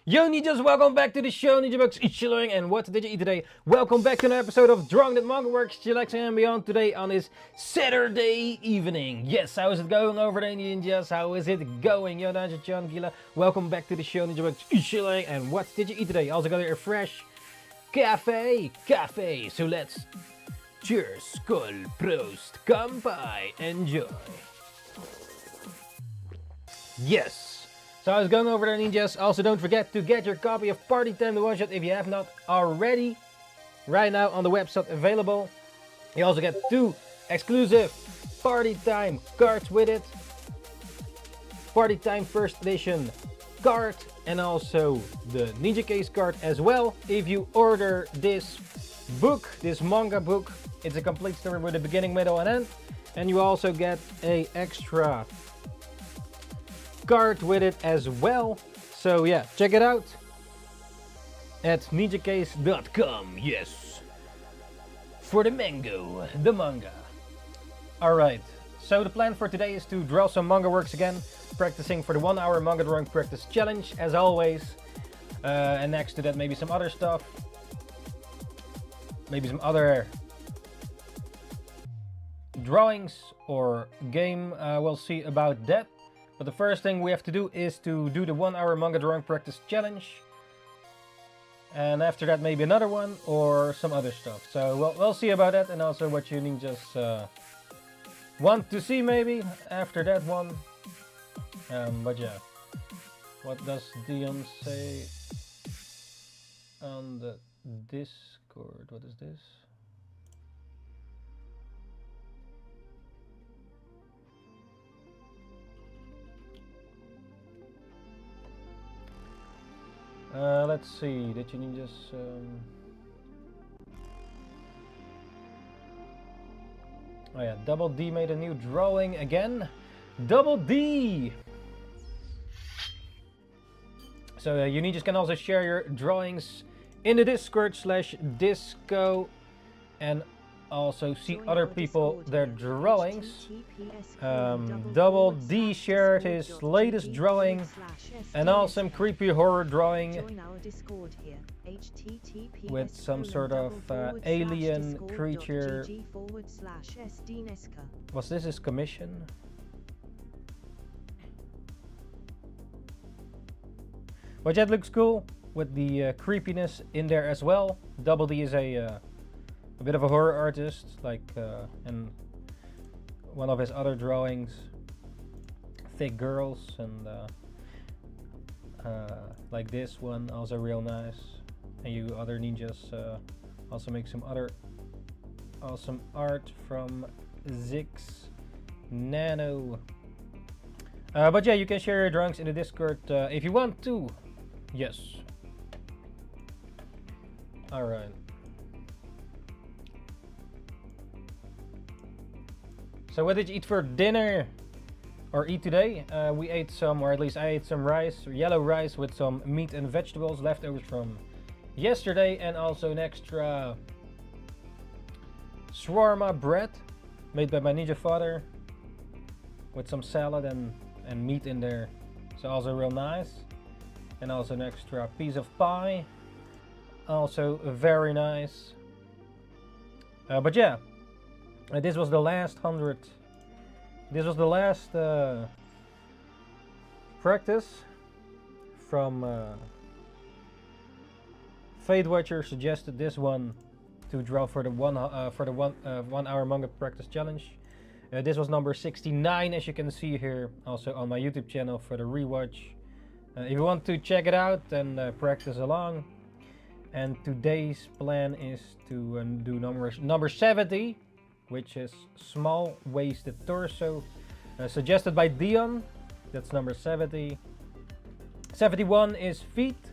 Yo ninjas, welcome back to the show. NINJABOX, ishhh, and what did you eat today? Welcome back to an episode of Drawing That Manga Works, chillaxing and beyond today on this Saturday evening. Yes, how is it going over there, ninjas? How is it going? Yo, NINJAKEes, Gila. Welcome back to the show, NINJABOX, ishhh, and what did you eat today? Also got here a fresh cafe. So let's cheers, skål, prost, kampai, enjoy. Yes. So I was going over there, ninjas. Also, don't forget to get your copy of Party Time the One Shot if you have not already. Right now on the website available. You also get 2 exclusive Party Time cards with it. Party Time First Edition card and also the Ninjakees card as well. If you order this book, this manga book, it's a complete story with a beginning, middle and end. And you also get a extra card with it as well. So yeah, check it out at ninjakees.com. Yes, for the manga. Alright, so the plan for today is to draw some manga works again, practicing for the 1 hour manga drawing practice challenge as always, and next to that maybe some other stuff, maybe some other drawings or game. We'll see about that. But the first thing we have to do is to do the 1 hour manga drawing practice challenge. And after that maybe another one or some other stuff. So we'll see about that, and also what you ninjas want to see maybe after that one. But yeah. What does Dion say on the Discord? What is this? Let's see, did you ninjas... Oh yeah, Double D made a new drawing again. Double D! So you ninjas can also share your drawings in the Discord /disco and also see other people their drawings. Double D shared his latest drawing, an awesome creepy horror drawing with some sort of alien creature. Was this his commission? But yeah, it looks cool with the creepiness in there as well. Double D is a bit of a horror artist, like and one of his other drawings, thick girls, and like this one, also real nice. And you other ninjas also make some other awesome art from Zix Nano. But yeah, you can share your drawings in the Discord if you want to. Yes. Alright. So what did you eat for dinner or eat today? We ate some, or at least I ate some rice, yellow rice with some meat and vegetables, leftovers from yesterday, and also an extra shawarma bread made by my ninja father with some salad and meat in there. So also real nice. And also an extra piece of pie, also very nice. But yeah. This was the last 100. This was the last practice from Fate Watcher suggested this one to draw for the 1 hour manga practice challenge. This was number 69, as you can see here, also on my YouTube channel for the rewatch. If you want to check it out and practice along. And today's plan is to do number 70. Which is small waisted torso, suggested by Dion. That's number 70. 71 is feet,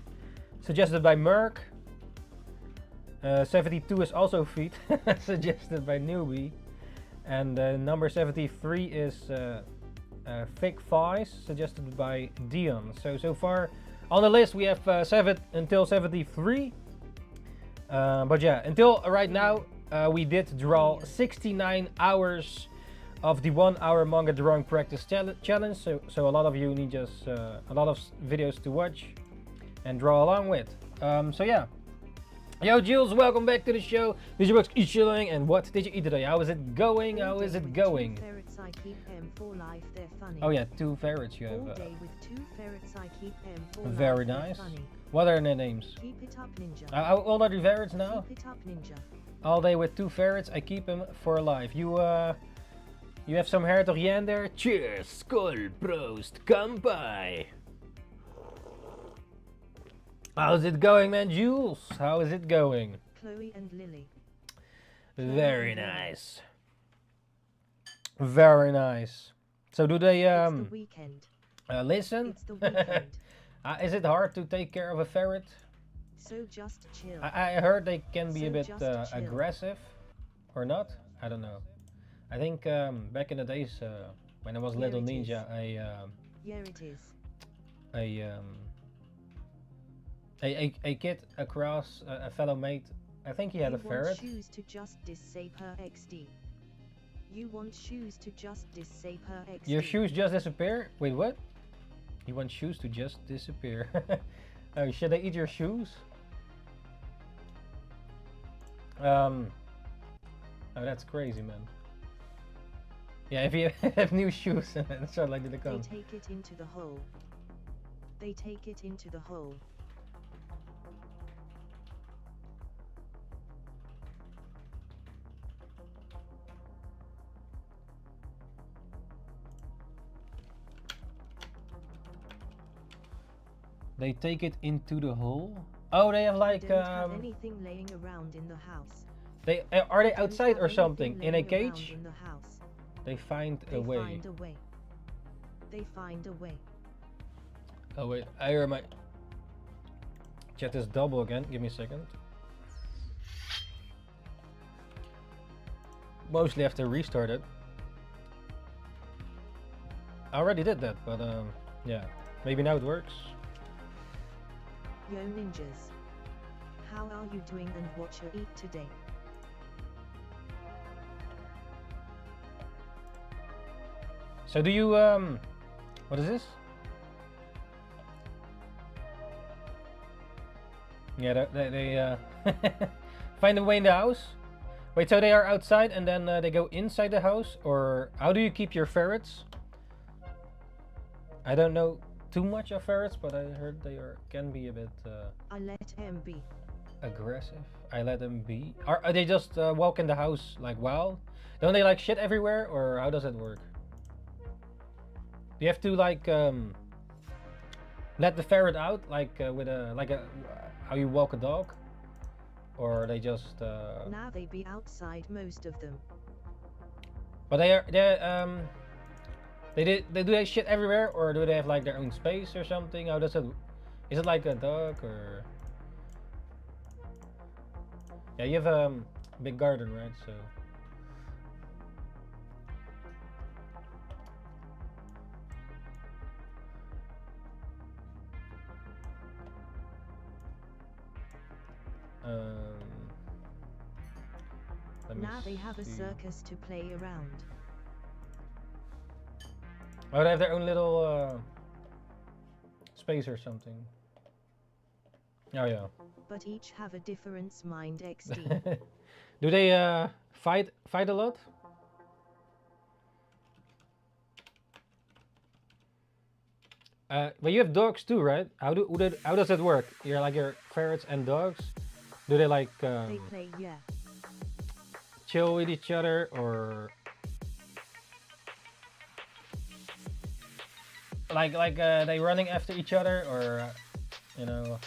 suggested by Merc. 72 is also feet, suggested by Newbie. And number 73 is thick thighs, suggested by Dion. So far on the list we have 7 until 73. But yeah, until right now. We did draw 69 hours of the 1 hour manga drawing practice challenge. So a lot of you need just a lot of videos to watch. and draw along with. So yeah. Yo Jules, welcome back to the show. NINJABOX ishhh, and what did you eat today? How is it going? How is it going? Ferrets I keep for life, they're funny. Oh yeah, 2 ferrets you have. All day with 2 ferrets I keep for very life, nice. funny. What are their names? Keep it up, Ninja. How old are the ferrets now? Keep it up, Ninja. All day with 2 ferrets, I keep them for life. You have some hertogjen there? Cheers, skål, proost, kampai. How's it going, man, Jules? How is it going? Chloe and Lily. Very nice. Very nice. So do they It's the weekend. listen? It's the weekend. Is it hard to take care of a ferret? So just chill. I heard they can be So a bit just chill. aggressive, or not? I don't know. I think back in the days when I was Here little it ninja, Here it is. a kid across a fellow mate. I think he had a You ferret. want shoes to just disappear XD. You want shoes to just disappear XD. Your shoes just disappear? Wait, what? You want shoes to just disappear? Oh, should I eat your shoes? Oh, that's crazy, man. Yeah, if you have new shoes, that's not likely to come. They take it into the hole. They take it into the hole. They take it into the hole? Oh, they have like Don't have anything laying around in the house. they are they Don't outside have or something anything in a laying around cage? in the house. They find They a way. find a way. They find a way. Oh wait, I hear my chat is double again. Give me a second. Mostly have to restart it. I already did that, but yeah, maybe now it works. Yo ninjas. How are you doing and what you eat today? So do you what is this? Yeah, they find a way in the house. Wait, so they are outside and then they go inside the house, or how do you keep your ferrets? I don't know too much of ferrets, but I heard they can be a bit I let him be. aggressive. I let them be. Are they just walk in the house like wild? Don't they like shit everywhere, or how does it work? Do you have to like let the ferret out like with a how you walk a dog, or they just Now they be outside, most of them. but they do they shit everywhere, or do they have like their own space or something? How does it? Is it like a dog, or? Yeah, you have a big garden, right? So. Let me Now they have a see. circus to play around. Oh, they have their own little space or something. Oh yeah. But each have a difference mind XD. Do they fight a lot? But you have dogs too, right? How does it work? You're like your ferrets and dogs. Do they like They play, yeah. chill with each other, or like they running after each other, or you know?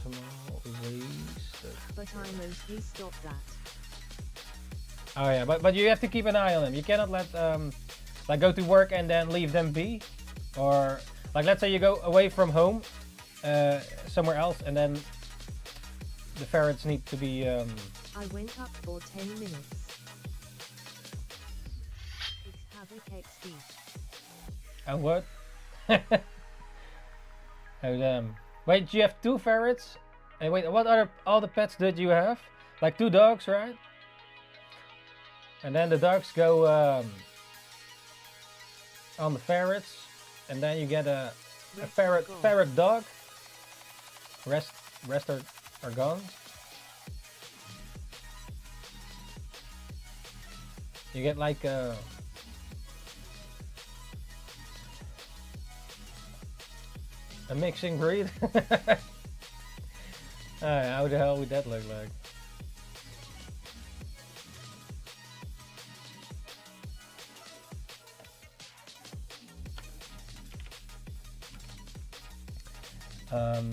Small ways. But I mostly stop that. Oh yeah, but you have to keep an eye on them. You cannot let like go to work and then leave them be, or like let's say you go away from home somewhere else, and then the ferrets need to be I went up for 10 minutes. It's Havoc XD. and what? Oh damn. Wait, you have 2 ferrets? And wait, what other all the pets did you have? Like 2 dogs, right? And then the dogs go on the ferrets. and then you get a Rest ferret gone. ferret dog. Rest are gone. You get like a mixing breed. How the hell would that look like?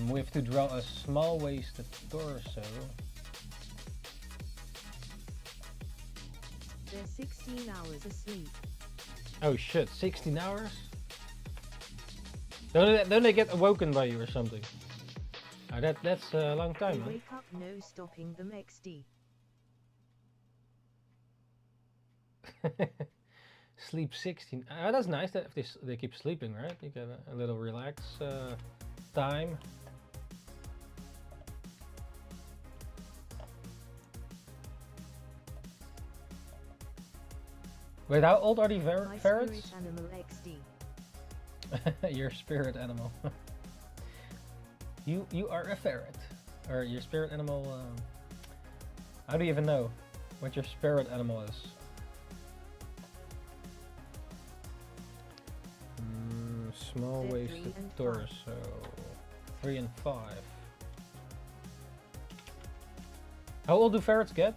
We have to draw a small-waisted torso. They're 16 hours asleep. Oh shit, 16 hours? Don't they get awoken by you or something? Oh, that's a long They time, wake up, no stopping them XD. huh? Sleep 16. Oh, that's nice that if they keep sleeping, right? You get a little relax time. Wait, how old are the My ferrets? spirit animal XD. Your spirit animal. You are a ferret, or your spirit animal. How do you even know what your spirit animal is? Small They're waisted 3 and 5. torso. 3 and 5. How old do ferrets get?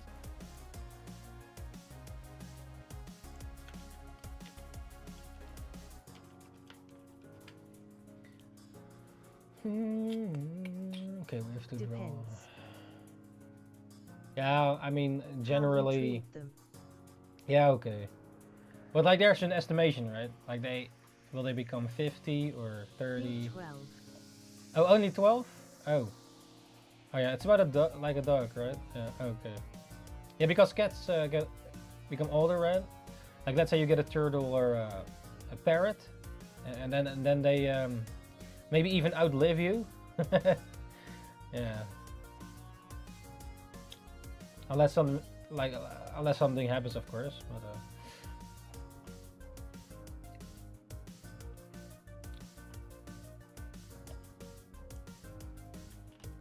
Okay, we have to draw. Depends. Yeah, I mean, How we generally. treat them. Yeah, okay. But like there's an estimation, right? Like will they become 50 or 30? 12. Oh, only 12? Oh. Oh yeah, it's about like a dog, right? Yeah, okay. Yeah, because cats become older, right? Like let's say you get a turtle or a parrot, and then they maybe even outlive you. Yeah. Unless something happens, of course. But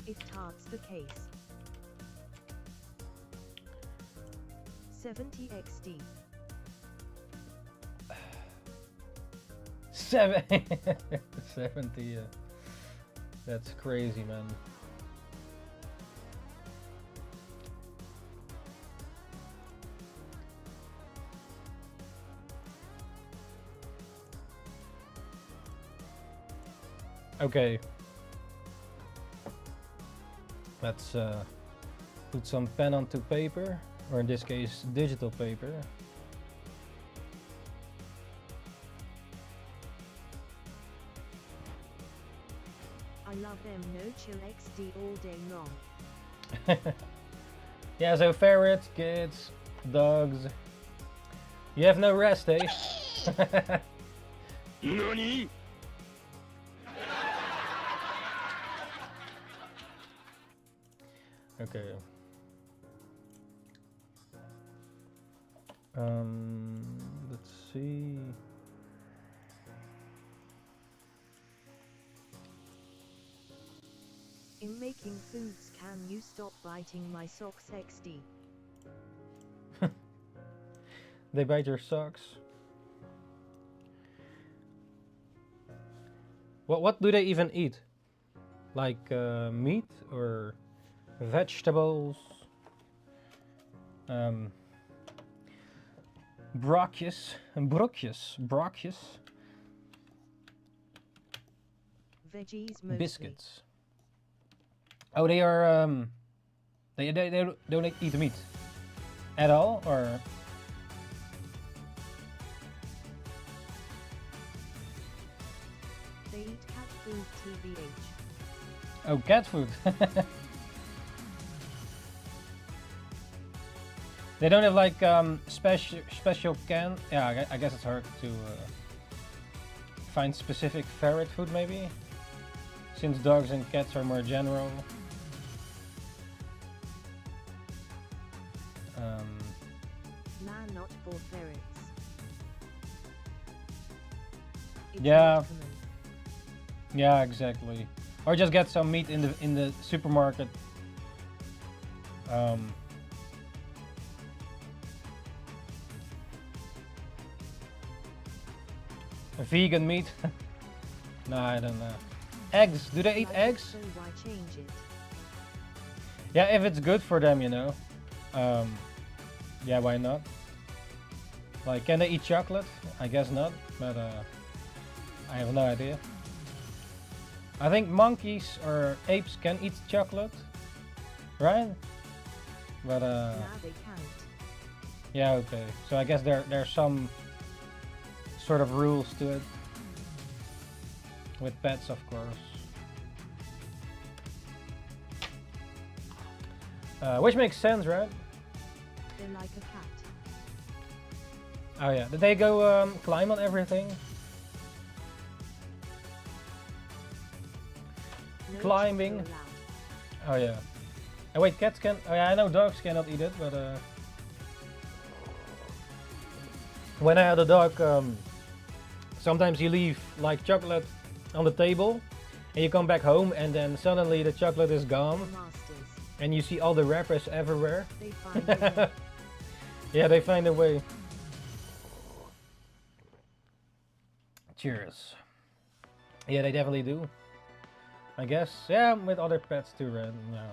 If that's the case. 70 XD. 70. That's crazy, man. Okay. Let's put some pen onto paper, or in this case, digital paper. I love them, no chill XD all day long. Yeah, so ferrets, kids, dogs. You have no rest, eh? NANI?! Okay. Let's see. In making foods, can you stop biting my socks XD? They bite your socks. What do they even eat? Like meat or vegetables? Brokjes. Veggies mostly. Biscuits. Oh, they are they don't eat meat at all, or They eat cat food TBH. oh, cat food. They don't have like special can. Yeah, I guess it's hard to find specific ferret food, maybe, since dogs and cats are more general. Man, not for ferrets. It's Yeah. not common. Yeah, exactly. Or just get some meat in the supermarket. Vegan meat. No, I don't know. Eggs. Do they eat eggs? So why change it? Yeah, if it's good for them, you know. Yeah, why not? Like, can they eat chocolate? I guess not, but I have no idea. I think monkeys or apes can eat chocolate, right? But Nah, they can't. yeah, okay. So I guess there's some sort of rules to it. With pets, of course. Which makes sense, right? They're like a cat. Oh yeah, did they go climb on everything? No Climbing. chocolate allowed. Oh yeah. Oh wait, cats can. Oh yeah, I know dogs cannot eat it, but when I had a dog, sometimes you leave like chocolate on the table, and you come back home, and then suddenly the chocolate is gone, Masters. and you see all the wrappers everywhere. They find a way. Yeah, they find a way. Cheers. Yeah, they definitely do. I guess. Yeah, with other pets too, right? Yeah.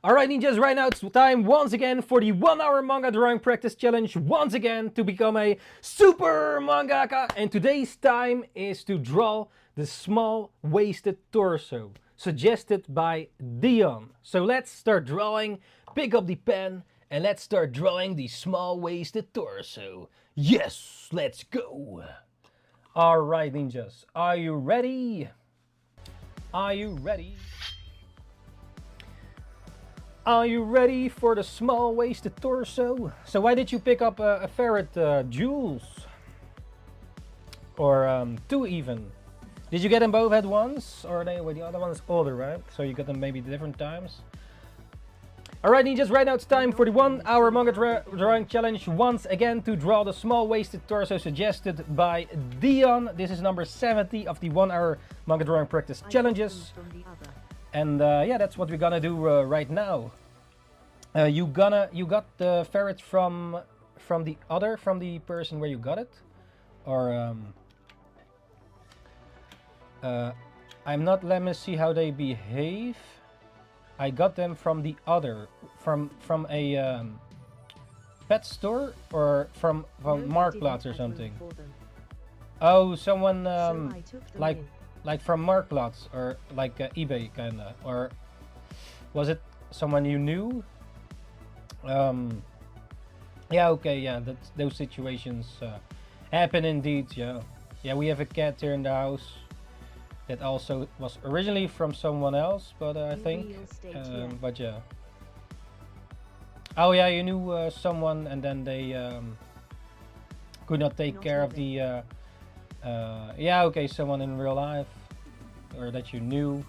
Alright ninjas, right now it's time once again for the 1 hour manga drawing practice challenge once again to become a super mangaka, and today's time is to draw the small waisted torso suggested by Dion. So let's start drawing, pick up the pen and let's start drawing the small waisted torso. Yes, let's go! Alright ninjas, are you ready? Are you ready? Are you ready for the small waisted torso? So why did you pick up a ferret, Jules? Or two even? Did you get them both at once? Or they were the other one is older, right? So you got them maybe different times? Alright ninjas, right now it's time for the 1 hour manga drawing challenge once again to draw the small waisted torso suggested by Dion. This is number 70 of the 1 hour manga drawing practice challenges. From the other. And yeah, that's what we're gonna do right now. You got the ferret from the person where you got it, or I'm not. Let me see how they behave. I got them from the other, from a pet store or from No, they Marktplaats didn't. or I something. wrote for them. Oh, someone So I took them like in. like from Marktplaats or like eBay kinda, or was it someone you knew? Yeah, okay, yeah, those situations happen indeed. Yeah, yeah, we have a cat here in the house that also was originally from someone else, but I In think, real estate, yeah. but yeah. Oh yeah, you knew someone and then they could not take Not care of living. the yeah, okay, someone in real life or that you knew.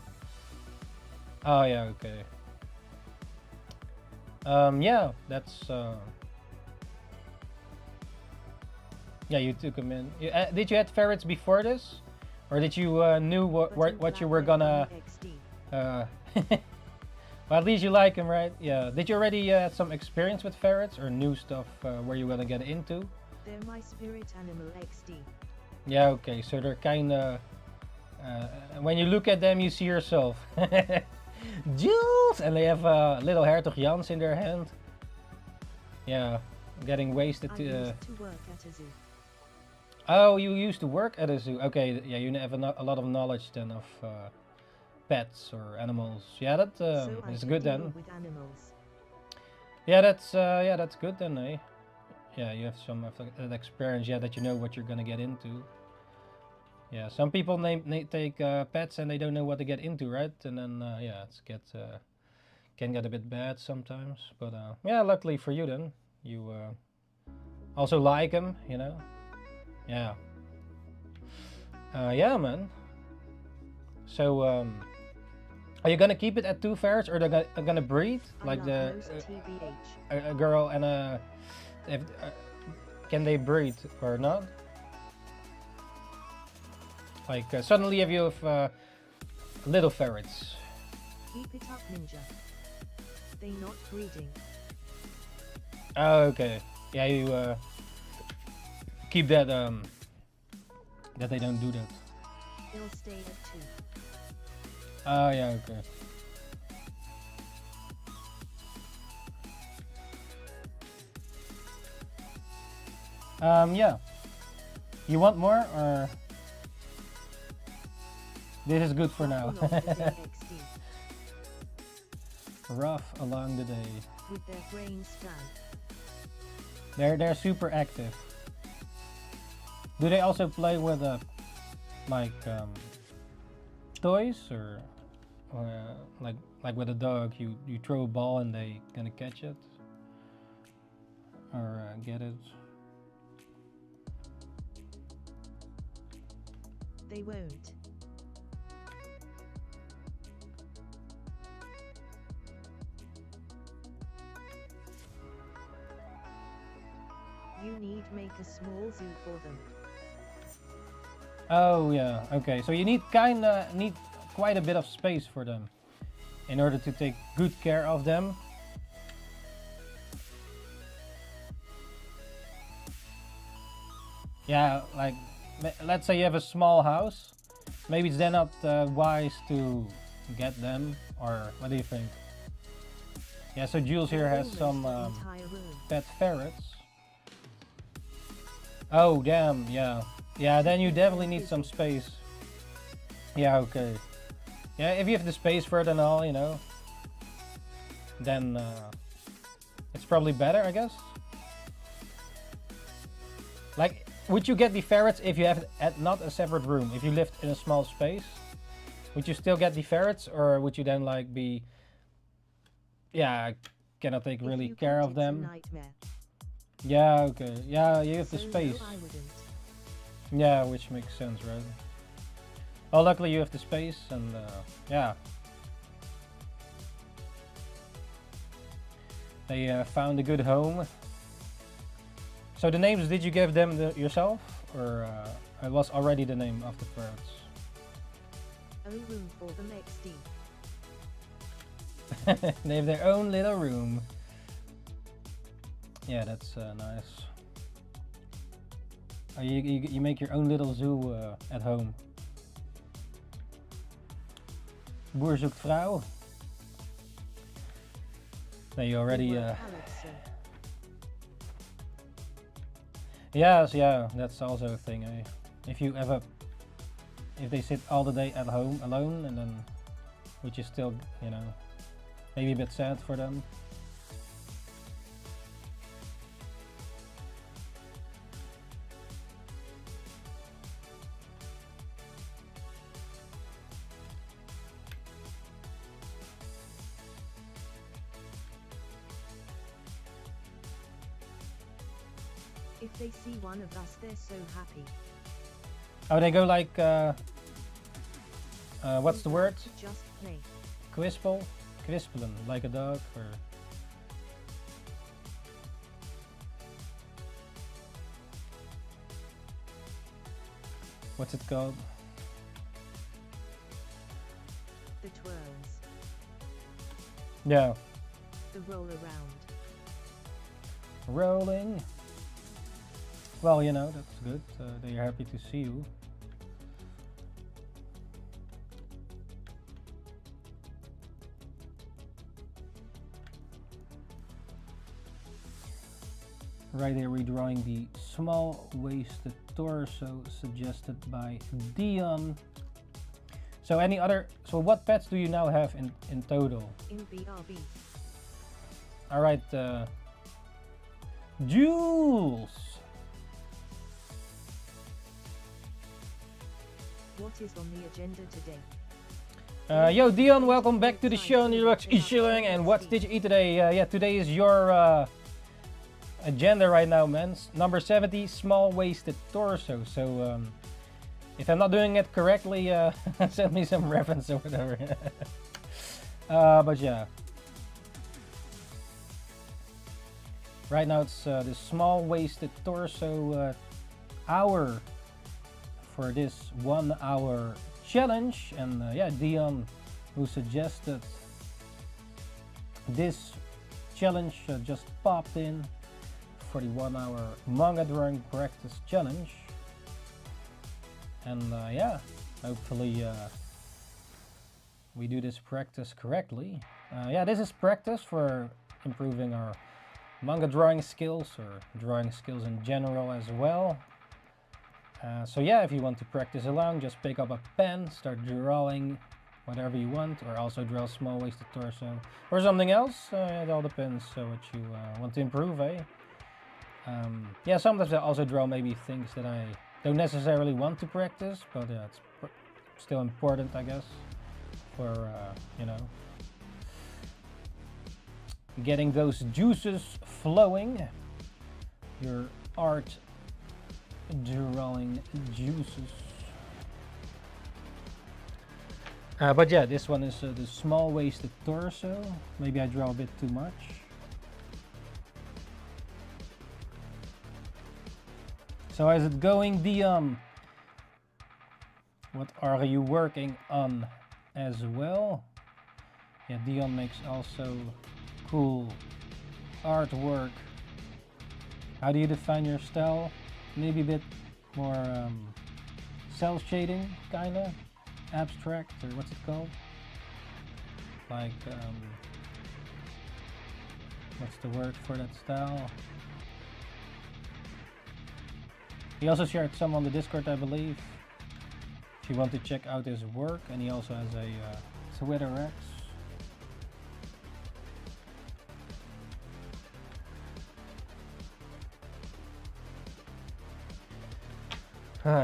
Oh yeah, okay. Yeah, that's yeah, you took them in. Did you had ferrets before this, or did you knew But in what you black were red gonna? XD. Well, at least you like them, right? Yeah. Did you already had some experience with ferrets or new stuff where you gonna get into? They're my spirit animal XD. Yeah, okay, so they're kinda when you look at them you see yourself. Jules! And they have little Hertog Jans in their hand. Yeah, getting wasted I to used to work at a zoo. oh, you used to work at a zoo. Okay, yeah, you have a lot of knowledge then of pets or animals. Yeah, that So I is could good deal then. with animals. Yeah, that's good then, eh? Yeah, you have some of that experience, yeah, that you know what you're gonna get into. Yeah, some people take pets and they don't know what to get into, right? And then yeah, can get a bit bad sometimes. But yeah, luckily for you then, you also like them, you know. Yeah. Yeah, man. So Are you gonna keep it at 2 ferrets, or they're gonna breed like the a girl and a? If can they breed or not? Like suddenly if you have little ferrets. Keep it up, Ninja. They not breeding. Oh, okay. Yeah, you keep that that they don't do that. They'll stay at 2. Oh yeah, okay. Yeah. You want more, or this is good for now? Rough along the day. With their brains flat. They're super active. Do they also play with like toys, or like with a dog, you throw a ball and they gonna catch it or get it? They won't. You need make a small zoo for them. Oh yeah, okay. So you need quite a bit of space for them in order to take good care of them. Yeah, like let's say you have a small house. Maybe it's then not wise to get them, or what do you think? Yeah, so Jules here has some pet ferrets. Oh damn, yeah. Yeah, then you definitely need some space. Yeah, okay. Yeah, if you have the space for it and all, you know, then it's probably better, I guess. Like, would you get the ferrets if you have not a separate room? If you lived in a small space, would you still get the ferrets, or would you then like be, yeah, I cannot take really care of them? Yeah, okay. Yeah, you have the space. Yeah, which makes sense, right? Well, luckily you have the space, and yeah. They found a good home. So the names, did you give them yourself, or it was already the name of the ferrets? Own room for them XD. They have their own little room. Yeah, that's nice. You make your own little zoo at home. Boer zoekt vrouw. No, you already. Yes, yeah, that's also a thing. Eh? If they sit all the day at home alone, and then, which is still, you know, maybe a bit sad for them. If they see one of us, they're so happy. Oh, they go like, what's the word? Just play. Kwispelen, like a dog, or... What's it called? The twirls. Yeah. The roll around. Rolling. Well, you know, that's good. They are happy to see you. Right here, redrawing the small waisted torso suggested by Dion. So what pets do you now have in total? In BRB. All right, Jules. What is on the agenda today? Yo Dion, welcome back to the show. NINJABOX ishhh, and what did you eat today? Yeah, today is your agenda right now, man. Number 70, small waisted torso. So if I'm not doing it correctly, send me some reference or whatever. But yeah. Right now it's this small waisted torso hour for this 1 hour challenge. And yeah, Dion, who suggested this challenge, just popped in for the 1 hour manga drawing practice challenge. And yeah, hopefully we do this practice correctly. Yeah, this is practice for improving our manga drawing skills or drawing skills in general as well. So yeah, if you want to practice along, just pick up a pen, start drawing whatever you want, or also draw small waisted torso or something else. It all depends what you want to improve, eh? Yeah, sometimes I also draw maybe things that I don't necessarily want to practice, but yeah, it's still important, I guess, for you know, getting those juices flowing, your art drawing juices. But yeah, this one is the small waisted torso. Maybe I draw a bit too much. So how's it going, Dion? What are you working on as well? Yeah, Dion makes also cool artwork. How do you define your style? Maybe a bit more cell shading, kinda abstract, or what's it called? Like what's the word for that style? He also shared some on the Discord, I believe, if you want to check out his work, and he also has a Twitter X.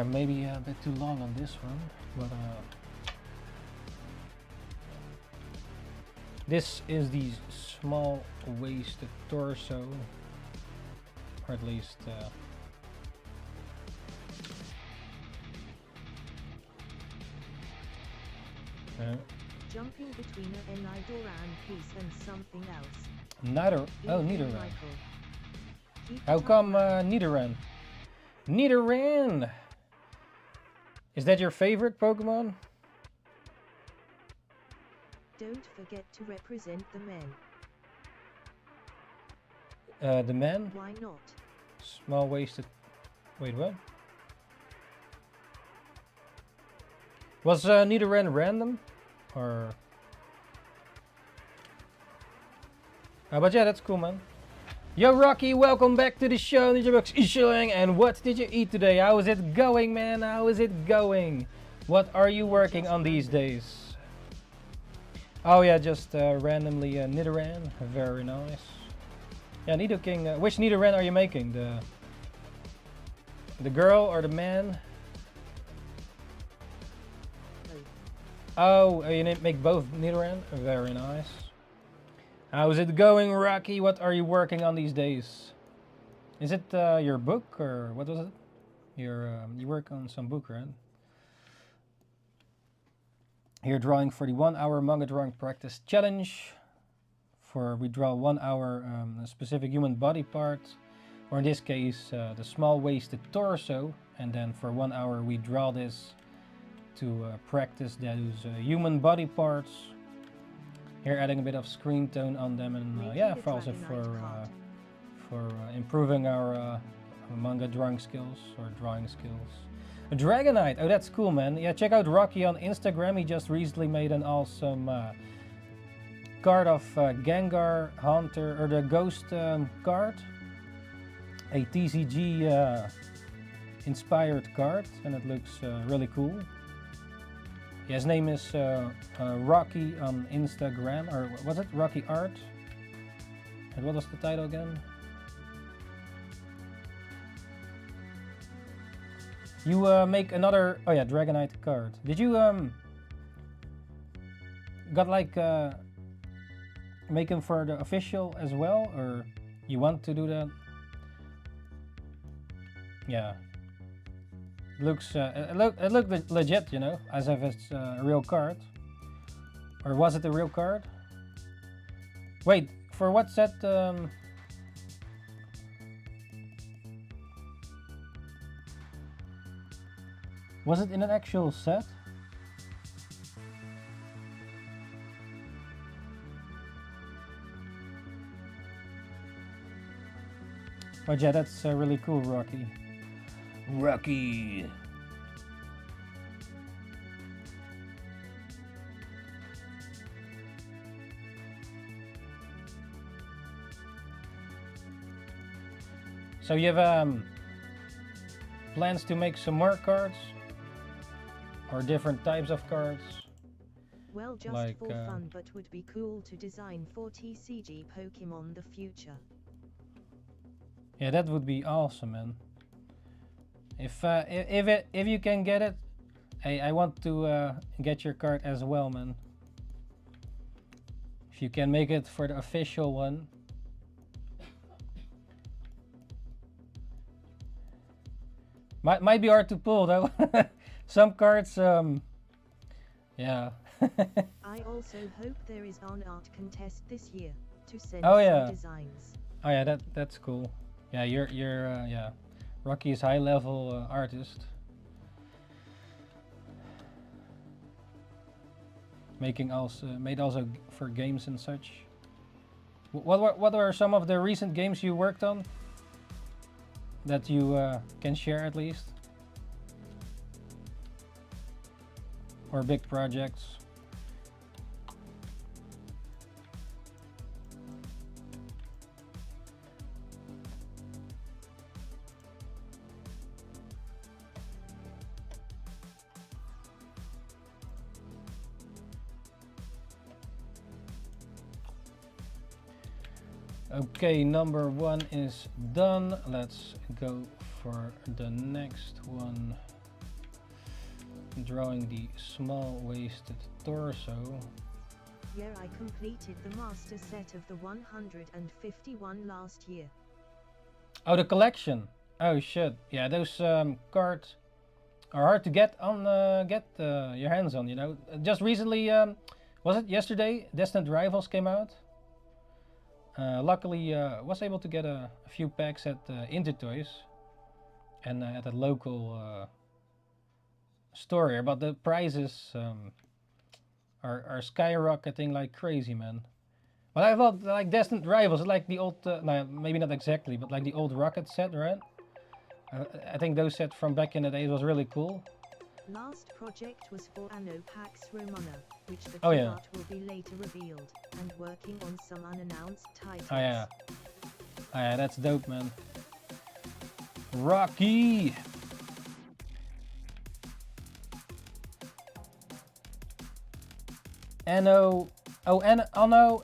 Maybe a bit too long on this one, but this is the small waisted torso, or at least Jumping between a Nidoran piece and something else. Nidoran. How come Nidoran? Nidoran! Is that your favorite Pokemon? Don't forget to represent the men. The men? Why not? Small waisted. Wait, what? Was Nidoran random? Or. But yeah, that's cool, man. Yo, Rocky, welcome back to the show. NINJABOX ishhh, and what did you eat today? How is it going, man? How is it going? What are you working on these days? Oh yeah, just randomly Nidoran. Very nice. Yeah, Nidoking. Which Nidoran are you making? The girl or the man? Oh, you make both Nidoran? Very nice. How's it going, Rocky? What are you working on these days? Is it your book, or what was it? You work on some book, right? You're drawing for the 1 hour manga drawing practice challenge. We draw 1 hour a specific human body part, or in this case the small waisted torso, and then for 1 hour we draw this to practice those human body parts. Here adding a bit of screen tone on them, and yeah, also for improving our manga drawing skills or drawing skills. A Dragonite, oh that's cool, man. Yeah, check out Rocky on Instagram. He just recently made an awesome card of Gengar Hunter, or the Ghost card. A TCG inspired card, and it looks really cool. Yeah, his name is Rocky on Instagram, or was it Rocky Art? And what was the title again? You make another, oh yeah, Dragonite card. Did you got like make him for the official as well, or you want to do that? Yeah. It looked legit, you know, as if it's a real card. Or was it the real card? Wait, for what set? Was it in an actual set? But yeah, that's really cool, Rocky. Rocky! So you have plans to make some more cards? Or different types of cards? Well, just like, for fun, but would be cool to design 4 TCG Pokemon the future. Yeah, that would be awesome, man. If you can get it, hey, I want to get your card as well, man. If you can make it for the official one. Might be hard to pull though. Some cards, yeah. I also hope there is an art contest this year to send some designs. Oh yeah, that's cool. Yeah, you're yeah. Rocky is high level artist. Made also for games and such. What are some of the recent games you worked on that you can share at least? Or big projects? Okay, number 1 is done. Let's go for the next one. Drawing the small waisted torso. Yeah, I completed the master set of the 151 last year. Oh, the collection. Oh shit. Yeah, those cards are hard to get on your hands on, you know. Just recently, was it yesterday? Destined Rivals came out. Luckily, was able to get a few packs at Intertoys and at a local store here, but the prices are skyrocketing like crazy, man. But I thought like Destined Rivals, like the old, no, maybe not exactly, but like the old Rocket set, right? I think those sets from back in the days was really cool. Last project was for Anno Pax Romana, which the art will be later revealed, and working on some unannounced titles. Oh yeah. Oh yeah, that's dope, man. Rocky! Anno, Anno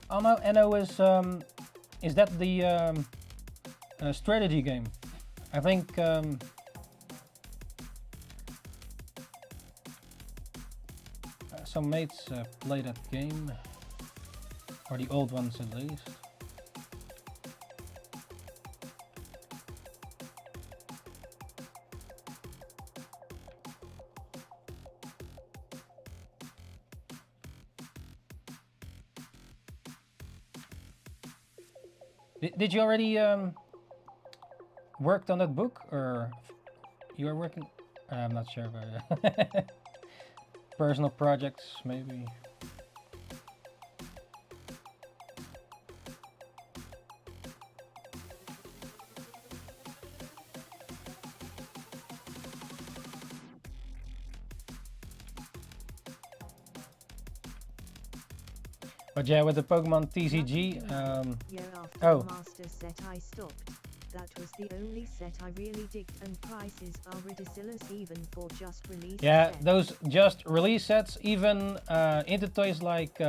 is that the strategy game? I think some mates play that game, or the old ones at least. Did you already worked on that book, or you are working? I'm not sure about it. Personal projects, maybe. But yeah, with the Pokemon TCG, year after the master set I stopped. That was the only set I really digged, and prices are ridiculous even for just release sets. Those just release sets, even Intertoys like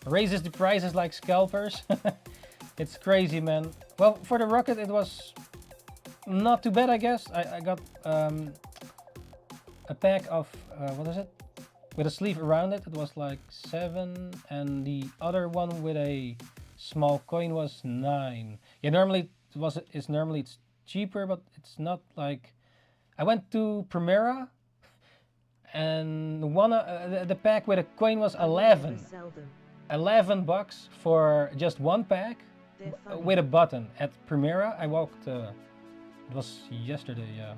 raises the prices like scalpers. It's crazy, man. Well, for the Rocket it was not too bad, I guess. I got a pack of what is it? With a sleeve around it, it was like 7, and the other one with a small coin was 9. Yeah, normally it's cheaper, but it's not like. I went to Primera And one the pack with a coin was I will 11. never sell them. 11 bucks for just one pack They're funny. with a button. At Primera, I walked, it was yesterday, yeah.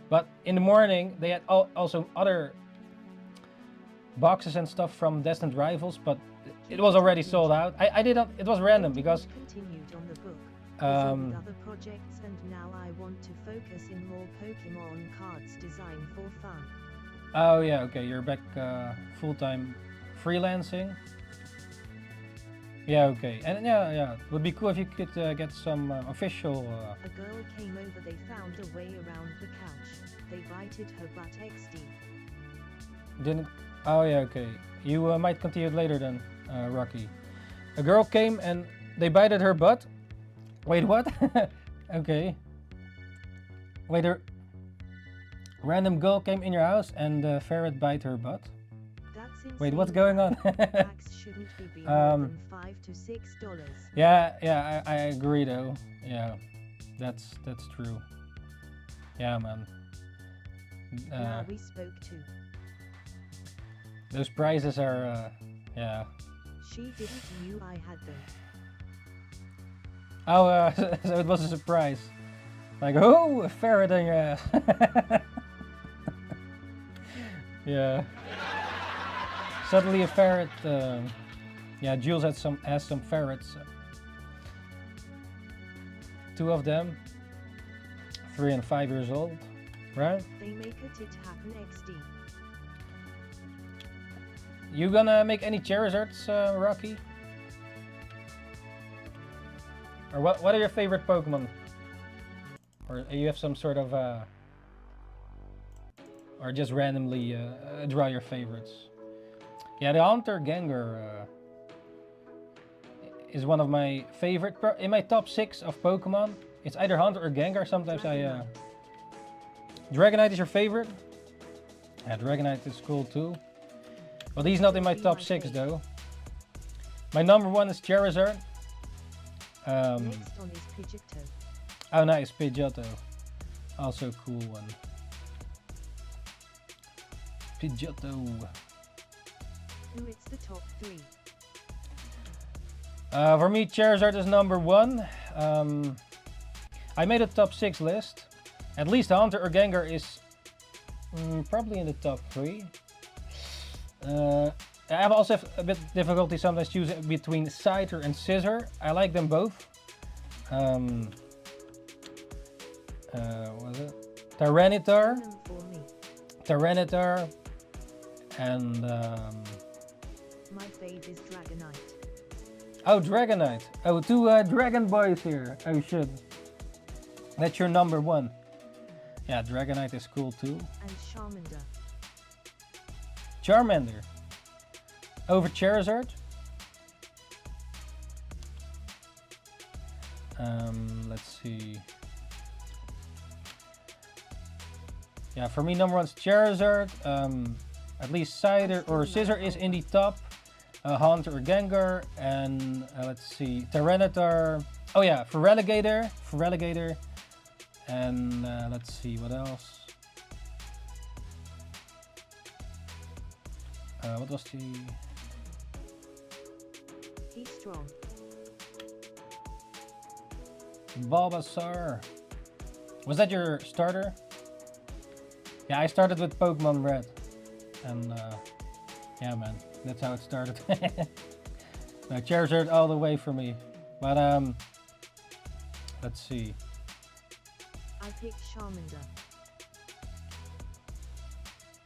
But in the morning, they had also other boxes and stuff from Destined Rivals, but it was already sold out. I didn't, it was random because Continued on the book. With other projects, and now I want to focus in more Pokemon cards design for fun. oh yeah, okay, you're back full-time freelancing. Yeah, okay, and yeah, it would be cool if you could get some official. A girl came over, they found a way around the couch. They bited her butt XD. Didn't. Oh yeah, okay. You might continue it later then, Rocky. A girl came and they bited her butt. Wait, what? Okay. Wait, a random girl came in your house and the ferret bite her butt. That's insane. Wait, what's going on? Packs shouldn't be more than $5 to $6. Yeah, I agree though. Yeah, that's true. Yeah, man. Now we spoke to. Those prices are, yeah. She didn't knew I had them. Oh, so it was a surprise. Like, oh, a ferret in your ass. Yeah. Suddenly a ferret. Yeah, Jules has some ferrets. 2 of them, 3 and 5 years old, right? They make it happen XD. You gonna make any Charizards, Rocky? Or what are your favorite Pokemon? Or you have some sort of or just randomly draw your favorites? Yeah, the Hunter Gengar is one of my favorite. In my top 6 of Pokemon, it's either Hunter or Gengar. Sometimes I Dragonite is your favorite? Yeah, Dragonite is cool too. But he's not in my top 6 though. My number 1 is Charizard. Next on is Pidgeotto. Oh nice, Pidgeotto. Also cool one. Pidgeotto. Who it's the top 3? For me, Charizard is number 1. I made a top 6 list. At least Hunter or Gengar is probably in the top 3. I also have a bit difficulty sometimes choosing between Scyther and Scizor. I like them both. What was it? Tyranitar. Tyranitar. And my fave is Dragonite. oh, Dragonite. Oh, 2 Dragon Boys here. Oh shit. That's your number 1. Yeah, Dragonite is cool too. And Charmander. Charmander. Over Charizard. Let's see. Yeah, for me number 1 is Charizard. At least Scyther or Scizor is in the top. Hunter or Gengar, and let's see, Tyranitar. Oh yeah, for Relegator, and let's see what else. What was the? He's strong. Bulbasaur. Was that your starter? Yeah, I started with Pokemon Red, and yeah, man, that's how it started. No, Charizard all the way for me, but let's see. I picked Charmander.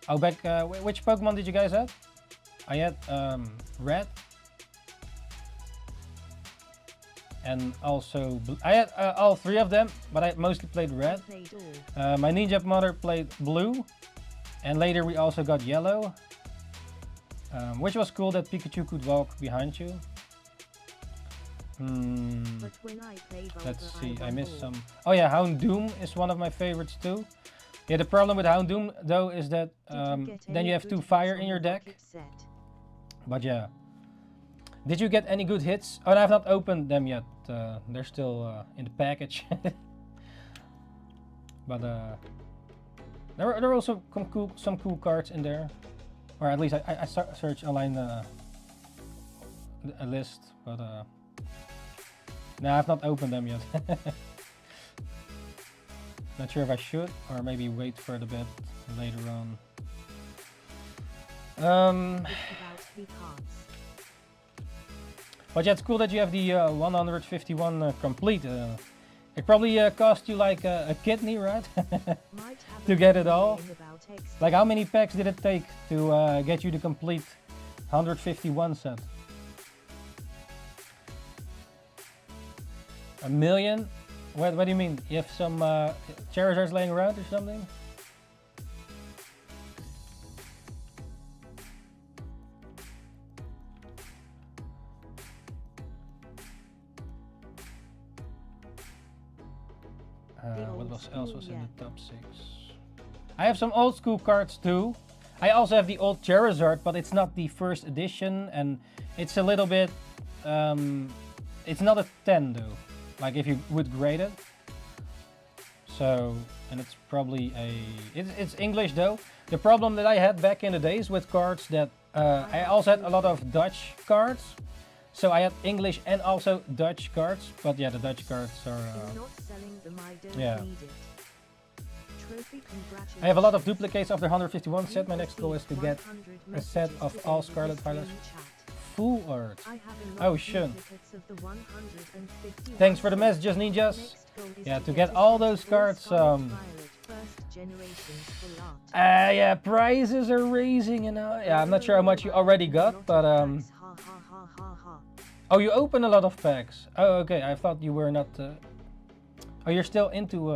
Oh, back. Which Pokemon did you guys have? I had Red, and also I had all 3 of them, but I mostly played Red. My Ninja mother played Blue, and later we also got Yellow, which was cool that Pikachu could walk behind you. But when I play Let's Volga, see, I missed all. some. Oh yeah, Houndoom is one of my favorites too. Yeah, the problem with Houndoom though is that then you have 2 fire in your deck. But yeah. Did you get any good hits? Oh, I've not opened them yet. They're still in the package. But There are also some cool cards in there, or at least I searched online a list, but no, I've not opened them yet. Not sure if I should, or maybe wait for it a bit later on. But yeah, it's cool that you have the 151 complete. It probably cost you like a kidney, right? To get it all. Like, how many packs did it take to get you the complete 151 set? A million? What do you mean? You have some Charizards laying around or something? What else was in the top 6? I have some old school cards too. I also have the old Charizard, but it's not the first edition, and it's a little bit... it's not a 10 though, like if you would grade it. So, and it's probably a... It's English though. The problem that I had back in the days with cards that... I also had a lot of Dutch cards. So I had English and also Dutch cards, but yeah, the Dutch cards are... yeah. I have a lot of duplicates of the 151 set. My next goal is to get a set of all Scarlet Violet full art. Oh shit. Thanks for the messages, ninjas. Yeah, to get all those cards, yeah, prices are raising, you know. Yeah, I'm not sure how much you already got, but oh, you open a lot of packs. Oh, okay. I thought you were not. Oh, you're still into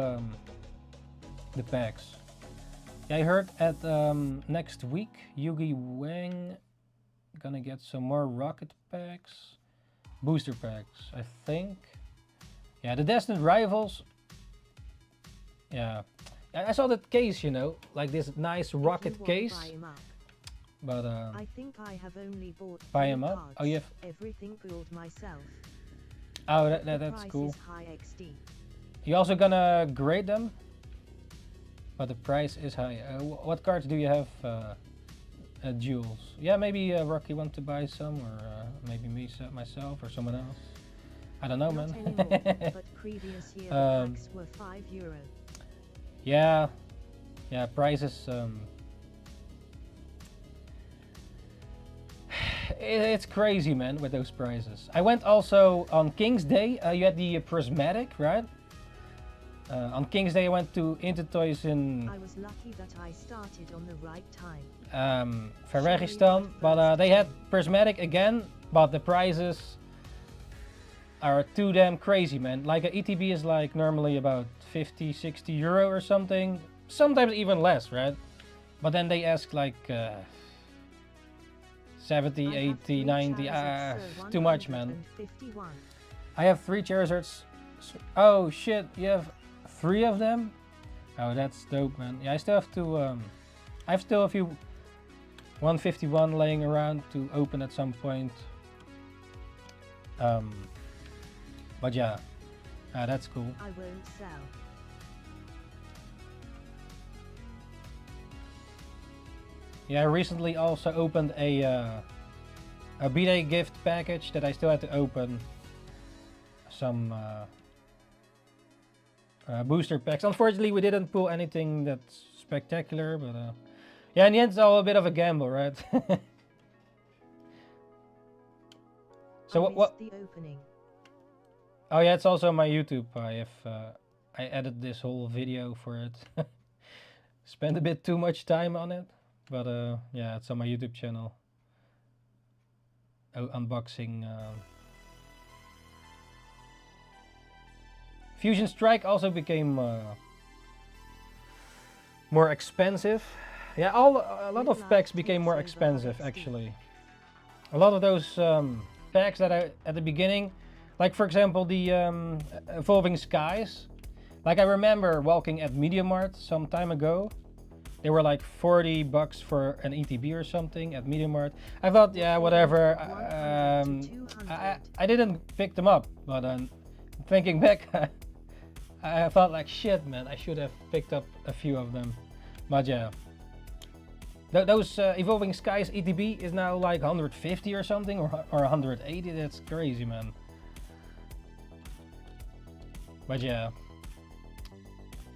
the packs. Yeah, I heard at next week, Yugi Wang gonna get some more rocket packs, booster packs, I think. Yeah, the Destined Rivals. Yeah, I saw that case, you know, like this nice rocket case. But I think I have only bought buy him up. Oh, you have everything built myself. Oh, that's cool. You also gonna grade them, but the price is high. What cards do you have? Jewels. Yeah, maybe Rocky want to buy some, or maybe me myself or someone else. I don't know, man. Anymore, but previous year the packs were €5. Yeah, prices. It's crazy, man, with those prices. I went also on King's Day. You had the prismatic, right? On King's Day, I went to Intertoys in... I was lucky that I started on the right time. Ferregistan, but they had prismatic again, but the prices are too damn crazy, man. Like a ETB is like normally about 50, 60 euro or something. Sometimes even less, right? But then they ask like 70, 80, 90, too much, man. I have 3 Charizards. Oh shit, you have 3 of them? Oh, that's dope, man. Yeah, I still have to, I have still a few 151 laying around to open at some point. But yeah, that's cool. I won't sell. Yeah, I recently also opened a B-Day gift package that I still had to open. Some booster packs. Unfortunately, we didn't pull anything that's spectacular, but yeah, in the end, it's all a bit of a gamble, right? So what? The opening. Oh yeah, it's also on my YouTube. I edited this whole video for it. Spent a bit too much time on it. But yeah, it's on my YouTube channel. Unboxing. Fusion Strike also became more expensive. Yeah, a lot of packs became more expensive actually. A lot of those packs that I at the beginning, like for example the Evolving Skies. Like I remember walking at Media Mart some time ago. They were like $40 for an ETB or something at Media Mart. I thought, yeah, whatever. I didn't pick them up, but thinking back, I thought like shit, man. I should have picked up a few of them. But yeah. Those Evolving Skies ETB is now like 150 or something, or 180. That's crazy, man. But yeah,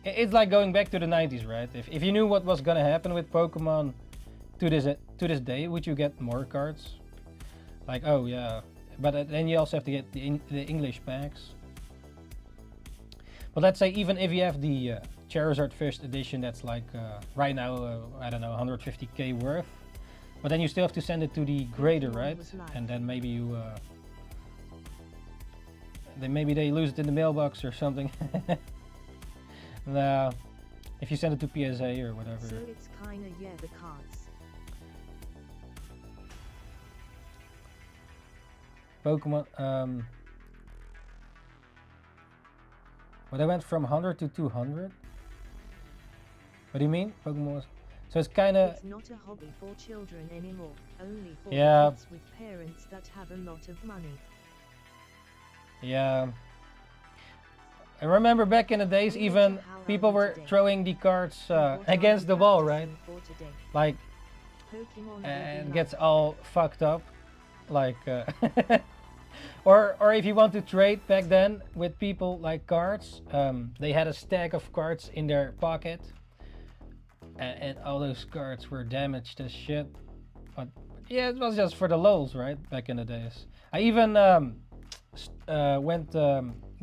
it's like going back to the 90s, right? If you knew what was gonna happen with Pokemon to this day, would you get more cards? Like, oh yeah, but then you also have to get the English packs. But let's say even if you have the Charizard first edition, that's like right now I don't know, 150k worth, but then you still have to send it to the grader, right? And then maybe you maybe they lose it in the mailbox or something. If you send it to PSA or whatever. So it's kinda, yeah, the cards. Pokemon, but I went from 100 to 200. What do you mean? Pokemon was, so it's kinda. It's not a hobby for children anymore, only for kids with parents that have a lot of money. Yeah. I remember back in the days, even people were throwing the cards against the wall, right? Like, and it gets all fucked up. Like, or if you want to trade back then with people like cards, they had a stack of cards in their pocket, and all those cards were damaged as shit. But yeah, it was just for the lulz, right? Back in the days. I even went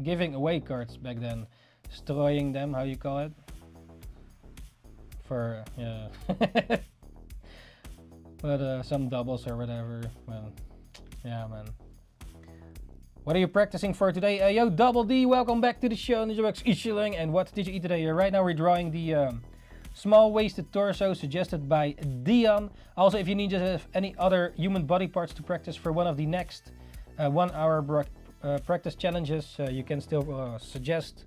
giving away cards back then, destroying them, how you call it? For yeah. But some doubles or whatever. Well, yeah, man. What are you practicing for today? Yo, Double D, welcome back to the show. NINJABOX ishhh. And what did you eat today? Right now we're drawing the small waisted torso suggested by Dion. Also, if you need to have any other human body parts to practice for one of the next 1 hour practice challenges, you can still suggest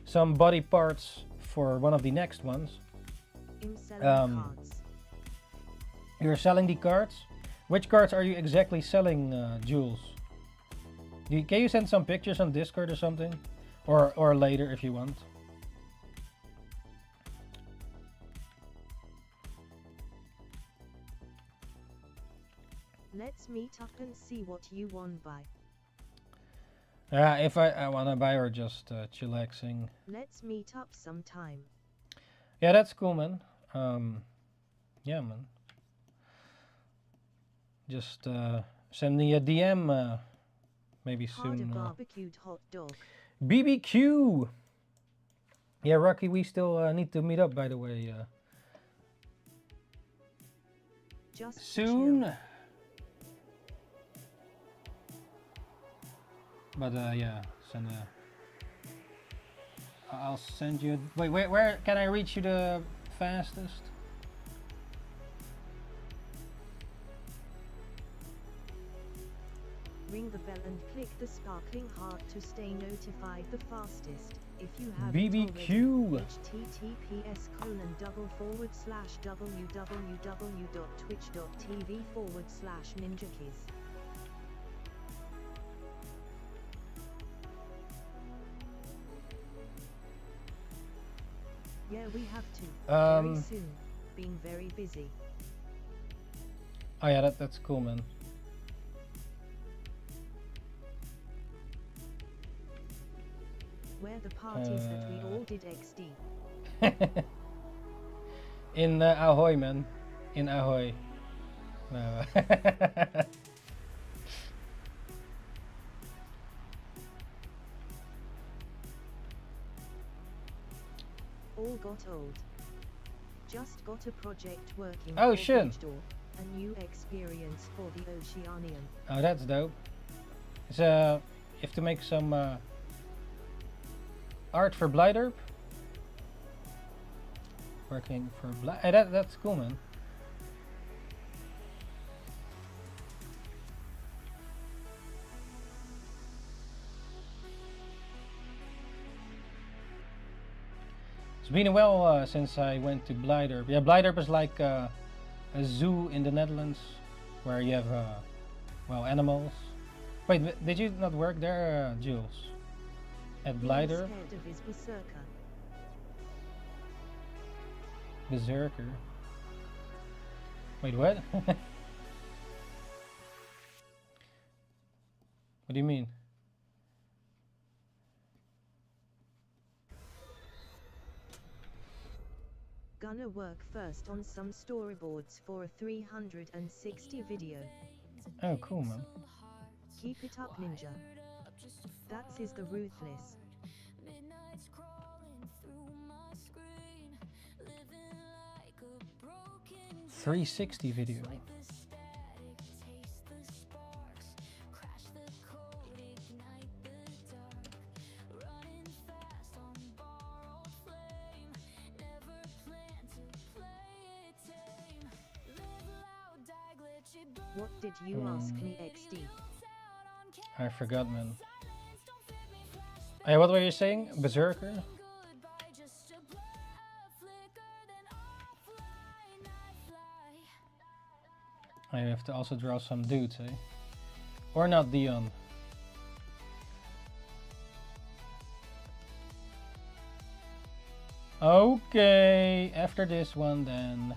some body parts for one of the next ones. You're selling the cards? Which cards are you exactly selling, Jules? Can you send some pictures on Discord or something? Or later if you want. Let's meet up and see what you want by. If I want to buy or just chillaxing. Let's meet up sometime. Yeah, that's cool, man. Yeah, man. Just send me a DM maybe soon. Barbecued hot dog. BBQ! Yeah, Rocky, we still need to meet up, by the way. Just soon. chill. But yeah, send I'll send you. Wait, where can I reach you the fastest? Ring the bell and click the sparkling heart to stay notified the fastest. If you have BBQ. https://www.twitch.tv/ninjakees. Yeah, we have to. Very soon. Being very busy. Oh yeah, that's cool, man. Where the parties that we all did XD. In Ahoy, man. In Ahoy. No. All got old. Just got a project working. Oh for shit. Bridge Door, a new experience for the Oceanian. Oh, that's dope. It's you have to make some art for Blighterp. Working for that's cool, man. It's been a while since I went to Blighterp. Yeah, Blighterp is like a zoo in the Netherlands where you have well, animals. Wait, did you not work there, Jules? At Blighterp? Berserker. Wait, what? What do you mean? Gonna work first on some storyboards for a 360 video. Oh, cool, man. Keep it up, Ninja. That's is the ruthless. 360 video. What did you ask me, XD? I forgot, man. Hey, what were you saying? Berserker? I have to also draw some dudes, eh? Or not Dion. Okay, after this one then.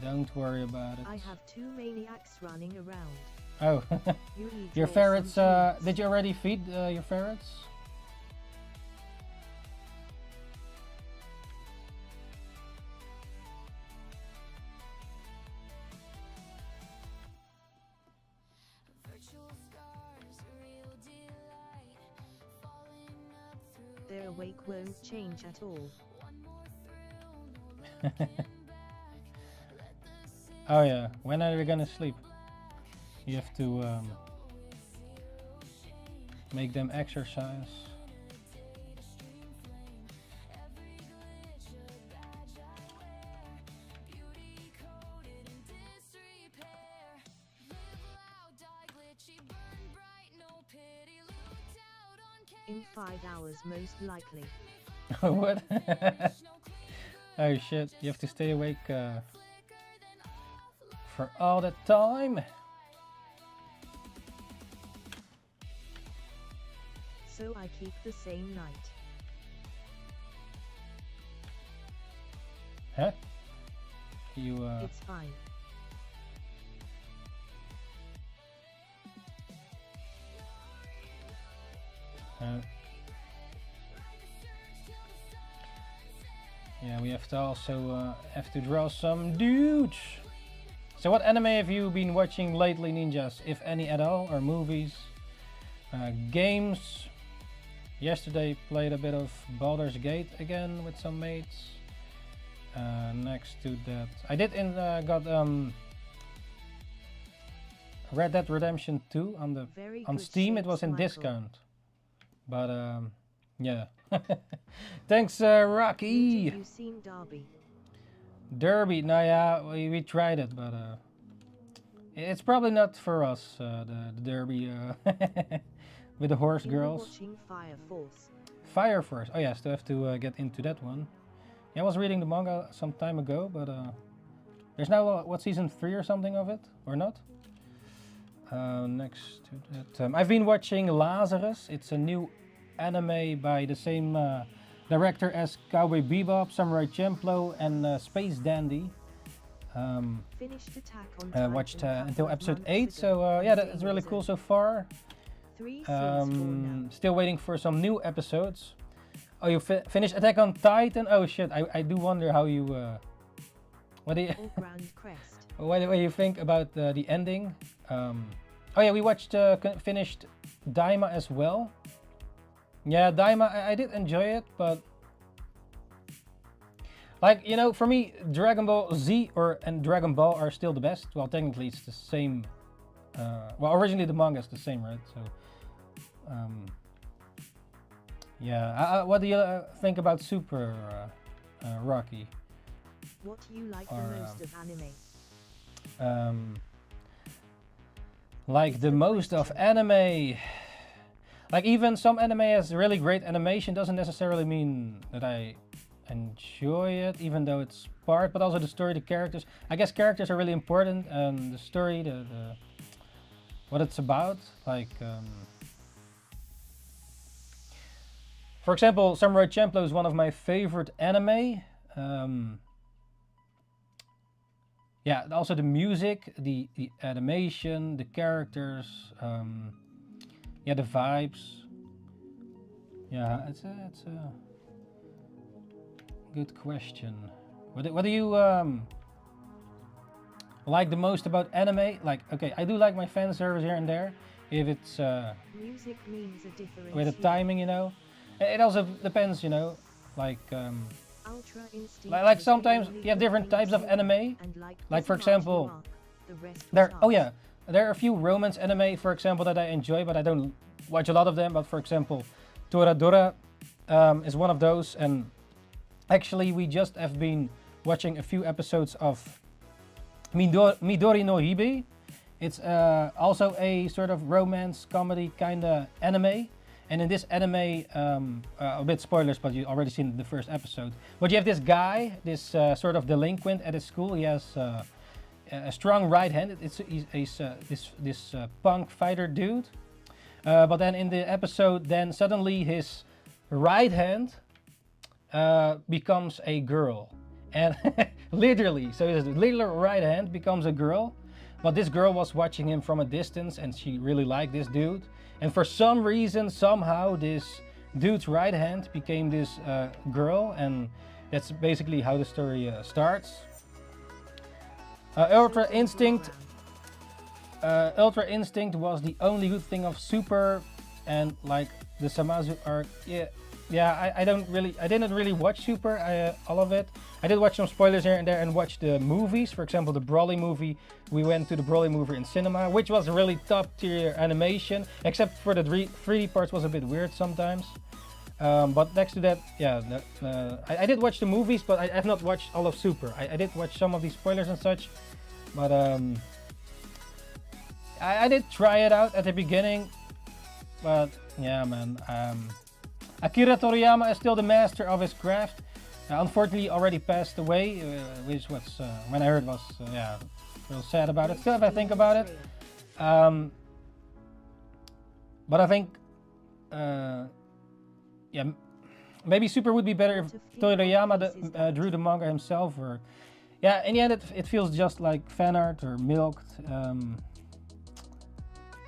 Don't worry about it. I have two maniacs running around. Oh, You your draw ferrets, some dudes. did you already feed your ferrets? Their awake won't change at all. Oh yeah, when are we gonna sleep? You have to make them exercise. In 5 hours most likely. What? Oh shit, you have to stay awake for all the time. So I keep the same night. Huh? You It's fine. yeah, we have to also have to draw some dudes. So what anime have you been watching lately, ninjas? If any at all, or movies? Games? Yesterday played a bit of Baldur's Gate again with some mates. Next to that, I did got Red Dead Redemption 2 on the Very on good Steam. It shapes, was in Michael. discount, but yeah. Thanks, Ninja, Rocky. you seen Derby? Derby. No, yeah, we tried it, but it's probably not for us. The Derby with the horse You were girls. watching Fire Force. Fire Force. Oh yeah, still have to get into that one. Yeah, I was reading the manga some time ago, but there's now what, season 3 or something of it, or not? Next to that, I've been watching Lazarus. It's a new anime by the same director as Cowboy Bebop, Samurai Champloo, and Space Dandy. Finished Attack on Titan Watched a couple until of episode months 8, ago so and yeah, saying that's it really was cool over. so far. 3 seasons more now. Still waiting for some new episodes. Oh, you finished Attack on Titan? Oh shit, I do wonder how you what do you Or Grand Crest. what do you think about the ending? Oh yeah, we watched finished Daima as well. Yeah, Daima, I did enjoy it, but like, you know, for me, Dragon Ball Z and Dragon Ball are still the best. Well, technically it's the same. Well, originally the manga is the same, right? So, yeah. What do you think about Super Rocky? What you like Or, the most of anime? Like the most of anime. Like even some anime has really great animation doesn't necessarily mean that I enjoy it, even though it's part, but also the story, the characters. I guess characters are really important, and the story, the what it's about. Like, for example, Samurai Champloo is one of my favorite anime. yeah, also the music, the animation, the characters, yeah, the vibes. Yeah, it's a good question. What do you like the most about anime? Like, okay, I do like my fan service here and there, if it's Music means a difference with the here. timing, you know. It also depends, you know, like Ultra Instinct like was the sometimes only you have good different thing types of to anime. and like Like for the smart you example, are, the rest there, was oh art. yeah, there are a few romance anime, for example, that I enjoy, but I don't watch a lot of them. But for example, Toradora is one of those, and actually we just have been watching a few episodes of Midori no Hibe. It's also a sort of romance comedy kind of anime. And in this anime, a bit spoilers, but you already seen the first episode. But you have this guy, this sort of delinquent at his school. He has a strong right hand. He's this punk fighter dude. But then in the episode, then suddenly his right hand becomes a girl, and literally, so his little right hand becomes a girl. But this girl was watching him from a distance, and she really liked this dude. And for some reason, somehow, this dude's right hand became this girl, and that's basically how the story starts. Ultra Instinct was the only good thing of Super, and like the Samazu arc. Yeah, I didn't really watch Super, all of it. I did watch some spoilers here and there and watch the movies. For example, the Broly movie. We went to the Broly movie in cinema, which was really top tier animation, except for the 3D parts was a bit weird sometimes. But next to that, yeah, I did watch the movies, but I have not watched all of Super. I did watch some of these spoilers and such, but I did try it out at the beginning, but yeah, man. Akira Toriyama is still the master of his craft. Unfortunately, already passed away, which was when I heard was yeah, real sad about it. Still, if I think about it, but I think yeah, maybe Super would be better if Toriyama drew the manga himself, or yeah. In the end, it feels just like fan art or milked.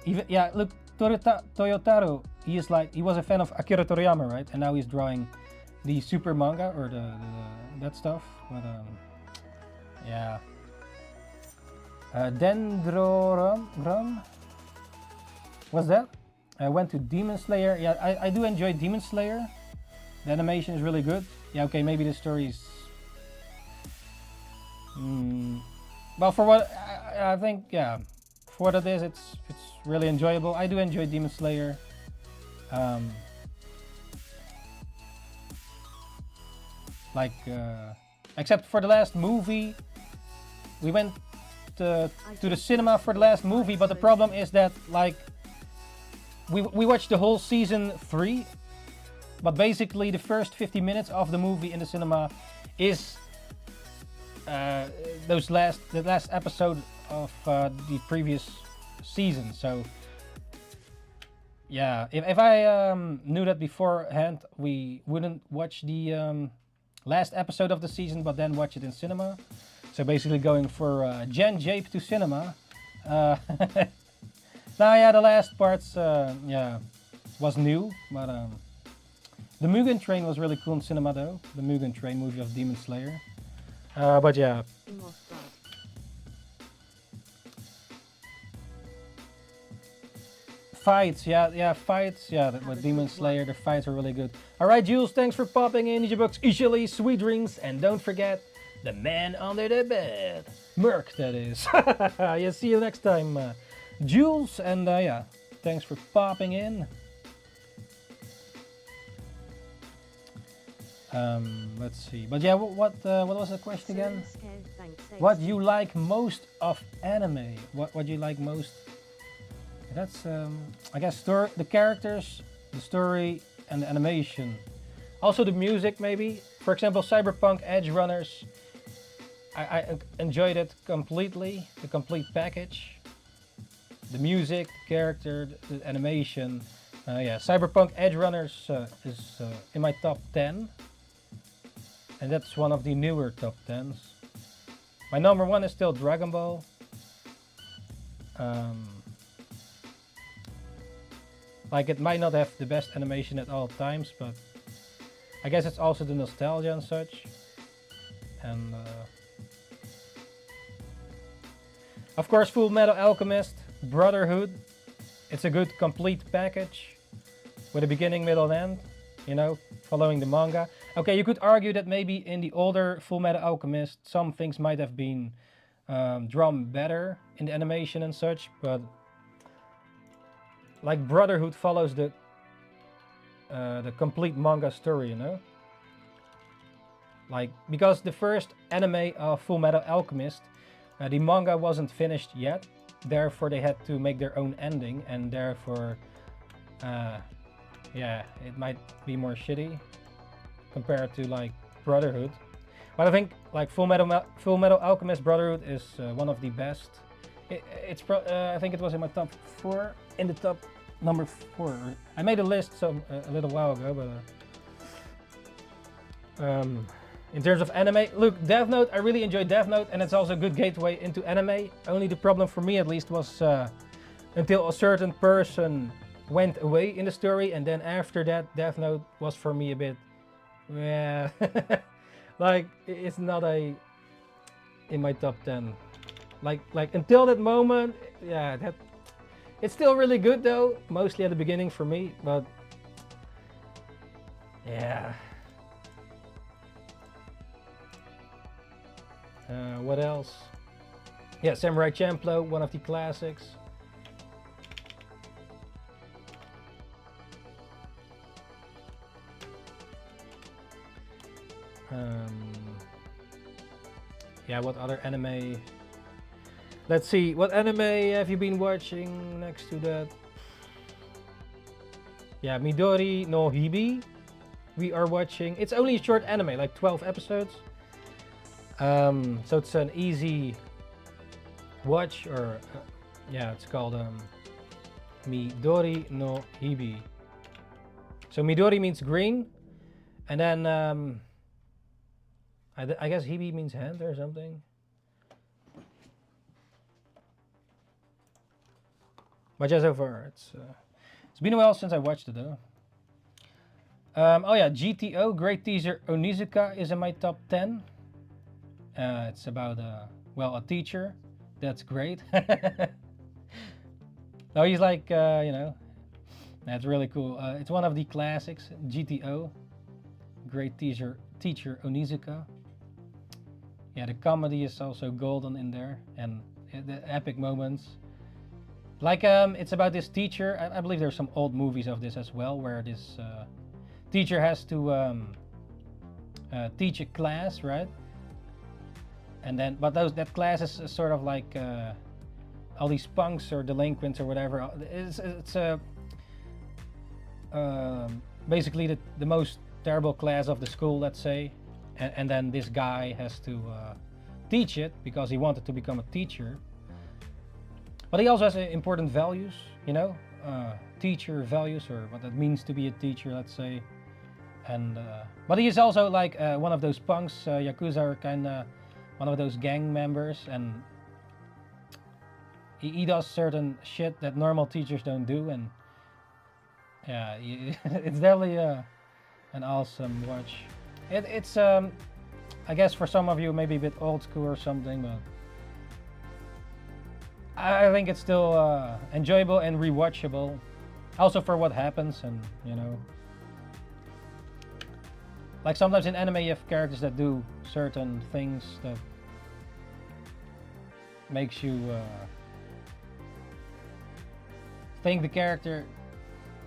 Even yeah, look, Toyotaro. He was a fan of Akira Toriyama, right? And now he's drawing the Super manga or that stuff. But yeah. Dendroram. What's that? I went to Demon Slayer. Yeah, I do enjoy Demon Slayer. The animation is really good. Yeah, okay, maybe the story is. Well, for what I think, yeah, for what it is, it's really enjoyable. I do enjoy Demon Slayer. Except for the last movie, we went to the cinema for the last movie, but the problem is that like we watched the whole season 3, but basically the first 50 minutes of the movie in the cinema is the last episode of the previous season. So yeah, if I knew that beforehand, we wouldn't watch the last episode of the season, but then watch it in cinema. So basically going for Gen Jape to cinema. Now yeah, the last parts yeah, was new, but the Mugen Train was really cool in cinema though. The Mugen Train movie of Demon Slayer. But yeah. Fights, fights, with Demon Slayer, the fights are really good. Alright, Jules, thanks for popping in, NINJABOX, ishhh, sweet dreams, and don't forget, the man under the bed. Merc, that is. Yeah, see you next time, Jules, and yeah, thanks for popping in. Let's see, but yeah, what was the question again? What you like most of anime? What you like most? That's I guess the characters, the story, and the animation. Also the music, maybe. For example, Cyberpunk Edge Runners. I enjoyed it completely, the complete package. The music, the character, the animation. Yeah, Cyberpunk Edge Runners is in my top 10. And that's one of the newer top 10s. My number 1 is still Dragon Ball. Like, it might not have the best animation at all times, but I guess it's also the nostalgia and such. And of course, Full Metal Alchemist, Brotherhood. It's a good complete package with a beginning, middle, and end, you know, following the manga. Okay, you could argue that maybe in the older Full Metal Alchemist, some things might have been drawn better in the animation and such, but like Brotherhood follows the complete manga story, you know? Like, because the first anime of Full Metal Alchemist, the manga wasn't finished yet, therefore they had to make their own ending, and therefore, yeah, it might be more shitty compared to like Brotherhood. But I think like Full Metal Alchemist Brotherhood is one of the best. I think it was in my top 4, in the top number 4. I made a list a little while ago, but in terms of anime, look, Death Note, I really enjoyed Death Note, and it's also a good gateway into anime. Only the problem for me, at least, was until a certain person went away in the story, and then after that, Death Note was for me a bit, yeah, like it's not in my top 10. Like until that moment, yeah, it's still really good though, mostly at the beginning for me, but yeah. What else? Yeah, Samurai Champloo, one of the classics. Yeah, what other anime? Let's see, what anime have you been watching next to that? Yeah, Midori no Hibi. We are watching. It's only a short anime, like 12 episodes. So it's an easy watch, or yeah, it's called Midori no Hibi. So Midori means green, and then I guess Hibi means hand or something. But yeah, so far it's been a while since I watched it though. Oh yeah, GTO, Great Teacher Onizuka is in my top 10. It's about well, a teacher. That's great. No, he's like you know, that's really cool. It's one of the classics, GTO, Great Teacher Onizuka. Yeah, the comedy is also golden in there, and the epic moments. Like it's about this teacher. I believe there's some old movies of this as well, where this teacher has to teach a class, right? And then, but that class is sort of like all these punks or delinquents or whatever. It's basically the most terrible class of the school, let's say. And then this guy has to teach it because he wanted to become a teacher. But he also has important values, you know, teacher values, or what that means to be a teacher, let's say. And but he is also like one of those punks, Yakuza, or kind of one of those gang members, and he does certain shit that normal teachers don't do, and yeah, it's definitely an awesome watch. It's I guess for some of you maybe a bit old school or something, but I think it's still enjoyable and rewatchable, also for what happens, and you know, like sometimes in anime you have characters that do certain things that makes you think the character,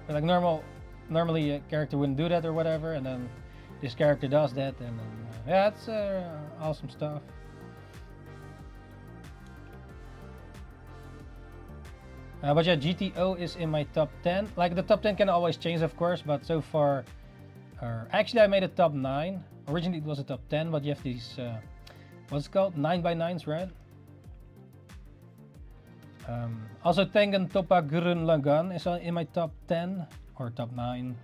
like normally a character wouldn't do that or whatever, and then this character does that, and yeah, it's awesome stuff. But yeah, GTO is in my top 10. Like, the top 10 can always change, of course, but so far, actually I made a top 9. Originally it was a top 10, but you have these, what's it called? 9x9s, right? Also Tengen Toppa Gurren Lagann is in my top 10 or top 9.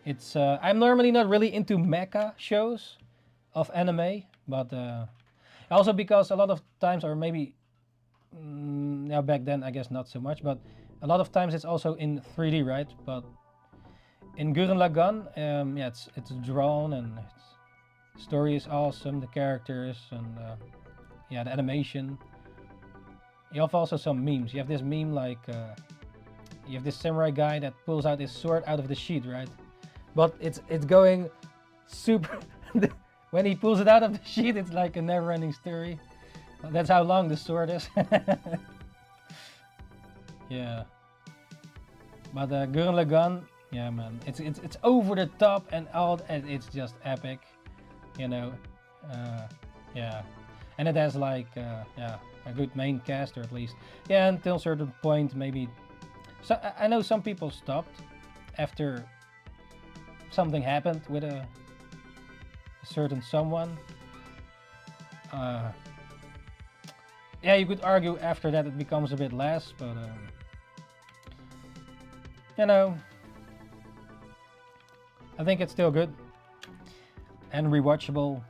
It's I'm normally not really into mecha shows of anime, but also because a lot of times, or maybe now back then I guess not so much, but a lot of times it's also in 3D, right? But in Gurren Lagann, yeah, it's drawn and story is awesome, the characters and yeah, the animation. You have also some memes. You have this meme like you have this samurai guy that pulls out his sword out of the sheet, right? But it's going super. When he pulls it out of the sheet, it's like a never-ending story. That's how long the sword is. Yeah. But Gurren Lagann, yeah, man, it's over the top and all, and it's just epic, you know. Yeah, and it has like yeah, a good main cast, or at least yeah, until a certain point maybe. So I know some people stopped after something happened with a certain someone. Yeah, you could argue after that it becomes a bit less, but you know, I think it's still good and rewatchable.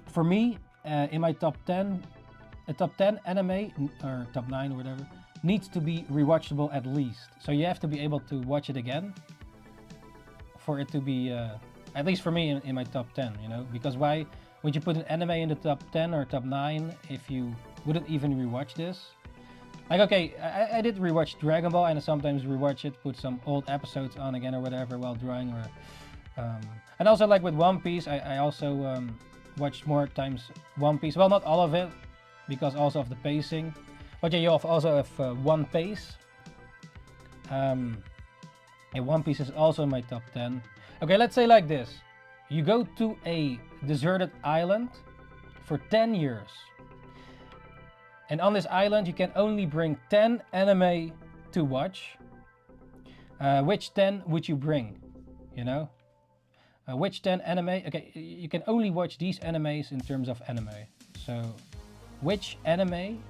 For me, in my top 10, a top 10 anime, or top 9 or whatever, needs to be rewatchable at least. So you have to be able to watch it again for it to be, at least for me, in my top 10, you know? Because why would you put an anime in the top 10 or top 9 if you wouldn't even rewatch this? Like, okay, I did rewatch Dragon Ball, and I sometimes rewatch it, put some old episodes on again or whatever while drawing, or and also like with One Piece, I also watched more times One Piece. Well, not all of it, because also of the pacing. But yeah, you also have One Piece. And One Piece is also in my top 10. Okay, let's say like this. You go to a deserted island for 10 years. And on this island you can only bring 10 anime to watch. Which 10 would you bring? You know? Which 10 anime? Okay, you can only watch these animes in terms of anime. So, which anime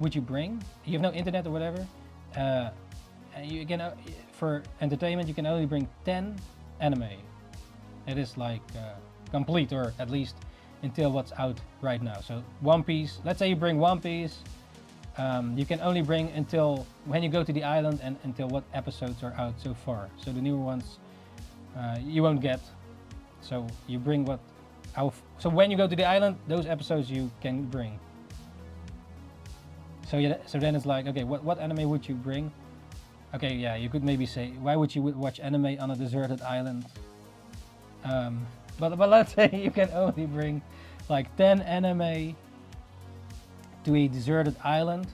would you bring? You have no internet or whatever. And you can, for entertainment, you can only bring 10 anime. It is like complete, or at least until what's out right now. So One Piece, let's say you bring One Piece, you can only bring until when you go to the island and until what episodes are out so far. So the newer ones you won't get. So you bring what, so when you go to the island, those episodes you can bring. So yeah, so then it's like, okay, what anime would you bring? Okay, yeah, you could maybe say, why would you watch anime on a deserted island? But let's say you can only bring like 10 anime to a deserted island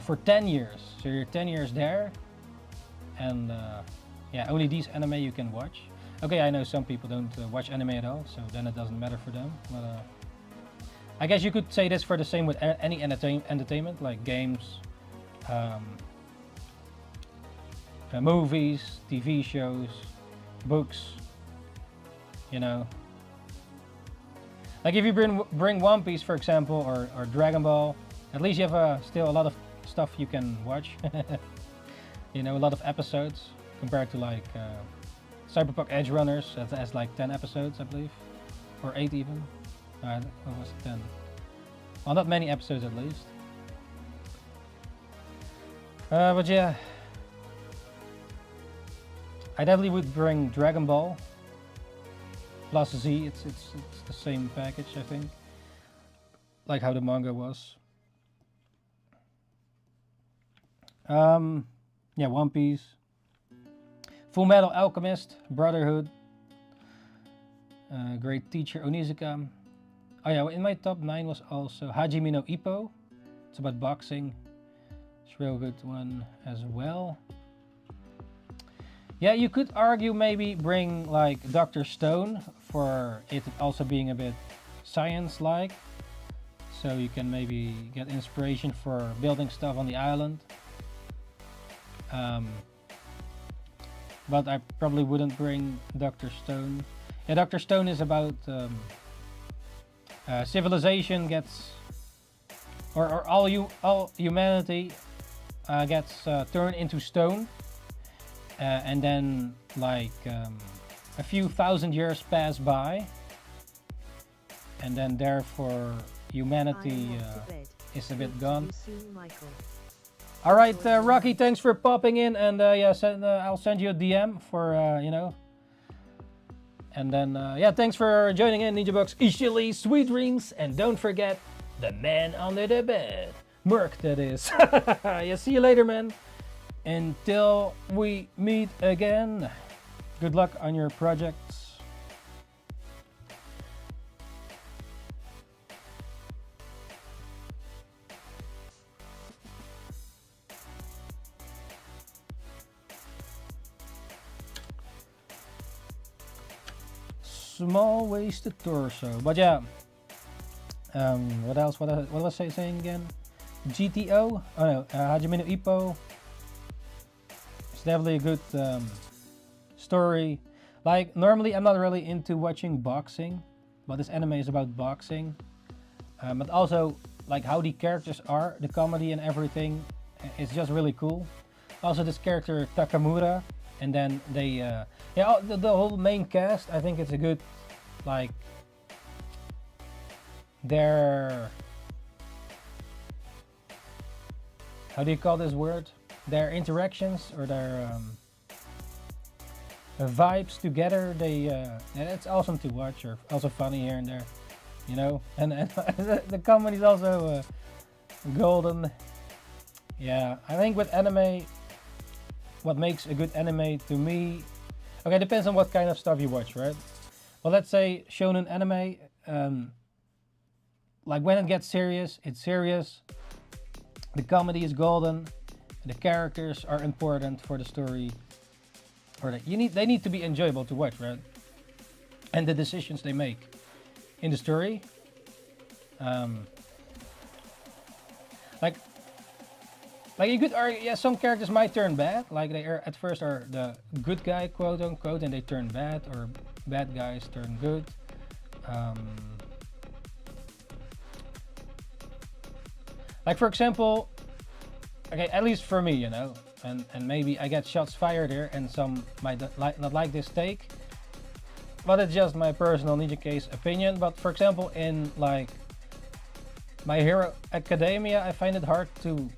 for 10 years. So you're 10 years there, and yeah, only these anime you can watch. Okay, I know some people don't watch anime at all, so then it doesn't matter for them. But I guess you could say this for the same with any entertainment, like games, movies, TV shows, books. You know, like if you bring One Piece, for example, or Dragon Ball, at least you have still a lot of stuff you can watch. You know, a lot of episodes compared to like Cyberpunk Edge Runners that has like 10 episodes, I believe, or 8 even. What was it, 10? Well, not many episodes at least. But yeah, I definitely would bring Dragon Ball plus Z. It's the same package, I think, like how the manga was. Yeah, One Piece, Full Metal Alchemist, Brotherhood, Great Teacher Onizuka. Oh yeah, in my top 9 was also Hajime no Ippo. It's about boxing. It's a real good one as well. Yeah, you could argue maybe bring like Dr. Stone for it also being a bit science-like. So you can maybe get inspiration for building stuff on the island. But I probably wouldn't bring Dr. Stone. Yeah, Dr. Stone is about civilization gets, or all humanity gets turned into stone. And then like a few thousand years pass by, and then therefore humanity is a bit gone. All right, Rocky, thanks for popping in, and yeah, I'll send you a DM for you know. And then yeah, thanks for joining in NINJABOX. Ishhh, sweet dreams, and don't forget the man under the bed, Merc, that is. Yeah, see you later, man. Until we meet again. Good luck on your projects. Small wasted torso, but yeah. What else? What was I saying again? GTO? Oh no, Hajime no Ippo. It's definitely a good story. Like, normally I'm not really into watching boxing, but this anime is about boxing. But also, like, how the characters are, the comedy and everything, it's just really cool. Also, this character Takamura, and then they, yeah, the whole main cast. I think it's a good, like, their, how do you call this word? Their interactions or their vibes together. They, and it's awesome to watch. Or also funny here and there, you know. And the comedy is also golden. Yeah, I think with anime, what makes a good anime to me, okay, depends on what kind of stuff you watch, right? Well, let's say shonen anime, like when it gets serious, it's serious. The comedy is golden. The characters are important for the story, or they need to be enjoyable to watch, right? And the decisions they make in the story, like you could argue, yeah, some characters might turn bad, like they are at first are the good guy, quote unquote, and they turn bad, or bad guys turn good. Like for example, okay, at least for me, you know, and maybe I get shots fired here, and some might not like this take, but it's just my personal Ninjakees opinion. But for example, in like My Hero Academia, I find it hard to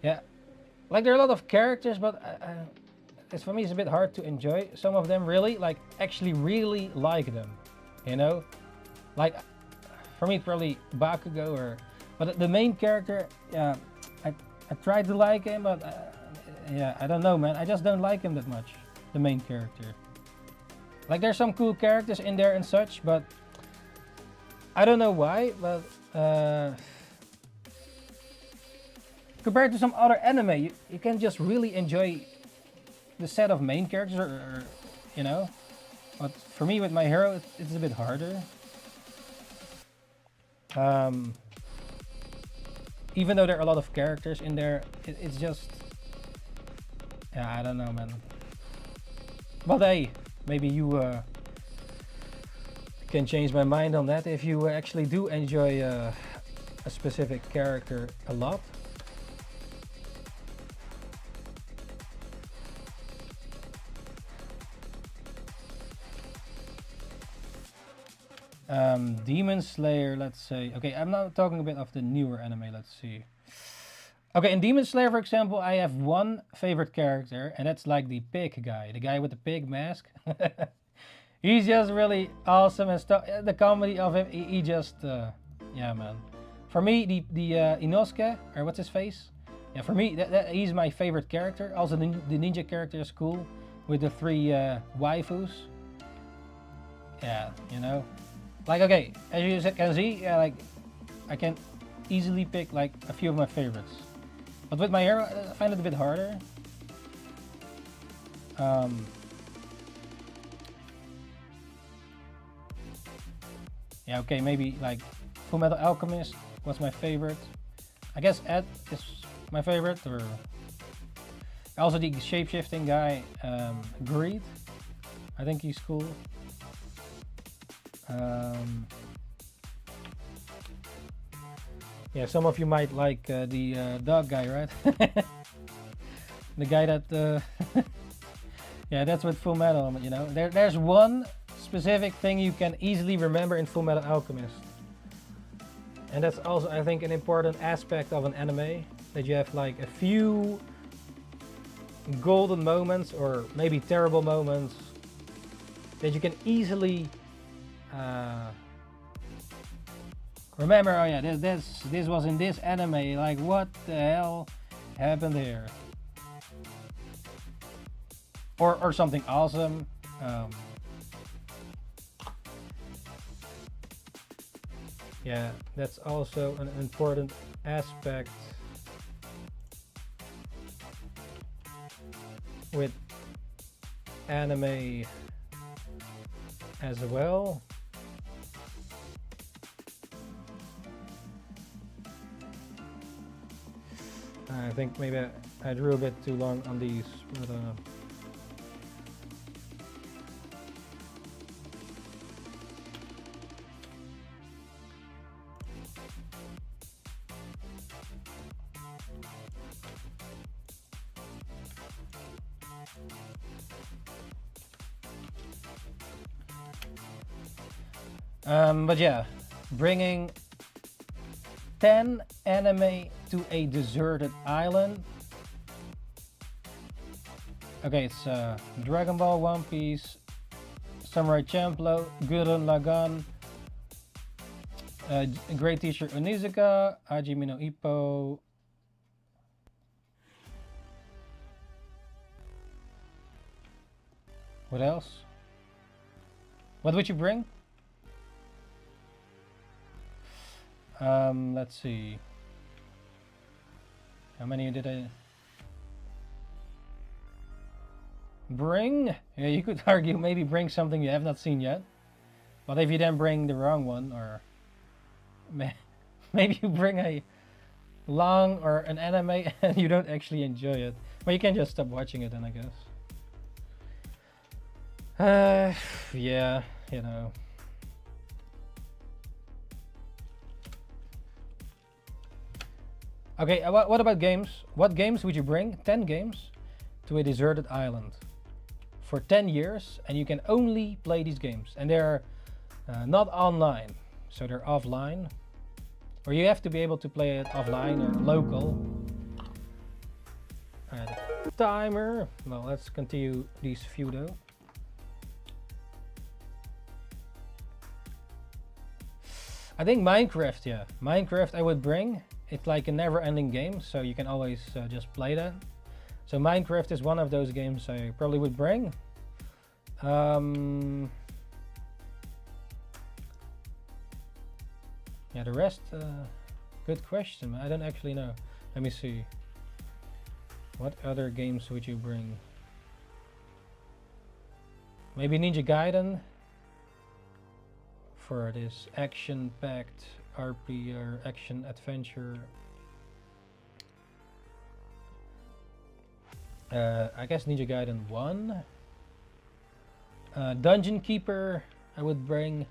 yeah, like there are a lot of characters, but it's, for me, it's a bit hard to enjoy some of them, really, like actually really like them, you know. Like for me, it's probably Bakugo, or but the main character, yeah, I tried to like him, but yeah, I don't know, man, I just don't like him that much, the main character. Like there's some cool characters in there and such, but I don't know why, but compared to some other anime, you can just really enjoy the set of main characters, or you know. But for me, with My Hero, it's a bit harder. Even though there are a lot of characters in there, it's just, yeah, I don't know, man. But hey, maybe you can change my mind on that if you actually do enjoy a specific character a lot. Demon Slayer, let's say. Okay, I'm not talking a bit of the newer anime, let's see. Okay, in Demon Slayer, for example, I have one favorite character, and that's like the pig guy, the guy with the pig mask. He's just really awesome and stuff. The comedy of him, he just, yeah, man. For me, the Inosuke, or what's his face? Yeah, for me, he's my favorite character. Also, the ninja character is cool, with the three waifus. Yeah, you know. Like, okay, as you can see, yeah, like, I can easily pick like a few of my favorites. But with My Hero, I find it a bit harder. Yeah, okay, maybe like Fullmetal Alchemist was my favorite. I guess Ed is my favorite, or also the shape-shifting guy, Greed. I think he's cool. Yeah, some of you might like the dog guy, right? The guy that yeah, that's with Full Metal, you know. There's one specific thing you can easily remember in Full Metal Alchemist. And that's also, I think, an important aspect of an anime, that you have like a few golden moments, or maybe terrible moments, that you can easily remember. Oh yeah, this was in this anime, like what the hell happened here? Or something awesome. Yeah, that's also an important aspect with anime as well. I think maybe I drew a bit too long on these, but but yeah, bringing 10 anime to a deserted island. Okay, it's Dragon Ball, One Piece, Samurai Champloo, Gurren Lagann, Great Teacher Onizuka, Hajime no Ippo. What else? What would you bring? Let's see. How many did I bring? Yeah, you could argue maybe bring something you have not seen yet. But if you then bring the wrong one, or maybe you bring a long or an anime and you don't actually enjoy it. But you can just stop watching it then, I guess. Yeah, you know. Okay, what about games? What games would you bring? 10 games to a deserted island for 10 years, and you can only play these games. And they're not online, so they're offline. Or you have to be able to play it offline or local. Alright, timer. Well, let's continue these few though. I think Minecraft, yeah. Minecraft I would bring. It's like a never-ending game, so you can always just play that. So Minecraft is one of those games I probably would bring. Yeah, the rest, good question. I don't actually know. Let me see. What other games would you bring? Maybe Ninja Gaiden for this action-packed RP or action adventure. I guess Ninja Gaiden 1. Dungeon Keeper I would bring.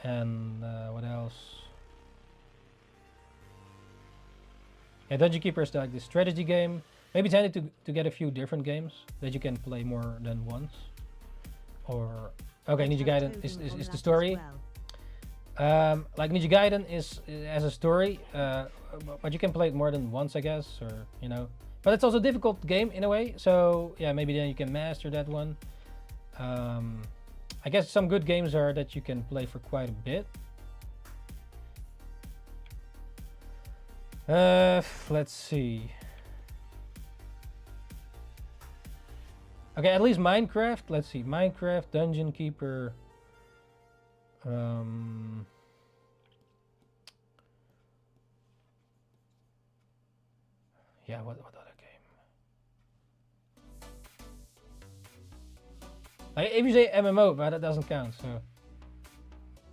And what else? Yeah, Dungeon Keeper is like the strategy game. Maybe it's handy to get a few different games that you can play more than once. Or okay, Ninja Gaiden is the story. Like Ninja Gaiden has a story, but you can play it more than once, I guess, or you know. But it's also a difficult game in a way, so yeah, maybe then you can master that one. I guess some good games are that you can play for quite a bit. Let's see. Okay, at least Minecraft. Let's see, Minecraft, Dungeon Keeper. Yeah, what other game? Like, if you say MMO, but that doesn't count, so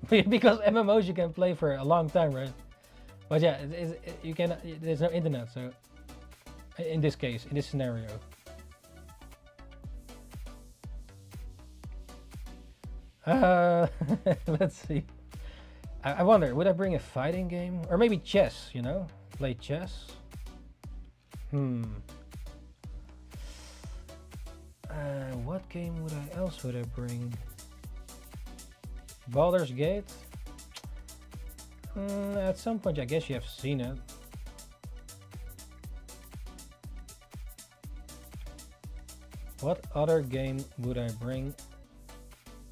because MMOs you can play for a long time, right? But yeah, you can. There's no internet, so in this case, in this scenario. Let's see. I wonder, would I bring a fighting game? Or maybe chess, you know? Play chess? What game else would I bring? Baldur's Gate? At some point, I guess you have seen it. What other game would I bring?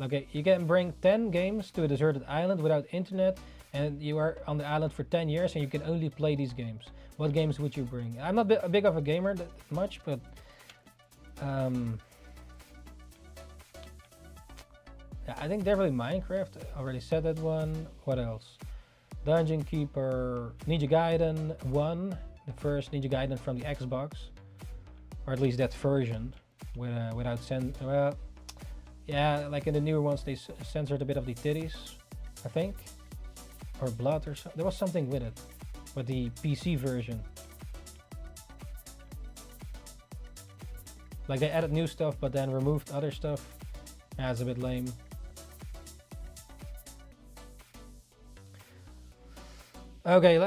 Okay, you can bring 10 games to a deserted island without internet, and you are on the island for 10 years and you can only play these games. What games would you bring? I'm not a big of a gamer that much, but yeah, I think definitely Minecraft. I already said that one. What else? Dungeon Keeper, Ninja Gaiden 1, the first Ninja Gaiden from the Xbox, or at least that version, without well, yeah, like in the newer ones they censored a bit of the titties, I think, or blood or something. There was something with it, with the PC version. Like they added new stuff but then removed other stuff. Yeah, it's a bit lame. Okay,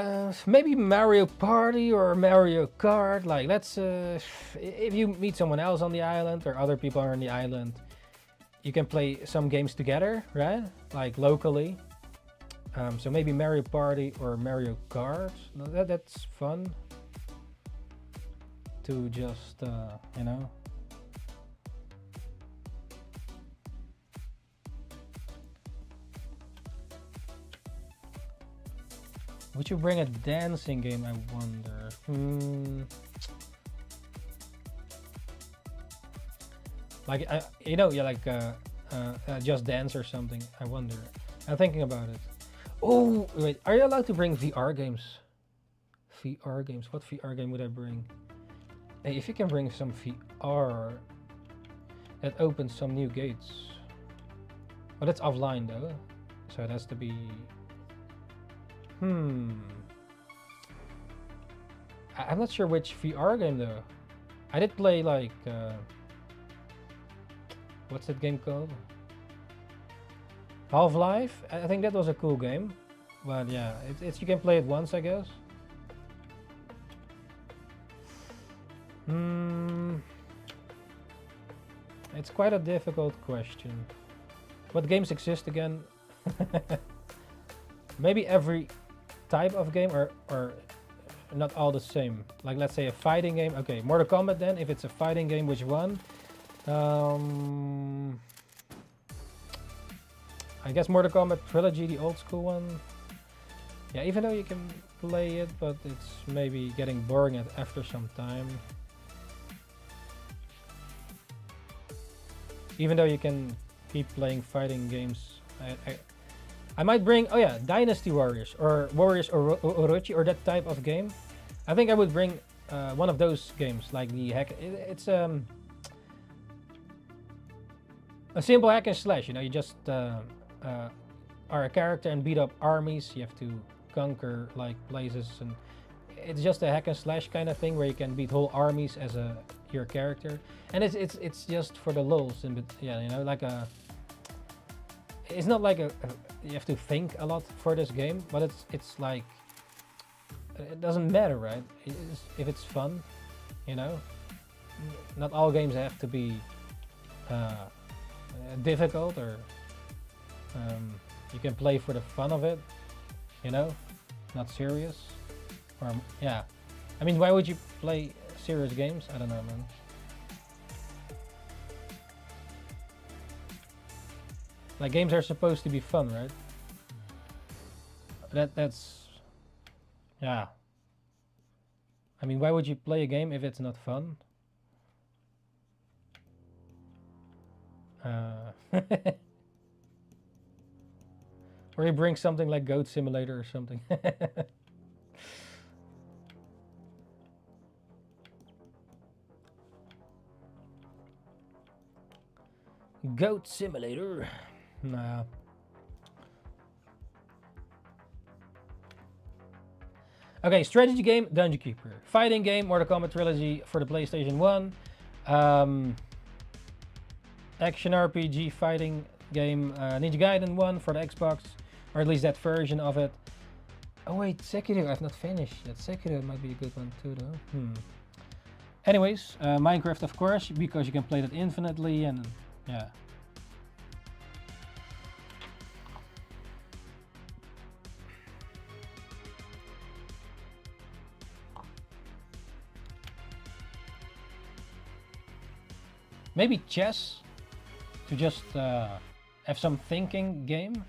maybe Mario Party or Mario Kart. Like, let's if you meet someone else on the island or other people are on the island, you can play some games together, right? Like locally. So maybe Mario Party or Mario Kart. That's fun to just you know. Would you bring a dancing game, I wonder? Like, you know, yeah, like Just Dance or something, I wonder. I'm thinking about it. Oh, wait, are you allowed to bring VR games? VR games, what VR game would I bring? Hey, if you can bring some VR, that opens some new gates. But it's offline though, so it has to be... I'm not sure which VR game though. I did play like what's that game called? Half-Life. I think that was a cool game, but yeah, it's you can play it once, I guess. It's quite a difficult question. What games exist again? Maybe every type of game, or not all the same. Like, let's say a fighting game. Okay, Mortal Kombat then. If it's a fighting game, which one? I guess Mortal Kombat Trilogy, the old school one. Yeah, even though you can play it, but it's maybe getting boring after some time. Even though you can keep playing fighting games, I might bring, oh yeah, Dynasty Warriors or Warriors or Orochi or that type of game. I think I would bring one of those games, like the hack. It's a simple hack and slash. You know, you just are a character and beat up armies. You have to conquer like places, and it's just a hack and slash kind of thing where you can beat whole armies as your character. And it's just for the lulz, and yeah, you know, like a. It's not like you have to think a lot for this game, but it's like it doesn't matter, right? If it's fun, you know. Not all games have to be difficult, or you can play for the fun of it, you know, not serious. Or yeah, I mean, why would you play serious games? I don't know, man. Like, games are supposed to be fun, right? That's yeah. I mean, why would you play a game if it's not fun? Or you bring something like Goat Simulator or something. Goat Simulator. Nah. Okay, strategy game, Dungeon Keeper. Fighting game, Mortal Kombat Trilogy for the PlayStation 1. Action RPG fighting game, Ninja Gaiden 1 for the Xbox, or at least that version of it. Oh wait, Sekiro, I've not finished yet. Sekiro might be a good one too though. Anyways, Minecraft of course, because you can play that infinitely and yeah. Maybe chess, to just have some thinking game.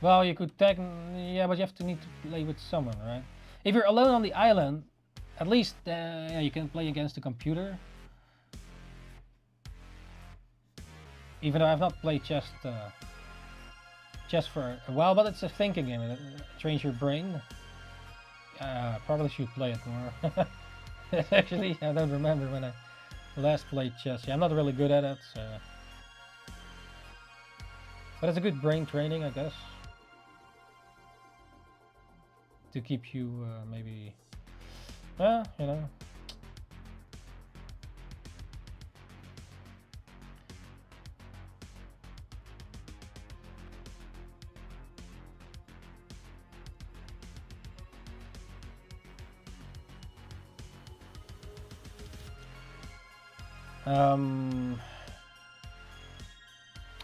Well, you could yeah, but you have to need to play with someone, right? If you're alone on the island, at least yeah, you can play against the computer. Even though I've not played chess for a while, but it's a thinking game. It trains your brain. Probably should play it more. Actually, I don't remember when I last played chess. Yeah, I'm not really good at it, so. But it's a good brain training, I guess. To keep you maybe, you know.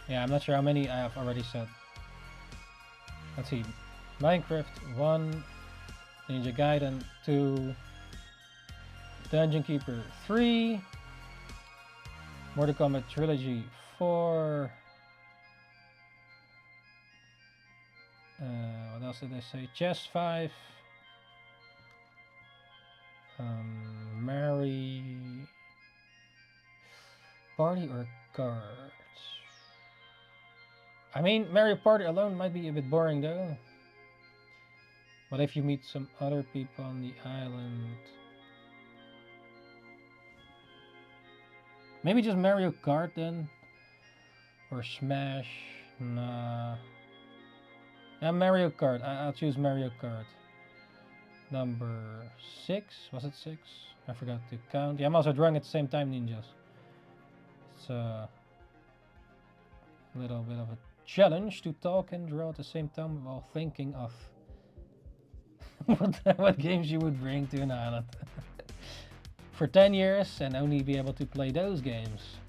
Yeah, I'm not sure how many I have already said. Let's see. Minecraft 1, Ninja Gaiden 2, Dungeon Keeper 3, Mortal Kombat Trilogy 4. What else did I say? Chess 5. Mary Party or Cards? I mean, Mario Party alone might be a bit boring though. But if you meet some other people on the island... Maybe just Mario Kart then? Or Smash? Nah. Yeah, Mario Kart. I'll choose Mario Kart. Number 6? Was it 6? I forgot to count. Yeah, I'm also drawing at the same time, ninjas. It's a little bit of a challenge to talk and draw at the same time while thinking of what games you would bring to an island for 10 years and only be able to play those games.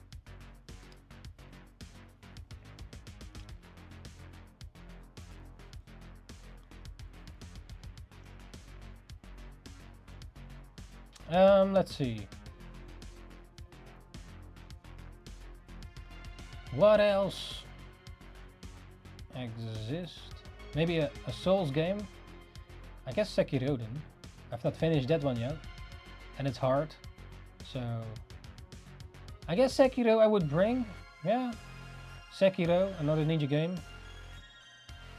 Let's see. What else exists? Maybe a Souls game? I guess Sekiro then. I've not finished that one yet. And it's hard. So I guess Sekiro I would bring. Yeah. Sekiro, another ninja game.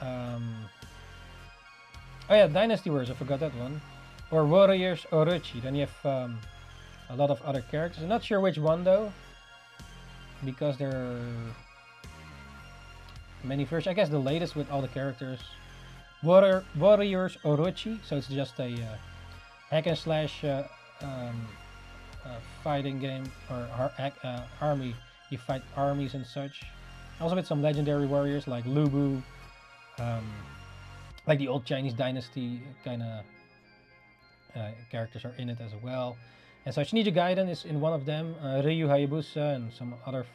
Oh yeah, Dynasty Wars, I forgot that one. Or Warriors Orochi. Then you have a lot of other characters. I'm not sure which one though. Because there are many versions. I guess the latest with all the characters. Warriors Orochi. So it's just a hack and slash fighting game. Or army. You fight armies and such. Also with some legendary warriors like Lubu. Like the old Chinese dynasty kind of characters are in it as well. And such. Ninja Gaiden is in one of them. Ryu Hayabusa and some other,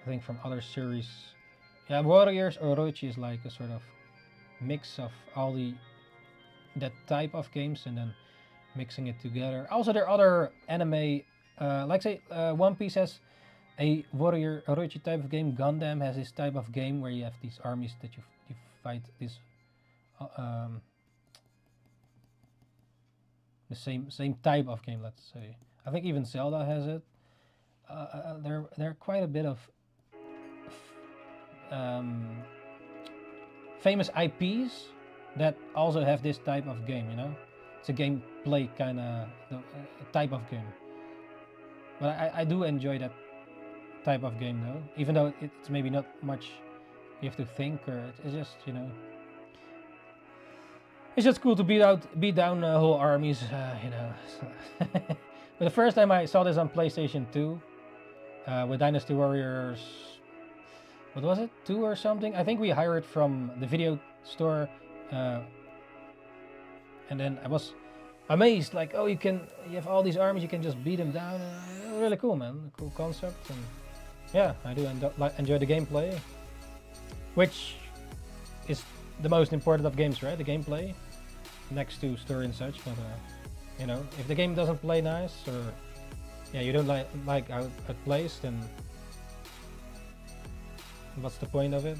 I think from other series. Yeah, Warriors Orochi is like a sort of mix of all that type of games and then mixing it together. Also, there are other anime, like say One Piece has a Warrior Orochi type of game. Gundam has this type of game where you have these armies that you fight this. The same type of game, let's say. I think even Zelda has it. There are quite a bit of famous IPs that also have this type of game, you know? It's a gameplay kind of type of game. But I do enjoy that type of game though, even though it's maybe not much you have to think, or it's just, you know, it's just cool to beat down whole armies, you know. But the first time I saw this on PlayStation 2 with Dynasty Warriors, what was it, 2 or something? I think we hired from the video store, and then I was amazed, like, oh, you have all these armies, you can just beat them down. Really cool, man. Cool concept, and yeah, I do enjoy the gameplay, which is the most important of games, right? The gameplay, next to story and such. But you know, if the game doesn't play nice, or yeah, you don't like how it plays, then what's the point of it?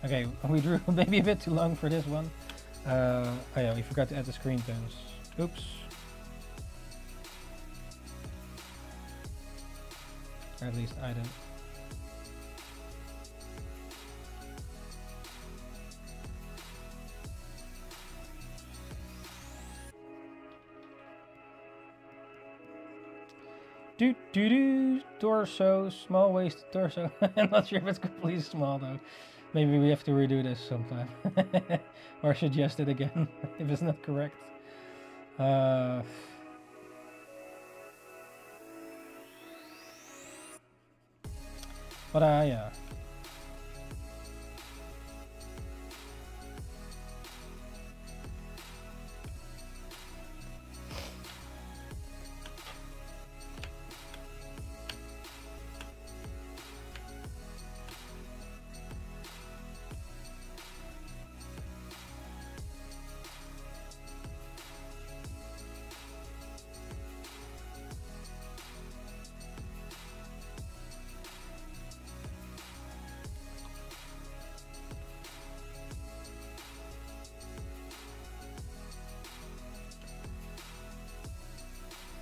Okay, we drew maybe a bit too long for this one. Oh yeah, we forgot to add the screen tones. Oops. Or at least I don't. Torso, small waist torso. I'm not sure if it's completely small though. Maybe we have to redo this sometime. Or suggest it again if it's not correct. But yeah.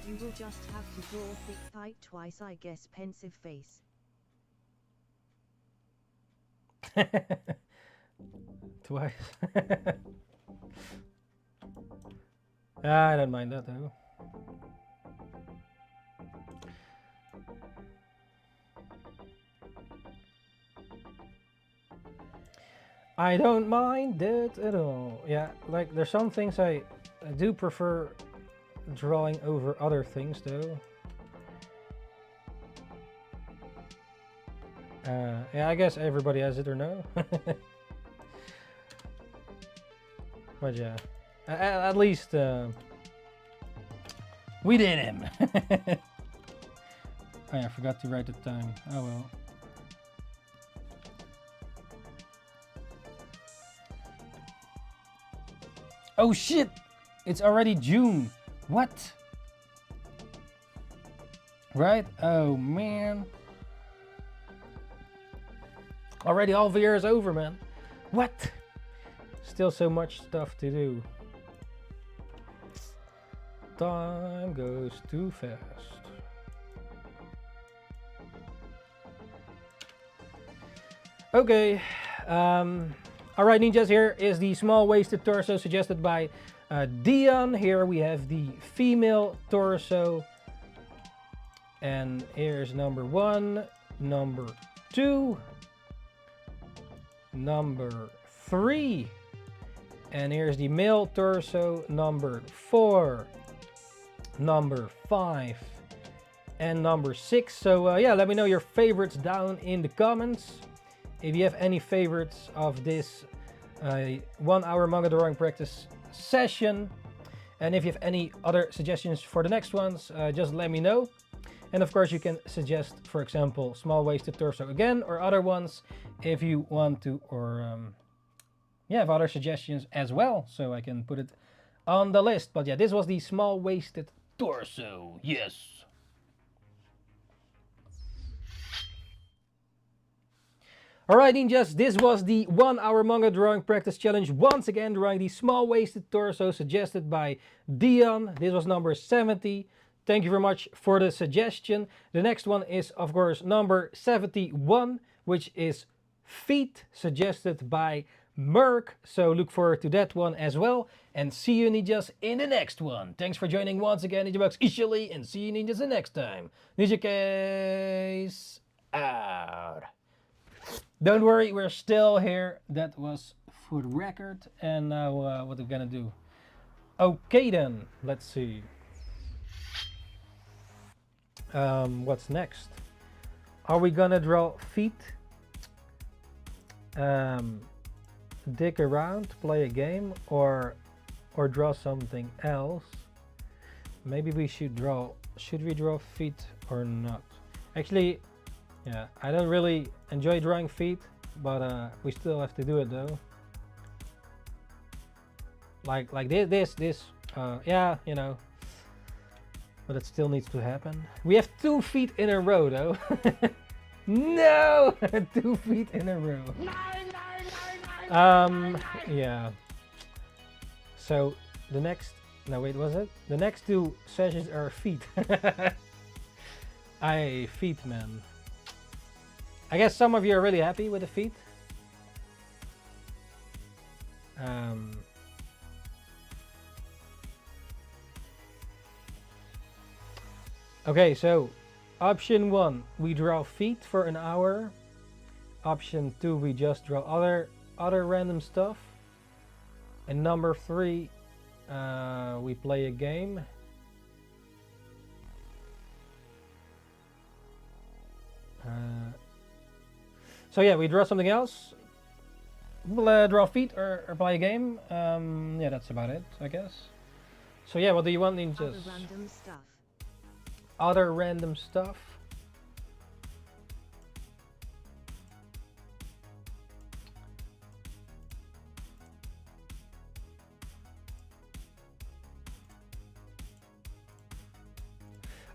You will just have to draw thick thigh twice, I guess. Pensive face. Twice. I don't mind that though. I don't mind it at all. Yeah, like there's some things I do prefer drawing over other things though. Yeah, I guess everybody has it or no. But yeah, at least we did him. Oh yeah, I forgot to write the time. Oh well. Oh shit! It's already June. What? Right? Oh man. Already all the year is over, man. What? Still so much stuff to do. Time goes too fast. Okay. Alright, ninjas, here is the small-waisted torso suggested by Dion. Here we have the female torso. And here's number 1, number 2, number 3. And here's the male torso, number 4, number 5, and number 6. So yeah, let me know your favorites down in the comments. If you have any favorites of this 1 hour manga drawing practice session, and if you have any other suggestions for the next ones, just let me know. And of course you can suggest, for example, small-waisted torso again, or other ones if you want to, or yeah, have other suggestions as well, so I can put it on the list. But yeah, this was the small-waisted torso. Yes. Alright, ninjas, this was the 1 hour manga drawing practice challenge. Once again, drawing the small-waisted torso suggested by Dion. This was number 70. Thank you very much for the suggestion. The next one is, of course, number 71, which is feet, suggested by Merc. So look forward to that one as well. And see you, ninjas, in the next one. Thanks for joining once again, NINJABOX ishhh, and see you, ninjas, the next time. Ninjakees out. Don't worry, we're still here. That was for the record. And now what are we gonna do? Okay then, let's see. What's next? Are we gonna draw feet? dig around, play a game, or draw something else. Maybe we should draw. Should we draw feet or not? Actually, yeah, I don't really enjoy drawing feet, but we still have to do it though. Like this, yeah, you know. But it still needs to happen. We have 2 feet in a row though. No! 2 feet in a row. Yeah. So the next, no wait, was it? The next 2 sessions are feet. Feet, man. I guess some of you are really happy with the feet. Okay, so option 1, we draw feet for an hour. Option 2, we just draw other random stuff. And number 3, we play a game. So yeah, we draw something else. We'll draw feet or play a game. Yeah, that's about it, I guess. So yeah, what do you want, ninjas? Other random stuff. Other random stuff.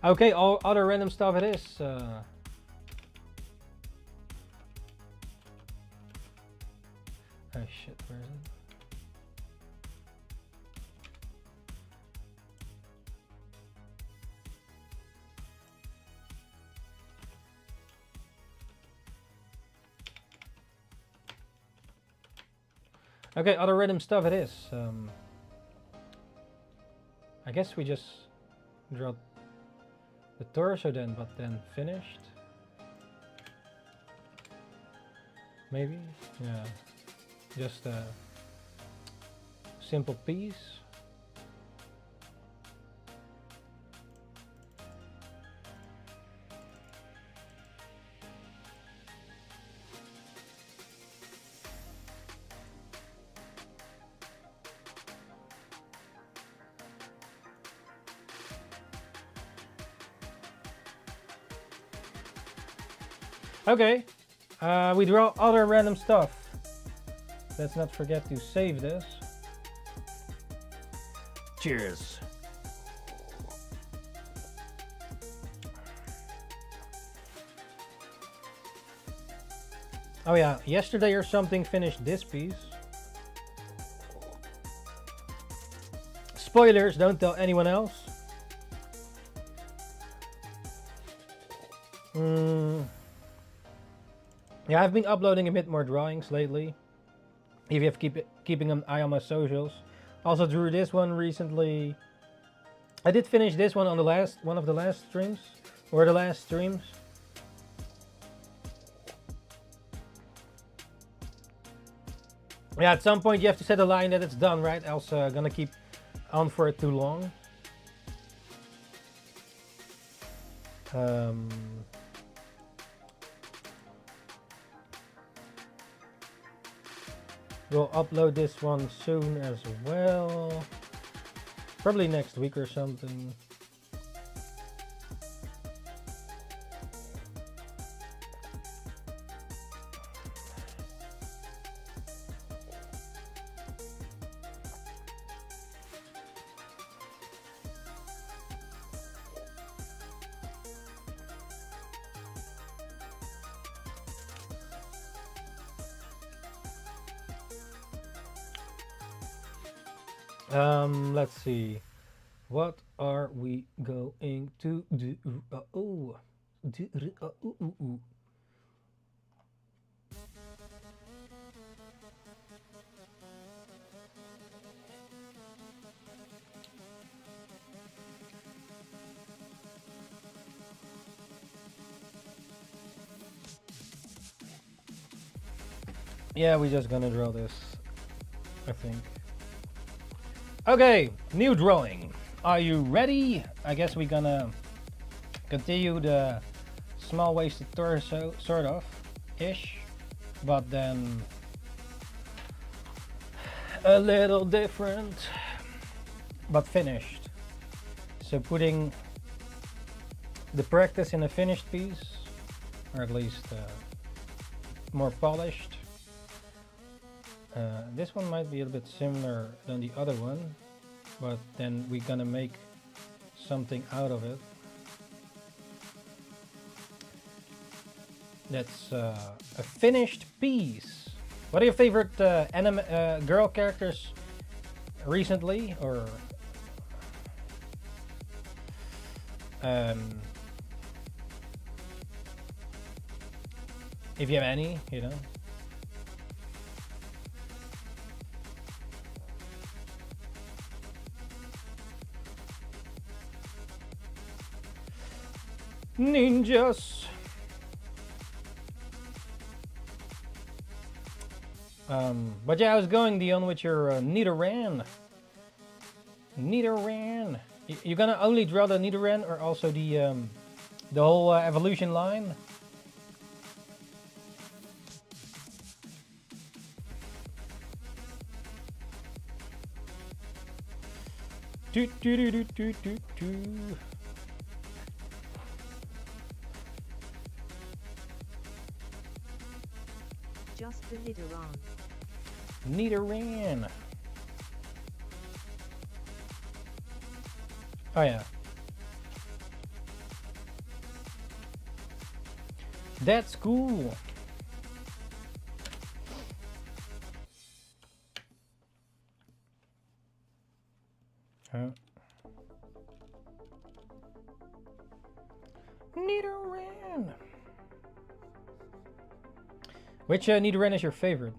Okay, all other random stuff it is. Oh shit, where is it? Okay, other random stuff it is. I guess we just draw the torso then, but then finished. Maybe? Yeah. Just a simple piece. Okay, we draw other random stuff. Let's not forget to save this. Cheers. Oh yeah, yesterday or something finished this piece. Spoilers, don't tell anyone else. Yeah, I've been uploading a bit more drawings lately. If you have keeping an eye on my socials. Also drew this one recently. I did finish this one on the one of the last streams. Or the last streams. Yeah, at some point you have to set a line that it's done, right? Else gonna keep on for it too long. We'll upload this one soon as well. Probably next week or something. Let's see. What are we going to do? Yeah, we're just gonna draw this, I think. Okay, new drawing. Are you ready? I guess we're gonna continue the small-waisted torso, sort of, ish, but then a little different, but finished. So putting the practice in a finished piece, or at least more polished. This one might be a little bit similar than the other one, but then we're gonna make something out of it. That's a finished piece. What are your favorite anime girl characters recently, or if you have any, you know? Ninjas. But yeah, how's going, Dion, with your Nidoran? Nidoran. You're gonna only draw the Nidoran, or also the whole evolution line? Do do do do do do do. Just the Nidoran. Nidoran. Oh yeah. That's cool. Huh? Nidoran. Which Nidoran is your favorite?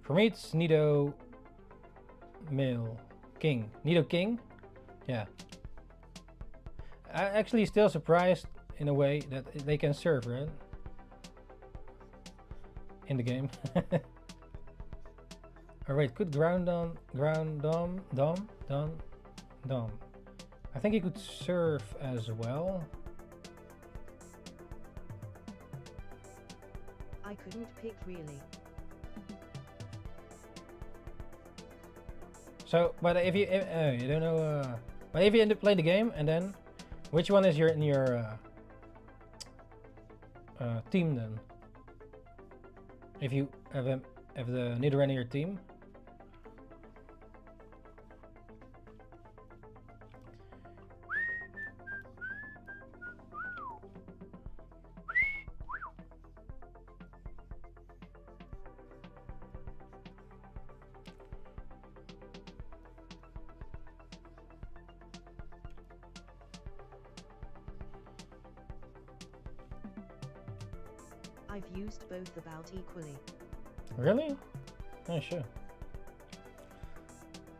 For me, it's Nido Male King. Nido King? Yeah. I'm actually still surprised in a way that they can serve, right? In the game. Alright, could Dom. I think he could serve as well. I couldn't pick really. So, but if you you don't know, but if you end up playing the game, and then which one is in your team then? If you have the Nidoran in your team. I've used both about equally. Really? Oh, sure.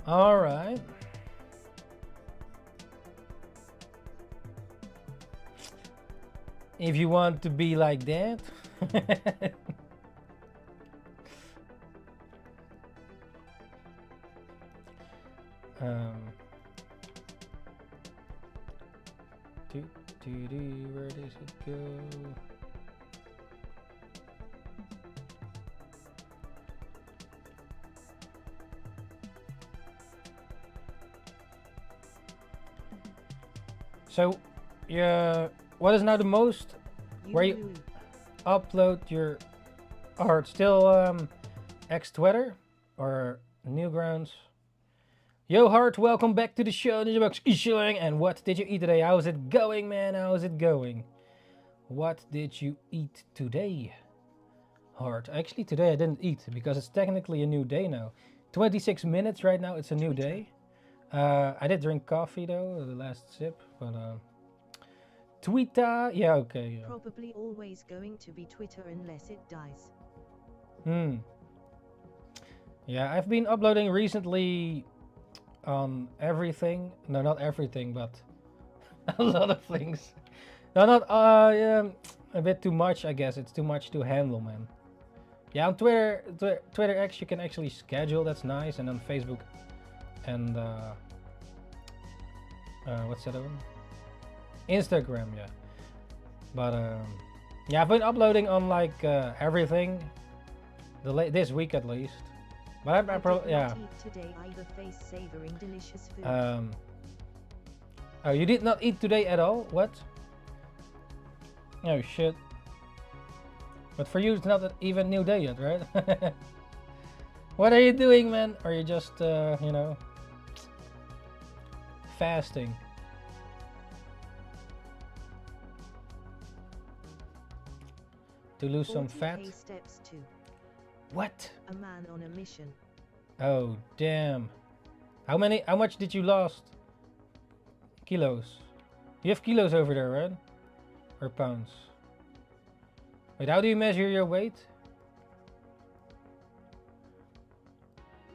All right. If you want to be like that. Where does it go? So, yeah, what is now the most where you upload your art? Still X Twitter or Newgrounds? Yo, Hart, welcome back to the show. NINJABOX ishhh. And what did you eat today? How's it going, man? How's it going? What did you eat today, Hart? Actually, today I didn't eat because it's technically a new day now. 26 minutes right now, it's a new day. I did drink coffee though, the last sip, but Twitter, yeah, okay. Yeah. Probably always going to be Twitter unless it dies. Yeah, I've been uploading recently on everything. No, not everything, but a lot of things. No, not yeah, a bit too much, I guess. It's too much to handle, man. Yeah, on Twitter X you can actually schedule, that's nice, and on Facebook and what's the other one? Instagram, yeah. But yeah, I've been uploading on like everything this week at least, But I did probably, yeah. not eat today either, face savoring delicious food. Oh, you did not eat today at all? What? Oh shit. But for you it's not even new day yet, right? What are you doing, man? Are you just, you know, fasting? To lose some fat? 40K steps to What? a man on a mission. Oh, damn. How much did you lost? Kilos. You have kilos over there, right? Or pounds? Wait, how do you measure your weight?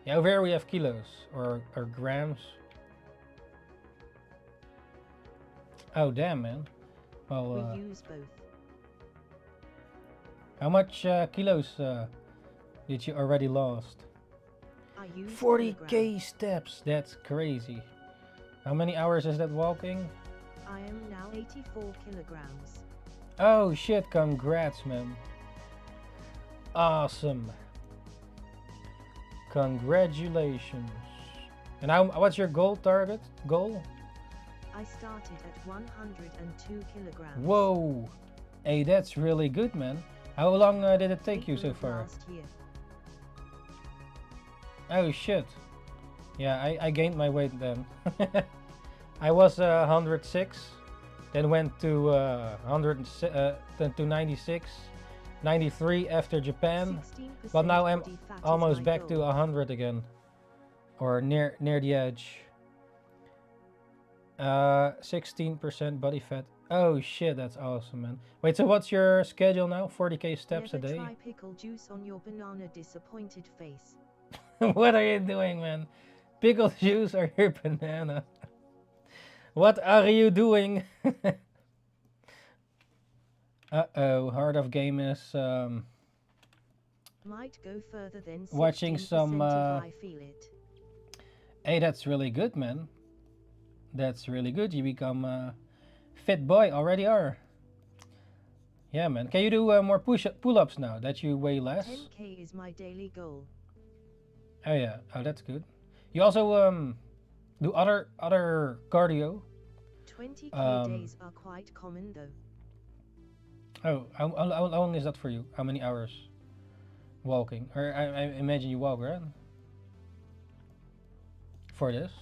Yeah, over here we have kilos or grams. Oh, damn, man. Well, We use both. how much kilos did you already lost? I use 40k steps. That's crazy. How many hours is that walking? I am now 84 kilograms. Oh shit, congrats, man. Awesome. Congratulations. And what's your target? Goal? I started at 102 kilograms. Whoa. Hey, that's really good, man. How long did it take you so far? Last year. Oh shit. Yeah, I gained my weight then. I was 106, then went to 96, 93 after Japan, but now I'm almost back to 100 again, or near the edge. 16% body fat. Oh shit, that's awesome, man. Wait, so what's your schedule now? 40k steps Never a day? try pickle juice on your banana, disappointed face. What are you doing, man? Pickle juice or your banana? What are you doing? Uh-oh, Heart of Game is Might go further than watching some I feel it. Hey, that's really good, man. That's really good. You become a fit boy, already are. Yeah, man. Can you do more pull-ups now that you weigh less? 10k is my daily goal. Oh yeah. Oh, that's good. You also do other cardio. 20k days are quite common though. Oh, how long is that for you? How many hours walking? Or I imagine you walk, right? For this?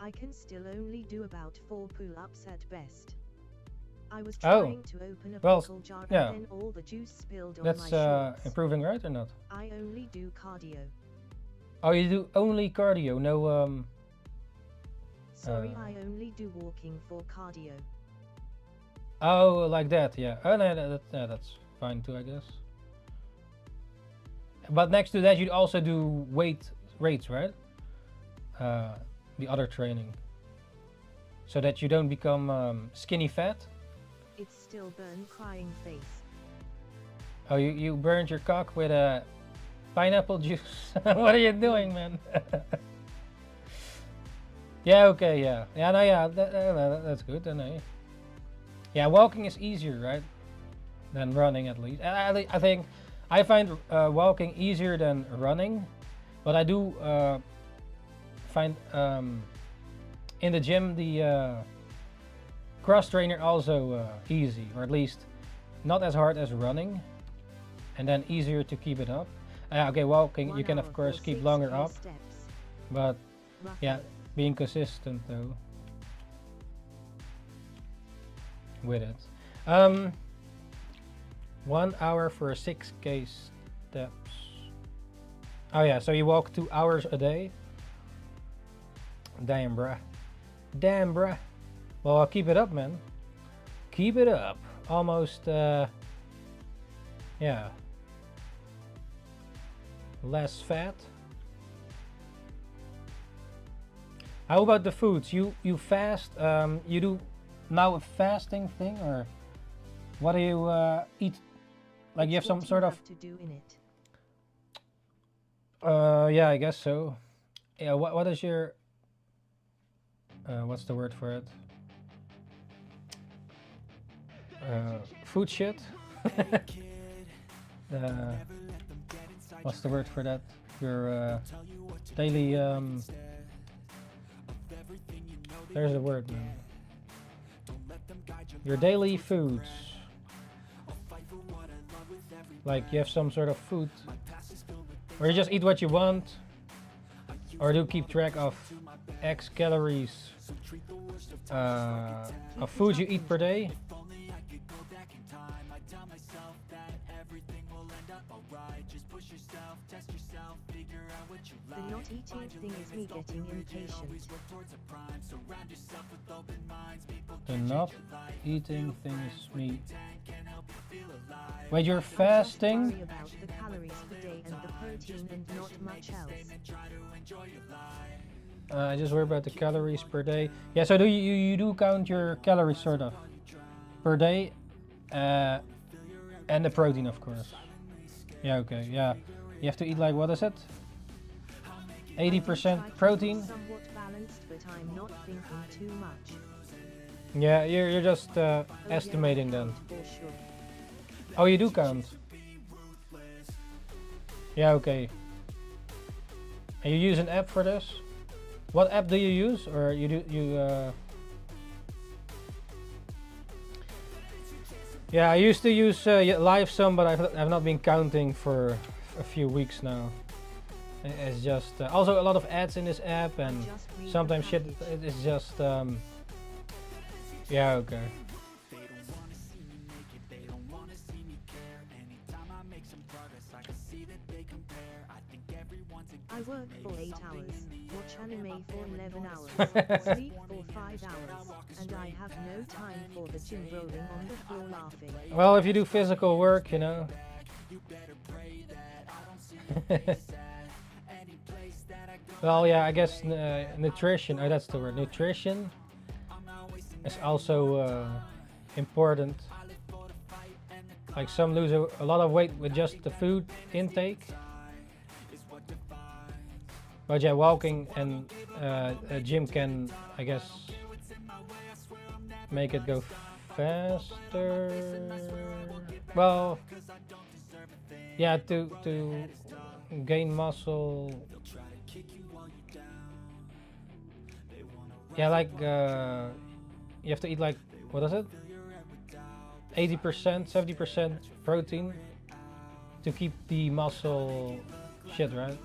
I can still only do about 4 pull-ups at best. I was trying to open a pickle jar and then all the juice spilled on my shorts. That's improving, right, or not? I only do cardio. Oh, you do only cardio, no Sorry, I only do walking for cardio. Oh, like that, yeah. Oh no, that's fine too, I guess. But next to that, you also do weights, right? The other training, so that you don't become skinny fat. It's still burn, crying face. Oh, you burned your cock with a pineapple juice. What are you doing, man? Yeah, okay, yeah. Yeah, no, yeah, that's good. Then, yeah, walking is easier, right? Than running, at least. I think I find walking easier than running, but I do find in the gym the cross trainer also easy, or at least not as hard as running, and then easier to keep it up. Okay, walking you can of course keep longer up, but yeah, being consistent though with it. 1 hour for 6k steps. Oh yeah, so you walk 2 hours a day. Damn, bruh. Damn, bruh. Well, keep it up, man. Keep it up. Almost, yeah. Less fat. How about the foods? You fast? You do now a fasting thing, or what do you eat? Like you have some sort of. To do in it. Yeah, I guess so. Yeah. What is your? What's the word for it? Food shit. what's the word for that? Your daily there's a word, man. Your daily foods. Like you have some sort of food, or you just eat what you want, or do keep track of X calories of food you eat per day. The not eating thing is me getting impatient. The not eating thing is me. Wait, you're fasting? Worry about the calories per day and the protein and not much else. I just worry about the calories per day. Yeah, so do you do count your calories sort of per day, and the protein, of course. Yeah, okay, yeah. You have to eat like, what is it? 80% protein. Somewhat balanced, but I'm not thinking too much. Yeah, you're just estimating then. For sure. Oh, you do count. Yeah, okay. And you use an app for this? What app do you use, or Yeah, I used to use LiveSum, but I've not been counting for a few weeks now. It's just also a lot of ads in this app, and sometimes shit. It's just yeah, okay. I work for 8 hours, watch anime for 11 hours, sleep for 5 hours, and I have no time for the gym rolling on the floor laughing. Well, if you do physical work, you know. Well, yeah, I guess nutrition, oh, that's the word. Nutrition is also important. Like some lose a lot of weight with just the food intake. But yeah, walking and a gym can, I guess, make it go faster. Well, yeah, to gain muscle. Yeah, like you have to eat like, what is it? 80%, 70% protein to keep the muscle shit, right?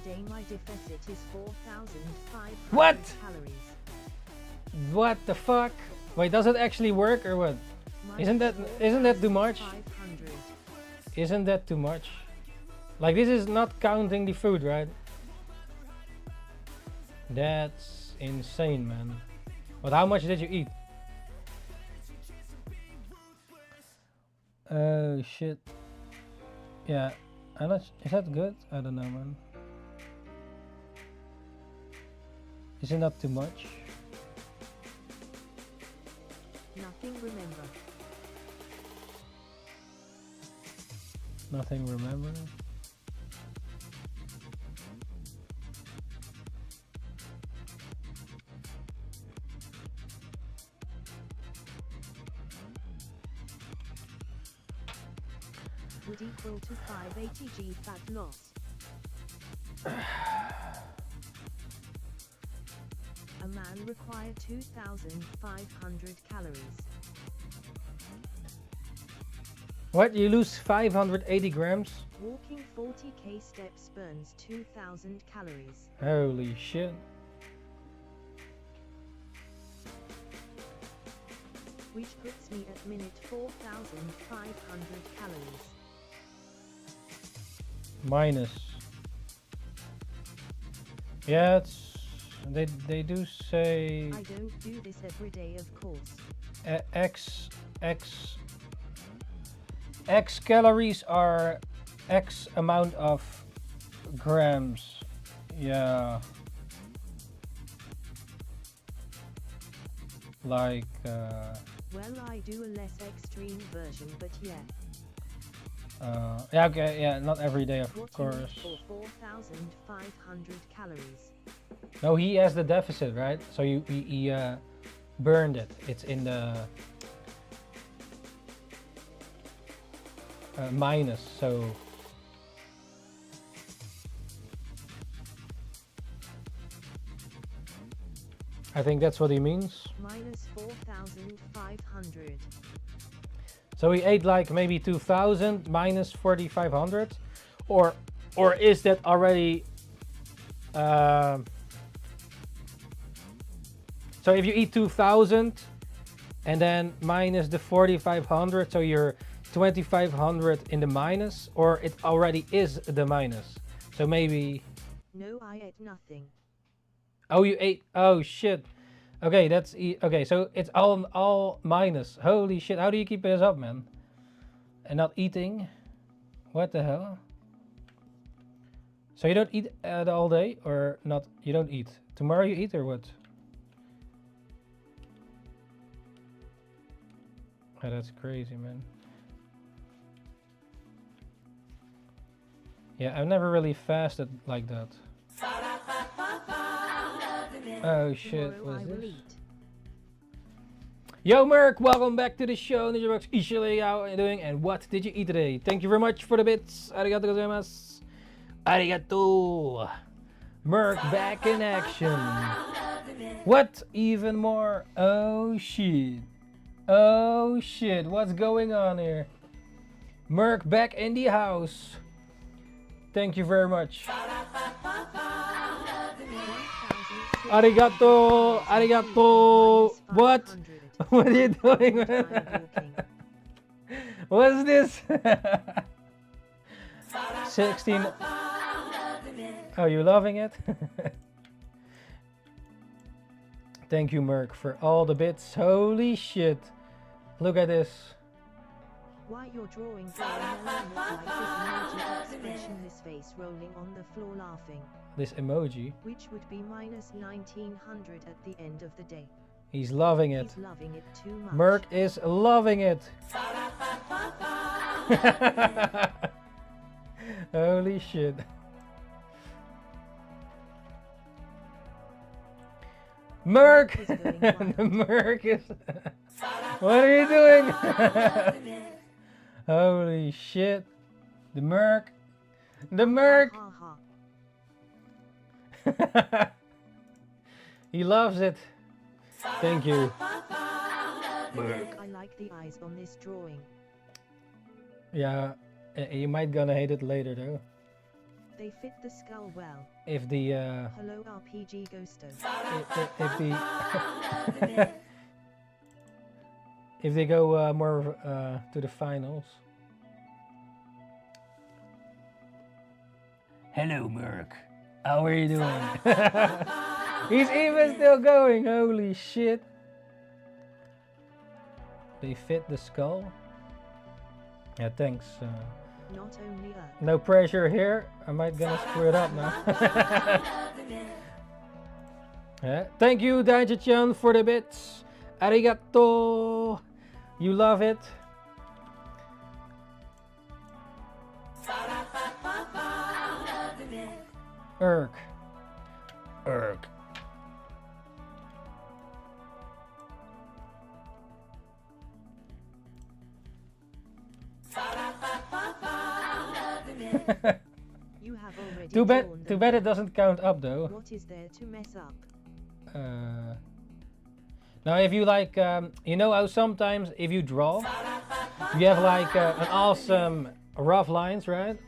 Today my deficit is 4,500 What? calories. What the fuck? Wait, does it actually work or what? My Isn't that too much? 500. Isn't that too much? Like, this is not counting the food, right? That's insane, man. But how much did you eat? Oh shit. Yeah, I'm not. Is that good? I don't know, man. Is it not too much? Nothing remember. Nothing remember? Would equal to 580 g fat loss. A man require 2,500 calories. What? You lose 580 grams? Walking 40k steps burns 2,000 calories. Holy shit. Which puts me at minute 4,500 calories. Minus. Yeah, it's they do say I don't do this every day, of course. X calories are X amount of grams. Yeah. like. Well, I do a less extreme version, but yeah. Yeah, okay, yeah, not every day, of What course. For 4,500 calories. No, he has the deficit, right? So he burned it. It's in the minus, so. I think that's what he means. Minus 4,500. So he ate like maybe 2,000 minus 4,500, or is that already? So if you eat 2,000 and then minus the 4,500, so you're 2,500 in the minus, or it already is the minus. So maybe. No, I ate nothing. Oh, you ate. Oh shit. Okay, that's okay. So it's all minus. Holy shit! How do you keep this up, man? And not eating? What the hell? So you don't eat all day, or not? You don't eat. Tomorrow you eat, or what? Oh, that's crazy, man. Yeah, I've never really fasted like that. Oh shit, what's this? Yo Merc, welcome back to the show. NINJABOX, ishhh, how are you doing? And what did you eat today? Thank you very much for the bits. Arigato gozaimasu. Arigato. Merc back in action. What? Even more? Oh shit. Oh shit, what's going on here? Merc back in the house. Thank you very much. Arigato, arigato. What? What are you doing, man? What's this? 16. Oh, you loving it? Thank you, Merc, for all the bits. Holy shit. Look at this. Why you're drawing like this emoji expressionless face rolling on the floor laughing. This emoji. Which would be minus 1900 at the end of the day. He's loving it. He's loving it too much. Merc is loving it. Holy shit. Merc! The Merc is... What are you doing? Holy shit. The Merc. The Merc! He loves it. Thank you. Merc. I like the eyes on this drawing. Yeah, you might gonna hate it later though. They fit the skull well. If the Hello RPG Ghosto. If the if they go more to the finals. Hello Merc. How are you doing? He's even still going. Holy shit. They fit the skull. Yeah, thanks. Not only Earth. No pressure here. I might gonna screw it up now. Yeah. Thank you, Ninjakees, for the bits. Arigato. You love it. Erk. Erk. You have already Too bad it doesn't count up though. What is there to mess up? Now if you like, you know how sometimes if you draw, you have like an awesome rough lines, right?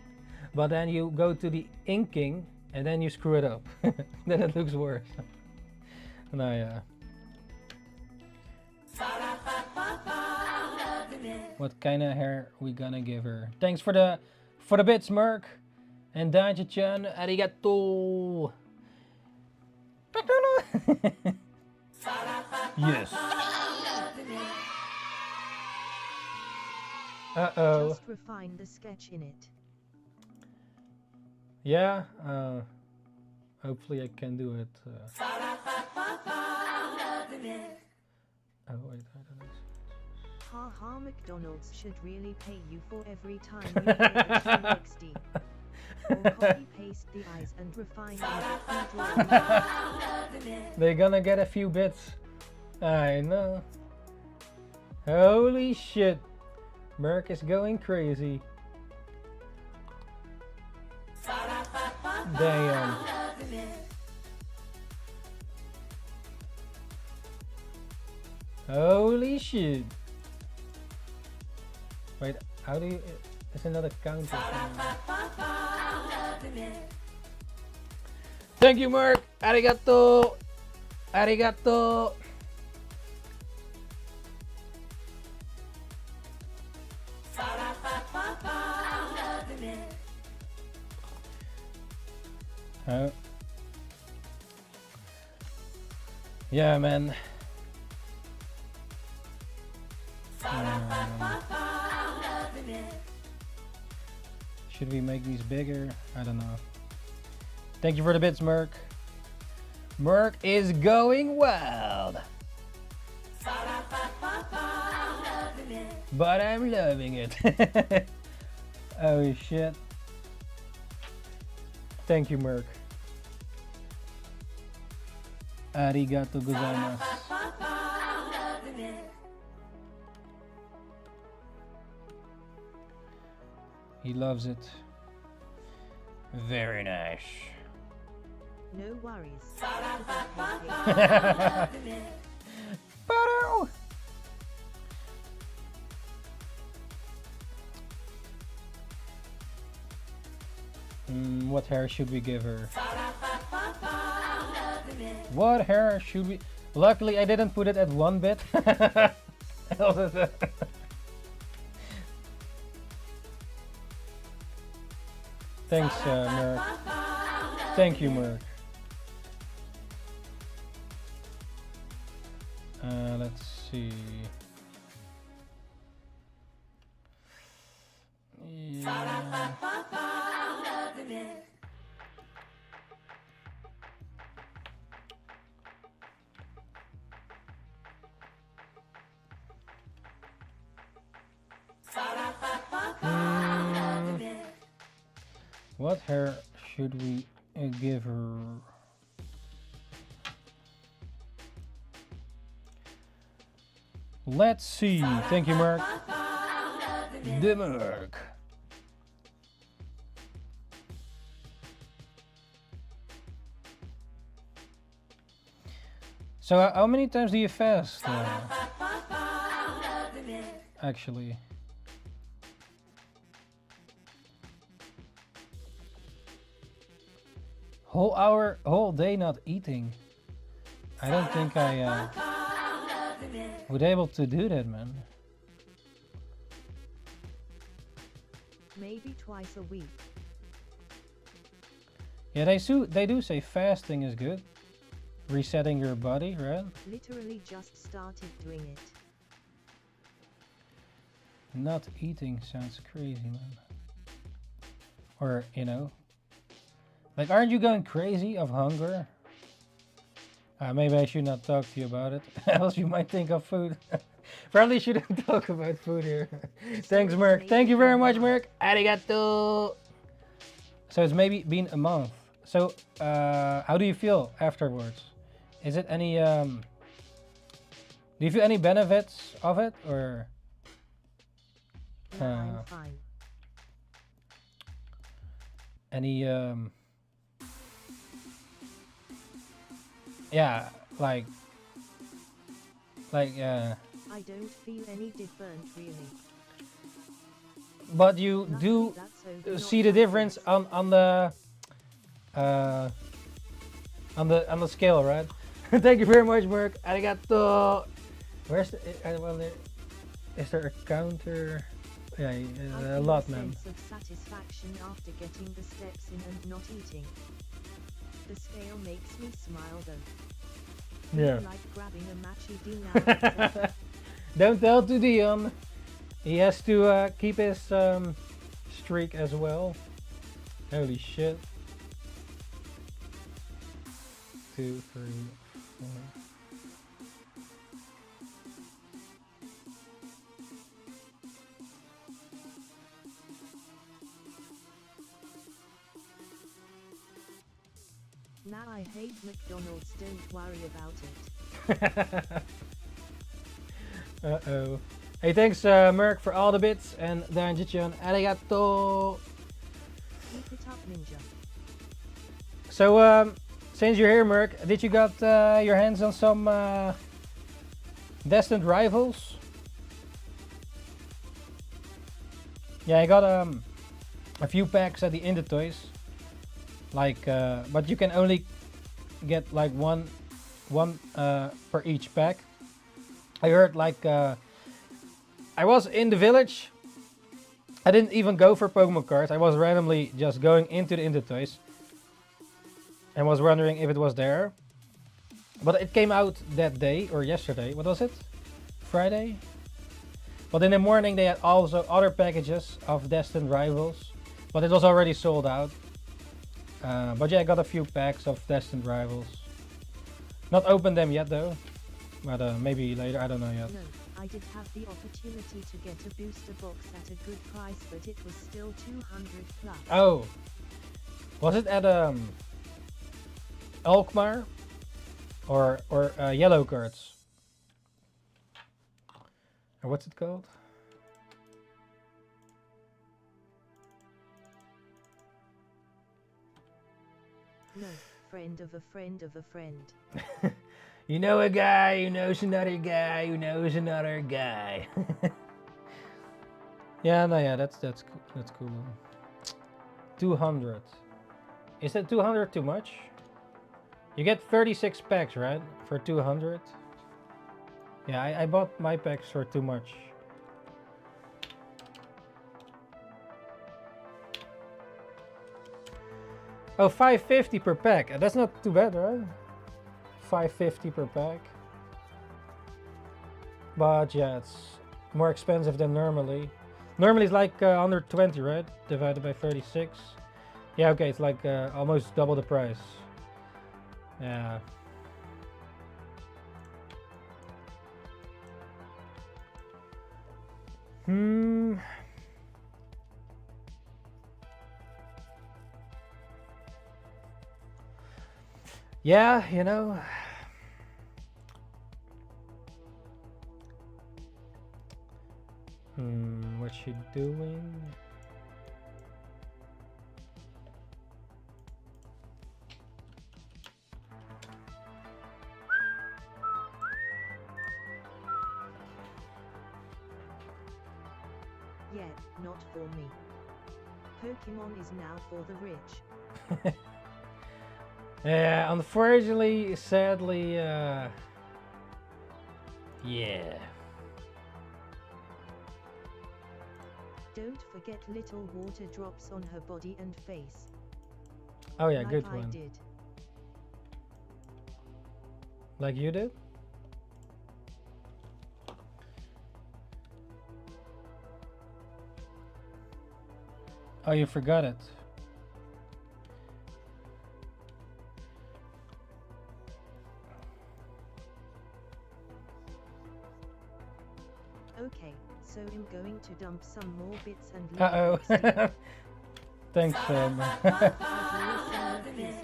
But then you go to the inking and then you screw it up. Then it looks worse. No, yeah. What kind of hair we gonna give her? Thanks for the bits, Merc. And Ninjakees, arigato. Yes. Uh-oh. Just refine the sketch in it. Yeah, hopefully I can do it. Oh wait, I don't know. Haha, McDonald's should really pay you for every time you play the Team XD. Or copy paste the eyes and refine them. They're gonna get a few bits. I know. Holy shit. Merc is going crazy. Damn. Holy shit. Wait, how do you... It's another counter. Thank you, Merc. Arigato. Arigato. Oh. Yeah, man. Should we make these bigger? I don't know. Thank you for the bits, Merc. Merc is going wild. But I'm loving it. Oh shit. Thank you, Merc. Arigato gozaimasu. He loves it. Very nice. No worries. What hair should we give her? What hair should we... Luckily I didn't put it at 1 bit. Thanks, Merc. Thank you, Merc. Let's see. Yeah. What hair should we give her? Let's see. Thank you, Merc. The Merc. So how many times do you fast? Actually. Whole hour, whole day not eating. I don't think I would able to do that, man. Maybe twice a week. Yeah, they do say fasting is good. Resetting your body, right? Literally just started doing it. Not eating sounds crazy, man. Or, you know, like, aren't you going crazy of hunger? Maybe I should not talk to you about it, else you might think of food. Probably shouldn't talk about food here. Thanks, Merc. Thank you very much, Merc. Arigato. So it's maybe been a month. So, how do you feel afterwards? Is it any, do you feel any benefits of it, or? I'm fine. Any, yeah, like, I don't feel any different, really. But you do see the difference on the scale, right? Thank you very much, Merc. Arigato. Where's the? Is there a counter? Yeah, a lot, man. Sense of satisfaction after getting the steps in and not eating. The scale makes me smile though. Yeah. Like grabbing a matchy D now. Don't tell to Dion. He has to keep his streak as well. Holy shit. 2, 3, 4. Now I hate McDonald's, don't worry about it. Uh-oh. Hey, thanks Merc for all the bits, and Ninja-chan, arigato! Keep it up, Ninja. So, since you're here, Merc, did you got your hands on some Destined Rivals? Yeah, I got a few packs at the Indie Toys. Like, but you can only get like one per each pack. I heard like I was in the village. I didn't even go for Pokemon cards. I was randomly just going into the Indie Toys and was wondering if it was there. But it came out that day or yesterday. What was it? Friday? But in the morning they had also other packages of Destined Rivals, but it was already sold out. But yeah, I got a few packs of Destined Rivals. Not opened them yet though, but maybe later, I don't know yet. No, I did have the opportunity to get a booster box at a good price, but it was still 200 plus. Oh, was it at Alkmaar or Yellow Cards? Or what's it called? No, friend of a friend of a friend. You know a guy who knows another guy who knows another guy. Yeah, no, yeah, that's cool. That's cool. 200. Is that 200 too much? You get 36 packs, right? For 200. Yeah, I bought my packs for too much. Oh, 550 per pack. That's not too bad, right? 550 per pack. But yeah, it's more expensive than normally. Normally it's like 120, right? Divided by 36. Yeah, okay, it's like almost double the price. Yeah. Yeah, you know. What's she doing? Yeah, not for me. Pokemon is now for the rich. Yeah, unfortunately, sadly, yeah. Don't forget little water drops on her body and face. Oh yeah, like good I one. did. Like you did? Oh, you forgot it. Okay, so I'm going to dump some more bits and Uh-oh. Thanks, I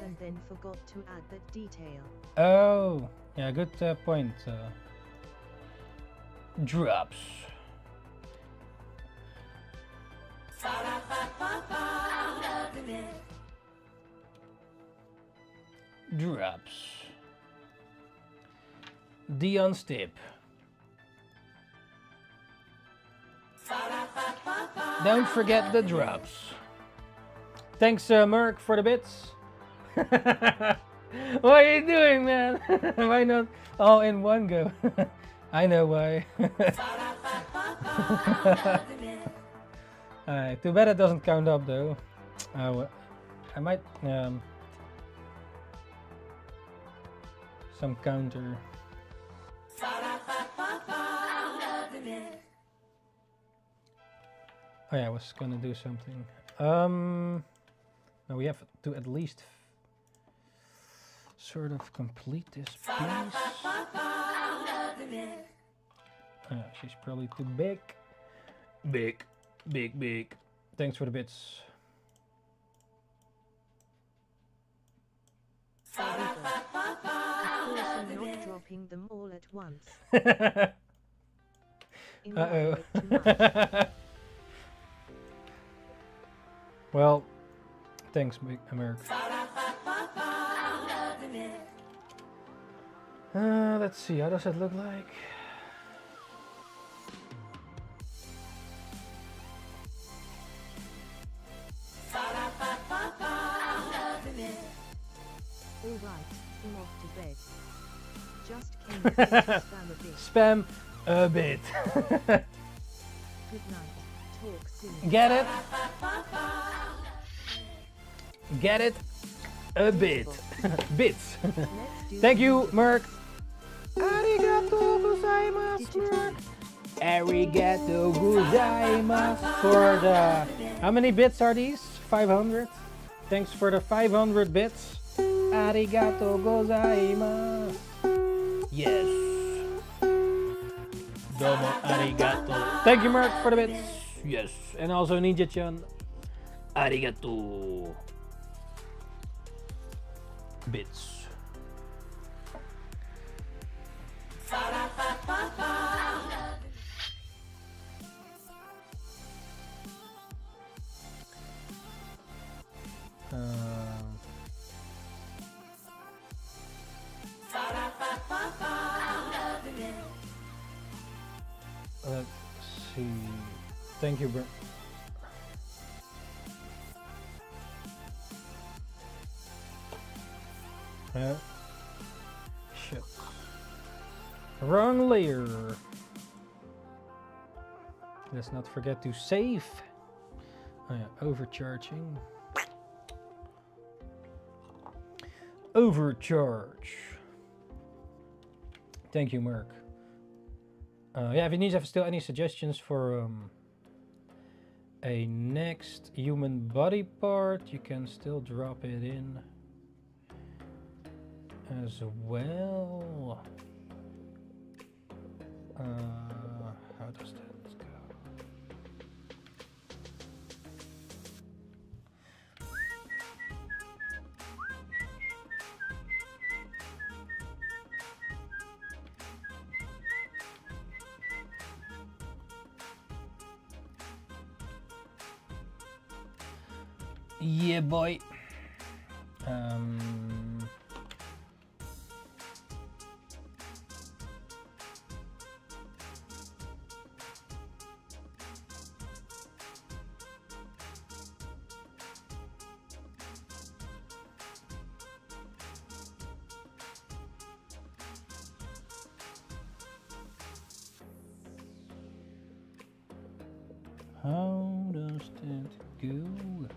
and then forgot to add that detail. Oh, yeah, good point. Drops. Drops. Dion Stip. Don't forget the drops. Thanks, Merc, for the bits. What are you doing, man? Why not all in one go? I know why. Alright, too bad it doesn't count up though. I might some counter. Oh yeah, I was gonna do something. Now we have to at least sort of complete this piece. She's probably too big. Big. Thanks for the bits. Of course I'm not dropping them all at once. Uh-oh. Well, thanks, America. Let's see, how does it look like? Alright, I'm off to bed. Just came to spam a bit. Spam a bit. Good night. Talk soon. Get it? Get it? A bit. Bits. Thank you, Merc. Arigato gozaimasu, Merc. Arigato gozaimasu for the... How many bits are these? 500? Thanks for the 500 bits. Arigato gozaimasu. Yes. Domo arigato. Thank you, Merc, for the bits. Yes. And also Ninja-chan. Arigato. Bits. Let's see. Thank you, Brent. Shit. Wrong layer. Let's not forget to save. Oh yeah, overcharging. Overcharge. Thank you, Merc. Yeah, if you need still any suggestions for a next human body part, you can still drop it in as well. How does that go? Yeah, boy. How does that go?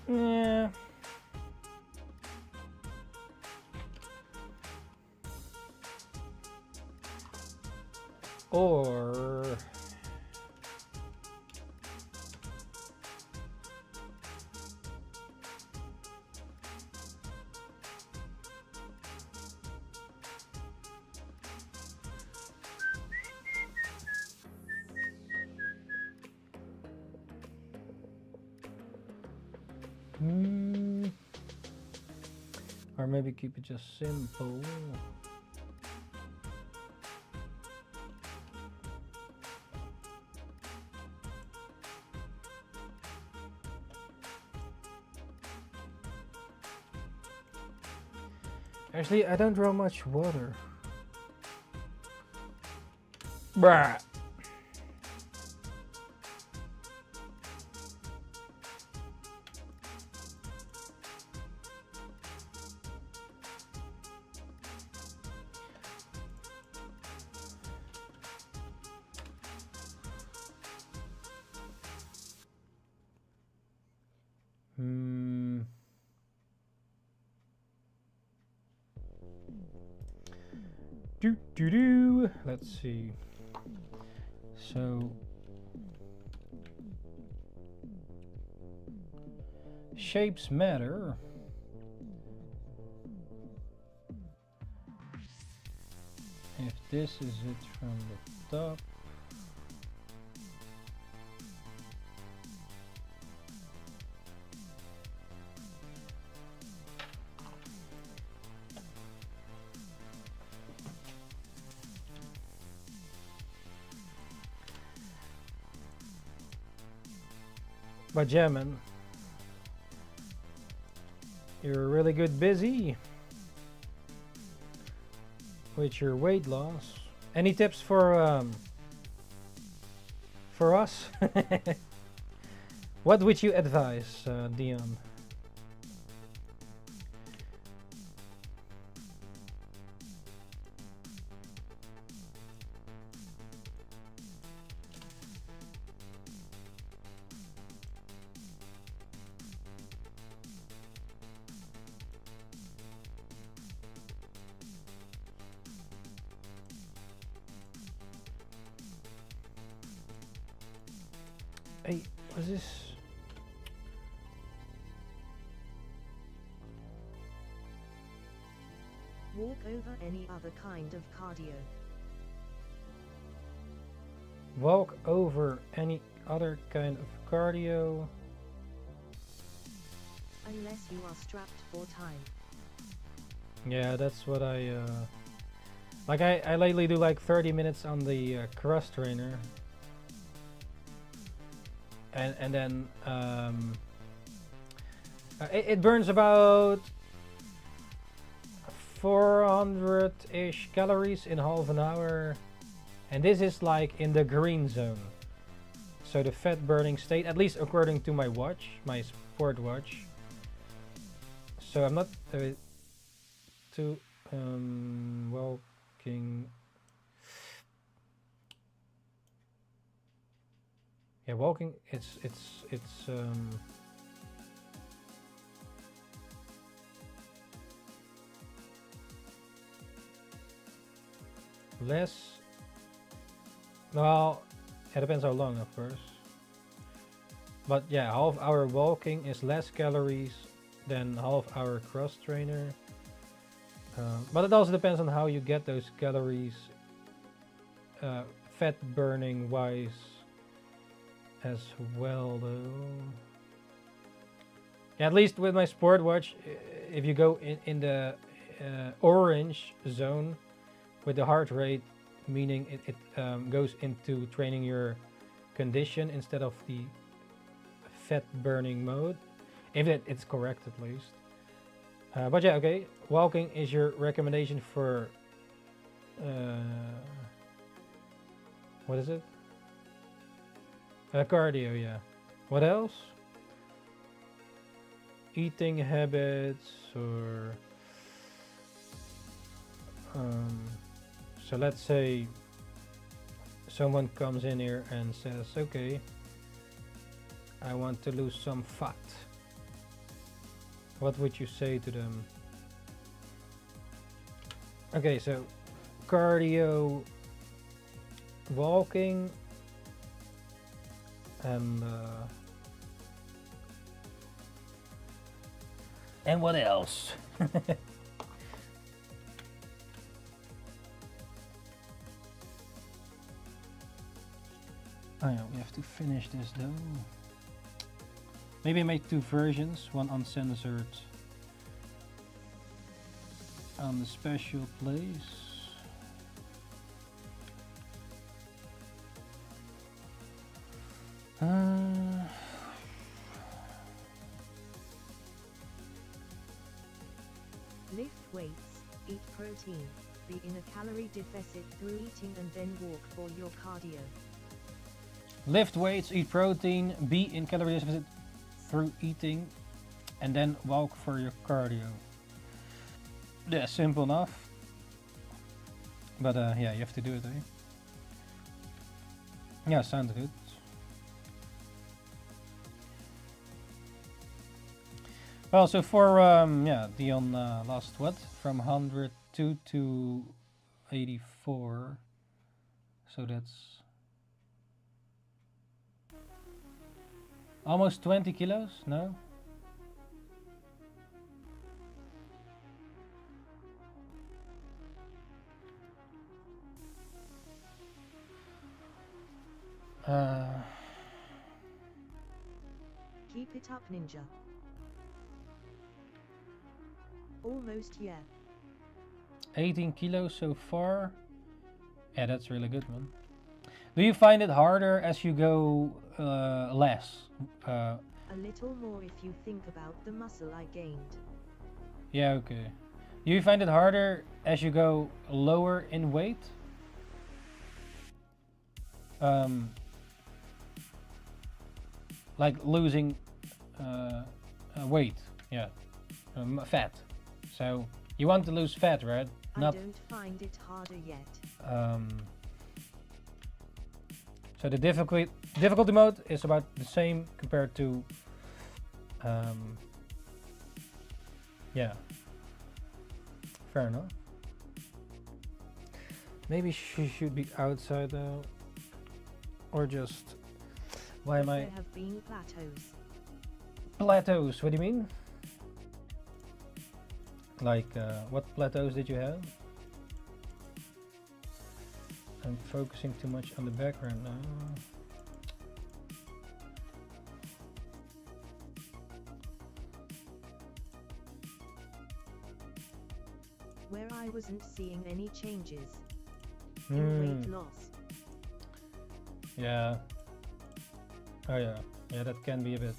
Yeah. Or or maybe keep it just simple. Actually, I don't draw much water. Bruh. Let's see. So shapes matter. if this is it from the top. But yeah, man, you're really good busy with your weight loss. Any tips for us? What would you advise, Dion? Hey, what's this? Walk over any other kind of cardio. Walk over any other kind of cardio. Unless you are strapped for time. Yeah, that's what I like. I lately do like 30 minutes on the cross trainer. And then it burns about 400-ish calories in half an hour, and this is like in the green zone, so the fat burning state, at least according to my watch, my sport watch. So I'm not too walking. Yeah, walking, it's less, well, it depends how long, of course. But yeah, half hour walking is less calories than half hour cross trainer. But it also depends on how you get those calories, fat burning wise, as well, though. Yeah, at least with my sport watch, if you go in the orange zone with the heart rate, meaning it goes into training your condition instead of the fat burning mode, if it's correct at least. But yeah, okay, walking is your recommendation for what is it? Cardio, yeah. What else? Eating habits, or so let's say someone comes in here and says, okay, I want to lose some fat. What would you say to them? Okay, so cardio, walking, and what else? Oh yeah, we have to finish this though. Maybe make two versions, one uncensored on the special place. Lift weights, eat protein, be in a calorie deficit through eating and then walk for your cardio. Lift weights, eat protein, be in calorie deficit through eating, and then walk for your cardio. Yeah, simple enough. But yeah, you have to do it, eh? Yeah, sounds good. Well, so for yeah, Dion lost what? From 102 to 84. So that's almost 20 kilos, no? Keep it up, Ninja. Almost, yeah. 18 kilos so far. Yeah, that's really good, man. Do you find it harder as you go less? A little more if you think about the muscle I gained. Yeah, okay. Do you find it harder as you go lower in weight? Like losing weight, yeah, fat. So you want to lose fat, right? I don't find it harder yet. So the difficulty mode is about the same compared to, yeah. Fair enough. Maybe she should be outside though, or just. Why am I? There have been plateaus. Plateaus? What do you mean? Like, what plateaus did you have? I'm focusing too much on the background now. Where I wasn't seeing any changes in weight loss. Yeah. Oh yeah. Yeah, that can be a bit.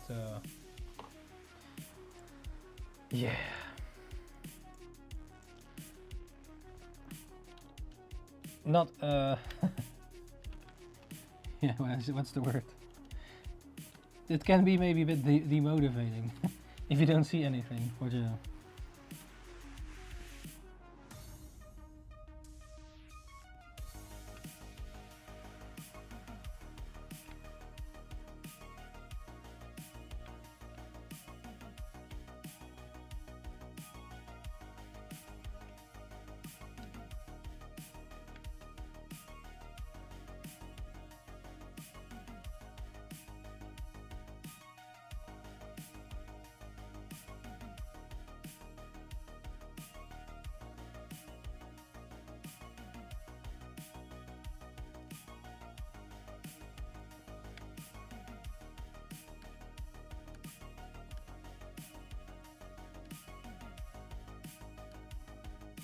Yeah. Not yeah, what's the word? It can be maybe a bit demotivating if you don't see anything. What you know.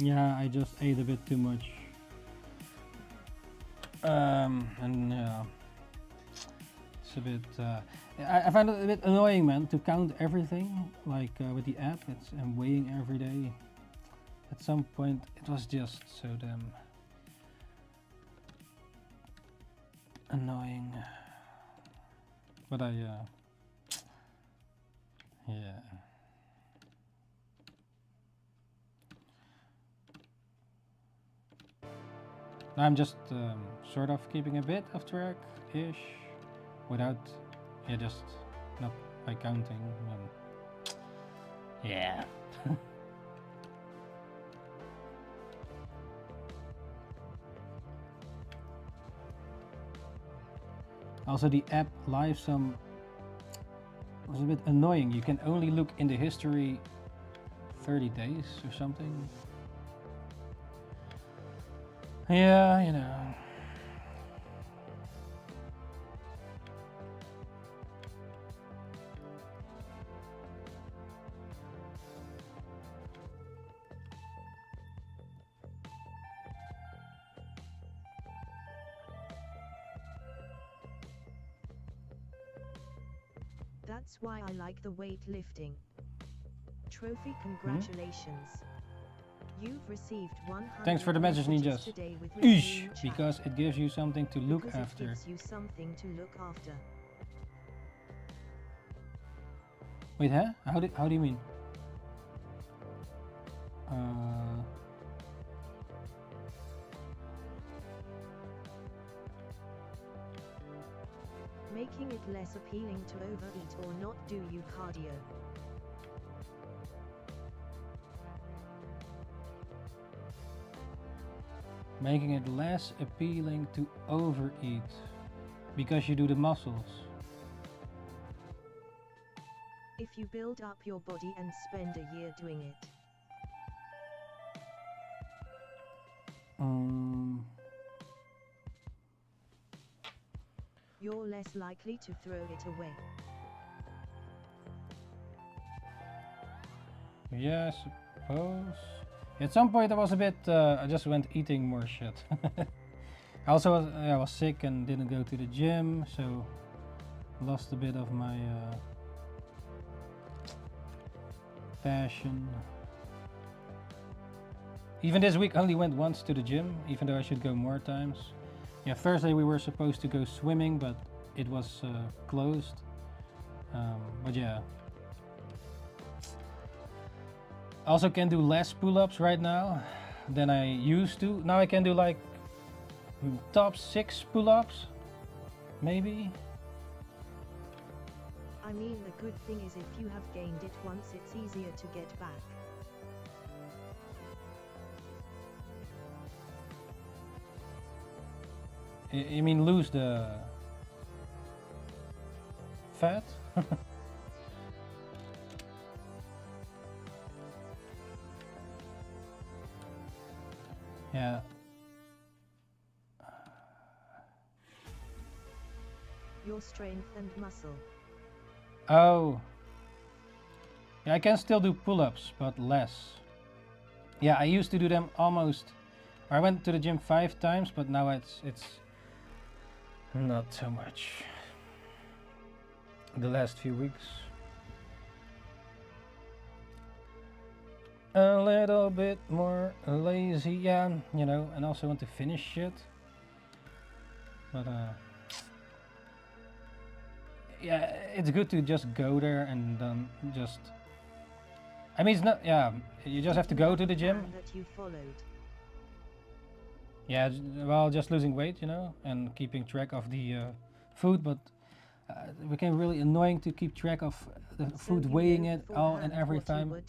Yeah, I just ate a bit too much. And yeah, it's a bit. I find it a bit annoying, man, to count everything. Like with the app, I'm weighing every day. At some point, it was just so damn annoying. But yeah. I'm just sort of keeping a bit of track-ish, without, yeah, just not by counting. Yeah. Also, the app live sum was a bit annoying. You can only look in the history 30 days or something. Yeah, you know. That's why I like the weightlifting trophy. Congratulations. You've received 100. Thanks for the message, ninjas. Ishh, because it gives you something to look after. It gives you something to look after. Wait, huh? How do you mean? Making it less appealing to overeat or not do you cardio. Making it less appealing to overeat because you do the muscles. If you build up your body and spend a year doing it. You're less likely to throw it away. Yeah, I suppose. At some point I was a bit, I just went eating more shit. I also was, I was sick and didn't go to the gym, so lost a bit of my passion. Even this week only went once to the gym, even though I should go more times. Yeah, Thursday we were supposed to go swimming, but it was closed. But yeah. Also can do less pull-ups right now than I used to. Now I can do like top 6 pull-ups, maybe. I mean, the good thing is if you have gained it once, it's easier to get back. You mean lose the fat? Yeah. Your strength and muscle. Oh. Yeah, I can still do pull-ups, but less. Yeah, I used to do them almost. I went to the gym 5 times, but now it's not so much. The last few weeks. A little bit more lazy, yeah, you know, and also want to finish shit. But yeah, it's good to just go there and just. I mean, it's not. Yeah, you just have to go to the gym. That you followed. Yeah, well, just losing weight, you know, and keeping track of the food, but it became really annoying to keep track of the food, weighing it all and every time. What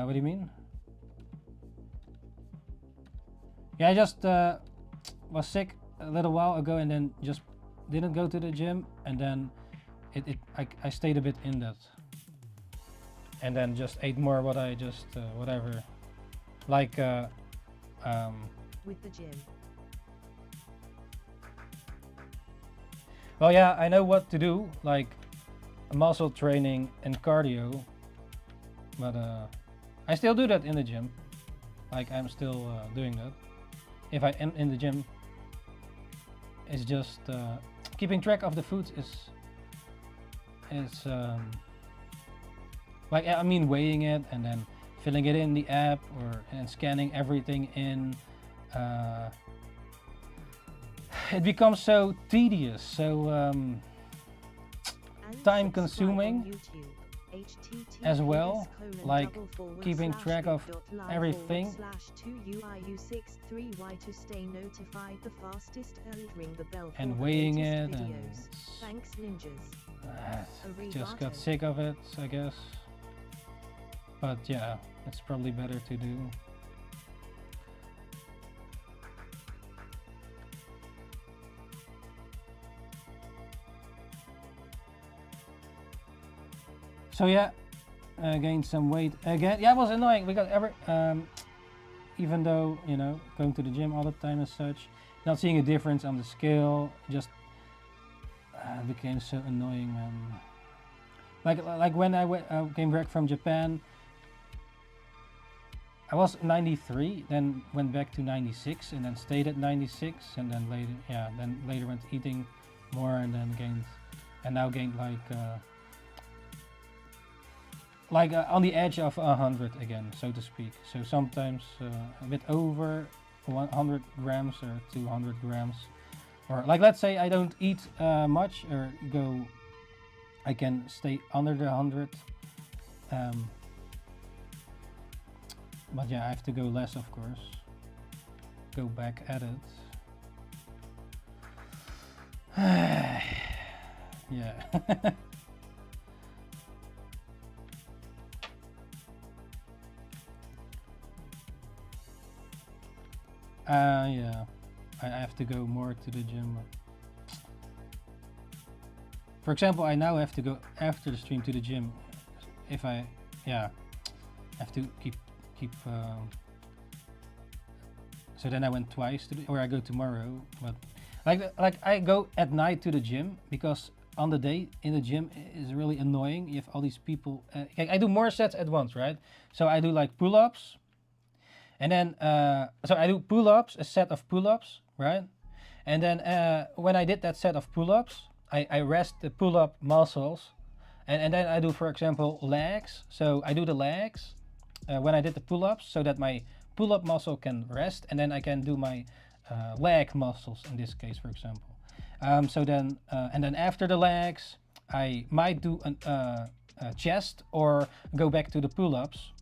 do you mean? Yeah, I just was sick a little while ago and then just didn't go to the gym, and then I stayed a bit in that, and then just ate more what I just whatever, like with the gym. Well, yeah, I know what to do, like muscle training and cardio, but I still do that in the gym. Like I'm still doing that. If I am in the gym, it's just keeping track of the foods is like, I mean, weighing it and then filling it in the app and scanning everything in. It becomes so tedious, so time consuming as well, like keeping track of everything. And weighing it, and thanks, ninjas. Just got sick of it, I guess. But yeah, it's probably better to do. So yeah, gained some weight again. Yeah, it was annoying because even though, you know, going to the gym all the time and such, not seeing a difference on the scale, just became so annoying, man. Like when I came back from Japan, I was 93, then went back to 96, and then stayed at 96, and then later went eating more, and then gained, and now gained like on the edge of 100 again, so to speak. So sometimes a bit over 100 grams or 200 grams, or like, let's say I don't eat much, or I can stay under the 100. But yeah, I have to go less, of course. Go back at it. Yeah. Yeah, I have to go more to the gym. For example, I now have to go after the stream to the gym. If I, have to keep. So then I went twice to or I go tomorrow, but Like I go at night to the gym because on the day in the gym is really annoying. You have all these people. I do more sets at once, right? So I do like pull-ups, and then so I do pull-ups, a set of pull-ups, right? And then when I did that set of pull-ups, I rest the pull-up muscles, and then I do, for example, legs. So I do the legs when I did the pull-ups, so that my pull-up muscle can rest, and then I can do my leg muscles in this case, for example. So then, and then after the legs, I might do a chest or go back to the pull-ups,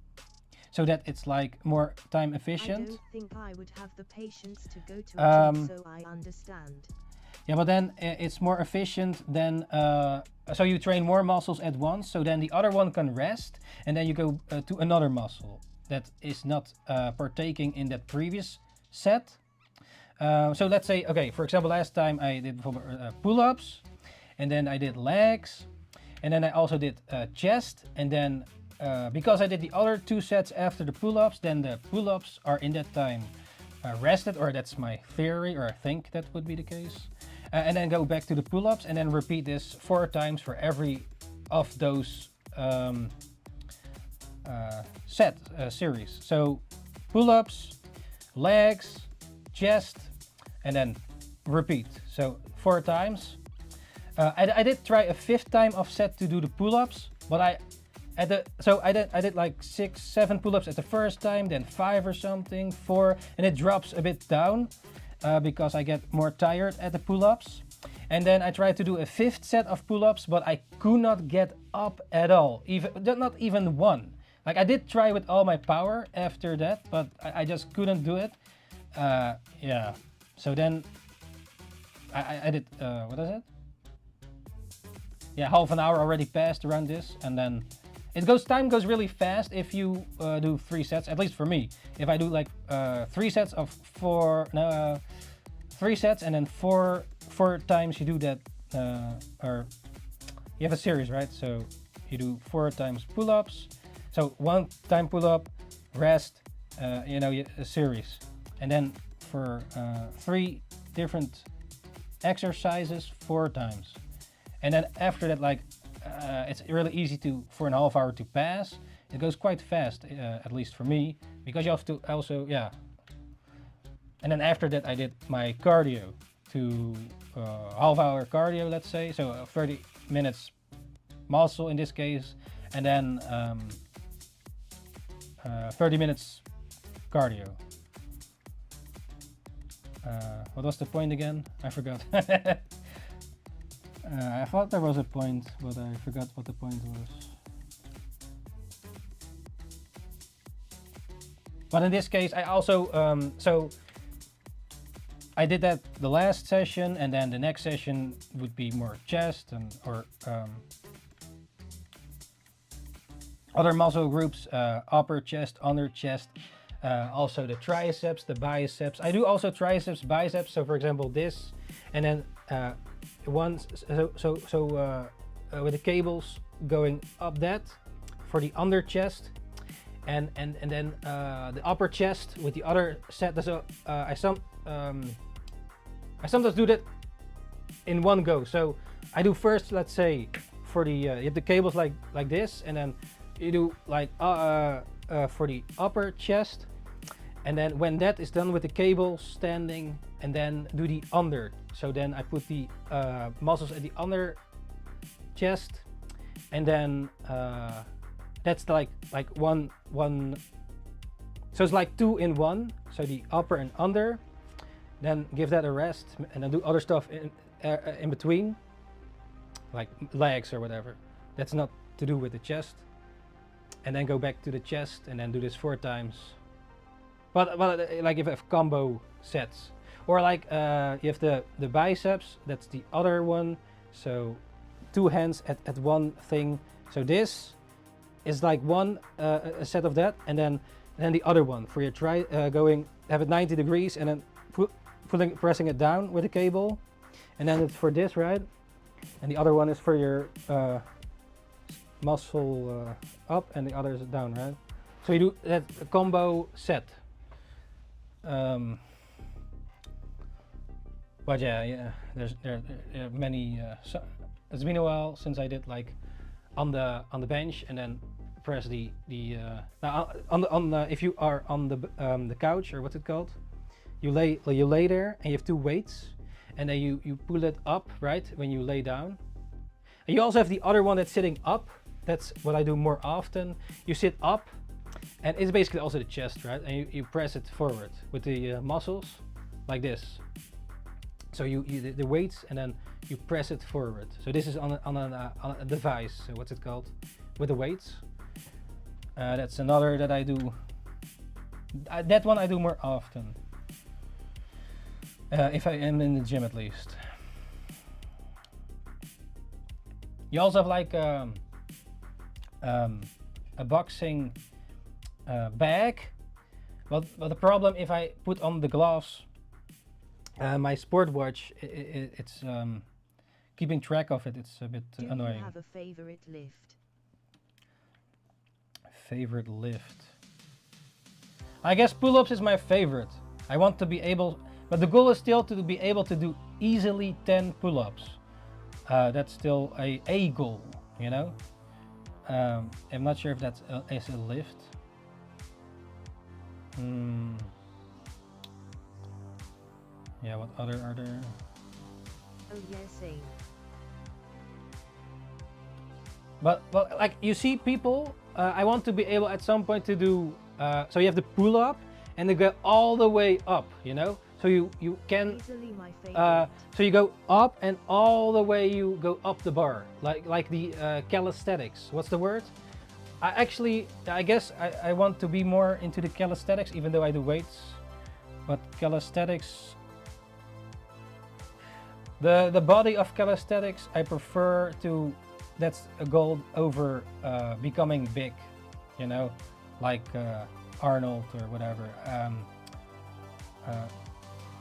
so that it's like more time efficient. I don't think I would have the patience to go to a gym, so I understand. Yeah, but then it's more efficient than, so you train more muscles at once, so then the other one can rest, and then you go to another muscle that is not partaking in that previous set. So let's say, okay, for example, last time I did pull-ups, and then I did legs, and then I also did chest, and then because I did the other 2 sets after the pull-ups, then the pull-ups are in that time rested, or that's my theory, or I think that would be the case. And then go back to the pull-ups, and then repeat this 4 times for every of those series. So pull-ups, legs, chest, and then repeat. So 4 times. I did try a 5th time of set to do the pull-ups, but I did like 6, 7 pull-ups at the first time, then 5 or something, 4, and it drops a bit down because I get more tired at the pull-ups. And then I tried to do a 5th set of pull-ups, but I could not get up at all, not even one. Like I did try with all my power after that, but I just couldn't do it. Yeah. So then I did, what is it? Yeah, half an hour already passed around this, and then time goes really fast if you do 3 sets, at least for me. If I do like 3 sets of 3 sets, and then 4 times you do that, or you have a series, right? So you do 4 times pull-ups. So 1 time pull-up, rest, a series. And then for 3 different exercises 4 times. And then after that, like, it's really easy for an half hour to pass. It goes quite fast, at least for me, because you have to also, yeah. And then after that, I did my cardio to half hour cardio, let's say. So 30 minutes muscle in this case, and then 30 minutes cardio. What was the point again? I forgot. I thought there was a point, but I forgot what the point was. But in this case, I also, so I did that the last session, and then the next session would be more chest or other muscle groups, upper chest, under chest, also the triceps, the biceps. I do also triceps, biceps. So for example, this, and then with the cables going up that for the under chest, and then the upper chest with the other set. So I sometimes do that in one go. So I do first, let's say, for the you have the cables like this, and then you do like for the upper chest, and then when that is done with the cable standing, and then do the under. So then I put the muscles at the under chest, and then that's like one. So it's like 2 in 1. So the upper and under, then give that a rest, and then do other stuff in between, like legs or whatever. That's not to do with the chest. And then go back to the chest, and then do this 4 times. But like if you have combo sets, or like you have the biceps, that's the other one. So 2 hands at one thing. So this is like one a set of that, and then the other one for your have it 90 degrees, and then pressing it down with the cable, and then it's for this, right? And the other one is for your muscle up, and the other is down, right? So you do that combo set. But yeah, there are many. So it's been a while since I did like on the bench and then press the now on the if you are on the couch, or what's it called, you lay there and you have two weights, and then you pull it up, right, when you lay down. And you also have the other one that's sitting up. That's what I do more often. You sit up, and it's basically also the chest, right? And you press it forward with the muscles like this. So the weights, and then you press it forward. So this is on a device. So what's it called? With the weights. That's another that I do. That one I do more often. If I am in the gym, at least. You also have like a boxing bag. But the problem, if I put on the gloves, my sport watch, it's keeping track of it. It's a bit annoying. Do you have a favorite lift? Favorite lift? I guess pull-ups is my favorite. I want to be able, but the goal is still to be able to do easily 10 pull-ups. That's still a goal, you know. I'm not sure if that's is a lift. Yeah, what other are there? Oh yeah, same. But like you see people, I want to be able at some point to do. So you have the pull up and they go all the way up, you know. So you can. Easily my favorite. So you go up and all the way you go up the bar, like the calisthenics. What's the word? I guess I want to be more into the calisthenics, even though I do weights. But calisthenics. The body of calisthenics, I prefer to. That's a goal over becoming big, you know, like Arnold or whatever.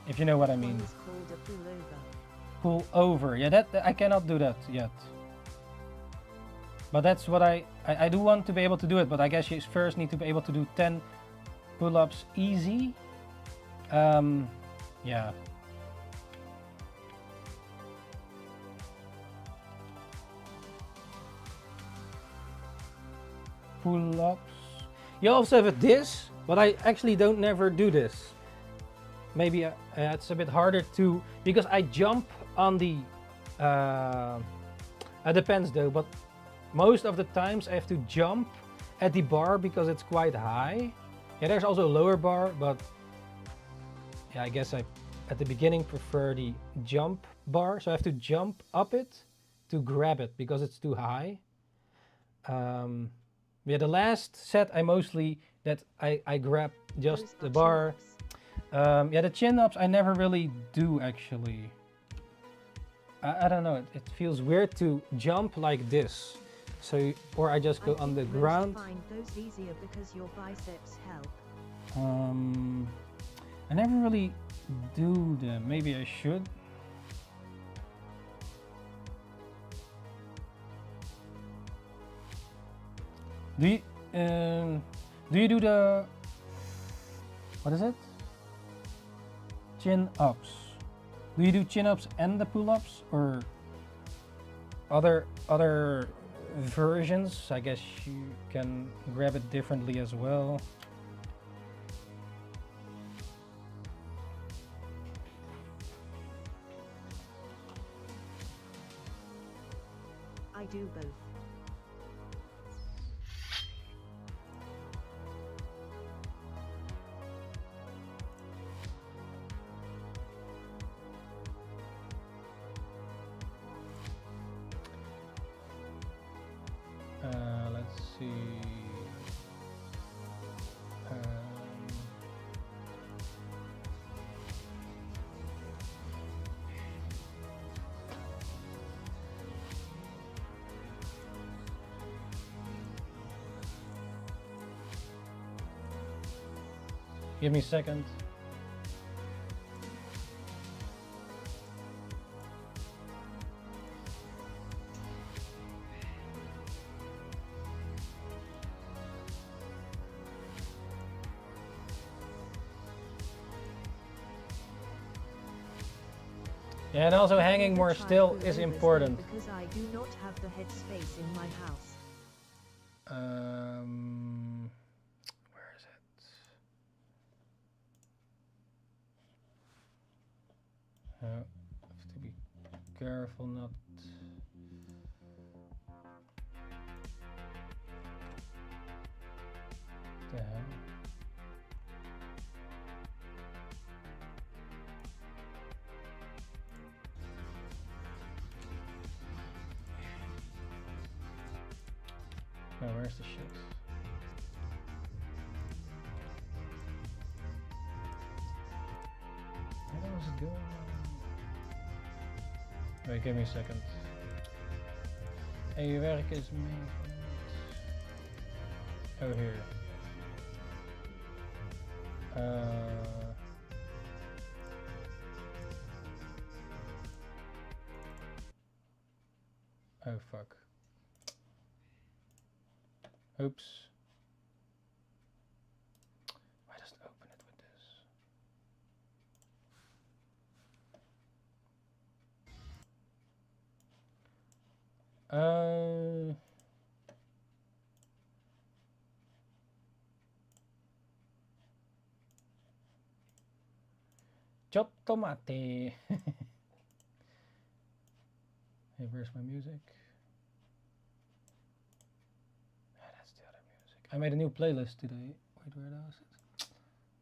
If you know what I mean. It's called a pullover. Pull over. Yeah, that I cannot do that yet. But that's what I do want to be able to do it. But I guess you first need to be able to do 10 pull-ups easy. Yeah. Pull-ups. You also have this, but I actually don't never do this. Maybe it's a bit harder to, because I jump on the. It depends though, but most of the times I have to jump at the bar because it's quite high. Yeah, there's also a lower bar, but yeah, I guess I at the beginning prefer the jump bar, so I have to jump up it to grab it because it's too high. Yeah, the last set I mostly I grab just the bar. Yeah, the chin-ups I never really do actually. I don't know, it feels weird to jump like this. So, or I just go on the ground. I find those easier because your biceps help. I never really do them. Maybe I should. Do you do the, what is it? Chin-ups. Do you do chin-ups and the pull-ups, or other versions? I guess you can grab it differently as well. I do both. Let's see. Give me a second. Yeah, and also hanging more still is important. Because I do not have the headspace in my house. Where is it? Have to be careful not. The hell? Oh, where's the shit? Where was it going? Wait, give me a second. En je werk is mee. Oh, here. Oh, fuck. Oops. Why does it open it with this? Chop tomate. Hey, where's my music? That's the other music. I made a new playlist today. Wait, where was it?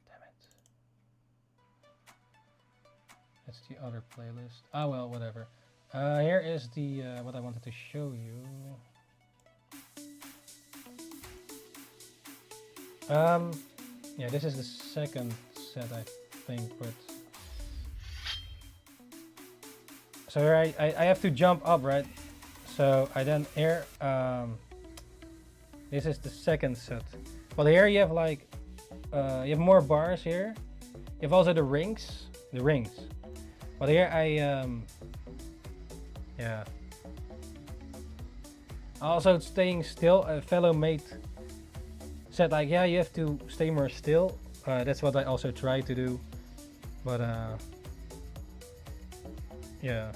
Damn it. That's the other playlist. Ah, well, whatever. Here is the what I wanted to show you. Yeah, this is the second set, I think, but so here I have to jump up, right? So I then here this is the second set. Well, here you have like you have more bars here. You have also the rings. But here yeah. Also staying still. A fellow mate said like, yeah, you have to stay more still. That's what I also try to do. But yeah.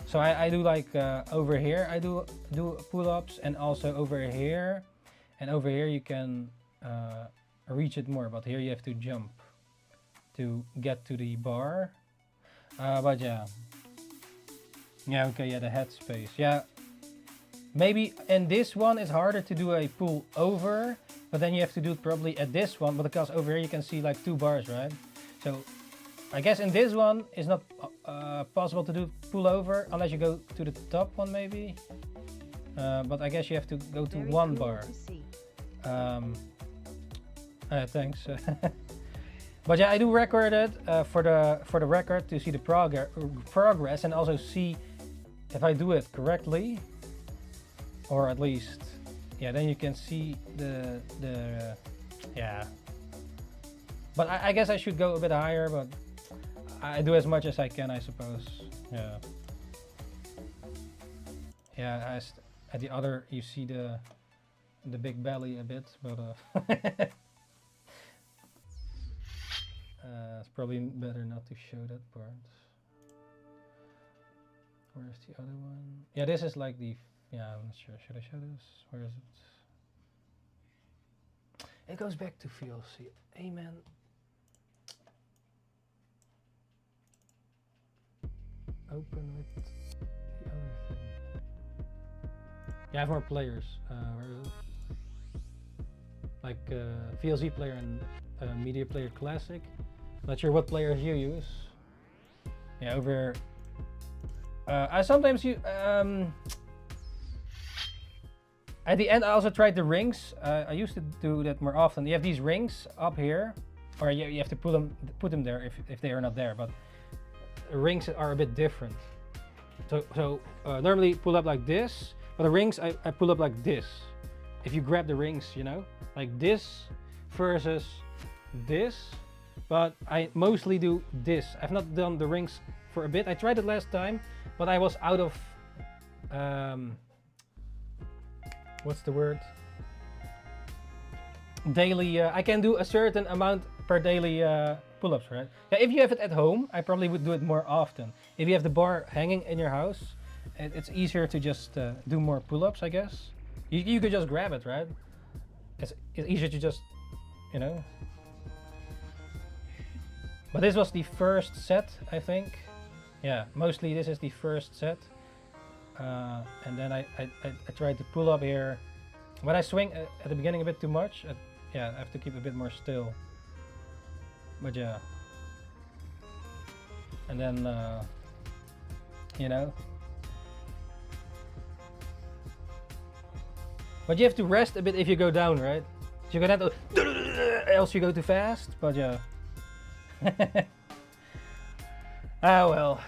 So I do like over here I do pull-ups, and also over here, and over here you can reach it more, but here you have to jump to get to the bar. But yeah, okay, yeah, the headspace, yeah. Maybe in this one it's harder to do a pull over, but then you have to do it probably at this one, but because over here you can see like 2 bars, right? So I guess in this one it's not possible to do pull over unless you go to the top one, maybe. But I guess you have to go to Very 1 cool bar. To Thanks. But yeah, I do record it for the record to see the progress, and also see if I do it correctly, or at least, yeah, then you can see the yeah. But I guess I should go a bit higher, but I do as much as I can, I suppose. Yeah. Yeah, at the other you see the big belly a bit, but it's probably better not to show that part. Where's the other one? Yeah, this is like the, yeah, I'm not sure. Should I show this? Where is it? It goes back to VLC. Amen. Open with the other thing. Yeah, I have more players. Where is it? Like VLC player and media player classic. Not sure what players you use. Yeah, over here. I sometimes use at the end I also tried the rings. I used to do that more often. You have these rings up here, or you have to put them there if they are not there, but rings are a bit different. So normally pull up like this, but the rings I pull up like this. If you grab the rings, you know, like this versus this, but I mostly do this. I've not done the rings for a bit. I tried it last time, but I was out of what's the word? daily, I can do a certain amount per daily pull-ups, right? Yeah, if you have it at home, I probably would do it more often. If you have the bar hanging in your house, it's easier to just do more pull-ups, I guess. You could just grab it, right? It's easier to just, you know. But this was the first set, I think. Yeah, mostly this is the first set. And then I tried to pull up here. When I swing at the beginning a bit too much, yeah, I have to keep a bit more still. But yeah. And then, you know. But you have to rest a bit if you go down, right? So you go down to, else you go too fast, but yeah. Ah well.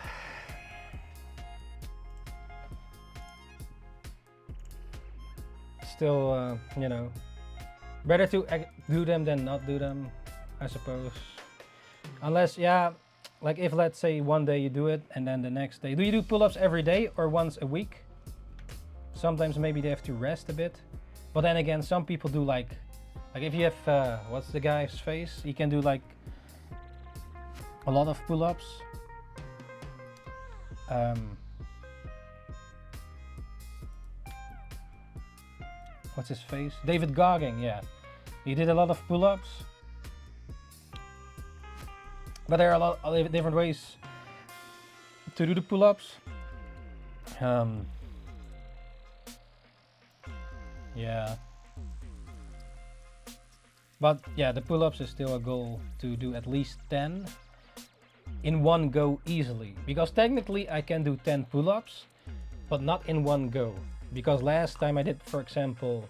Still, you know, better to do them than not do them, I suppose. Unless, yeah, like if let's say one day you do it and then the next day. Do you do pull-ups every day or once a week? Sometimes maybe they have to rest a bit. But then again, some people do like if you have, what's the guy's face? He can do like a lot of pull-ups. What's his face? David Gogging, yeah. He did a lot of pull-ups. But there are a lot of different ways to do the pull-ups. Yeah. But yeah, the pull-ups is still a goal to do at least 10 in one go easily. Because technically I can do 10 pull-ups, but not in one go. Because last time I did, for example,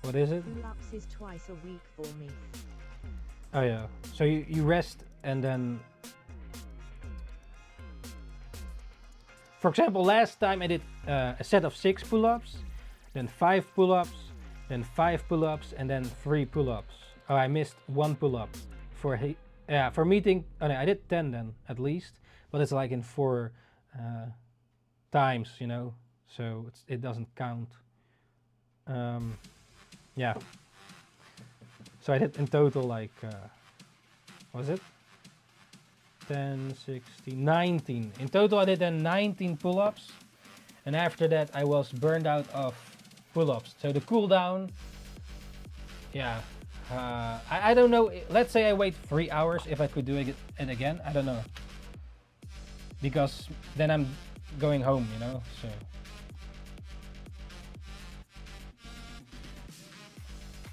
what is it? Pull-ups is twice a week for me. Oh yeah. So you rest and then... For example, last time I did a set of 6 pull-ups, then 5 pull-ups, then 5 pull-ups, and then 3 pull-ups. Oh, I missed 1 pull-up for meeting. Oh no, I did 10 then at least, but it's like in 4 times, you know, so it doesn't count. Yeah. So I did in total like, what was it? 10, 16, 19. In total I did then 19 pull-ups, and after that I was burned out of pull-ups. So the cooldown, yeah, I don't know. Let's say I wait 3 hours if I could do it again. I don't know, because then I'm going home, you know. So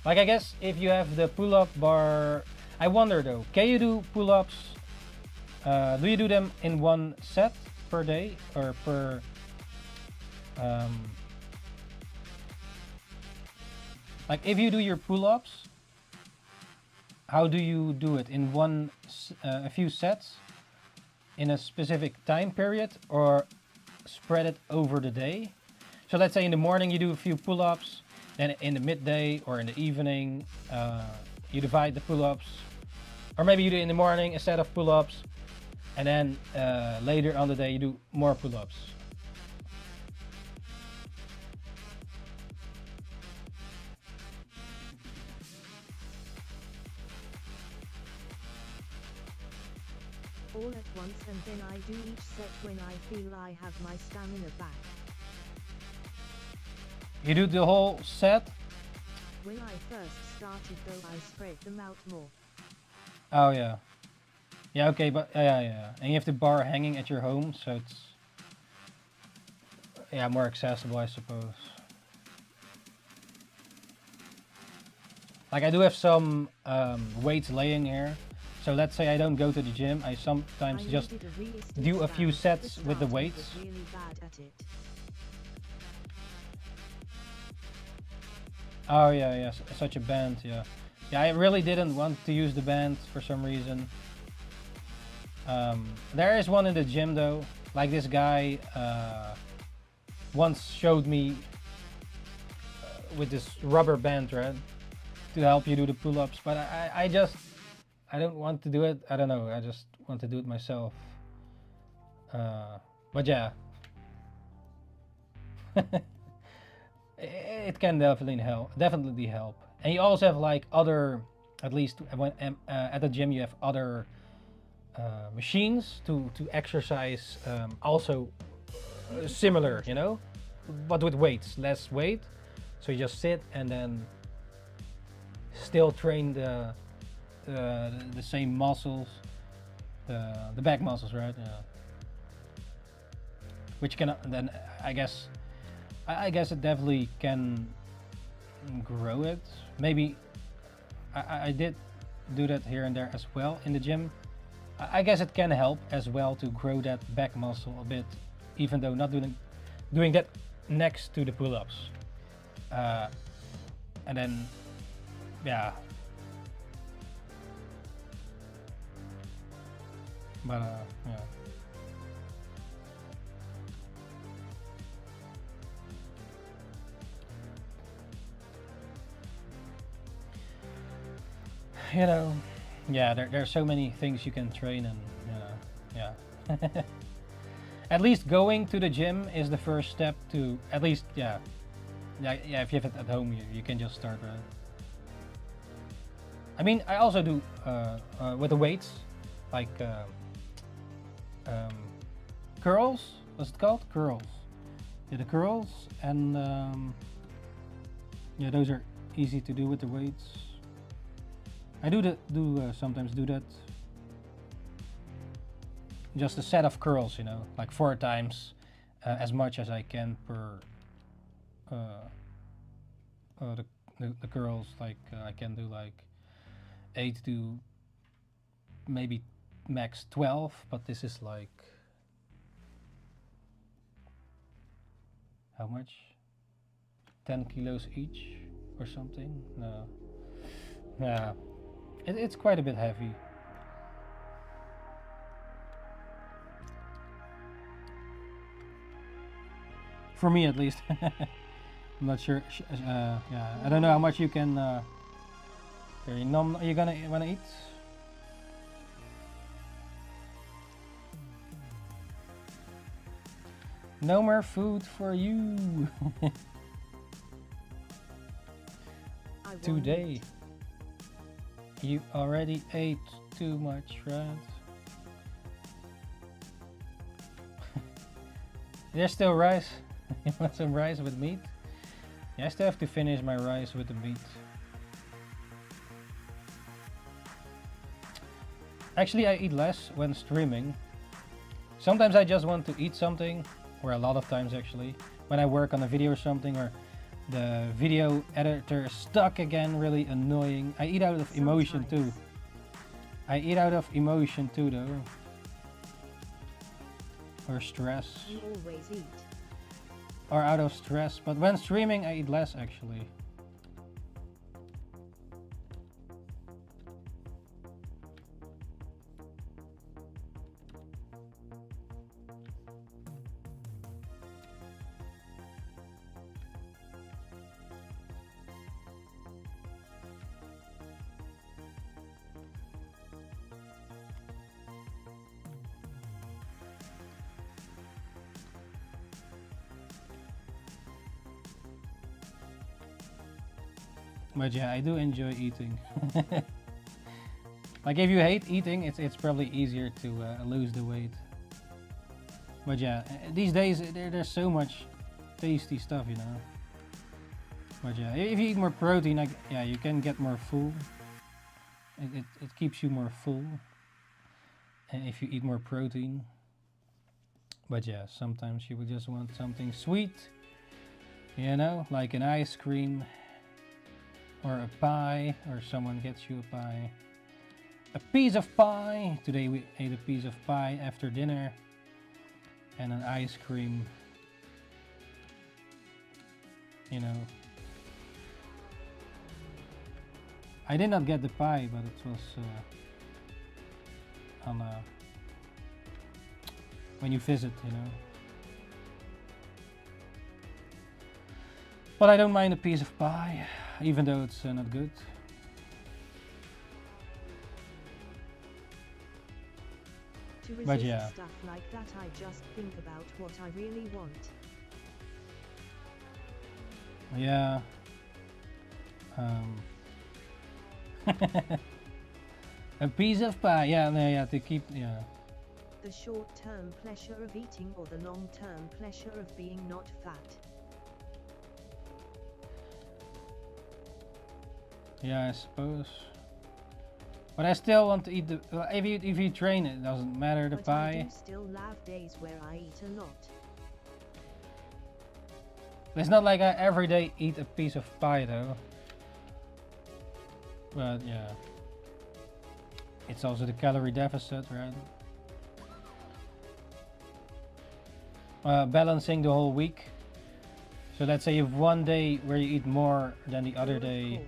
like, I guess if you have the pull-up bar, I wonder though, can you do pull-ups? Do you do them in one set per day or per? Like if you do your pull-ups, how do you do it? In a few sets, in a specific time period, or spread it over the day? So let's say in the morning you do a few pull-ups, then in the midday or in the evening you divide the pull-ups, or maybe you do in the morning a set of pull-ups, and then later on the day you do more pull-ups. All at once, and then I do each set when I feel I have my stamina back. You do the whole set? When I first started though, I spread them out more. Oh yeah. Yeah, okay, but yeah. And you have the bar hanging at your home, so it's, yeah, more accessible, I suppose. Like I do have some weights laying here. So let's say I don't go to the gym, I sometimes just do a few sets with the weights. Really bad at it. Oh yeah, such a band, yeah. Yeah, I really didn't want to use the band for some reason. There is one in the gym though, like this guy once showed me with this rubber band, right, to help you do the pull-ups, but I don't want to do it. I don't know, I just want to do it myself. But yeah. It can definitely help. And you also have like other, at least when at the gym you have other machines to exercise, also similar, you know, but with weights, less weight. So you just sit and then still train the same muscles, the back muscles, right? Yeah. Which can then I guess it definitely can grow it. Maybe I did do that here and there as well in the gym. I guess it can help as well to grow that back muscle a bit, even though not doing that next to the pull-ups. And then, yeah. But yeah. You know, yeah, there's so many things you can train, and you know, yeah. At least going to the gym is the first step to, at least, yeah. If you have it at home, you can just start, right? I mean, I also do with the weights, like curls. What's it called? Curls. Yeah, the curls, and yeah, those are easy to do with the weights. I sometimes do that. Just a set of curls, you know, like 4 times as much as I can per the curls. Like I can do like 8 to maybe max 12, but this is like how much? 10 kilos each or something? No. Yeah. It's quite a bit heavy. For me, at least. I'm not sure. Yeah, I don't know how much you can. Are you gonna wanna eat? No more food for you. Today. You already ate too much, right? There's still rice. You want some rice with meat? Yeah, I still have to finish my rice with the meat. Actually, I eat less when streaming. Sometimes I just want to eat something, or a lot of times actually, when I work on a video or something, or the video editor is stuck again, really annoying. I eat out of emotion too. I eat out of emotion too, though. Or stress. You always eat. Or out of stress, but when streaming I eat less actually. But yeah, I do enjoy eating. Like if you hate eating, it's probably easier to lose the weight. But yeah, these days there's so much tasty stuff, you know. But yeah, if you eat more protein, like, yeah, you can get more full. It keeps you more full. And if you eat more protein. But yeah, sometimes you would just want something sweet. You know, like an ice cream. Or a pie, or someone gets you a pie. A piece of pie! Today we ate a piece of pie after dinner. And an ice cream. You know. I did not get the pie, but it was on when you visit, you know. But I don't mind a piece of pie, even though it's not good. To resist But yeah. stuff like that, I just think about what I really want. Yeah. A piece of pie, yeah, no, yeah, to keep, yeah. The short-term pleasure of eating or the long-term pleasure of being not fat. Yeah, I suppose. But I still want to eat the. If you train, it doesn't matter the but pie. I do still have days where I eat a lot. It's not like I every day eat a piece of pie though. But yeah, it's also the calorie deficit, right? Balancing the whole week. So let's say you have one day where you eat more than the other day.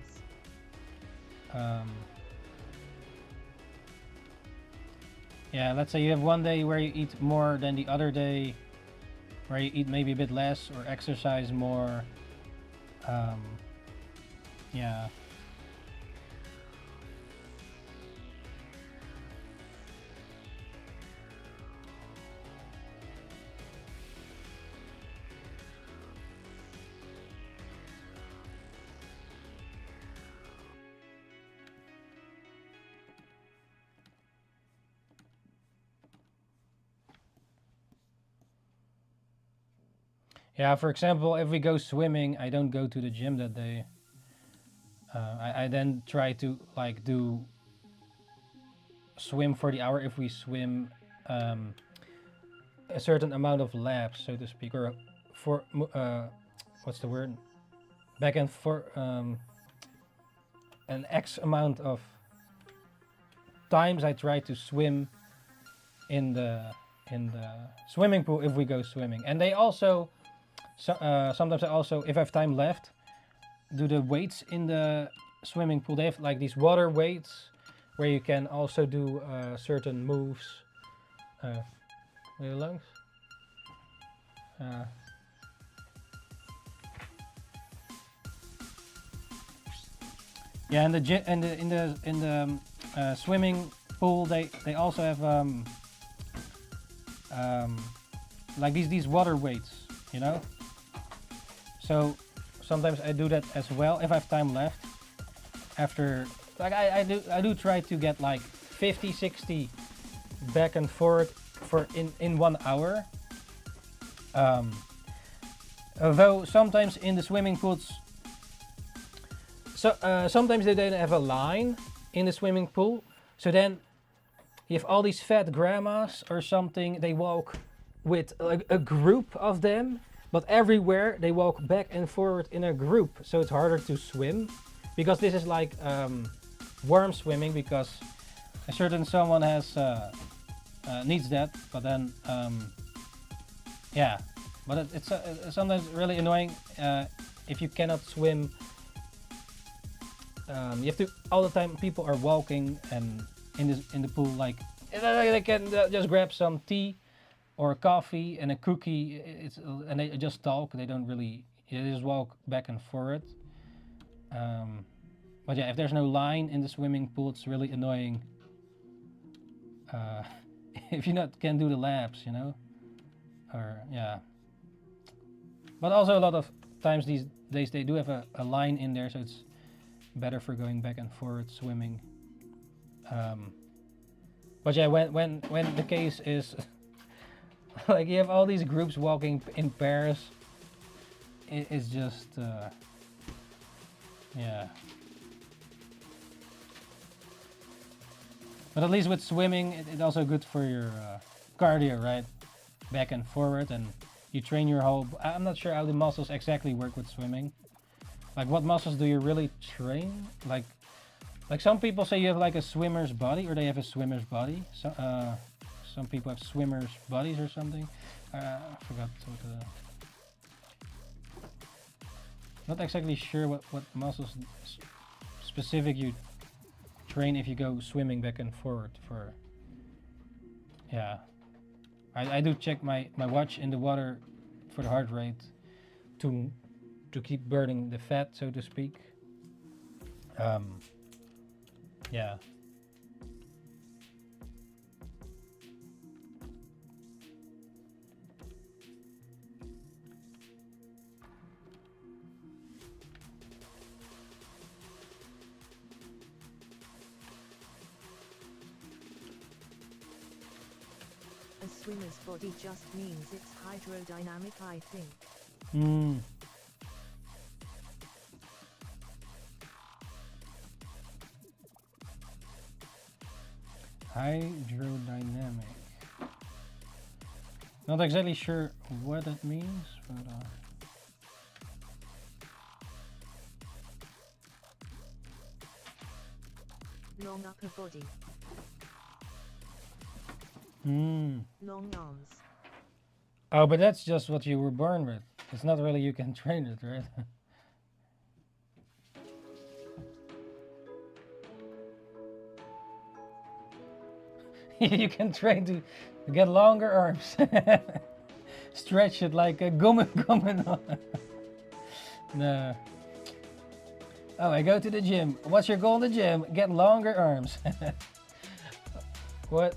Yeah, let's say you have one day where you eat more than the other day, where you eat maybe a bit less or exercise more. Yeah. Yeah, for example, if we go swimming, I don't go to the gym that day. I then try to like do swim for the hour if we swim a certain amount of laps, so to speak, or for what's the word? Back and forth, an X amount of times I try to swim in the swimming pool if we go swimming. And they also sometimes I also, if I have time left, do the weights in the swimming pool. They have like these water weights where you can also do certain moves. Your lungs. Yeah, in the swimming pool they also have like these water weights, you know. So sometimes I do that as well if I have time left. After, like I do try to get like 50-60 back and forth for in 1 hour. Although sometimes in the swimming pools, sometimes they don't have a line in the swimming pool, so then you have all these fat grandmas or something. They walk with a group of them, but everywhere they walk back and forward in a group, so it's harder to swim. Because this is like warm swimming, because a certain someone has needs that, but then yeah, but it's sometimes really annoying if you cannot swim. You have to all the time. People are walking and in the pool, like they can just grab some tea or coffee and a cookie. And they just talk. They don't really. They just walk back and forth. But yeah, if there's no line in the swimming pool, it's really annoying. If you can do the laps, you know, or yeah. But also a lot of times these days they do have a line in there, so it's better for going back and forth swimming. But yeah, when the case is like you have all these groups walking in pairs, it's just yeah. But at least with swimming, it's also good for your cardio, right? Back and forward, and you train your whole. I'm not sure how the muscles exactly work with swimming. Like, what muscles do you really train? Like some people say you have like a swimmer's body, or they have a swimmer's body. So, some people have swimmer's bodies or something. I forgot what. Not exactly sure what muscles specific you train if you go swimming back and forward for. Yeah, I do check my watch in the water for the heart rate to keep burning the fat, so to speak. Yeah. swimmer's body just means it's hydrodynamic, I think. Hmm. Hydrodynamic. Not exactly sure what that means, but long upper body. Long arms. Oh, but that's just what you were born with. It's not really you can train it, right? You can train to get longer arms. Stretch it like a gum. No. Oh, I go to the gym. What's your goal in the gym? Get longer arms. What?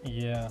Yeah.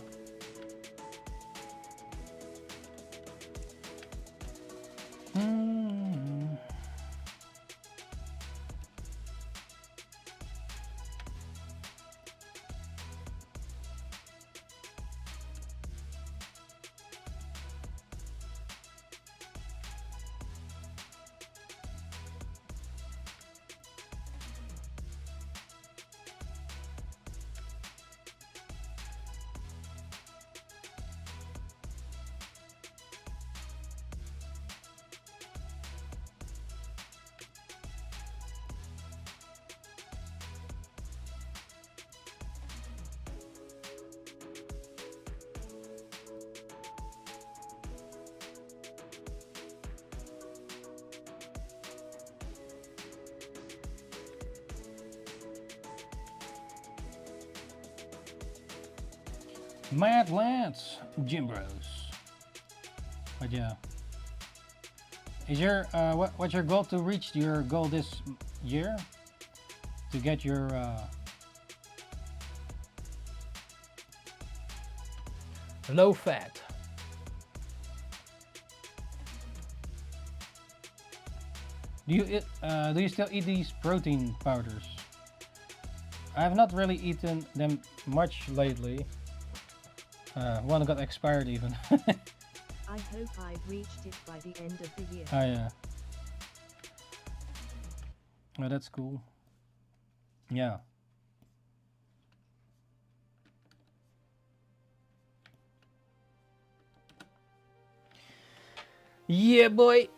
Mad Lance, Gym Bros. But yeah. Is your what's your goal to reach your goal this year? To get your low fat. Do you still eat these protein powders? I have not really eaten them much lately. One got expired even. I hope I've reached it by the end of the year. Oh yeah. Oh, that's cool. Yeah. Yeah, boy.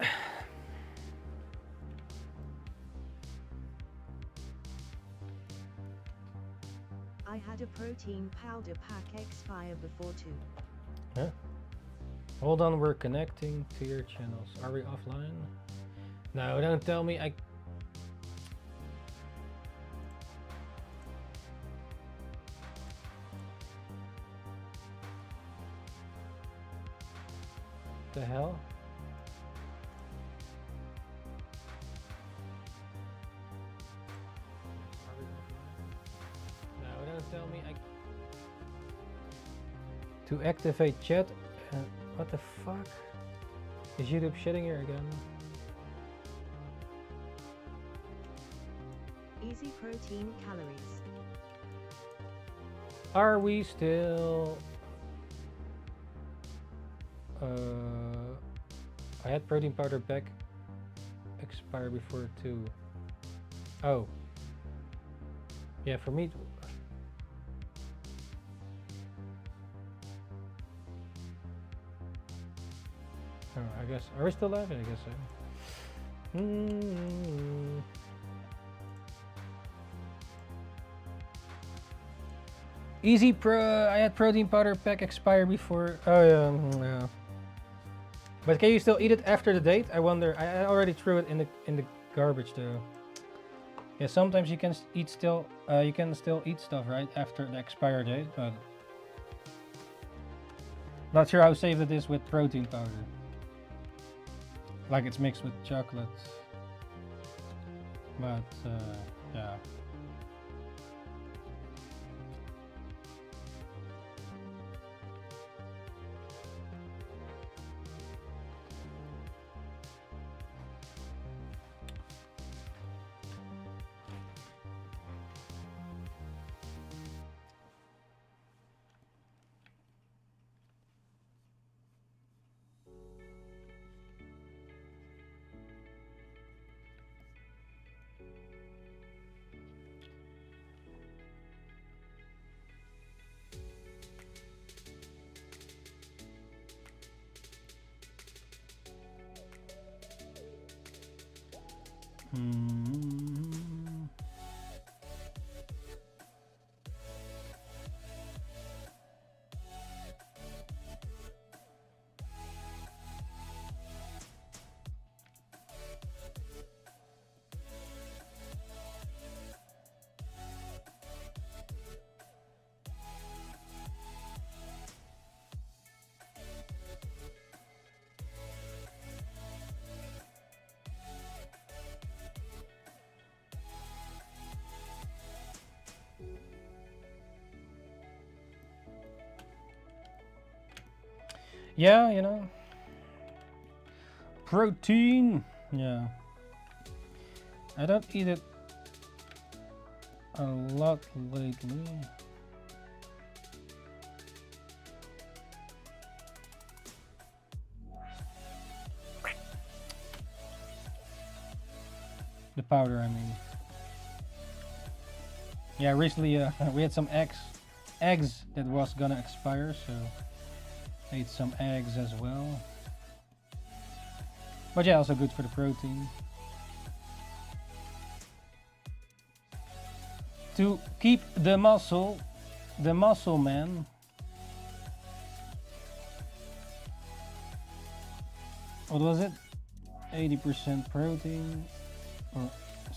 I had a protein powder pack expire before too. Huh? Hold on, we're connecting to your channels. Are we offline? No, don't tell me I... The hell? No, don't tell me I... To activate chat? What the fuck? Is YouTube shitting here again? Easy protein calories. Are we still... I had protein powder back expire before too. Oh. Yeah, for me... Oh, I guess... Are we still live? I guess so. Easy Pro. I had protein powder pack expire before. Oh yeah, yeah. But can you still eat it after the date? I wonder. I already threw it in the garbage though. Yeah, sometimes you can eat still. You can still eat stuff right after the expire date, but not sure how safe it is with protein powder. Like it's mixed with chocolate. But yeah. Yeah, you know. Protein. Yeah. I don't eat it a lot lately. The powder, I mean. Yeah, recently we had some eggs that was gonna expire, so ate some eggs as well. But yeah, also good for the protein. To keep the muscle man. What was it? 80% protein or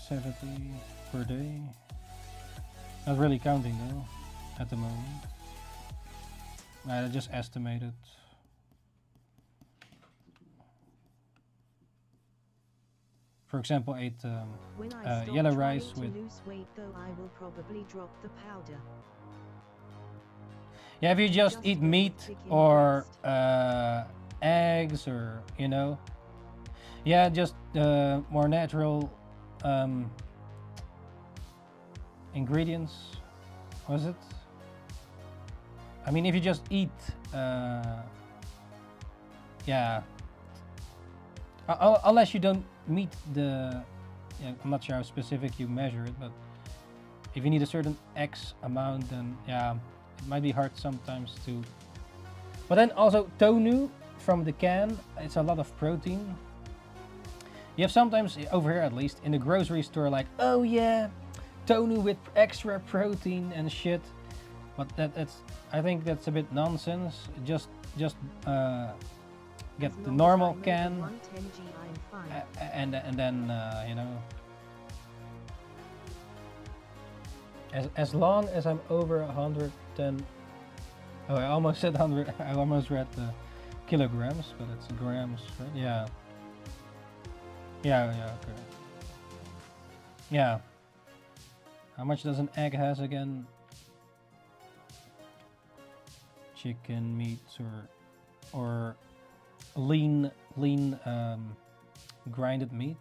70 per day. Not really counting though at the moment. I just estimated. For example, ate yellow rice with. Lose weight, though, I will probably drop the powder. Yeah, if you just eat meat or eggs, or you know, yeah, just more natural ingredients. Was it? I mean, if you just eat, yeah, unless you don't meet the, yeah, I'm not sure how specific you measure it, but if you need a certain X amount, then yeah, it might be hard sometimes to. But then also tonu from the can, it's a lot of protein. You have sometimes, over here at least, in the grocery store, like, oh yeah, tonu with extra protein and shit. But that's, I think that's a bit nonsense. Just get the normal can, and then you know, as long as I'm over 110. Oh, I almost said 100. I almost read the kilograms, but it's grams, right? Yeah. Yeah. Okay. Yeah. How much does an egg has again? Chicken, meats, or lean grinded meat.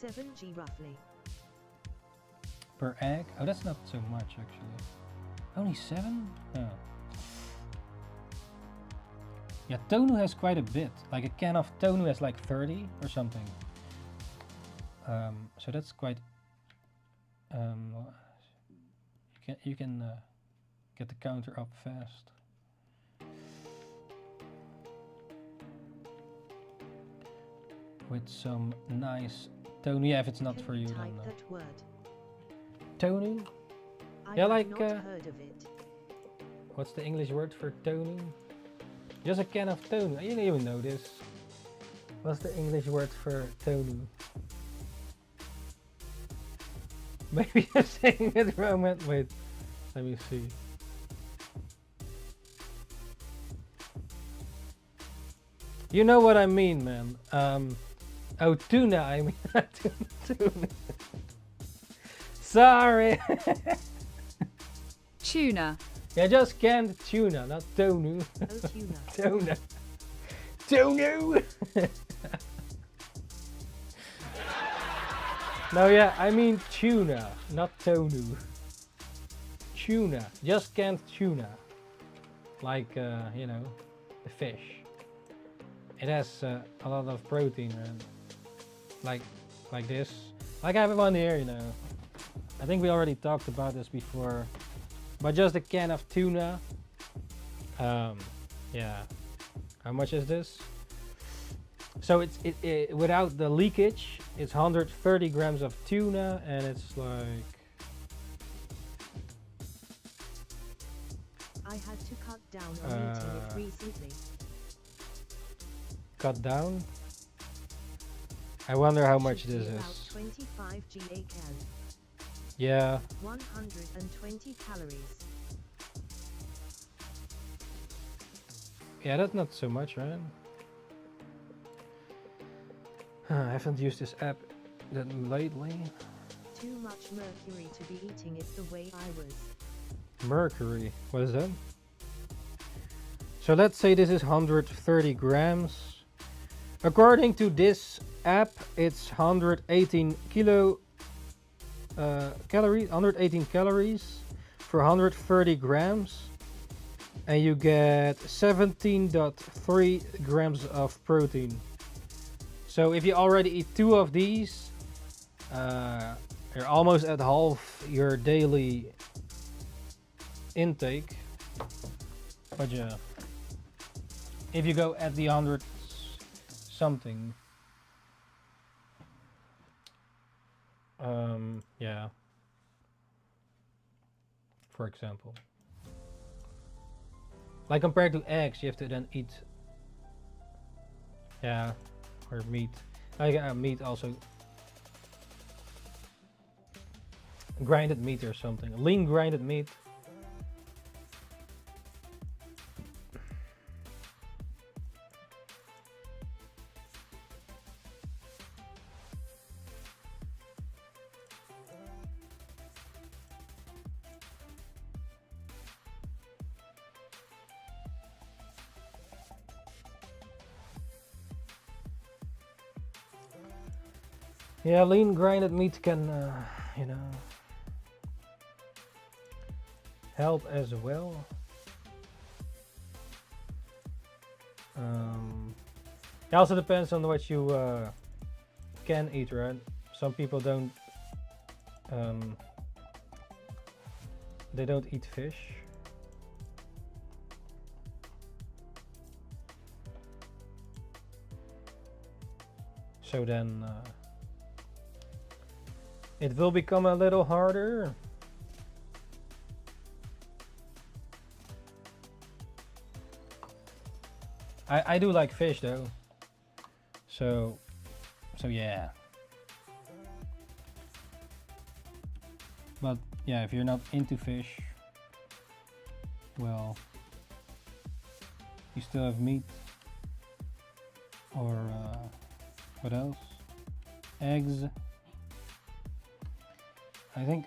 7g roughly. Per egg? Oh, that's not so much actually. Only 7? Oh. Yeah, tonu has quite a bit. Like a can of tonu has like 30 or something. So that's quite. You can get the counter up fast. With some nice tonu. Yeah, if it's not for you, then. That word. Tonu? I Yeah, have like, not heard of it. what's the English word for toner? Just a can of toner. You didn't even know this. What's the English word for toner? Maybe I'm saying it wrong. Wait, let me see. You know what I mean, man. Oh, tuna, I mean. Tuna. Sorry. Tuna. Yeah, just canned tuna, not tonu. Oh, tuna. Tuna. Tonu. No, yeah, I mean tuna, not tonu. Tuna, just canned tuna. Like, you know, the fish. It has a lot of protein, and like this. Like I have one here, you know. I think we already talked about this before. But just a can of tuna. Yeah. How much is this? So it's without the leakage, it's 130 grams of tuna, and it's like. I had to cut down on eating it recently. Cut down? I wonder how much Should this be is. about 25 GAcal. Yeah. 120 calories. Yeah, that's not so much, right? I haven't used this app that lately. Too much mercury to be eating it the way I was. Mercury, what is that? So let's say this is 130 grams. According to this app, it's 118 calories, 118 calories for 130 grams, and you get 17.3 grams of protein. So if you already eat 2 of these, you're almost at half your daily intake. But yeah, if you go at the 100 something, yeah, for example, like compared to eggs, you have to then eat, yeah, or meat. Like meat also, grinded meat or something, lean grinded meat. Yeah, lean grinded meat can, you know, help as well. It also depends on what you can eat, right? Some people don't, they don't eat fish. So then it will become a little harder. I do like fish though. So yeah. But yeah, if you're not into fish, well, you still have meat. Or what else? Eggs. I think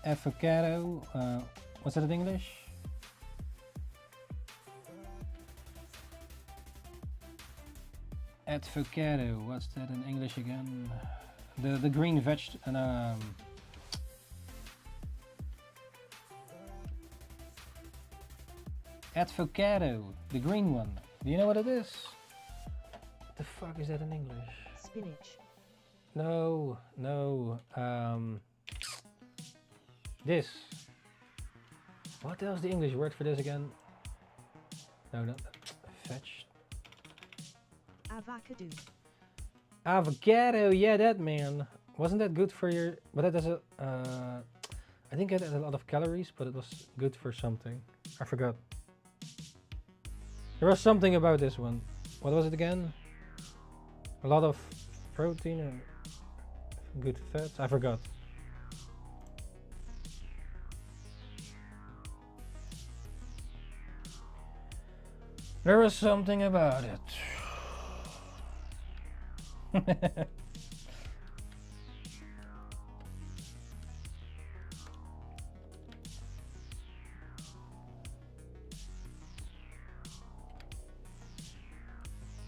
avocado. What's that in English? Avocado. What's that in English again? The green vegetable. Avocado, the green one. Do you know what it is? What the fuck is that in English? Spinach. No. This. What else is the English word for this again? No, not fetch. Avocado. Avocado, yeah, that man. Wasn't that good for your? But that does a. I think it had a lot of calories, but it was good for something. I forgot. There was something about this one. What was it again? A lot of protein or good fats? I forgot. There was something about it.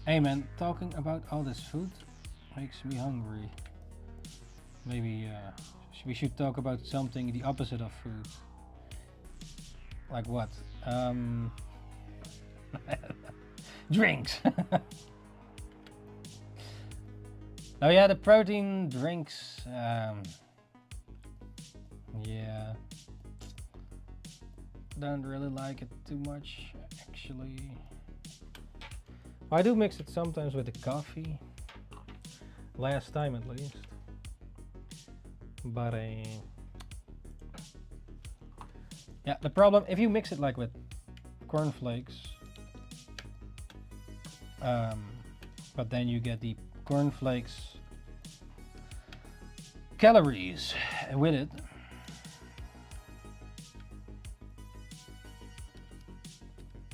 Hey man, talking about all this food makes me hungry. Maybe we should talk about something the opposite of food. Like what? Drinks. Oh yeah, the protein drinks. Yeah, don't really like it too much actually. I do mix it sometimes with the coffee. Last time at least. But yeah, the problem if you mix it like with cornflakes, but then you get the cornflakes calories with it.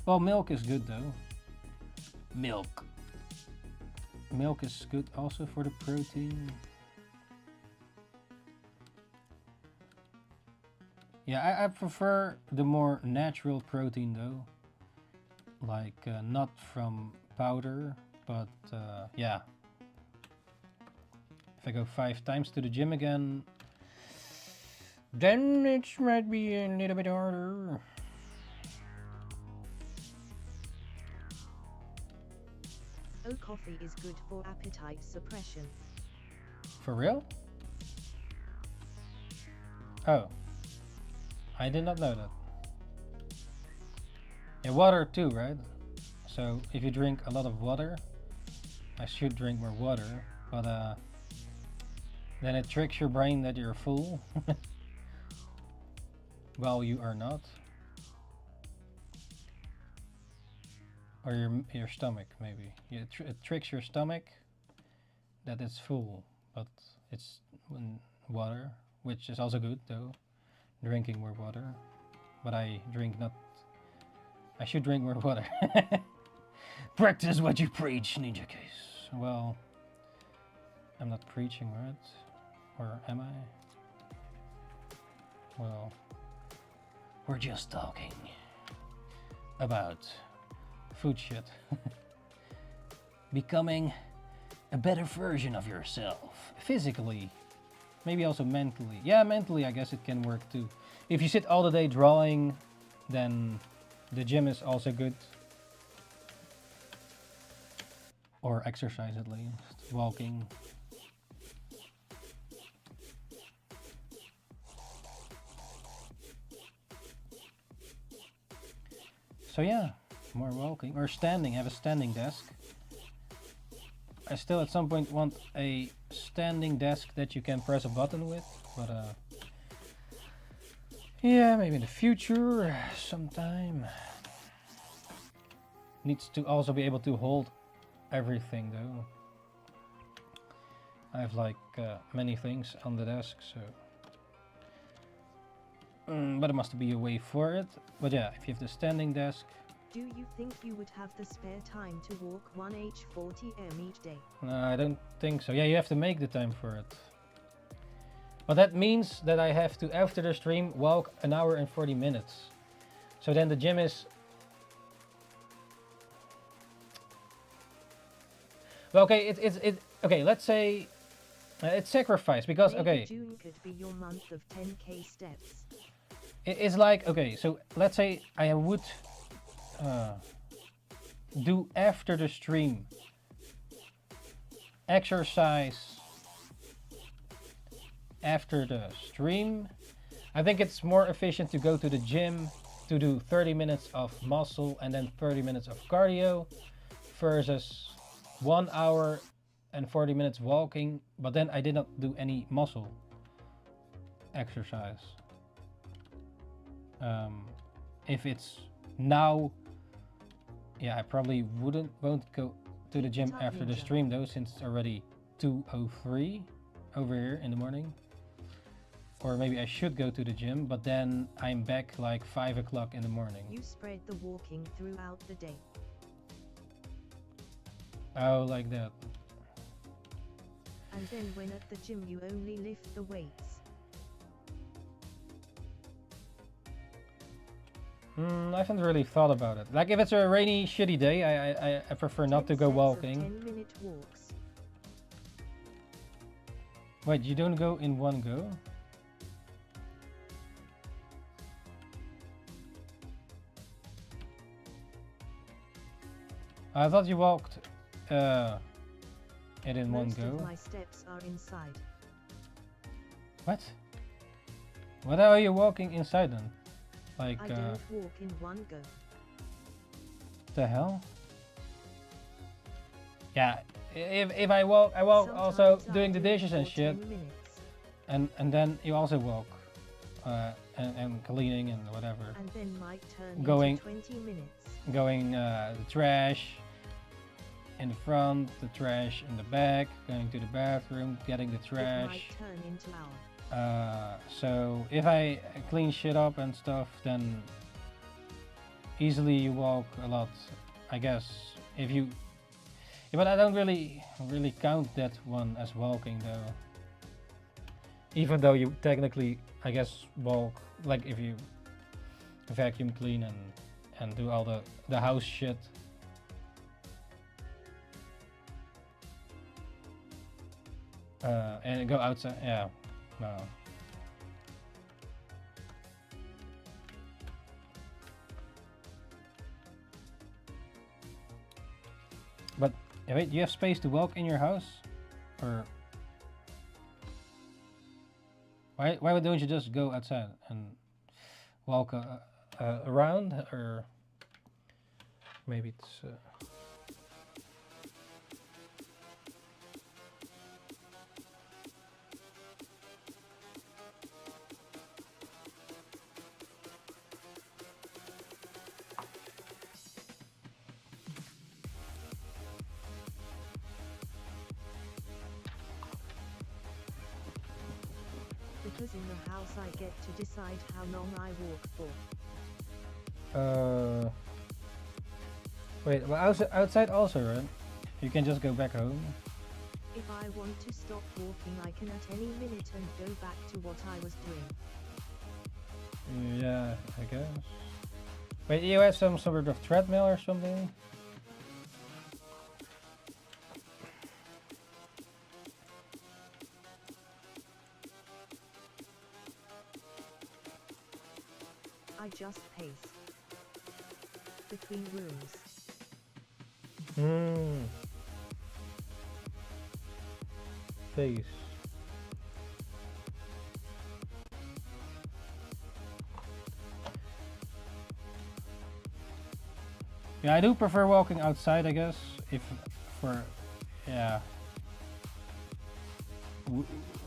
Well, milk is good though. Milk is good also for the protein. Yeah, I prefer the more natural protein though, like not from powder, but yeah. If I go 5 times to the gym again, then it might be a little bit harder. Oh, coffee is good for appetite suppression. For real? Oh, I did not know that. Yeah, water too, right? So if you drink a lot of water, I should drink more water, but then it tricks your brain that you're full. Well, you are not. Or your stomach, maybe. It tricks your stomach that it's full, but it's water, which is also good though. Drinking more water, but I should drink more water. Practice what you preach, Ninjakees. Well, I'm not preaching, right? Or am I? Well, we're just talking about food shit. Becoming a better version of yourself. Physically. Maybe also mentally. Yeah, mentally I guess it can work too. If you sit all the day drawing, then the gym is also good. Or exercise at least. Walking. So yeah, more walking. Or standing, have a standing desk. I still at some point want a standing desk that you can press a button with, but yeah, maybe in the future, sometime. Needs to also be able to hold everything though. I have like many things on the desk, so. But there must be a way for it. But yeah, if you have the standing desk. Do you think you would have the spare time to walk 1h40m each day? No, I don't think so. Yeah, you have to make the time for it. But that means that I have to, after the stream, walk 1 hour and 40 minutes. So then the gym is... Well, okay, okay, let's say it's sacrifice because, Maybe okay. June could be your month of 10k steps. It's like, okay, so let's say I would do after the stream exercise after the stream. I think it's more efficient to go to the gym to do 30 minutes of muscle and then 30 minutes of cardio versus 1 hour and 40 minutes walking, but then I did not do any muscle exercise. If it's now, yeah, I probably won't go to the gym after the stream though, since it's already 2:03 over here in the morning. Or maybe I should go to the gym, but then I'm back like 5 o'clock in the morning. You spread the walking throughout the day. Oh, like that. And then when at the gym you only lift the weights. I haven't really thought about it. Like if it's a rainy, shitty day, I prefer not to go walking. 10-minute walks. Wait, you don't go in one go? I thought you walked it in one go. Most of my steps are inside. What? What are you walking inside then? Like I don't walk in one go. the hell? Yeah, if I walk Sometimes also I doing the do it dishes and for shit, 10 minutes. and then you also walk, and cleaning and whatever. And then might turn Going- into 20 minutes. Going the trash in the front, the trash in the back, going to the bathroom, getting the It trash. might turn into hour. So if I clean shit up and stuff, then easily you walk a lot, I guess. If you, yeah, but I don't really count that one as walking though. Even though you technically, I guess, walk, like if you vacuum clean and do all the house shit. And go outside, yeah. No. But wait, do you have space to walk in your house, or why don't you just go outside and walk around, or maybe it's. Because in the house I get to decide how long I walk for. Wait, well, outside also, right? You can just go back home. If I want to stop walking I can at any minute and go back to what I was doing. Yeah, I guess. Wait, you have some sort of treadmill or something? I just pace between rooms. Face. Yeah, I do prefer walking outside, I guess. If for, yeah,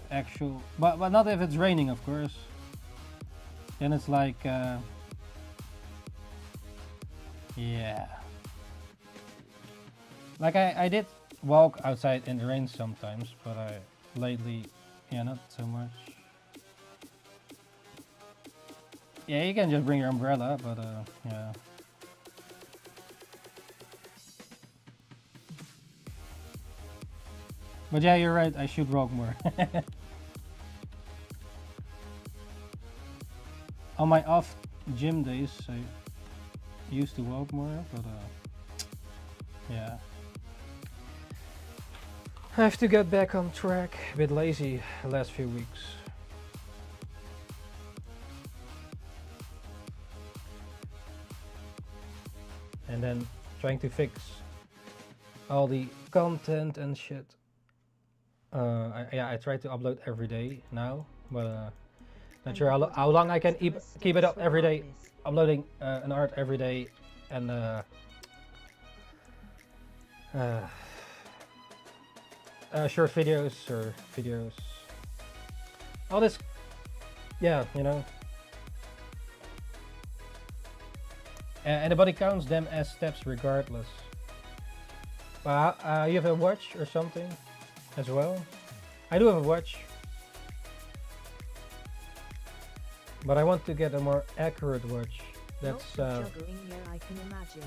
actual, but not if it's raining, of course. Then it's like, yeah. Like I did walk outside in the rain sometimes, but lately, yeah, not so much. Yeah, you can just bring your umbrella, but yeah. But yeah, you're right, I should walk more. On my off gym days, I used to walk more, but yeah. I have to get back on track. A bit lazy the last few weeks. And then trying to fix all the content and shit. I try to upload every day now, but not sure how long I can keep it up every day, uploading an art every day, and short videos or videos. All this, yeah, you know. And the body counts them as steps regardless. You have a watch or something as well? I do have a watch. But I want to get a more accurate watch. That's juggling, yeah, I can imagine.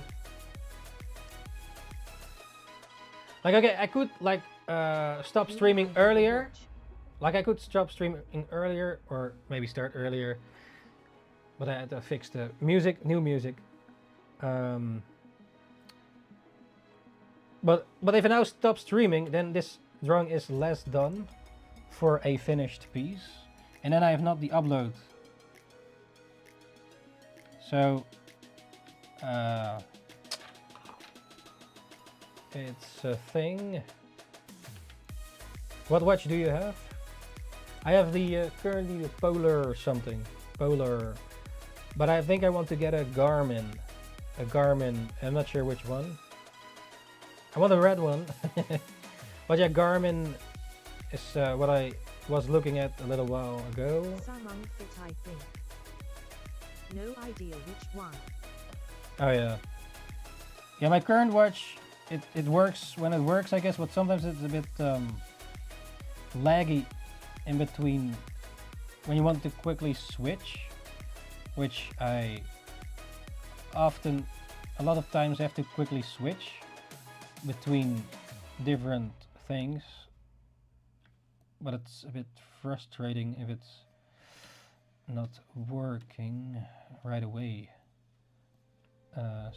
like, okay, I could like stop streaming earlier. Like I could stop streaming earlier or maybe start earlier. But I had to fix the music, new music. But if I now stop streaming, then this drawing is less done for a finished piece. And then I have not the upload. So it's a thing. What watch do you have? I have the currently the Polar or something. Polar. But I think I want to get a Garmin. A Garmin. I'm not sure which one. I want a red one. But yeah, Garmin is what I was looking at a little while ago. Samsung Fit, I think. No idea which one. Oh yeah. Yeah, my current watch, it works when it works, I guess, but sometimes it's a bit laggy in between when you want to quickly switch, which I often, a lot of times have to quickly switch between different things, but it's a bit frustrating if it's not working right away.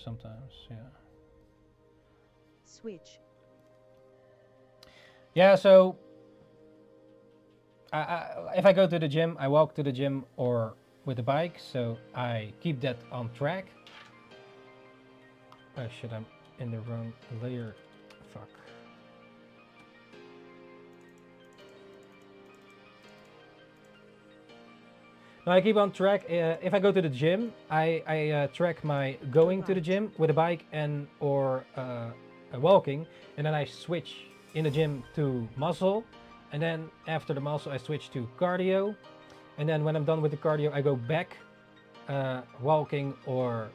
Sometimes, yeah. Switch. Yeah, so if I go to the gym, I walk to the gym or with the bike, so I keep that on track. Oh shit, I'm in the wrong layer. Fuck. No, I keep on track. If I go to the gym, I track my going to the gym with a bike and or walking, and then I switch in the gym to muscle, and then after the muscle I switch to cardio, and then when I'm done with the cardio I go back walking or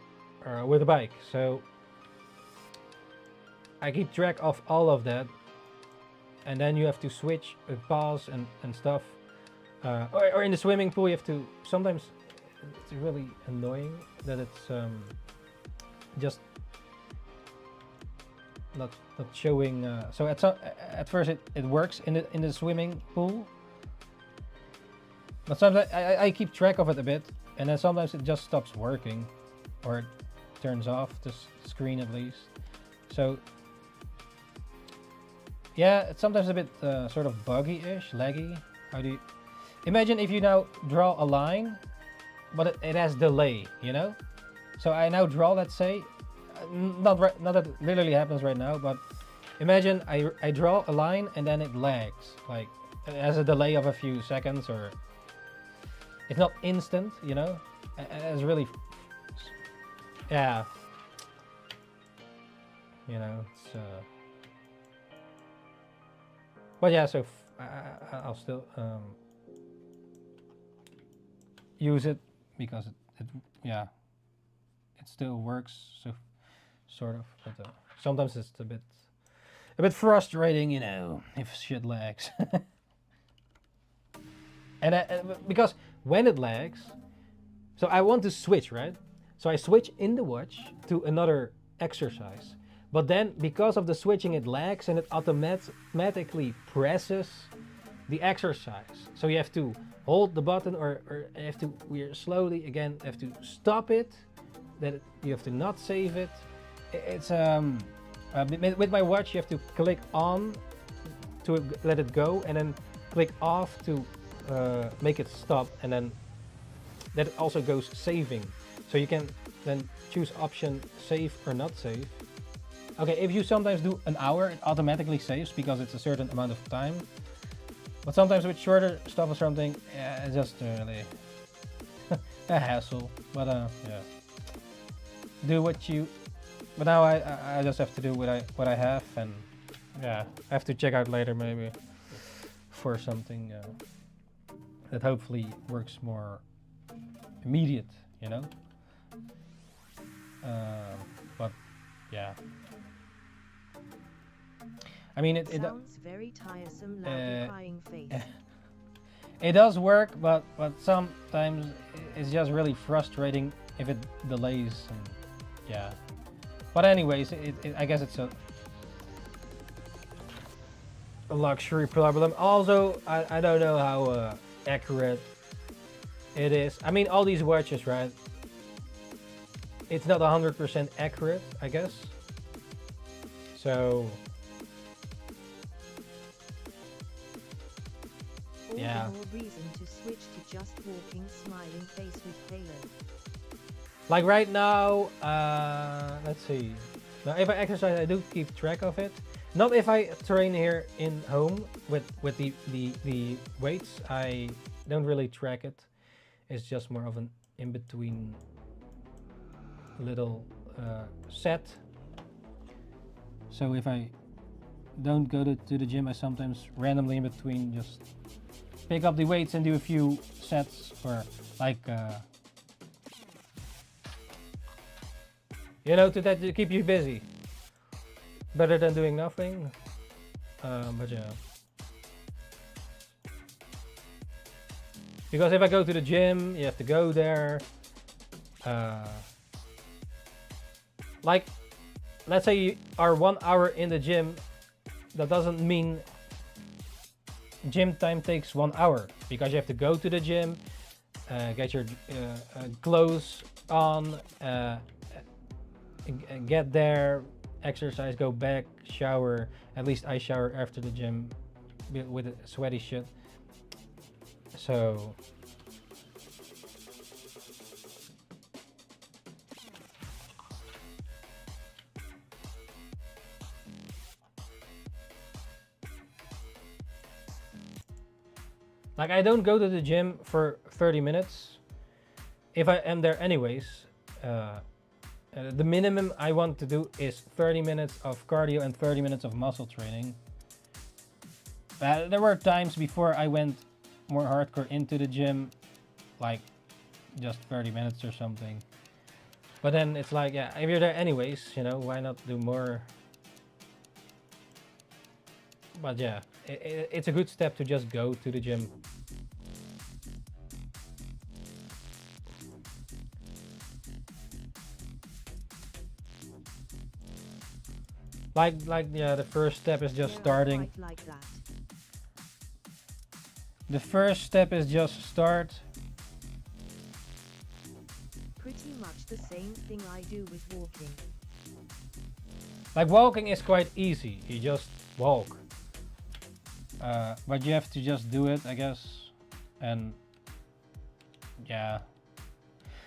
with a bike. So I keep track of all of that, and then you have to switch, pause and stuff. Or in the swimming pool you have to, sometimes it's really annoying that it's just not showing, so at first it works in the swimming pool, but sometimes I keep track of it a bit, and then sometimes it just stops working or it turns off the screen at least. So yeah, it's sometimes a bit sort of buggy-ish, laggy. How do you imagine if you now draw a line, but it has delay, you know? So I now draw, let's say, not that it literally happens right now, but imagine I draw a line and then it lags, like it has a delay of a few seconds, or it's not instant, you know? It's really, yeah, you know, it's but yeah, so I'll still use it because it yeah, it still works, so sort of, but sometimes it's a bit frustrating, you know, if shit lags. And because when it lags, so I want to switch, right? So I switch in the watch to another exercise, but then because of the switching it lags and it automatically presses the exercise. So you have to hold the button, or you have to, we're slowly again have to stop it, you have to not save it. It's with my watch you have to click on to let it go, and then click off to make it stop, and then that also goes saving. So you can then choose option save or not save. Okay, if you sometimes do an hour, it automatically saves because it's a certain amount of time. But sometimes with shorter stuff or something, yeah, it's just really a hassle. But yeah, do what you. But now I just have to do what I have, and yeah, I have to check out later maybe for something that hopefully works more immediate, you know. But yeah. I mean, it sounds very tiresome, loudly crying face. It does work, but sometimes it's just really frustrating if it delays. And yeah. But anyways, I guess it's a luxury problem. Also, I don't know how accurate it is. I mean, all these watches, right? It's not 100% accurate, I guess. So yeah. All the more reason to switch to just walking, smiling face with payload. Like right now, let's see. Now, if I exercise, I do keep track of it. Not if I train here in home with the weights. I don't really track it. It's just more of an in-between little set. So if I don't go to the gym, I sometimes randomly in between just pick up the weights and do a few sets, or like you know, to keep you busy. Better than doing nothing. But yeah. Because if I go to the gym, you have to go there. Like, let's say you are 1 hour in the gym. That doesn't mean gym time takes 1 hour, because you have to go to the gym, get your clothes on, get there, exercise, go back, shower. At least I shower after the gym with sweaty shit. So like, I don't go to the gym for 30 minutes. If I am there anyways, the minimum I want to do is 30 minutes of cardio and 30 minutes of muscle training. There were times before I went more hardcore into the gym, like just 30 minutes or something. But then it's like, yeah, if you're there anyways, you know, why not do more? But yeah, it's a good step to just go to the gym. Like yeah, the first step is just starting. Like that. The first step is just start. Pretty much the same thing I do with walking. Like, walking is quite easy. You just walk. But you have to just do it, I guess. And yeah.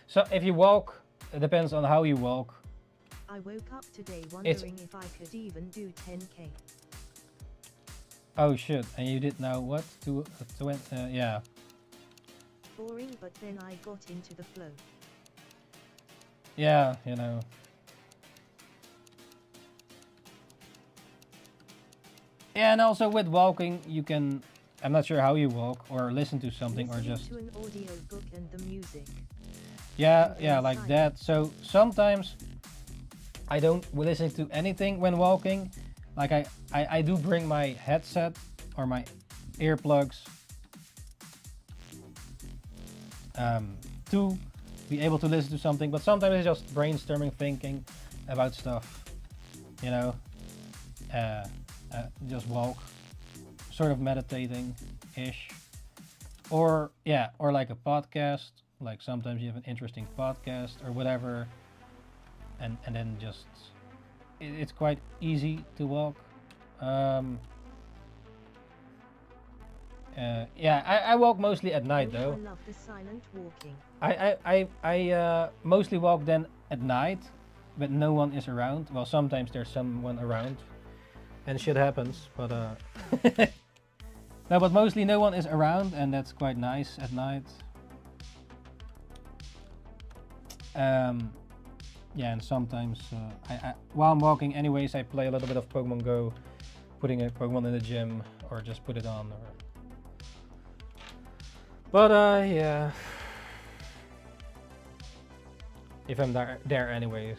So if you walk, it depends on how you walk. I woke up today wondering if I could even do 10k. Oh shit, and you did now what? Yeah. Boring, but then I got into the flow. Yeah, you know. Yeah, and also with walking, you can, I'm not sure how you walk, or listen to something, or just to an audio book and the music. Yeah, like that. So sometimes I don't listen to anything when walking. Like I do bring my headset or my earplugs to be able to listen to something, but sometimes it's just brainstorming, thinking about stuff, you know. Just walk, sort of meditating-ish. Or yeah, or like a podcast, like sometimes you have an interesting podcast or whatever, and then just it's quite easy to walk. Yeah, I walk mostly at night though. I love the silent walking. I mostly walk then at night, but no one is around. Well, sometimes there's someone around and shit happens, but no, but mostly no one is around, and that's quite nice at night. Yeah, and sometimes I while I'm walking anyways, I play a little bit of Pokemon Go, putting a Pokemon in the gym, or just put it on. But yeah, if I'm there anyways.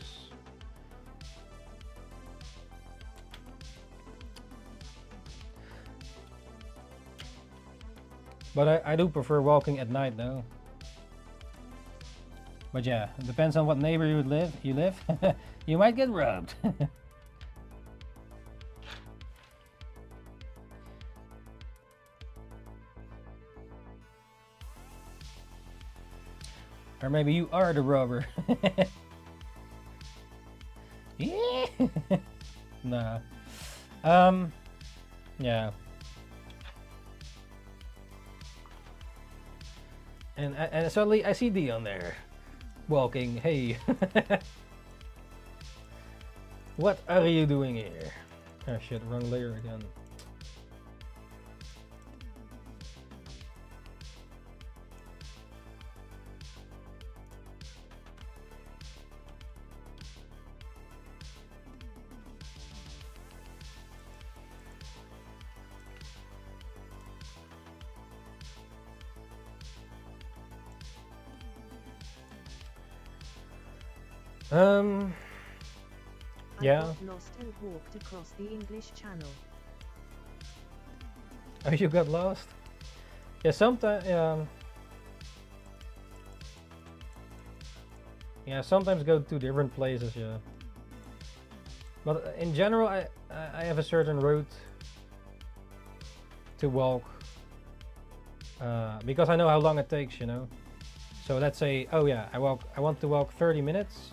But I do prefer walking at night though. But yeah, it depends on what neighbor you live. You might get robbed. Or maybe you are the robber. Yeah. Nah. Yeah. And suddenly I see Dion there, walking. Hey. What are you doing here? Oh shit, wrong layer again. Yeah. I got lost and walked across the English Channel. Oh, you got lost? Yeah, sometimes. Yeah, sometimes go to different places. Yeah. But in general, I have a certain route to walk because I know how long it takes. You know. So let's say, oh yeah, I want to walk 30 minutes.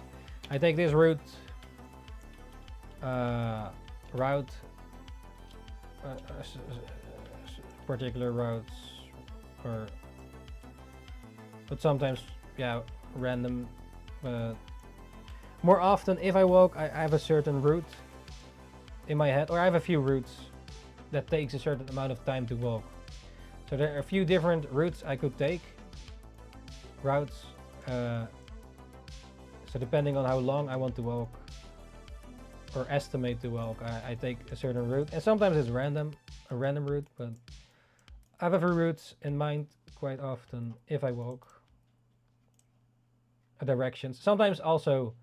I take this route. Particular routes, but sometimes, yeah, random. But more often, if I walk, I have a certain route in my head, or I have a few routes that takes a certain amount of time to walk. So there are a few different routes I could take. So depending on how long I want to walk or estimate to walk, I take a certain route, and sometimes it's a random route, but I have a few routes in mind quite often if I walk. Directions. Sometimes also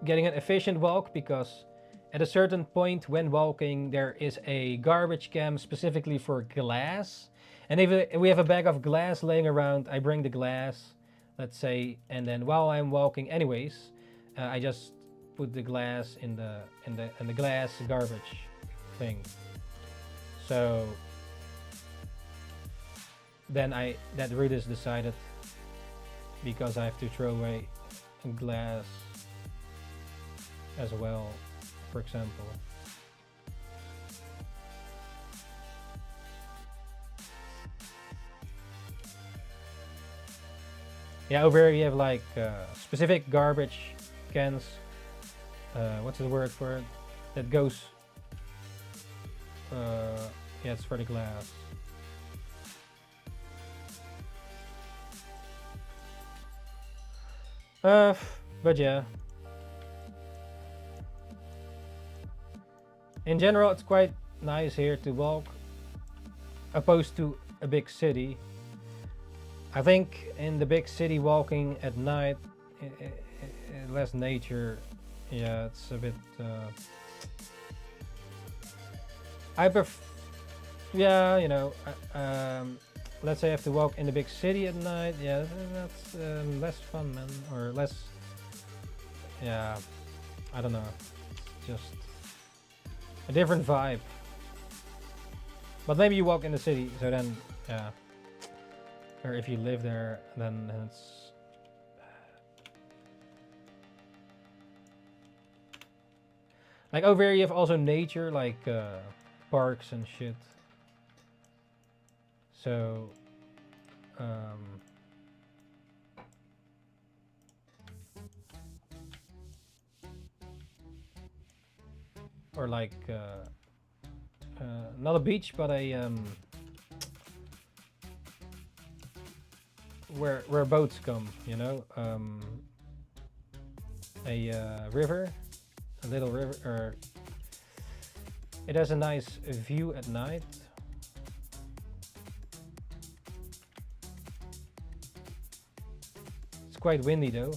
getting an efficient walk, because at a certain point when walking there is a garbage can specifically for glass. And if we have a bag of glass laying around, I bring the glass, let's say, and then while I'm walking anyways, I just put the glass in the glass garbage thing. So then that route is decided, because I have to throw away glass as well, for example. Yeah, over here you have like specific garbage cans. What's the word for it? That goes. Yeah, it's for the glass. But yeah. In general, it's quite nice here to walk, opposed to a big city. I think in the big city, walking at night, less nature, yeah, it's a bit. Yeah, you know, let's say I have to walk in the big city at night. Yeah, that's less fun, man, or less. Yeah, I don't know, just a different vibe. But maybe you walk in the city, so then, yeah. Or if you live there, then it's. Like over here you have also nature, like parks and shit. So, or like not a beach, but a where boats come, you know, a river, a little river, or it has a nice view at night. quite windy though.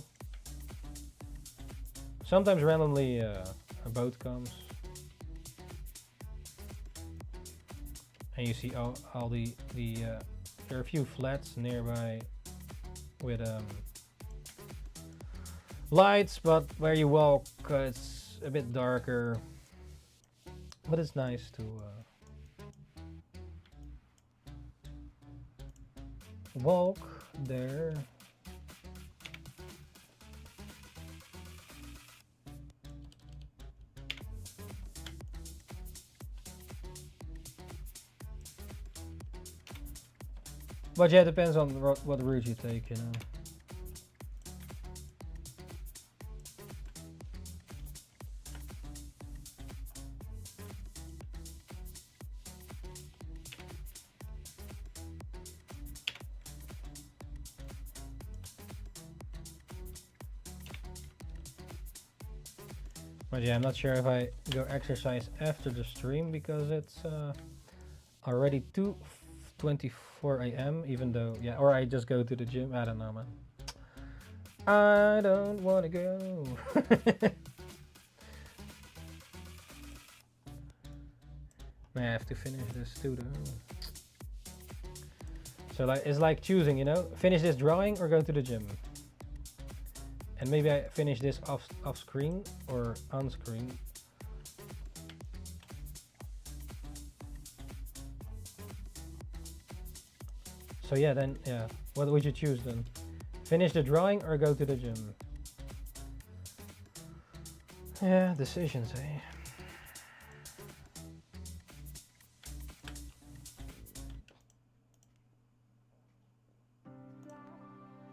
Sometimes randomly a boat comes. And you see all the there are a few flats nearby with lights, but where you walk it's a bit darker. But it's nice to walk there. But yeah, it depends on what route you take, you know. But yeah, I'm not sure if I go exercise after the stream because it's already 2:24 a.m. even though, yeah, or I just go to the gym. I don't know, man. I don't want to go. I have to finish this too, though. So like, it's like choosing, you know, finish this drawing or go to the gym. And maybe I finish this off screen or on screen. So yeah, then yeah, what would you choose then? Finish the drawing or go to the gym? Yeah, decisions, eh?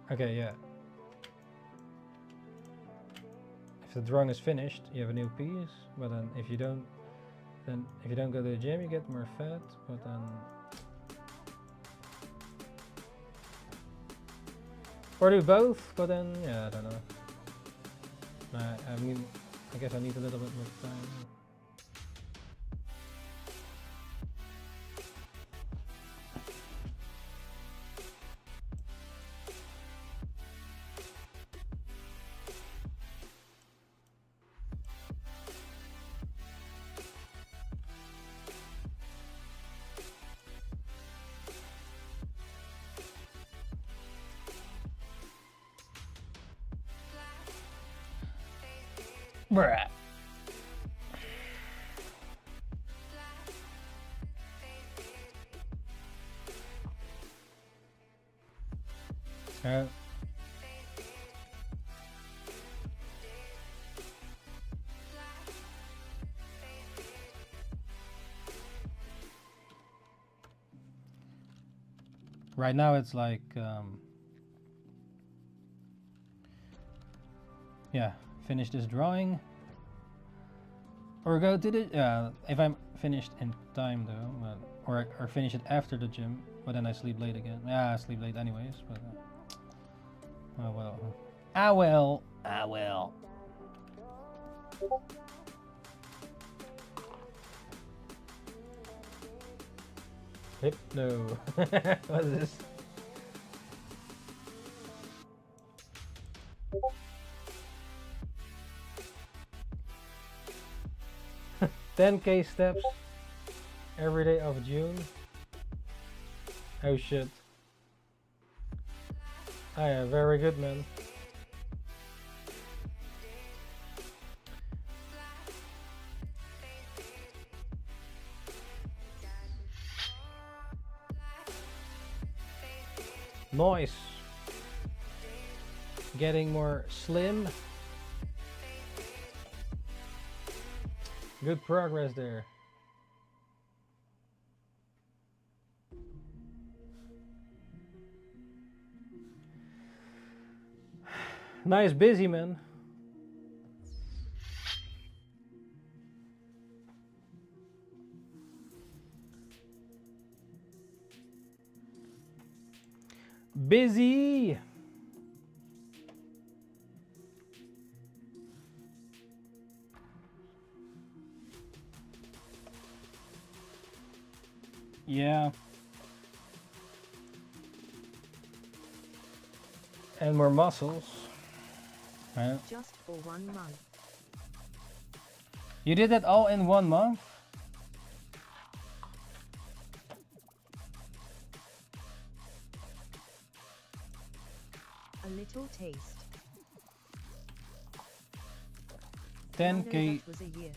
Okay, yeah. If the drawing is finished, you have a new piece. But then if you don't go to the gym, you get more fat. But then, or do both. But then, yeah, I don't know. I mean, I guess I need a little bit more time. Bruh. Right now it's like, yeah, finish this drawing. Or go to the, if I'm finished in time though, or finish it after the gym, but then I sleep late again. Yeah, I sleep late anyways, but, oh well. Ah well, ah well. No. What is this? $10K steps every day of June. Oh shit. Oh yeah, very good, man. Nice. Getting more slim. Good progress there. Nice busy, man. Busy. Yeah. And more muscles. Right. Just for 1 month. You did that all in 1 month? A little taste. 10k. That was a year.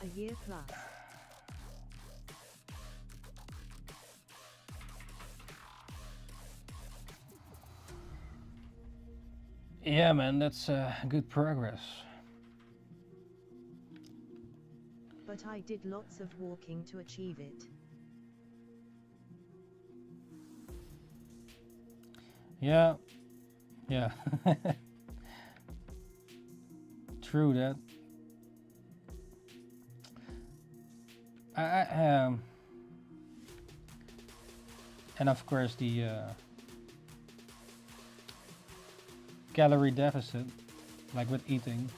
A year plus. Yeah, man, that's good progress. But I did lots of walking to achieve it. Yeah. Yeah. True that. And of course the calorie deficit, like with eating.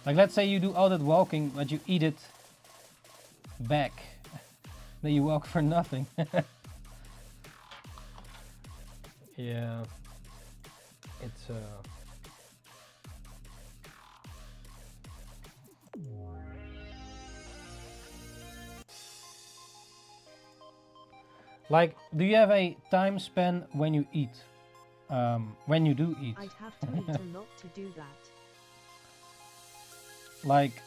Like let's say you do all that walking, but you eat it back. Then you walk for nothing. Yeah. It's like, do you have a time span when you eat? When you do eat? I'd have to eat a lot to do that. Like,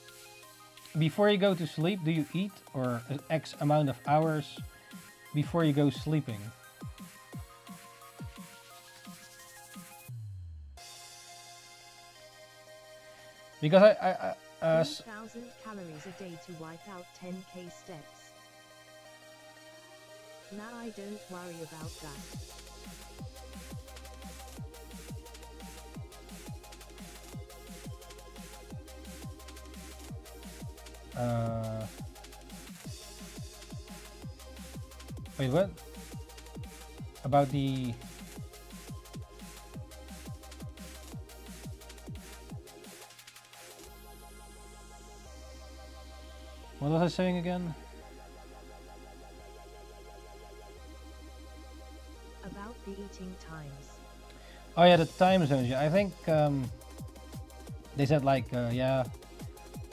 before you go to sleep, do you eat? Or an X amount of hours before you go sleeping? Because 3,000 calories a day to wipe out 10k steps. Now I don't worry about that. Wait, what? About the... What was I saying again? About the eating times. Oh yeah, the time zones. Yeah, I think they said like, yeah,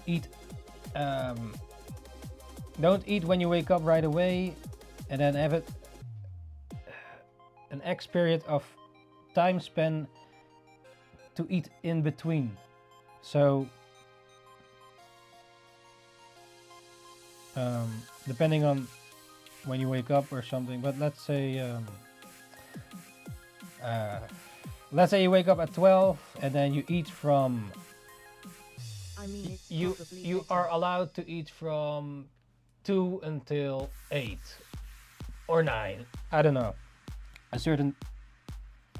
eat. Don't eat when you wake up right away, and then have it an X period of time span to eat in between. So depending on when you wake up or something, but let's say you wake up at 12 and then you eat from... I mean, it's you better. are allowed to eat from 2 until 8 or 9. I don't know, a certain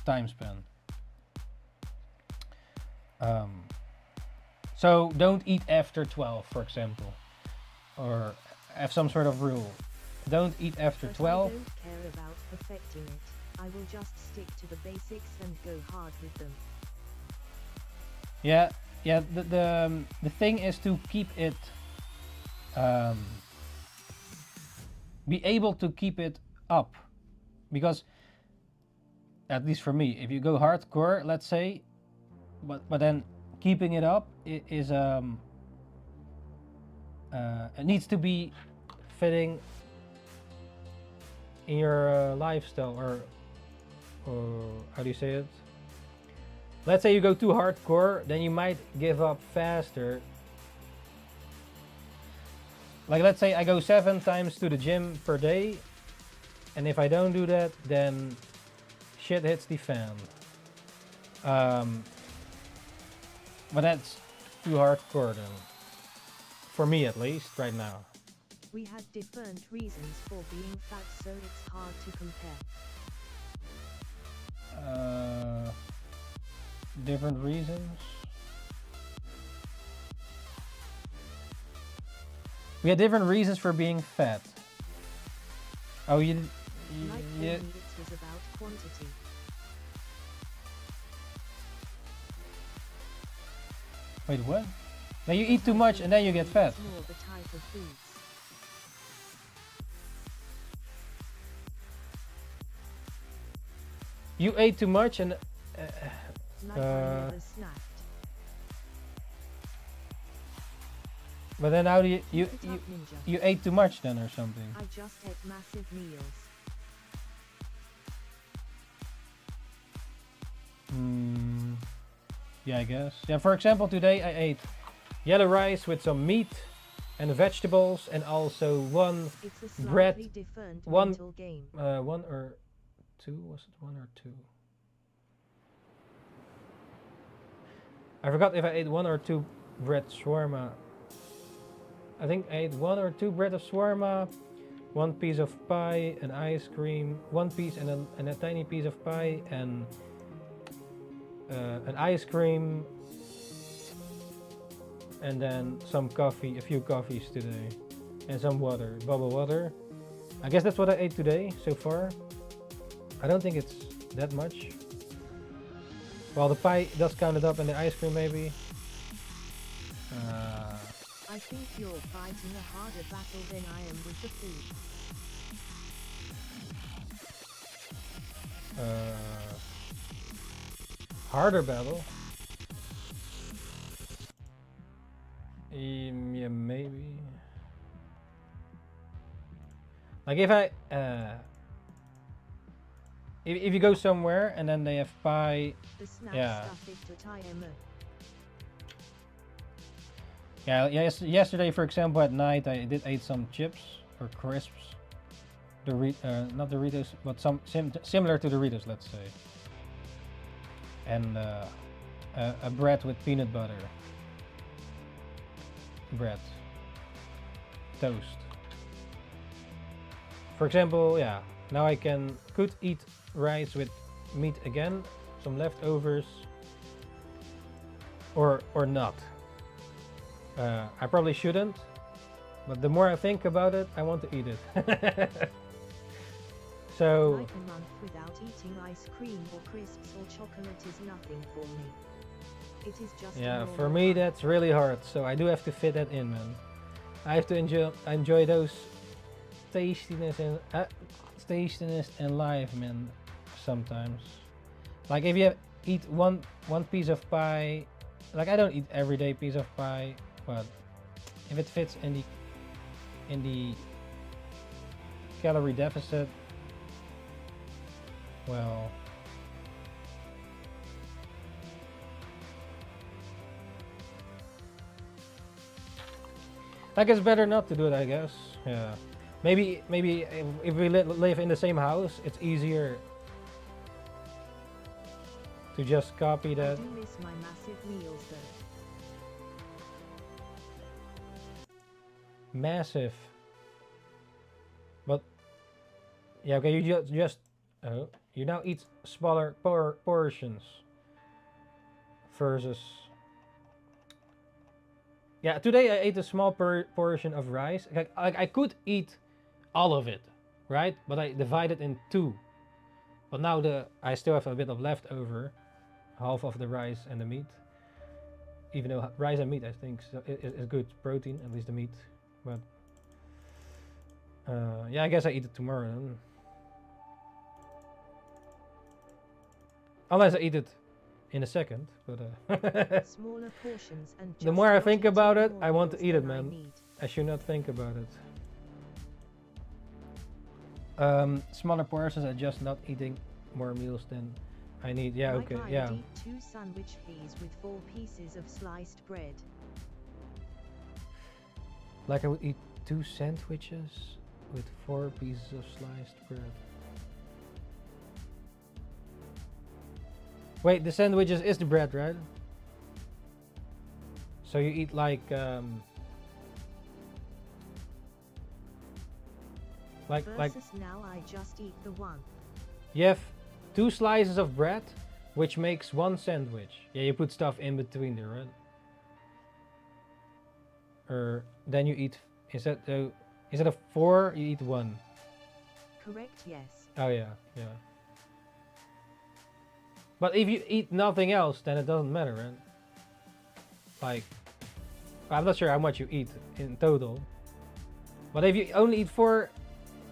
time span. So don't eat after 12, for example, or have some sort of rule. Don't eat after But 12. I don't care about perfecting it. I will just stick to the basics and go hard with them. Yeah, yeah. The thing is to keep it, be able to keep it up, because at least for me, if you go hardcore, let's say, but then keeping it up is it needs to be fitting in your lifestyle, or how do you say it? Let's say you go too hardcore, then you might give up faster. Like let's say I go 7 times to the gym per day, and if I don't do that, then shit hits the fan. But that's too hardcore then. For me at least, right now. We had different reasons for being fat, so it's hard to compare. Different reasons. We had different reasons for being fat. Oh, Like for me, it was about quantity. Wait, what? Now you eat too much and then you get fat. More the type of foods. You ate too much and Like I never snacked. but then how do Keep it up, Ninja. you ate too much then or something? I just ate massive meals. Yeah, I guess. Yeah, for example, today I ate yellow rice with some meat and vegetables and also one It's a bread. slightly different One mental game. one or two, was it one or two? I forgot if I ate one or two bread shawarma. I think I ate one or two bread of shawarma, one piece of pie, an ice cream, one piece and a tiny piece of pie, and an ice cream, and then some coffee, a few coffees today, and some water, bubble water. I guess that's what I ate today so far. I don't think it's that much. Well, the pie does count it up, and the ice cream maybe. I think you're fighting a harder battle than I am with the food. Harder battle. Yeah, maybe. Like if I if you go somewhere and then they have pie, The snack yeah. stuff is to tie him. Yeah, yesterday, for example, at night I did eat some chips or crisps. Not Doritos, but some similar to Doritos, let's say. And a bread with peanut butter. Bread. Toast. For example, yeah. Now I could eat rice with meat again, some leftovers, or not. I probably shouldn't, but the more I think about it, I want to eat it. So Like a month without eating ice cream or crisps or chocolate is nothing for me. It is just yeah, a for normal me life. that's really hard. So I do have to fit that in, man. I have to enjoy those tastiness and life, man. Sometimes, like if you eat one piece of pie, like I don't eat everyday piece of pie, but if it fits in the calorie deficit, well, I guess better not to do it, I guess. Yeah. Maybe if we live in the same house, it's easier to just copy I that. do miss my massive meals though. Massive. But yeah, okay, you just you now eat smaller portions versus. Yeah, today I ate a small portion of rice. Like I could eat all of it, right? But I divided in two. But now I still have a bit of leftover, half of the rice and the meat. Even though rice and meat, I think, is good protein, at least the meat. But yeah, I guess I eat it tomorrow then. Unless I eat it in a second, but Smaller portions and the just more I not think about eating it, more I want to meals eat it, than I man. need. I should not think about it. Smaller portions are just not eating more meals than I need. Yeah, Like okay, I yeah. would eat 2 sandwiches with 4 pieces of sliced bread. Like I would eat 2 sandwiches with 4 pieces of sliced bread. Wait, the sandwiches is the bread, right? So you eat like Versus now I just eat the one. you have 2 slices of bread, which makes 1 sandwich. Yeah, you put stuff in between there, right? Or then you eat instead of 4, you eat 1. Correct, yes. Oh yeah, yeah. But if you eat nothing else, then it doesn't matter, right? Like, I'm not sure how much you eat in total. But if you only eat 4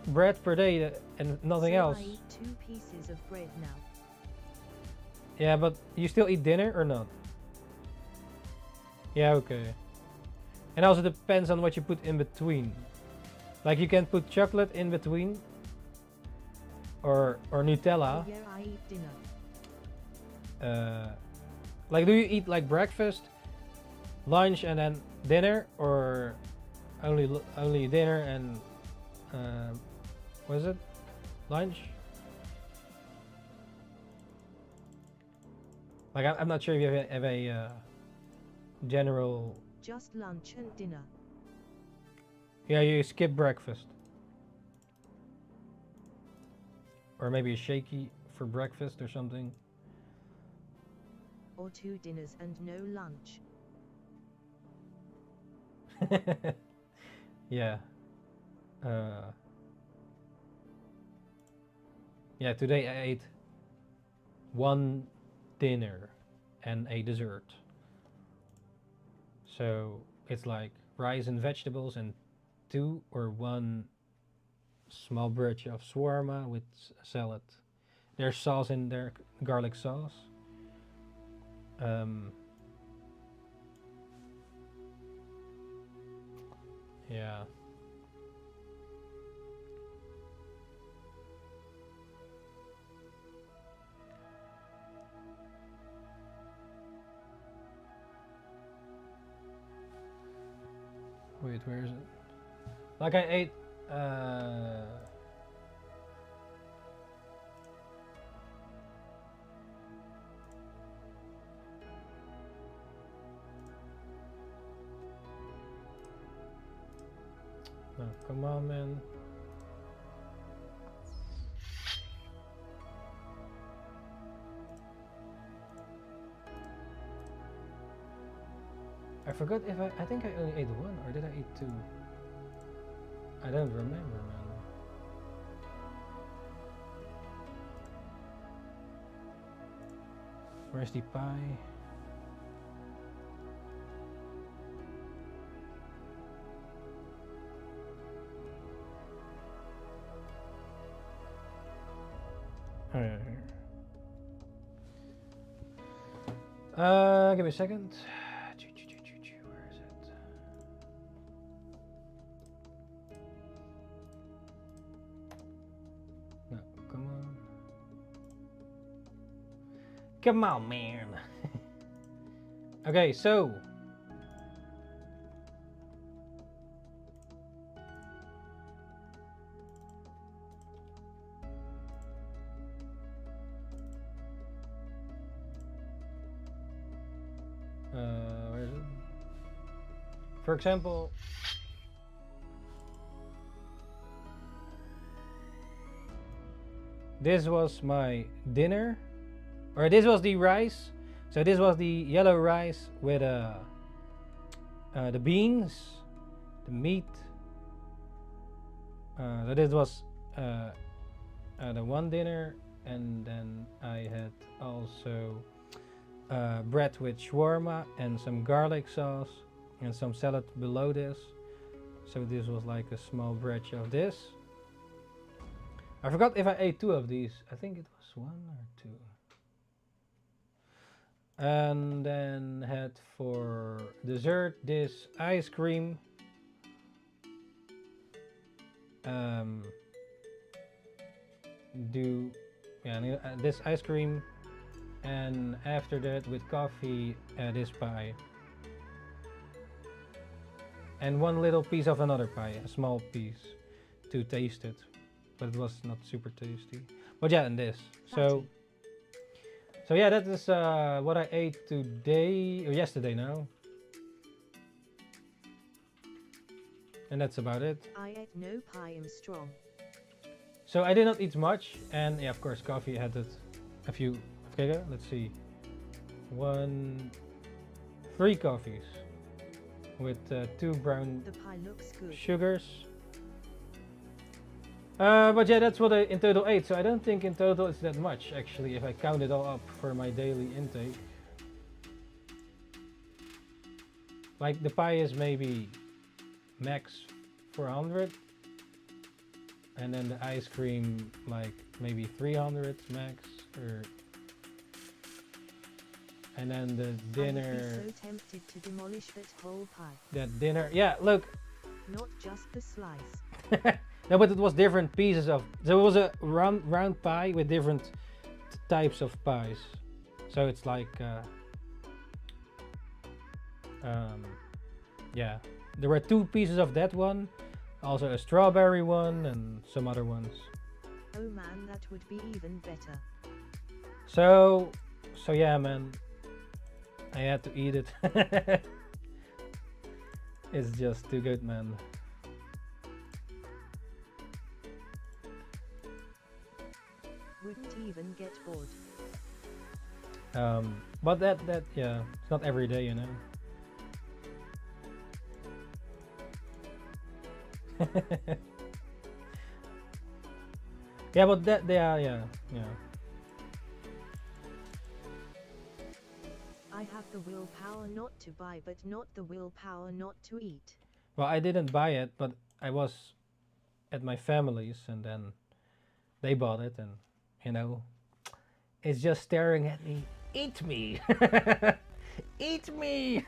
bread per day and nothing So else. I eat 2 pieces of bread now. Yeah, but you still eat dinner or not? Yeah, okay. And also depends on what you put in between. Like you can put chocolate in between. Or Nutella. Oh, yeah, I eat dinner. Like do you eat like breakfast, lunch and then dinner, or only dinner and what is it? Lunch? Like I'm not sure if you have a general. Just lunch and dinner. Yeah, you skip breakfast. Or maybe a shaky for breakfast or something. Or 2 dinners and no lunch. Yeah. Yeah, today I ate 1 dinner and a dessert. So it's like rice and vegetables and 2 or 1 small batch of shawarma with salad. There's sauce in there, garlic sauce. Yeah. Wait, where is it? Like I ate no, come on, man. I forgot if I think I only ate 1 or did I eat 2? I don't remember, man. Where's the pie? Oh, yeah, here. Give me a second. Where is it? No, come on. Come on, man. Okay, so where is it? For example, this was my dinner, or this was the rice. So this was the yellow rice with the beans, the meat. So this was the 1 dinner, and then I had also bread with shawarma and some garlic sauce and some salad below this. So this was like a small batch of this. I forgot if I ate 2 of these. I think it was 1 or 2. And then had for dessert this ice cream. This ice cream, and after that with coffee, this pie. And 1 little piece of another pie, a small piece, to taste it. But it was not super tasty. But yeah, and this. So yeah, that is what I ate today, or yesterday now. And that's about it. I ate no pie, I'm strong. So I did not eat much, and yeah, of course, coffee had a few. Okay, let's see. 3 coffees with 2 brown the pie looks good. sugars. But yeah, that's what I in total ate. So I don't think in total it's that much actually, if I count it all up for my daily intake. Like the pie is maybe max 400. And then the ice cream like maybe 300 max, or And then the I would dinner. be so tempted to demolish that whole pie. That dinner. Yeah, look. Not just the slice. No, but it was different pieces of. There was a round pie with different types of pies. So it's like. Yeah, there were 2 pieces of that one, also a strawberry one, and some other ones. Oh man, that would be even better. So yeah, man, I had to eat it. It's just too good, man. Wouldn't even get bored. But that yeah, it's not every day, you know. Yeah, but that they are, yeah. I have the willpower not to buy, but not the willpower not to eat. Well, I didn't buy it, but I was at my family's, and then they bought it, and you know, it's just staring at me. Eat me, eat me.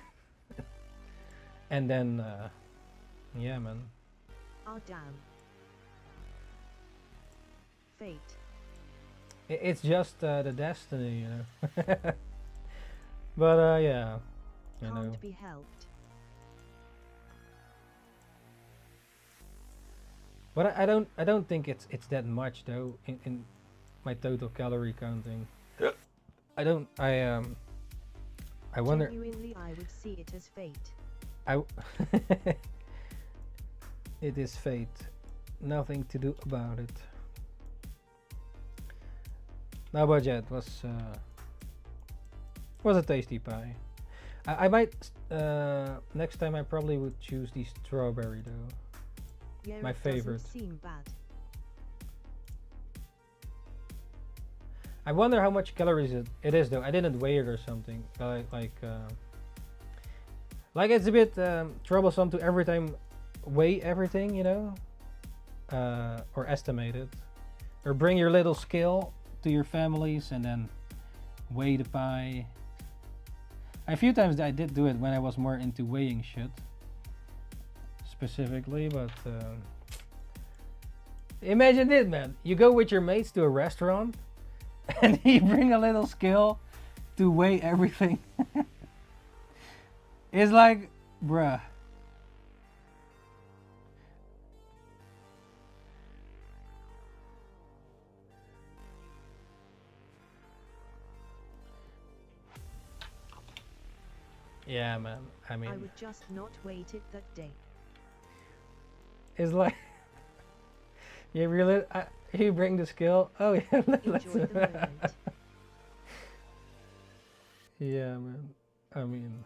And then, yeah, man. Oh damn. Fate. It's just the destiny, you know. But yeah, you know. Can't be helped. But I don't think it's that much though in my total calorie counting. I wonder. Genuinely, I would see it as fate. It is fate. Nothing to do about it. No, but yeah, it was a tasty pie. I might next time I probably would choose the strawberry though. Yeah, My it favorite. doesn't seem bad. I wonder how much calories it is though. I didn't weigh it or something. Like it's a bit troublesome to every time weigh everything, you know, or estimate it, or bring your little scale to your families and then weigh the pie. A few times I did do it when I was more into weighing shit specifically, but imagine it, man. You go with your mates to a restaurant and you bring a little scale to weigh everything. It's like, bruh. Yeah, man. I mean, I would just not wait it that day. it's like you really you bring the scale. Oh yeah, let's Enjoy the moment. yeah, man. I mean,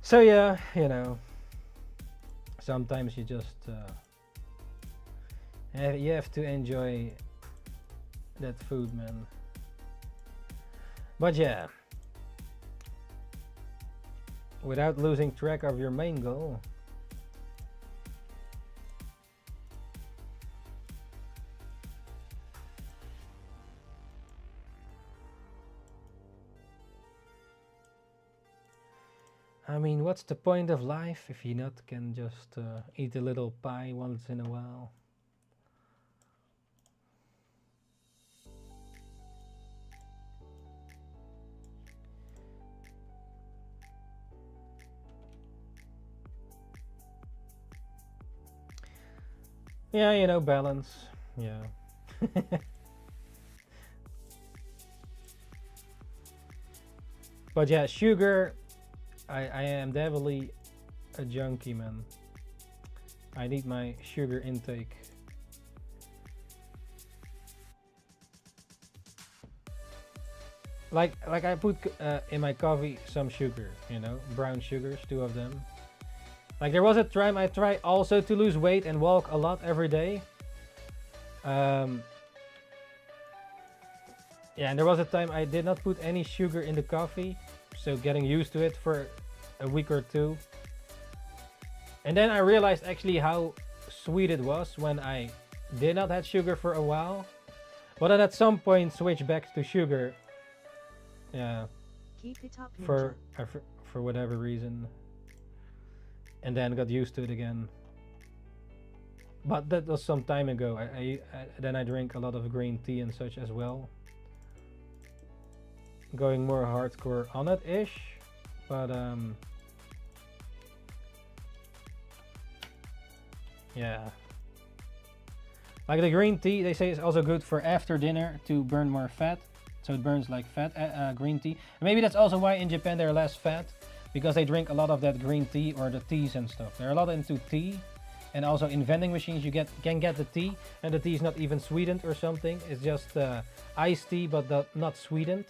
so yeah, you know, sometimes you just you have to enjoy that food, man. But yeah, without losing track of your main goal. I mean, what's the point of life if you not can just eat a little pie once in a while? Yeah, you know, balance. Yeah. But yeah, sugar, I am definitely a junkie, man. I need my sugar intake. Like I put in my coffee some sugar, you know, brown sugars, 2 of them. Like there was a time I tried also to lose weight and walk a lot every day. Yeah, and there was a time I did not put any sugar in the coffee, so getting used to it for a week or 2. And then I realized actually how sweet it was when I did not have sugar for a while, but then at some point switched back to sugar. Yeah. Keep it up, For whatever reason, and then got used to it again. But that was some time ago. Then I drank a lot of green tea and such as well. Going more hardcore on it ish, but yeah. Like the green tea, they say it's also good for after dinner to burn more fat. So it burns like fat, green tea. And maybe that's also why in Japan they're less fat, because they drink a lot of that green tea or the teas and stuff. They're a lot into tea, and also in vending machines you can get the tea, and the tea is not even sweetened or something. It's just iced tea, but not sweetened.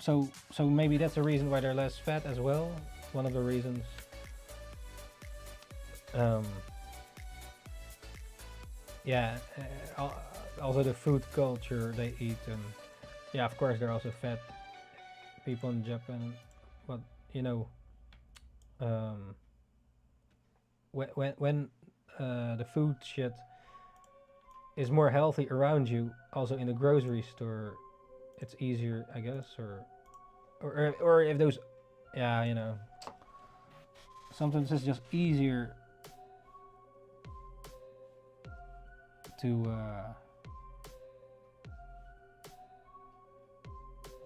So maybe that's the reason why they're less fat as well. One of the reasons. Yeah. Also the food culture they eat, and yeah, of course they're also fat people in Japan, but you know, when the food shit is more healthy around you, also in the grocery store, it's easier, I guess, or if those, yeah, you know, sometimes it's just easier to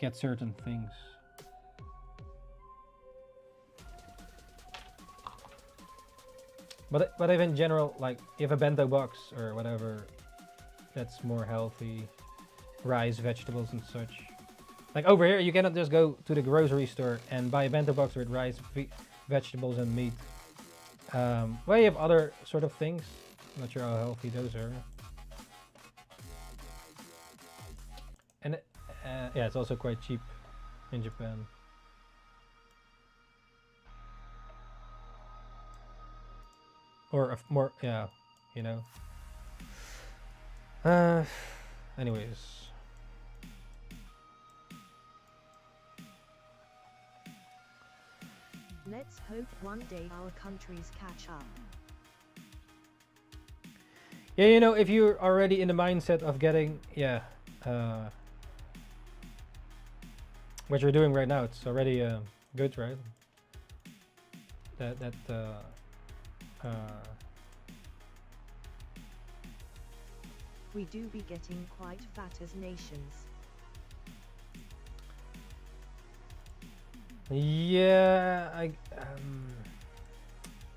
get certain things. But if in general, like if a bento box or whatever, that's more healthy, rice, vegetables and such. Like over here, you cannot just go to the grocery store and buy a bento box with rice, vegetables and meat. Well, you have other sort of things. I'm not sure how healthy those are. And yeah, it's also quite cheap in Japan. Or more, yeah, you know. Anyways. Let's hope one day our countries catch up. Yeah, you know, if you're already in the mindset of getting, yeah, what you're doing right now, it's already good, right? We do be getting quite fat as nations. Yeah,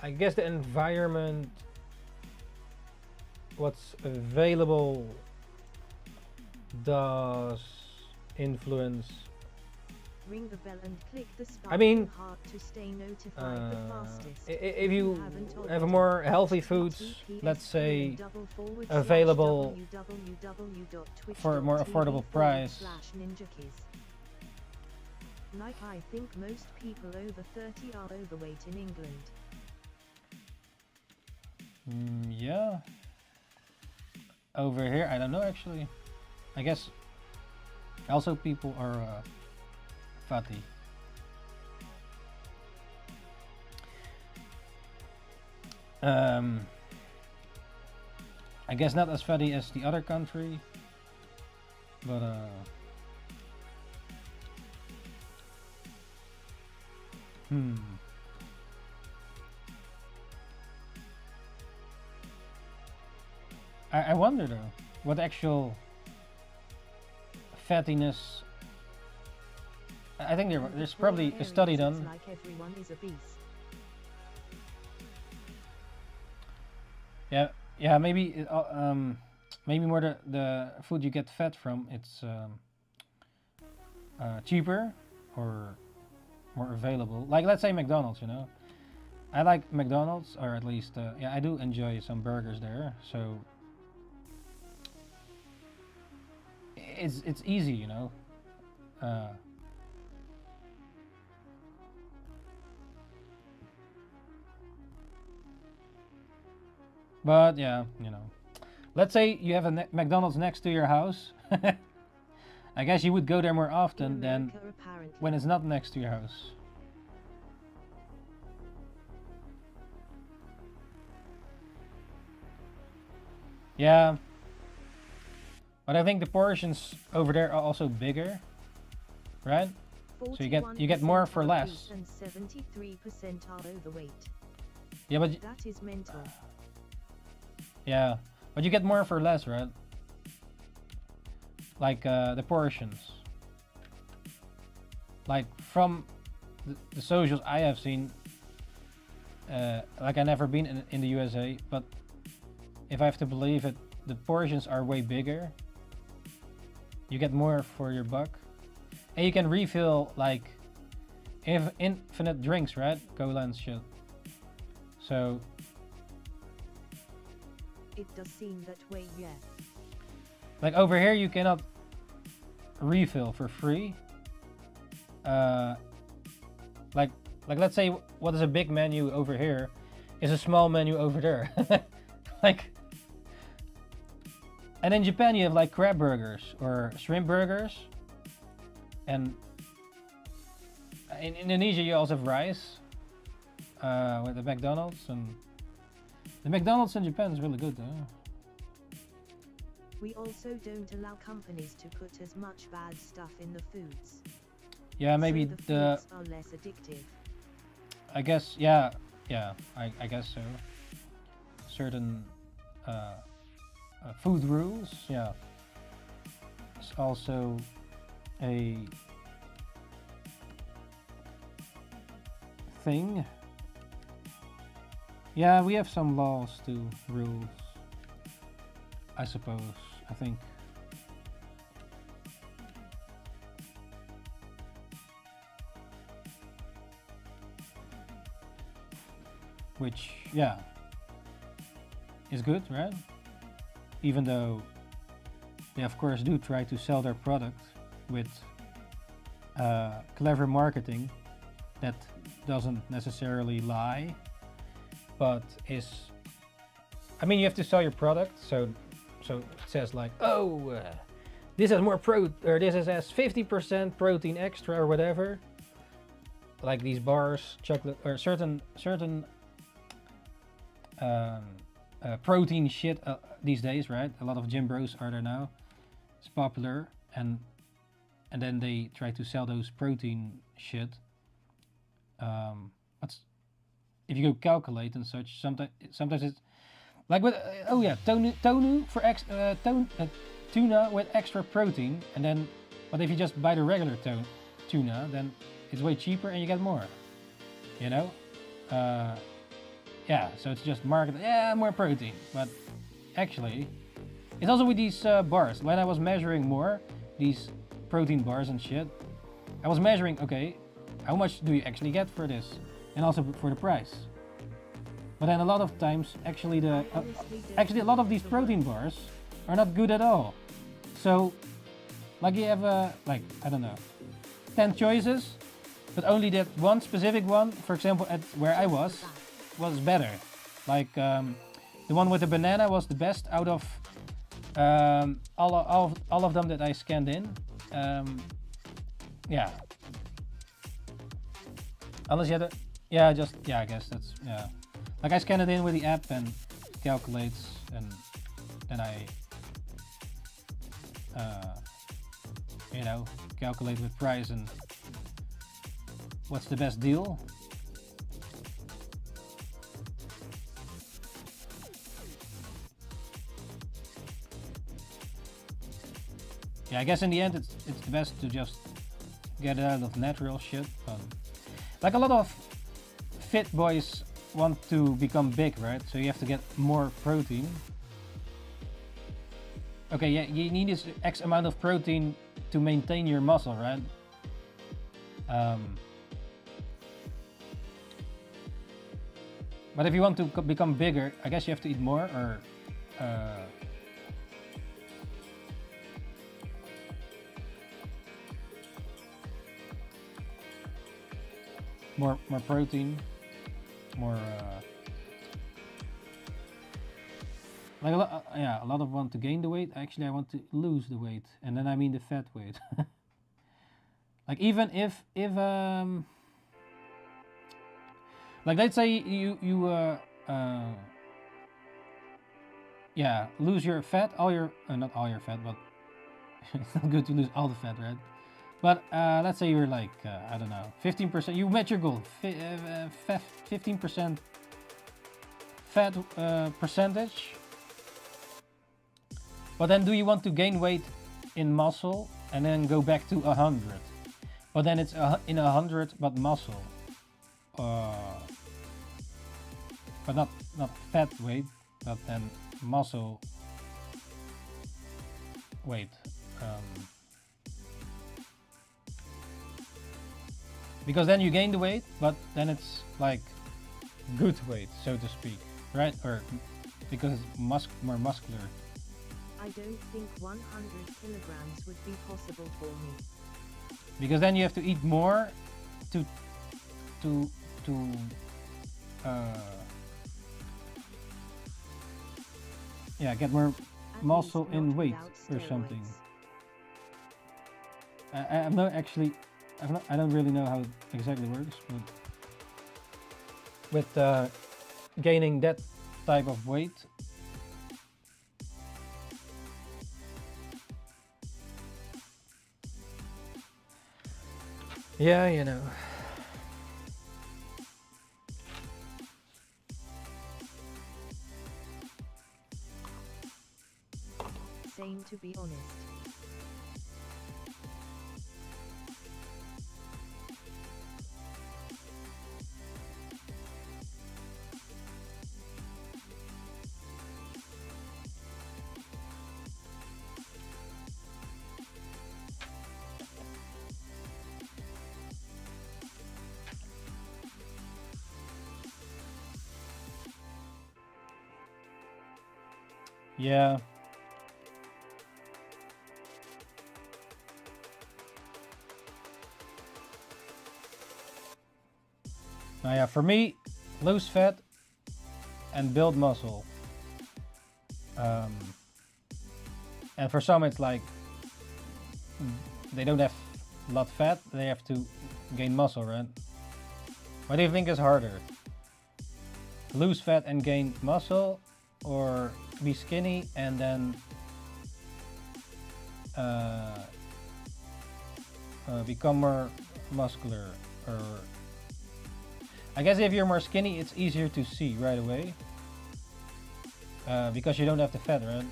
I guess the environment, what's available, does influence. Ring the bell and click the heart to stay notified the fastest. If you have more healthy foods, let's say available for a more affordable price. /Ninjakees. Like I think most people over 30 are overweight in England. Yeah. Over here, I don't know actually. I guess also people are fatty. I guess not as fatty as the other country, but I wonder though, what actual fattiness. I think there's probably a study done. Like everyone is obese. Yeah, maybe maybe more the food you get fat from, it's cheaper or more available. Like let's say McDonald's, you know. I like McDonald's, or at least yeah, I do enjoy some burgers there. So it's easy, you know. But yeah, you know, let's say you have a McDonald's next to your house. I guess you would go there more often than when it's not next to your house. Yeah. But I think the portions over there are also bigger, right? So you get more for less. And 73% are overweight. Yeah, but that is mental. Yeah, but you get more for less, right? Like the portions. Like from the socials I have seen, like I never been in the USA, but if I have to believe it, the portions are way bigger. You get more for your buck, and you can refill like infinite drinks, right? Cola and shit. So it does seem that way, yeah. Like over here, you cannot refill for free. Like let's say what is a big menu over here is a small menu over there. Like, and in Japan you have like crab burgers or shrimp burgers, and in Indonesia you also have rice with the McDonald's, and the McDonald's in Japan is really good though. We also don't allow companies to put as much bad stuff in the foods. Yeah, maybe so the foods are less addictive. I guess, yeah, I guess so. Certain food rules, yeah. It's also a thing. Yeah, we have some laws too, rules, I suppose, I think. Which, yeah, is good, right? Even though they of course do try to sell their product with clever marketing that doesn't necessarily lie, but is, I mean, you have to sell your product, so it says like, oh, this has more or this has 50% protein extra or whatever, like these bars, chocolate, or certain protein shit these days, right? A lot of gym bros are there now. It's popular, and then they try to sell those protein shit. What's, if you go calculate and such, sometimes it's like with oh yeah, tonu for tuna with extra protein, and then but if you just buy the regular tuna, then it's way cheaper and you get more. You know. Yeah, so it's just marketed, yeah, more protein, but actually, it's also with these bars. When I was measuring more, these protein bars and shit, I was measuring, okay, how much do you actually get for this? And also for the price. But then a lot of times, actually a lot of these protein bars are not good at all. So, like you have, like, I don't know, 10 choices, but only that one specific one, for example, at where I was better. Like the one with the banana was the best out of all of them that I scanned in. Yeah. Unless you had a, yeah, just, yeah, I guess that's, yeah. Like I scan it in with the app and calculates, and then I you know, calculate with price and what's the best deal. Yeah, I guess in the end it's the best to just get it out of natural shit. Like a lot of fit boys want to become big, right? So you have to get more protein. Okay, yeah, you need this X amount of protein to maintain your muscle, right? But if you want to become bigger, I guess you have to eat more, or more protein, more like a lot. Yeah, a lot of want to gain the weight. Actually, I want to lose the weight, and then I mean the fat weight. Like even if like let's say you yeah, lose your fat, all your, not all your fat, but it's not good to lose all the fat, right? But let's say you're like, I don't know, 15%, you met your goal, 15% fat percentage. But then do you want to gain weight in muscle and then go back to 100? But then it's in 100 but muscle. But not fat weight, but then muscle weight. Because then you gain the weight, but then it's like good weight, so to speak, right? Or because it's more muscular. I don't think 100 kilograms would be possible for me. Because then you have to eat more to yeah, get more muscle in weight or something. I'm not actually, I don't really know how it exactly works, but with gaining that type of weight, yeah, you know. Same, to be honest. Yeah. Now yeah, for me, lose fat and build muscle. And for some it's like they don't have a lot of fat, they have to gain muscle, right? What do you think is harder? Lose fat and gain muscle, or be skinny and then become more muscular? Or I guess if you're more skinny, it's easier to see right away because you don't have the fat, right?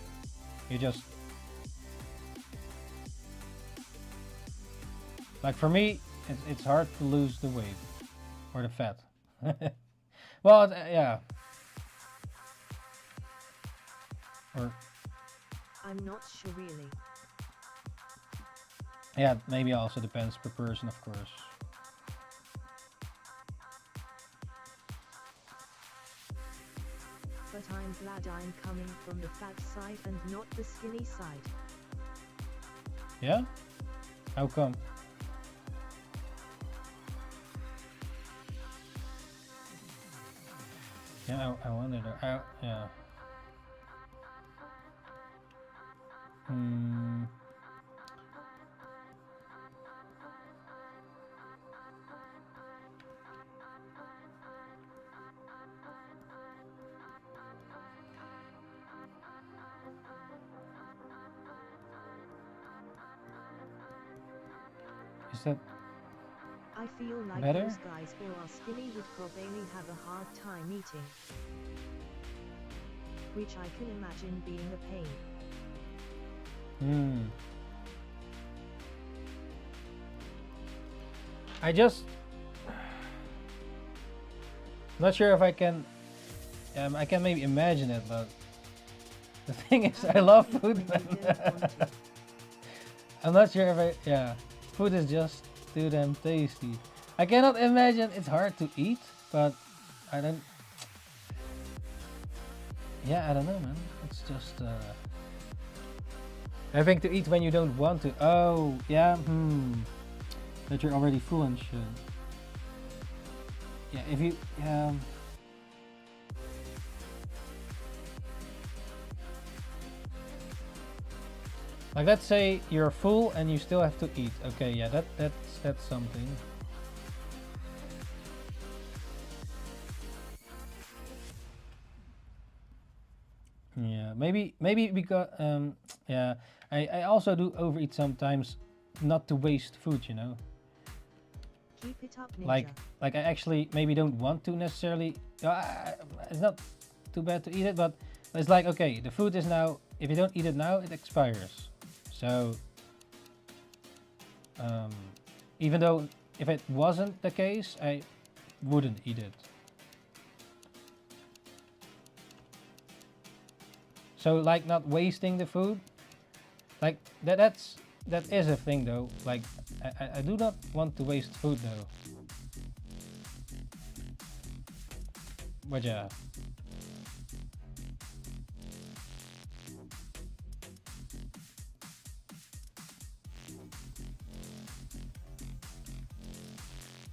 You just, like for me, it's hard to lose the weight or the fat. Well, yeah. Or I'm not sure really. yeah, maybe also depends per person, of course. But I'm glad I'm coming from the fat side and not the skinny side. Yeah? How come? Yeah, I wonder. Yeah. Is that I feel like better? those guys who are skinny would probably have a hard time eating. Which I can imagine being a pain. I just not sure if I can maybe imagine it, but the thing is I love food, man. I'm not sure if food is just too damn tasty. I cannot imagine, it's hard to eat, but I don't know, man. It's just having to eat when you don't want to. Oh, yeah, that you're already full and shit. Yeah, if you, like let's say you're full and you still have to eat. Okay, yeah, that's something. Yeah, maybe because yeah, I also do overeat sometimes, not to waste food, you know. Keep it up, Ninja. Like I actually maybe don't want to necessarily. It's not too bad to eat it, but it's like, okay, the food is now. If you don't eat it now, it expires. So even though if it wasn't the case, I wouldn't eat it. So like not wasting the food, like that is a thing though. Like I do not want to waste food though. But yeah.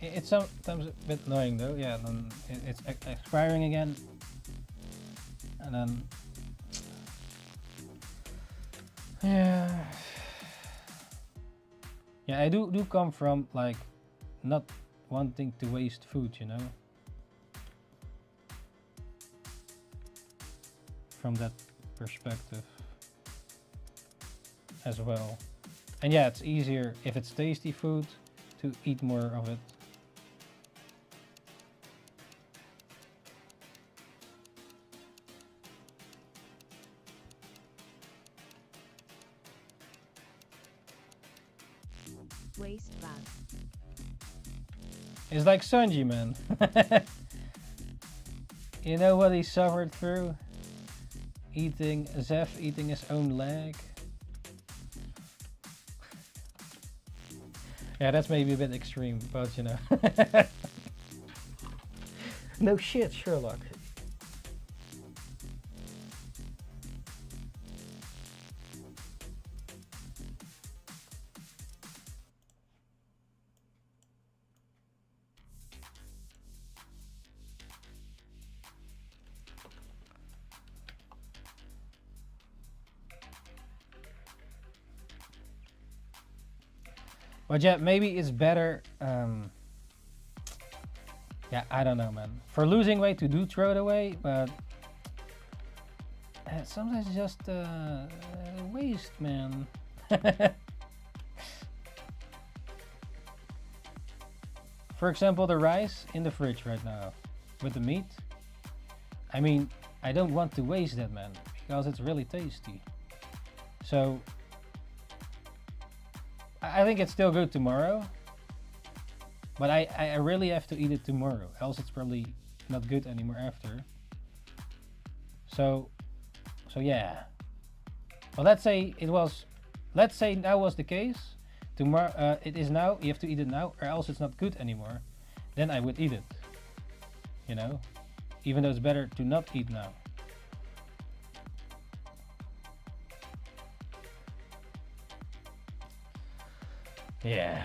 It's sometimes a bit annoying though, yeah, then it's expiring again. And then yeah, I do come from like not wanting to waste food, you know, from that perspective as well. And yeah, it's easier if it's tasty food to eat more of it. Waste bad. It's like Sanji, man. You know what he suffered through? Eating Zeph eating his own leg. Yeah, that's maybe a bit extreme, but you know. No shit, Sherlock. But yeah, maybe it's better. Yeah, I don't know, man. For losing weight, to do throw it away, but sometimes it's just waste, man. For example, the rice in the fridge right now with the meat. I mean, I don't want to waste that, man, because it's really tasty. So I think it's still good tomorrow, but I really have to eat it tomorrow, else it's probably not good anymore after. So yeah. Well, let's say that was the case. Tomorrow, it is now. You have to eat it now, or else it's not good anymore. Then I would eat it. You know, even though it's better to not eat now. Yeah.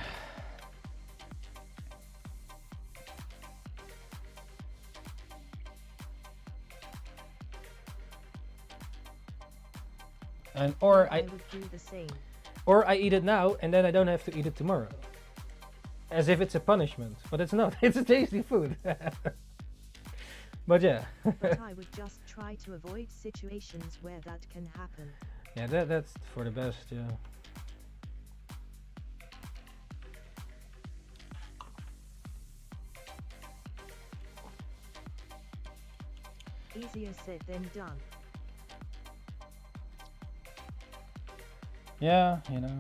And or I would do the same. Or I eat it now and then I don't have to eat it tomorrow. As if it's a punishment, but it's not. It's a tasty food. But yeah. But I would just try to avoid situations where that can happen. Yeah, that's for the best, yeah. Easier said than done. Yeah, you know.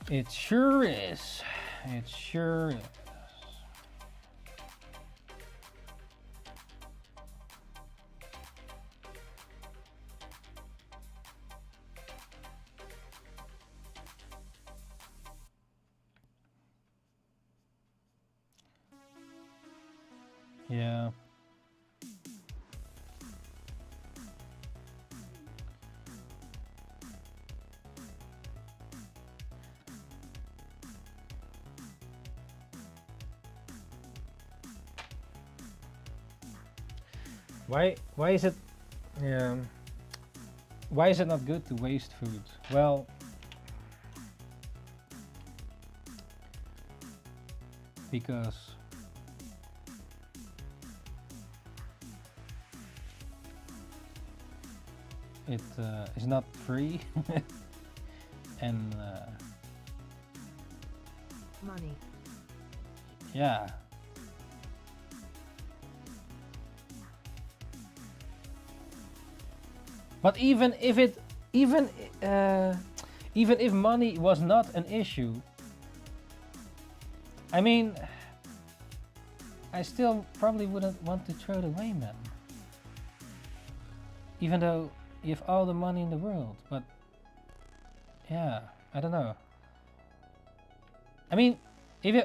It sure is. It sure is. Yeah. Why is it, yeah, why is it not good to waste food? Well, because it is not free. And money. Yeah. But even if money was not an issue, I mean, I still probably wouldn't want to throw it away, man. Even though you have all the money in the world, but yeah, I don't know. I mean, if you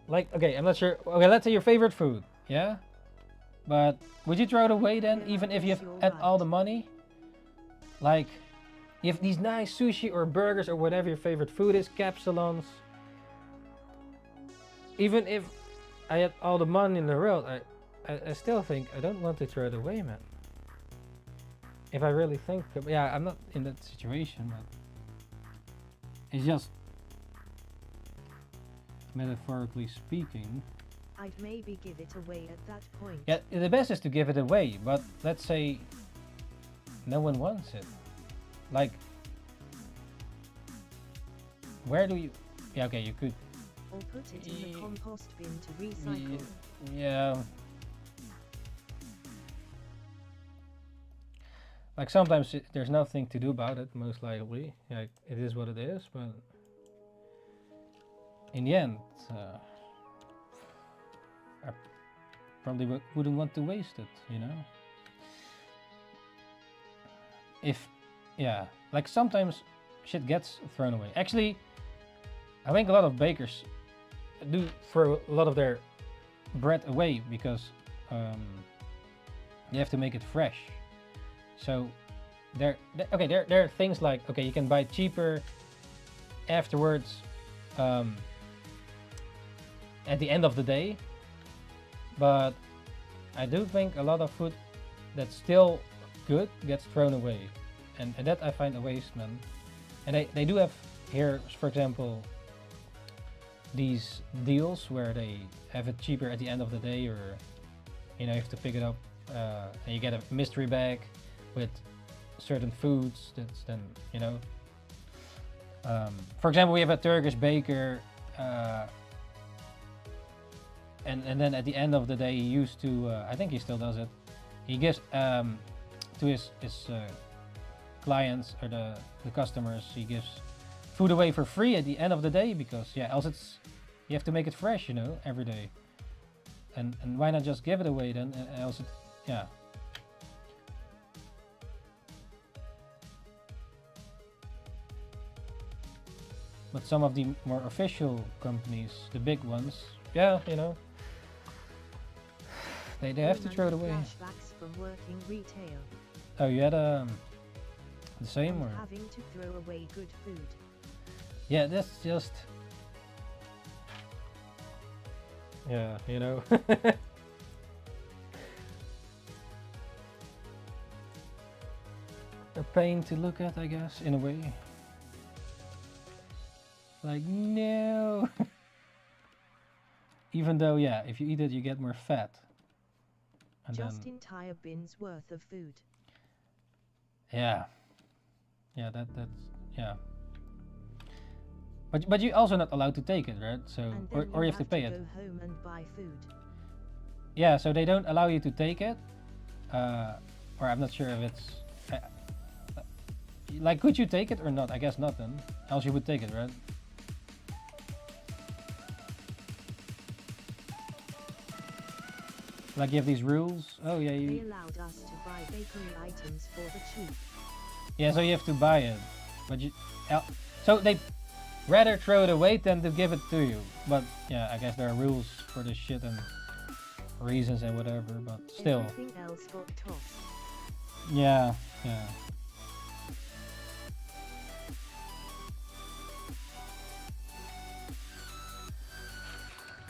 like, okay, I'm not sure. Okay, let's say your favorite food, yeah? But would you throw it away then, even if you have had all the money? Like, you have these nice sushi or burgers or whatever your favorite food is, capsulons. Even if I had all the money in the world, I still think I don't want to throw it away, man. If I really think, yeah, I'm not in that situation, but it's just metaphorically speaking. I'd maybe give it away at that point. Yeah, the best is to give it away, but let's say no one wants it. Like, where do you... Yeah, okay, you could... Or put it in the compost bin to recycle. Yeah. Like, sometimes there's nothing to do about it, most likely. Like, it is what it is, but... In the end, I probably wouldn't want to waste it, you know? If... Yeah, like sometimes shit gets thrown away. Actually, I think a lot of bakers do throw a lot of their bread away because you have to make it fresh. So there are things like, okay, you can buy cheaper afterwards at the end of the day, but I do think a lot of food that's still good gets thrown away, and that I find a waste, man. And they do have here, for example, these deals where they have it cheaper at the end of the day, or you know, you have to pick it up and you get a mystery bag with certain foods that's then, you know, for example, we have a Turkish baker and then at the end of the day he used to I think he still does it, he gives to his clients or the customers, he gives food away for free at the end of the day, because yeah, else it's, you have to make it fresh, you know, every day. And why not just give it away then, else it, yeah. But some of the more official companies, the big ones, yeah, you know, they have to throw it away. Flashbacks from working retail. Oh, you had the same, or having to throw away good food. Yeah, that's just, yeah, you know. A pain to look at, I guess, in a way. Like, no. Even though, yeah, if you eat it, you get more fat. And just then, entire bins worth of food. Yeah. Yeah, that's, yeah. But you're also not allowed to take it, right? So, or you have to pay it. Go home and buy food. Yeah, so they don't allow you to take it. Or I'm not sure if it's... like, could you take it or not? I guess not then. Else you would take it, right? Like, you have these rules. Oh, yeah, They allowed us to buy bakery items for the cheap. Yeah, so you have to buy it. But you... so they rather throw it away than to give it to you. But, yeah, I guess there are rules for this shit and reasons and whatever, but still. Everything else got tossed. Yeah, yeah.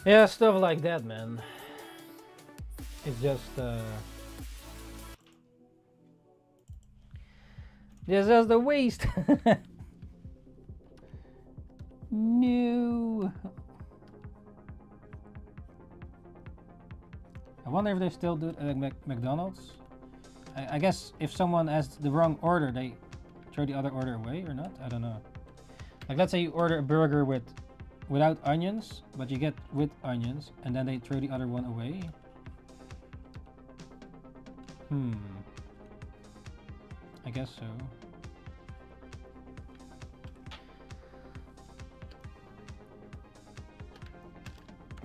Yeah, stuff like that, man. It's just this is the waste. No. I wonder if they still do it at McDonald's. I guess if someone has the wrong order, they throw the other order away or not? I don't know. Like, let's say you order a burger without onions, but you get with onions, and then they throw the other one away. I guess so.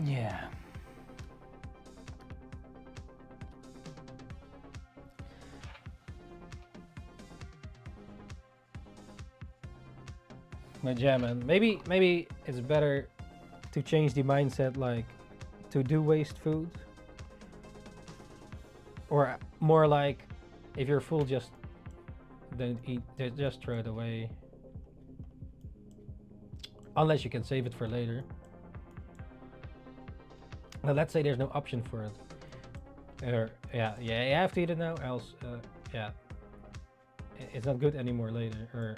Yeah. But yeah, man, maybe it's better to change the mindset, like to do waste food, or more like if you're full, just don't eat, just throw it away, unless you can save it for later. Now let's say there's no option for it, or yeah, you have to eat it now, else yeah, it's not good anymore later. Or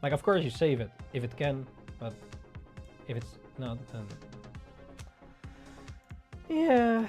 like, of course you save it if it can, but if it's not, then yeah.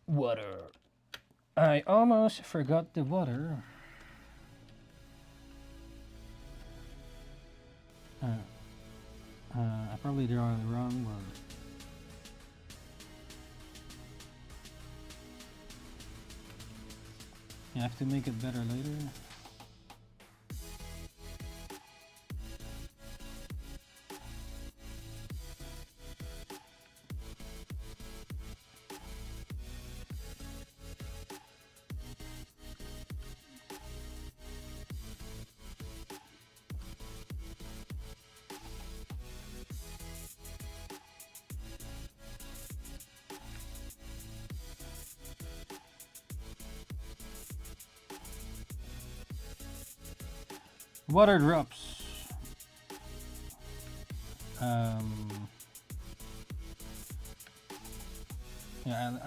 Water. I almost forgot the water. I probably drew the wrong one. You have to make it better later. Water drops. Yeah.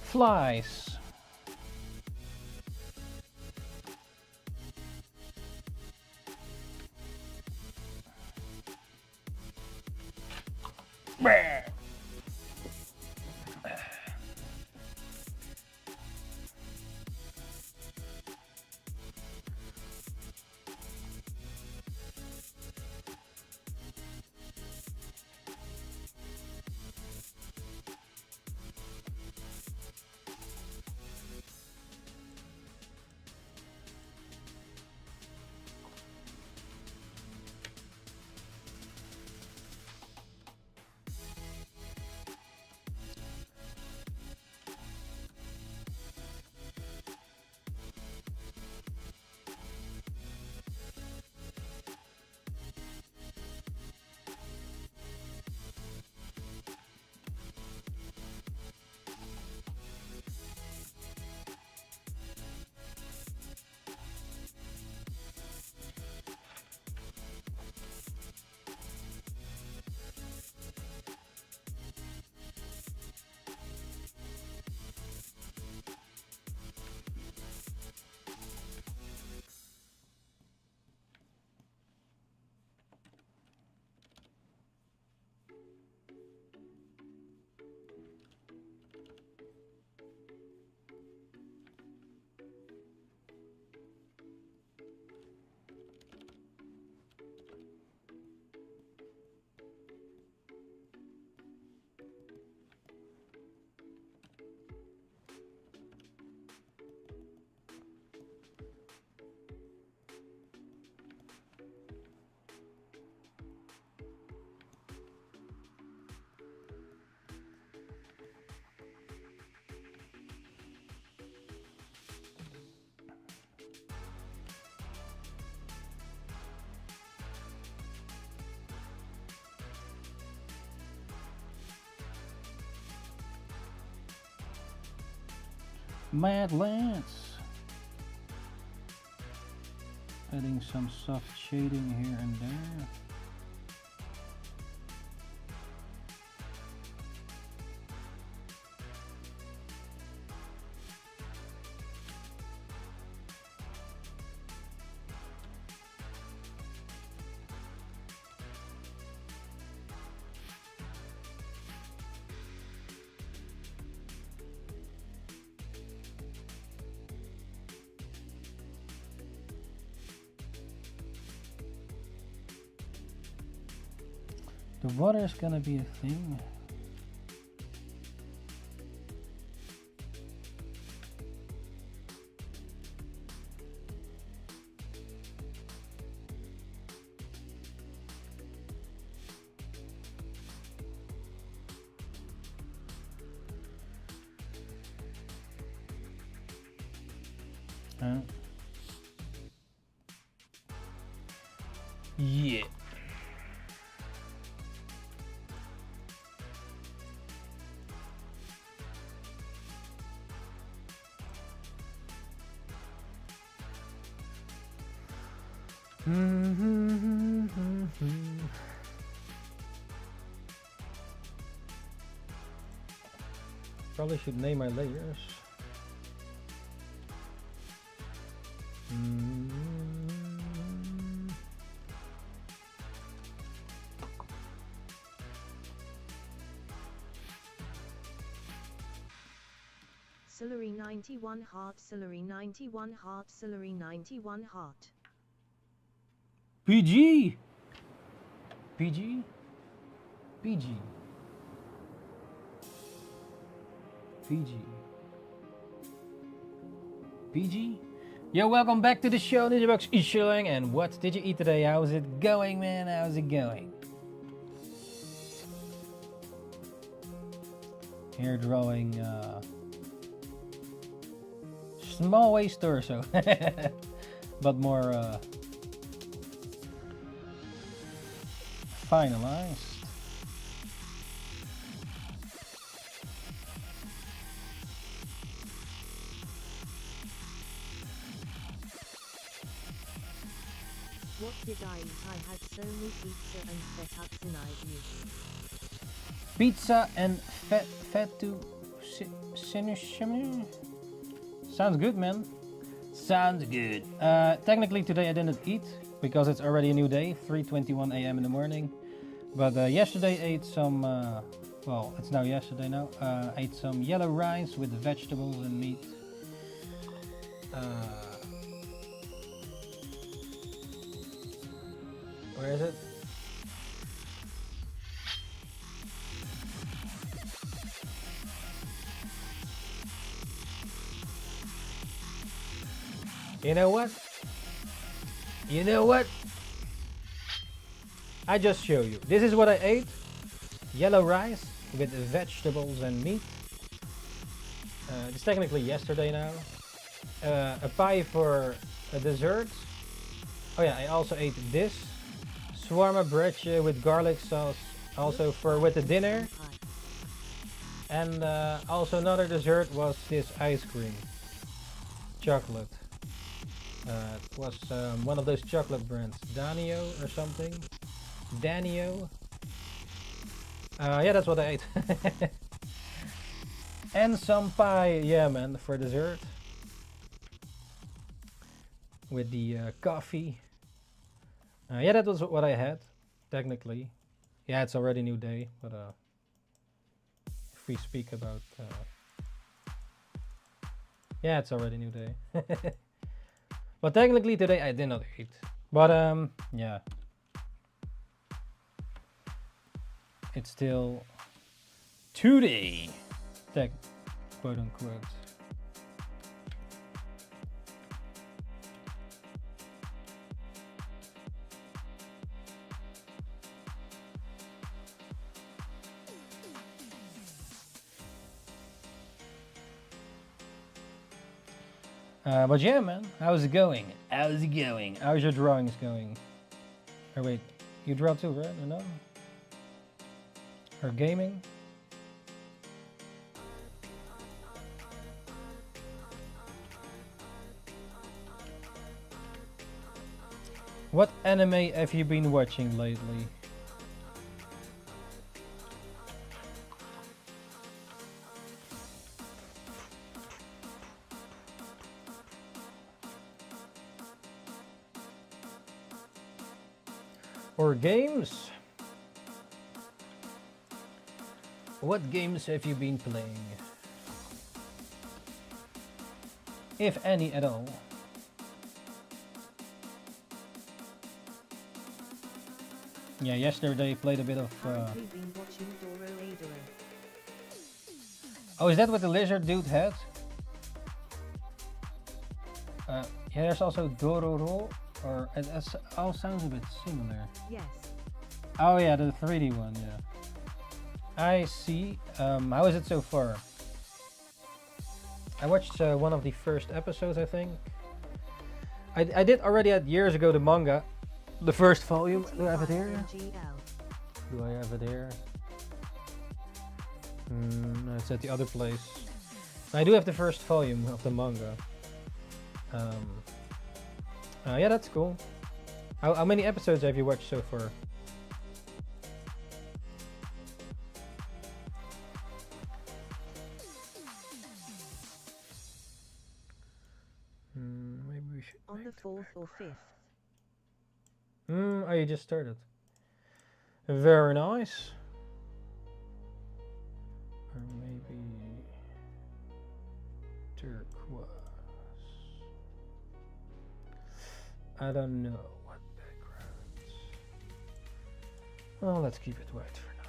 Flies. Mad Lance. Adding some soft shading here and there. The water is gonna be a thing. Yeah. Probably should name my layers. Celery 91 heart, celery 91 heart, celery 91 heart. PG! PG? PG. PG. PG? Yo, welcome back to the show, NINJABOX ishhh, and what did you eat today? How's it going, man? How's it going? Here drawing small waist torso, but more finalized. What did I eat? I had so many pizza and fettuccine. Pizza and fettuccine. Sounds good, man. Sounds good. Technically today I didn't eat because it's already a new day, 3:21 a.m. in the morning. But yesterday I ate some, well, it's now yesterday now. Ate some yellow rice with vegetables and meat. Where is it? You know what? You know what? I just show you. This is what I ate. Yellow rice with vegetables and meat. It's technically yesterday now. A pie for a dessert. Oh yeah, I also ate this. Shawarma bread with garlic sauce. Also for with the dinner. And also another dessert was this ice cream. Chocolate. It was one of those chocolate brands, Danio or something. Danio. Yeah, that's what I ate. And some pie, yeah, man, for dessert. With the coffee. Yeah, that was what I had, technically. Yeah, it's already a new day, but if we speak about... yeah, it's already a new day. But technically today I did not eat. But yeah. It's still today, quote unquote. But yeah, man, how's it going? How's it going? How's your drawings going? Or wait, you draw too, right? Or no? Or gaming? What anime have you been watching lately? Or games? What games have you been playing? If any at all. Yeah, yesterday played a bit of... Oh, is that what the lizard dude had? Yeah, there's also Dororo, or it all sounds a bit similar. Yes. Oh yeah, the 3D one, yeah. I see. How is it so far? I watched one of the first episodes, I think. I did already years ago the manga. The first volume. Do I have it here? Do I have it here? No, it's at the other place. I do have the first volume of the manga. Yeah, that's cool. How many episodes have you watched so far? Maybe we should. On the 4th or 5th. Oh, you just started. Very nice. Or maybe turquoise. I don't know what backgrounds. Well, let's keep it white for now.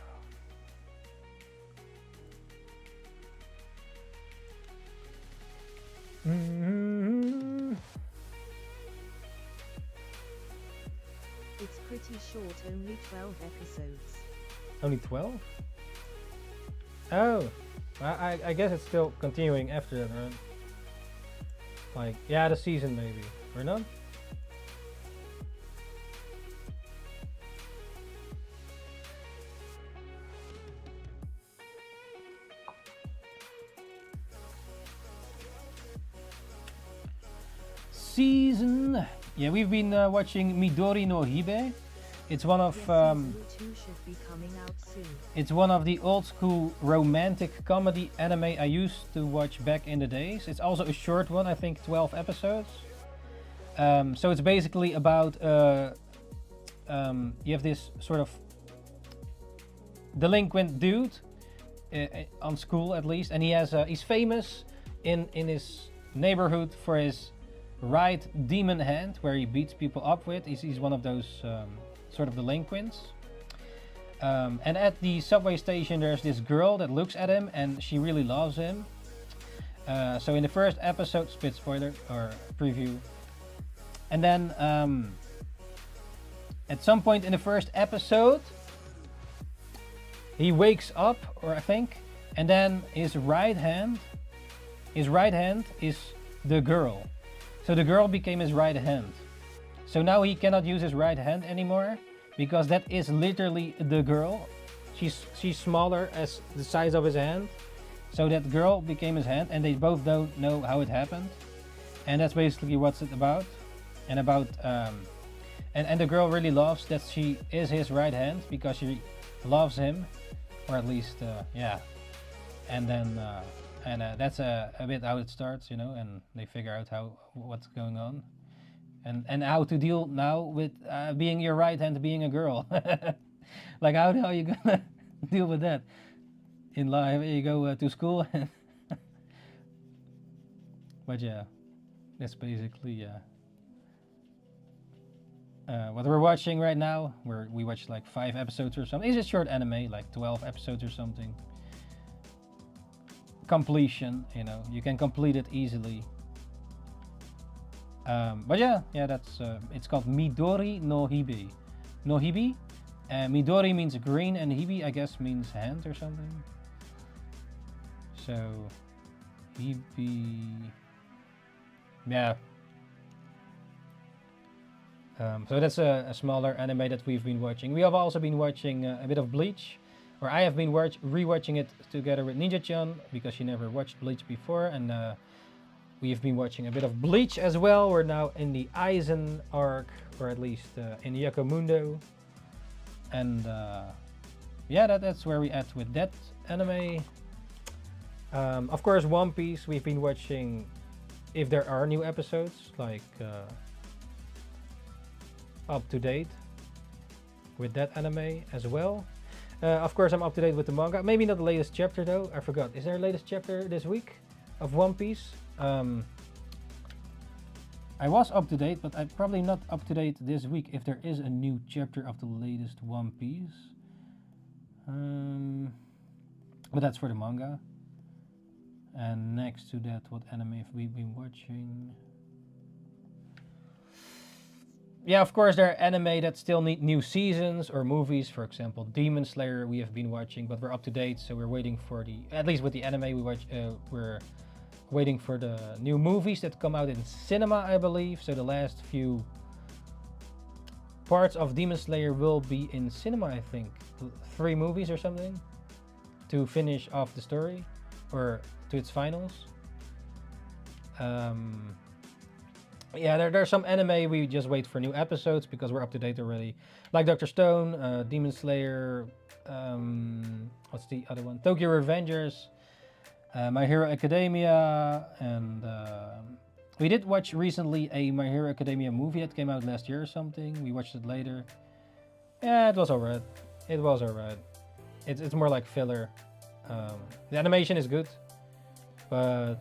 It's pretty short, only 12 episodes. Only 12? Oh, I guess it's still continuing after that, right? Like, yeah, the season maybe, or not? Season. Yeah, we've been watching Midori no Hibe. It's one of it's one of the old school romantic comedy anime I used to watch back in the days. It's also a short one, I think 12 episodes. So it's basically about you have this sort of delinquent dude on school at least, and he's famous in his neighborhood for his right demon hand, where he beats people up with. He's one of those sort of delinquents. And at the subway station there's this girl that looks at him and she really loves him. So in the first episode, split spoiler or preview, and then at some point in the first episode he wakes up, or I think, and then his right hand is the girl. So the girl became his right hand. So now he cannot use his right hand anymore, because that is literally the girl. She's smaller as the size of his hand. So that girl became his hand, and they both don't know how it happened. And that's basically what's it about. And about and the girl really loves that she is his right hand, because she loves him, or at least yeah. And then that's a bit how it starts, you know, and they figure out what's going on, and how to deal now with being your right hand, being a girl. Like, how are you gonna deal with that in life? You go to school, but yeah, that's basically what we're watching right now. We watched like 5 episodes or something. It's a short anime, like 12 episodes or something. Completion, you know, you can complete it easily. But yeah, that's it's called Midori no Hibe. No Hibe? Midori means green, and Hibe I guess means hand or something. So Hibe, yeah. So that's a smaller anime that we've been watching. We have also been watching a bit of Bleach. Or I have been rewatching it together with Ninja-chan, because she never watched Bleach before, and We've been watching a bit of Bleach as well. We're now in the Aizen arc, or at least in Yakomundo. And yeah, that's where we at with that anime. Of course, One Piece, we've been watching if there are new episodes, like up to date with that anime as well. Of course, I'm up to date with the manga. Maybe not the latest chapter though. I forgot. Is there a latest chapter this week of One Piece? I was up to date, but I'm probably not up to date this week if there is a new chapter of the latest One Piece. But that's for the manga. And next to that, what anime have we been watching? Yeah, of course, there are anime that still need new seasons or movies. For example, Demon Slayer we have been watching, but we're up to date, so we're waiting for at least with the anime we watch, we're waiting for the new movies that come out in cinema, I believe. So the last few parts of Demon Slayer will be in cinema, I think. 3 movies or something to finish off the story, or to its finals. Yeah, there's some anime we just wait for new episodes because we're up to date already. Like Dr. Stone, Demon Slayer, what's the other one? Tokyo Revengers, My Hero Academia, and we did watch recently a My Hero Academia movie that came out last year or something. We watched it later. Yeah, it was alright. It was alright. It's more like filler. The animation is good, but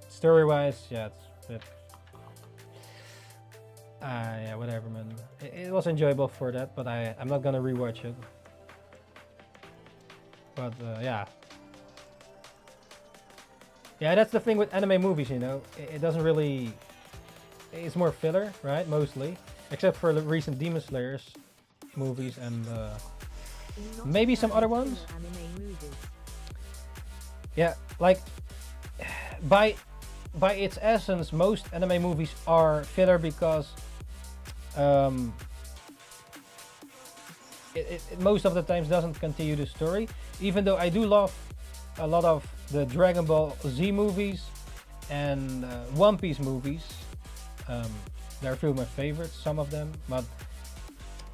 story-wise, yeah, yeah, whatever, man. It was enjoyable for that, but I'm not gonna rewatch it. But yeah. Yeah, that's the thing with anime movies, you know. It doesn't really... It's more filler, right? Mostly. Except for the recent Demon Slayers movies and maybe some other ones. Yeah, like... By its essence, most anime movies are filler because it most of the times doesn't continue the story. Even though I do love a lot of the Dragon Ball Z movies and One Piece movies. They're a few of my favorites, some of them, but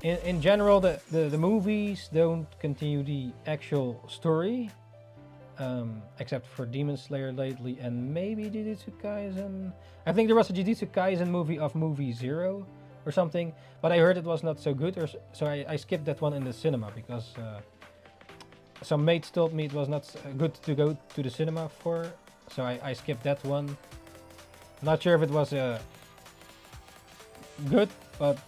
in general the movies don't continue the actual story, except for Demon Slayer lately and maybe Jujutsu Kaisen. I think there was a Jujutsu Kaisen movie of Movie Zero or something, but I heard it was not so good, so I skipped that one in the cinema because some mates told me it was not good to go to the cinema for, so I skipped that one. Not sure if it was good, but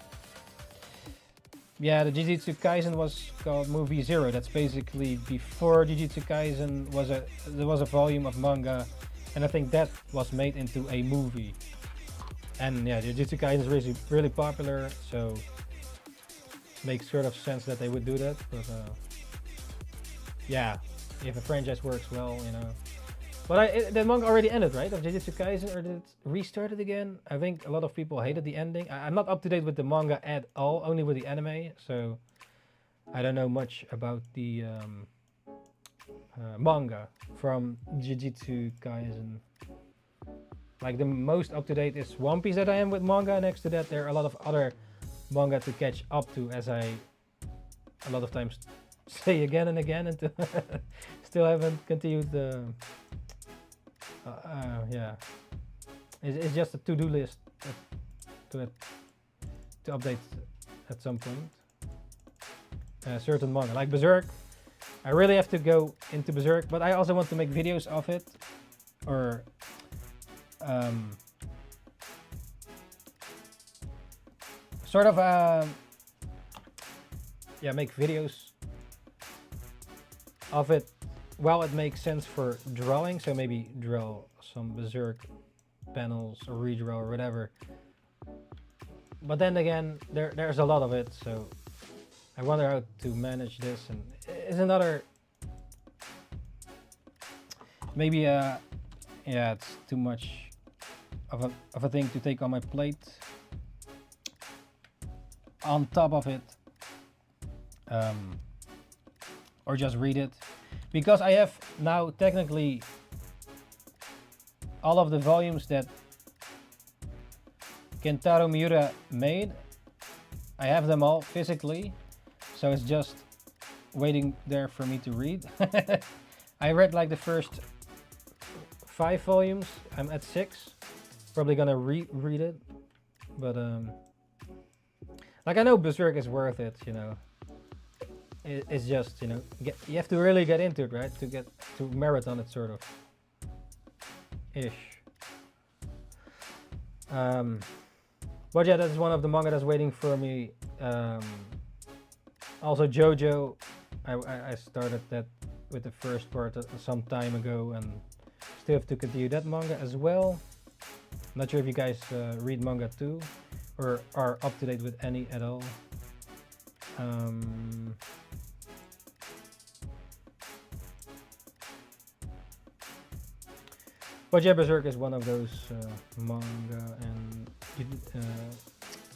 yeah, the Jujutsu Kaisen was called Movie Zero. That's basically before Jujutsu Kaisen there was a volume of manga, and I think that was made into a movie. And yeah, Jujutsu Kaisen is really popular, so it makes sort of sense that they would do that. But yeah, if a franchise works well, you know. But the manga already ended, right? Of Jujutsu Kaisen, or did it restart it again? I think a lot of people hated the ending. I'm not up to date with the manga at all, only with the anime, so I don't know much about the manga from Jujutsu Kaisen. Like the most up to date is One Piece that I am with manga. Next to that, there are a lot of other manga to catch up to, as I a lot of times say again and again, and still haven't continued the. Yeah, it's just a to-do list to update at some point. Certain manga like Berserk, I really have to go into Berserk, but I also want to make videos of it, or sort of yeah, make videos of it while it makes sense for drawing, so maybe draw some Berserk panels or redraw or whatever. But then again, there's a lot of it, so I wonder how to manage this, and it's another maybe yeah, it's too much of a thing to take on my plate. On top of it, or just read it, because I have now technically all of the volumes that Kentaro Miura made. I have them all physically, so it's just waiting there for me to read. I read like the first 5 volumes. I'm at 6. Probably gonna read it, but like I know Berserk is worth it, you know. It's just, you know, you have to really get into it, right? To get to marathon it, sort of ish. But yeah, that's one of the manga that's waiting for me. Also JoJo, I started that with the first part some time ago, and still have to continue that manga as well. Not sure if you guys read manga too, or are up to date with any at all. But yeah, Berserk is one of those manga, and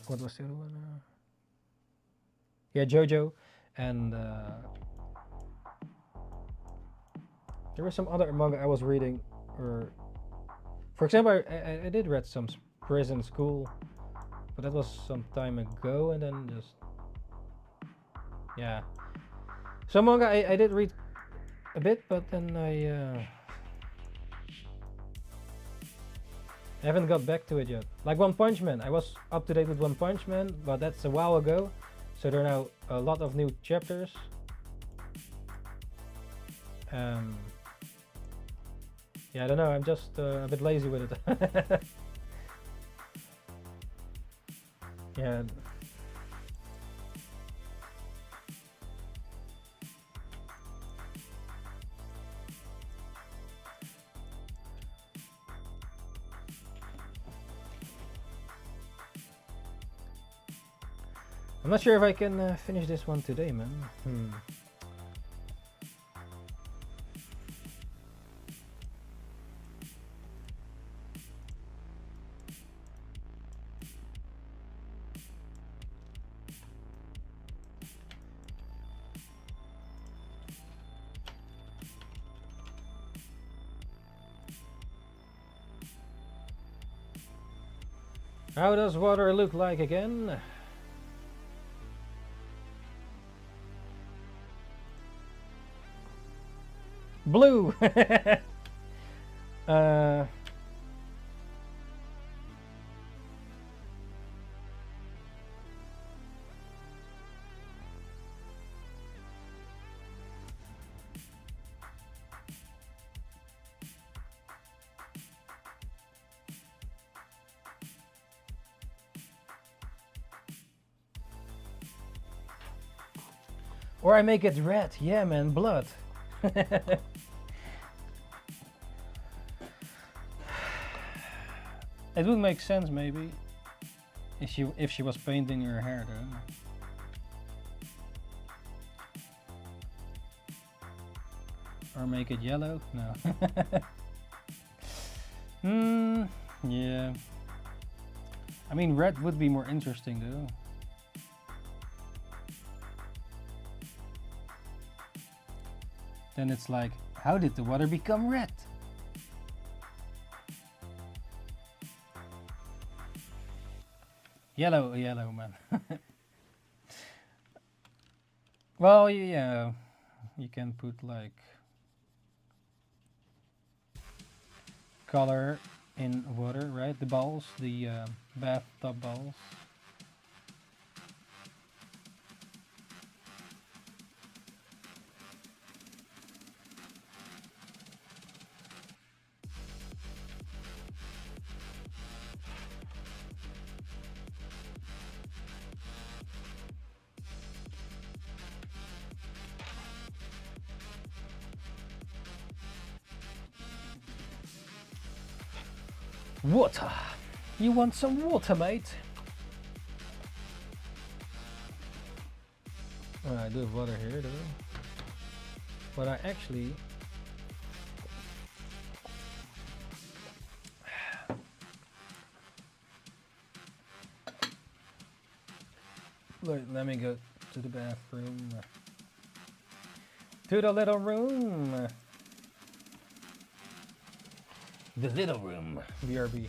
what was the other one? Yeah, JoJo, and there was some other manga I was reading, or for example, I did read some Prison School, but that was some time ago, and then just yeah, some manga I did read a bit, but then I haven't got back to it yet. Like One Punch Man, I was up to date with One Punch Man, but that's a while ago, so there are now a lot of new chapters. Yeah, I don't know, I'm just a bit lazy with it. Yeah. I'm not sure if I can finish this one today, man. How does water look like again? Blue! Or I make it red. Yeah, man, blood. It would make sense maybe if she was painting her hair though. Or make it yellow? No. Yeah. I mean, red would be more interesting though. Then it's like, how did the water become red? Yellow, man. Well, yeah, you can put like color in water, right? The balls, the bathtub balls. Water. You want some water, mate? I do have water here though. But I actually let me go to the bathroom. To the little room. The little room. BRB.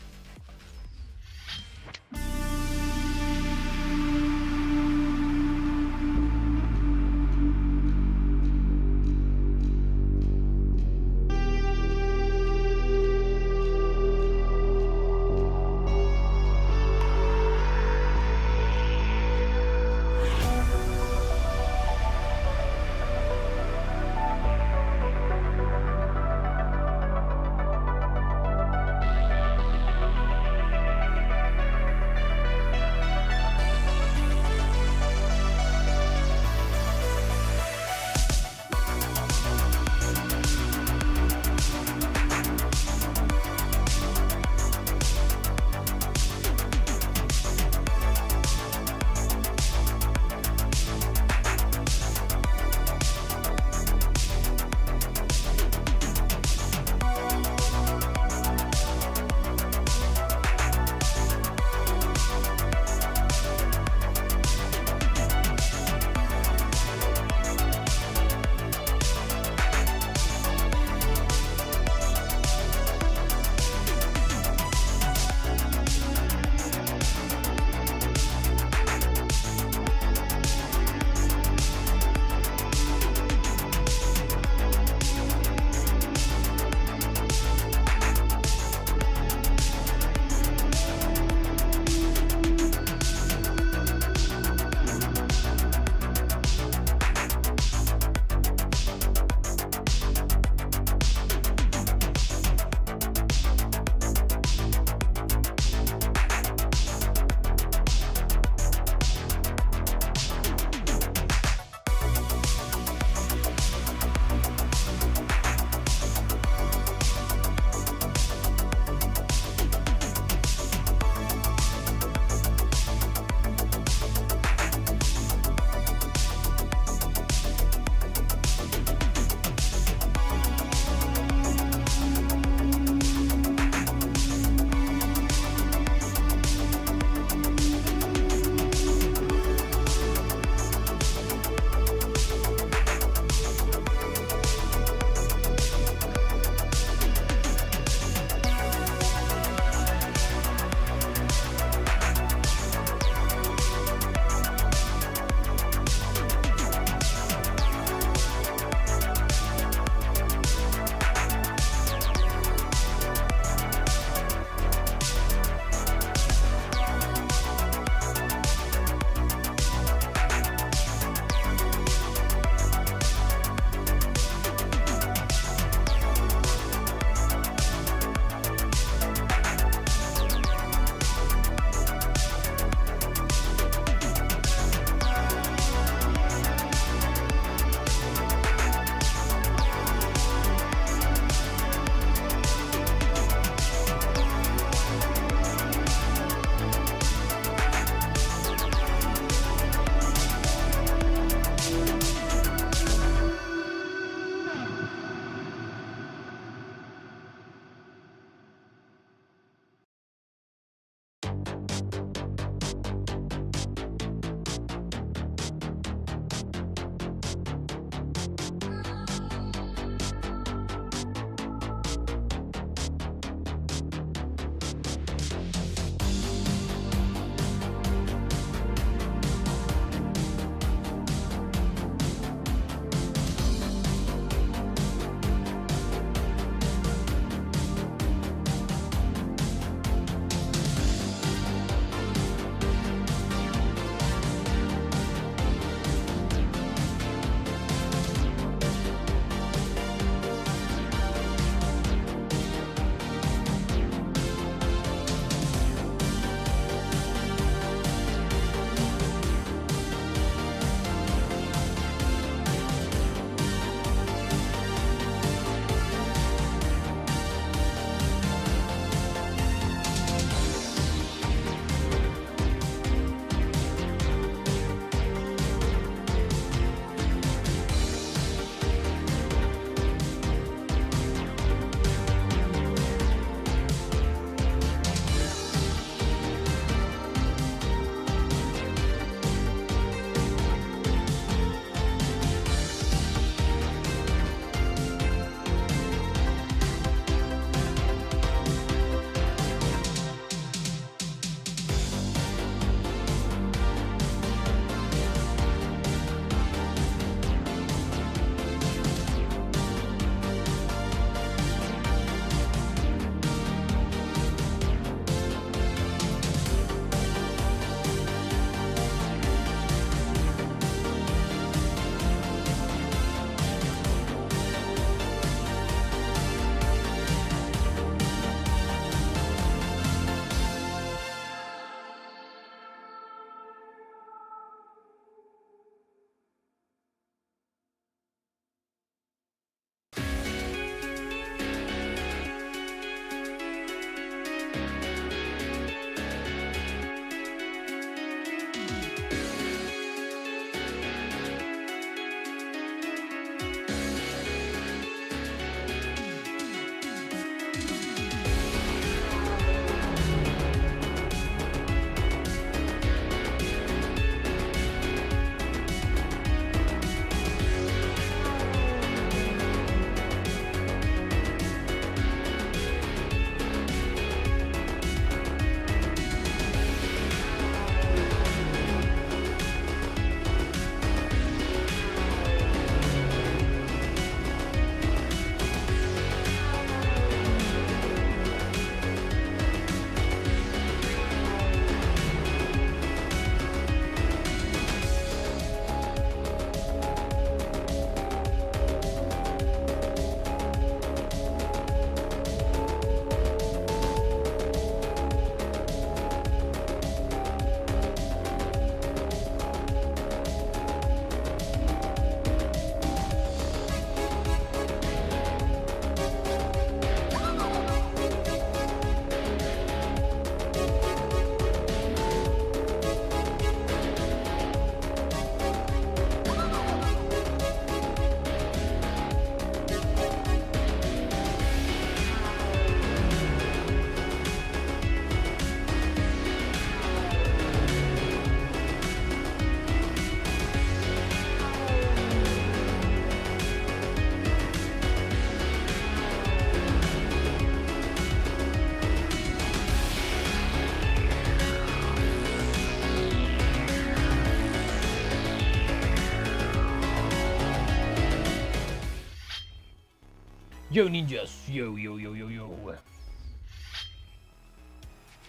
Yo ninjas, yo yo yo yo yo.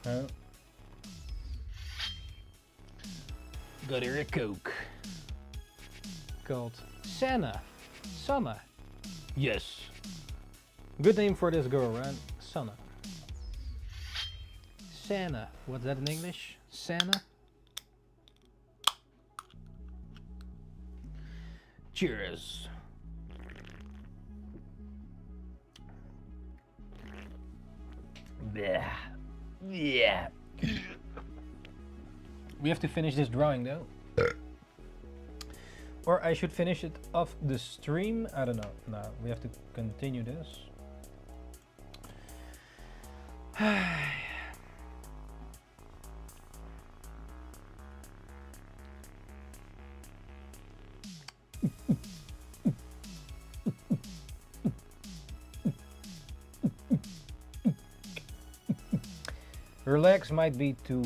Oh. Got here a Coke. Called Sanna. Sanna. Yes. Good name for this girl, right? Sanna. Sanna. What's that in English? Sanna? Cheers. Yeah. Yeah. We have to finish this drawing though. Or I should finish it off the stream. I don't know. No, we have to continue this. Relax might be too.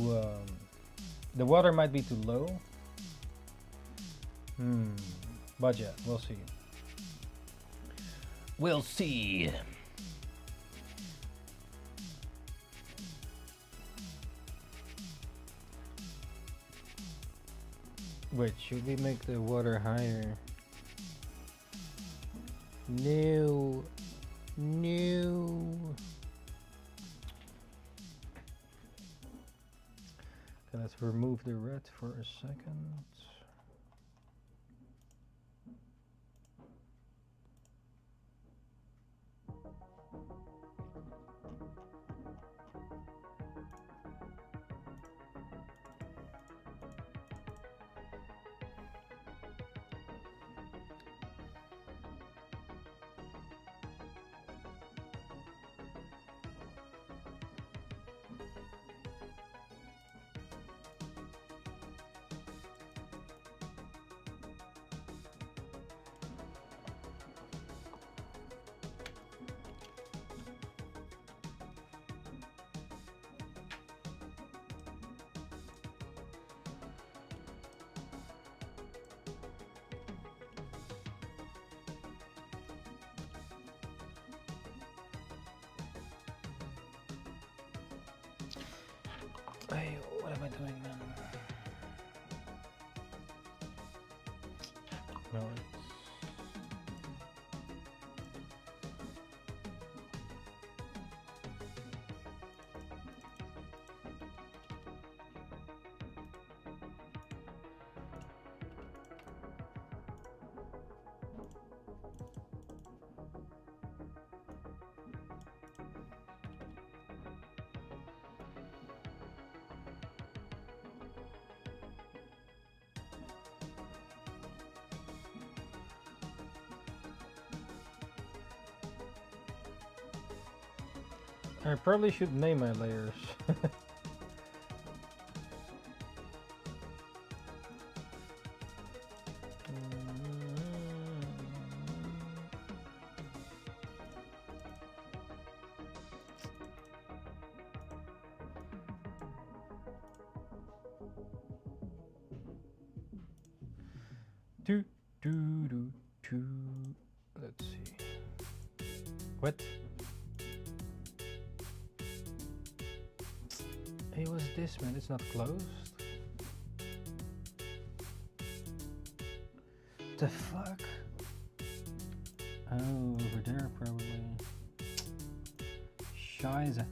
The water might be too low. But yeah, we'll see. We'll see. Wait, should we make the water higher? No. No. Okay, let's remove the red for a second. Hey, what am I doing then? No. I probably should name my layers. Do do do do. Let's see. What? Hey, what's this, man? It's not closed. The fuck? Oh, over there probably. Scheiße.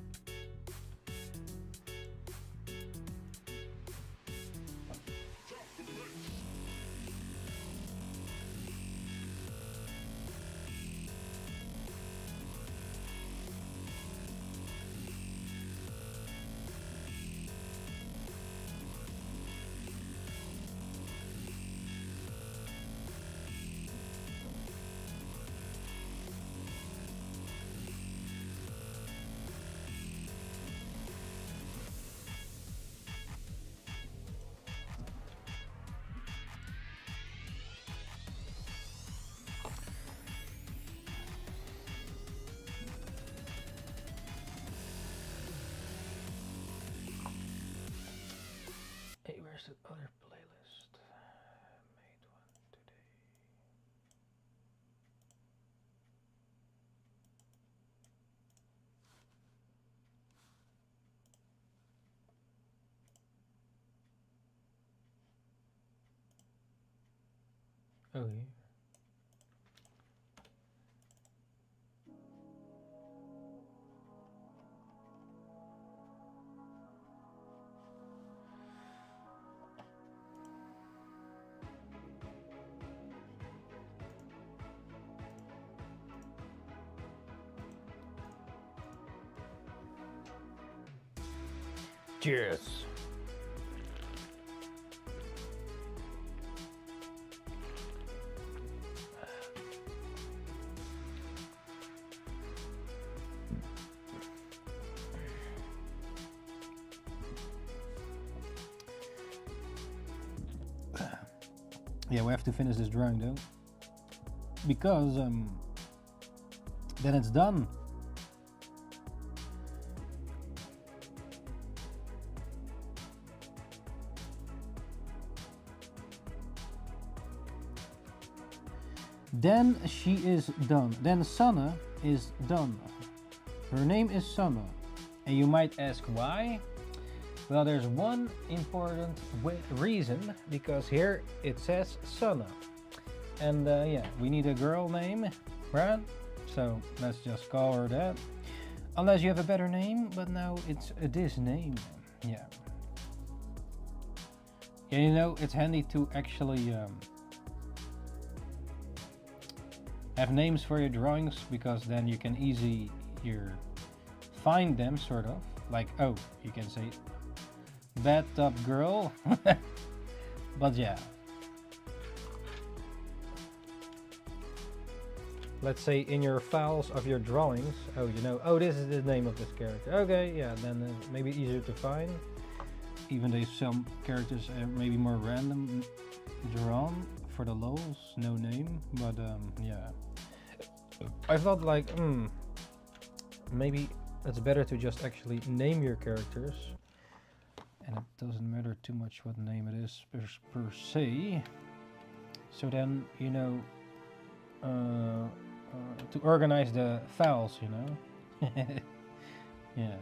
Oh, here. Cheers. Yeah, we have to finish this drawing though, because then it's done. Then she is done. Then Sanne is done. Her name is Sanne. And you might ask why? Well, there's one important reason, because here it says Sanne. And yeah, we need a girl name, right? So let's just call her that. Unless you have a better name, but now it's this name. Yeah. Yeah, you know, it's handy to actually have names for your drawings, because then you can easily find them, sort of. Like, oh, you can say bathtub girl. But yeah. Let's say in your files of your drawings, oh, you know, oh, this is the name of this character. Okay, yeah, then maybe easier to find. Even though some characters are maybe more random drawn for the lols, no name, but yeah. I thought like, maybe it's better to just actually name your characters. And it doesn't matter too much what name it is per se. So then, you know, to organize the files, you know. Yeah.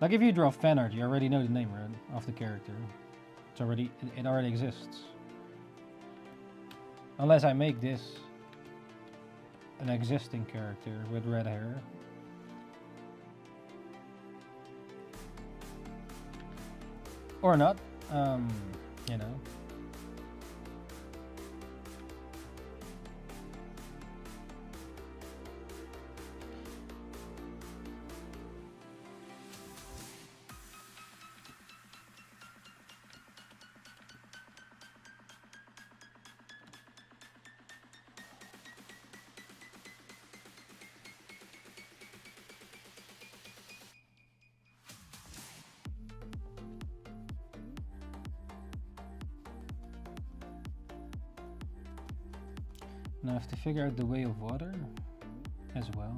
Like if you draw fan art, you already know the name, right, of the character. It's already, it already exists. Unless I make this an existing character with red hair. Or not, you know. Now I have to figure out the way of water as well.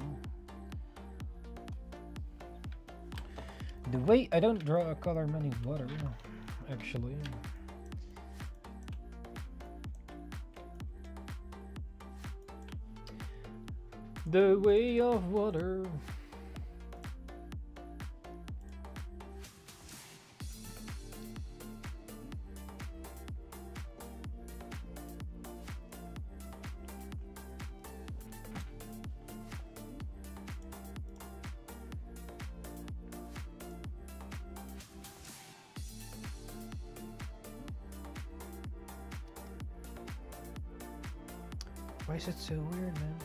The way I don't draw a color many water, actually. The way of water. Why is it so weird, man?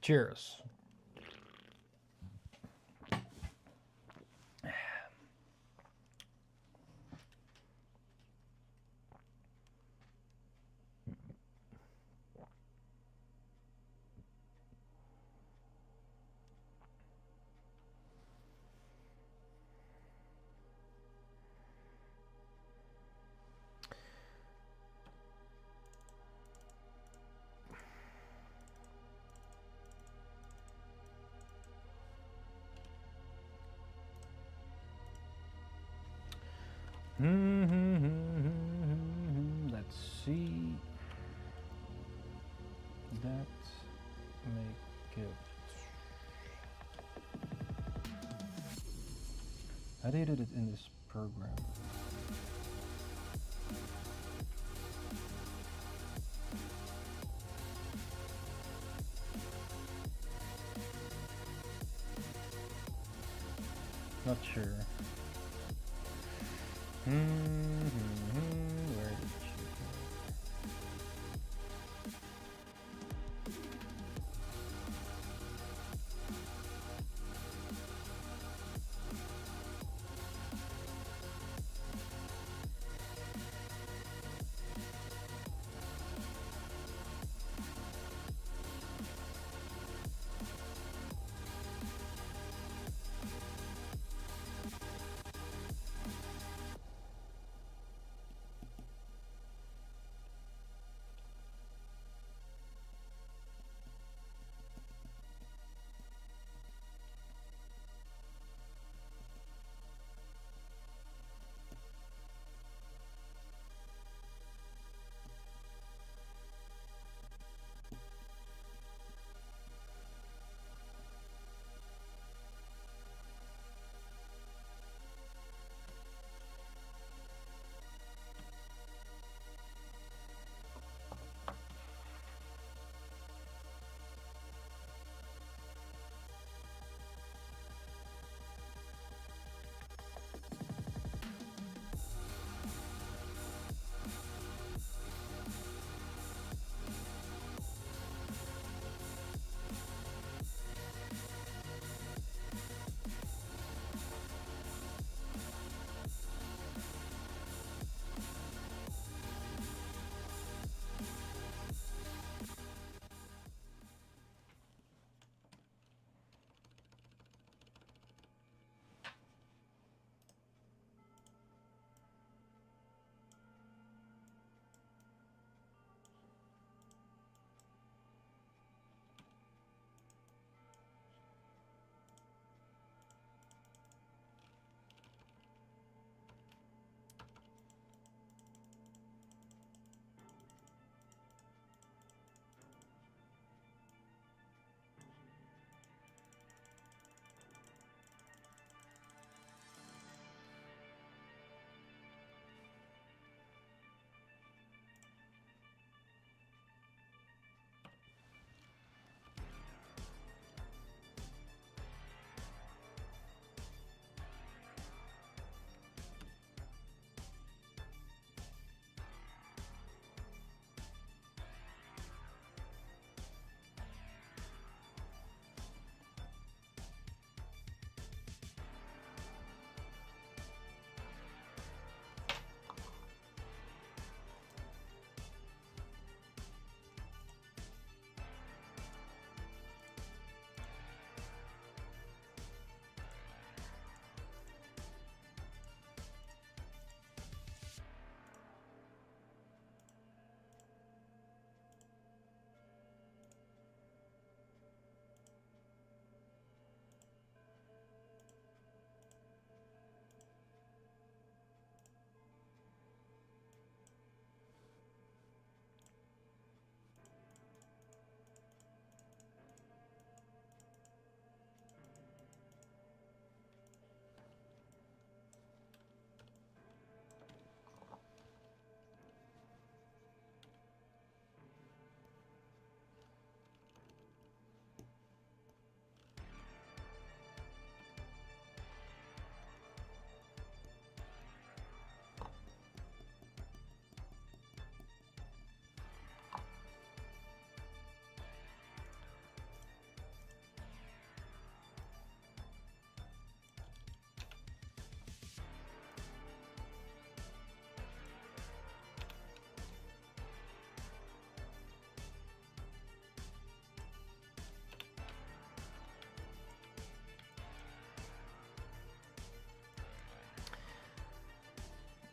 Cheers. Let's see. That make it. How do you do it in this program? Not sure. Where did she go?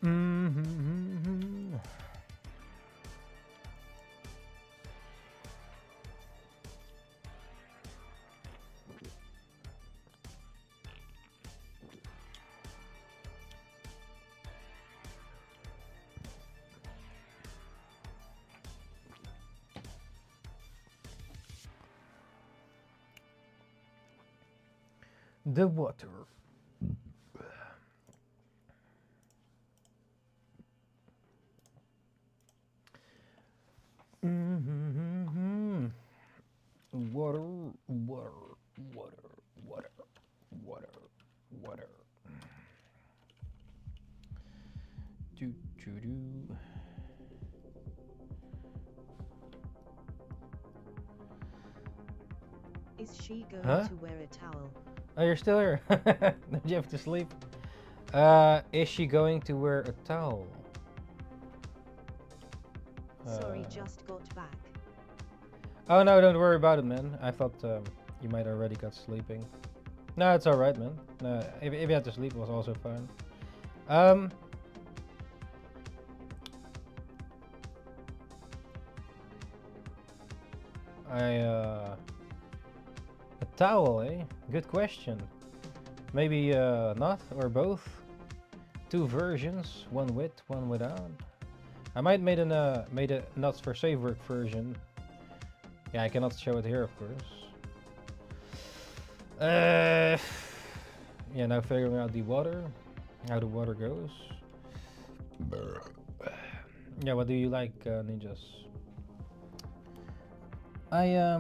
Mm-hmm. The water. Mm-hmm. Water, water, water, water, water, water. Do do do. Is she going Huh? to wear a towel? Oh, you're still here. Did you have to sleep? Is she going to wear a towel? Sorry, just got back. Oh no, don't worry about it, man. I thought you might already got sleeping. No, it's alright, man. If you had to sleep, it was also fine. A towel, eh? Good question. Maybe not, or both. Two versions, one with, one without. I might made a not for safe work version. Yeah, I cannot show it here, of course. Yeah, now figuring out the water, how the water goes. Yeah, what do you like, ninjas? Yeah,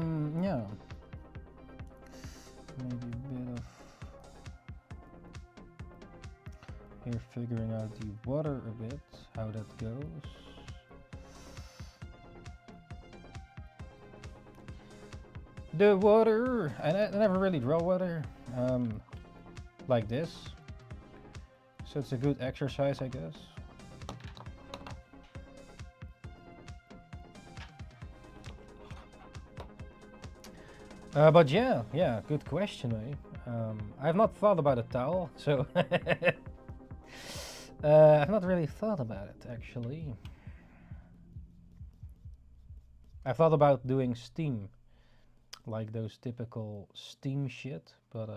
maybe a bit of here figuring out the water a bit, how that goes. The water, I never really draw water like this, so it's a good exercise, I guess. But yeah, good question, eh? I have not thought about a towel, so I've not really thought about it, actually. I thought about doing steam, like those typical steam shit, but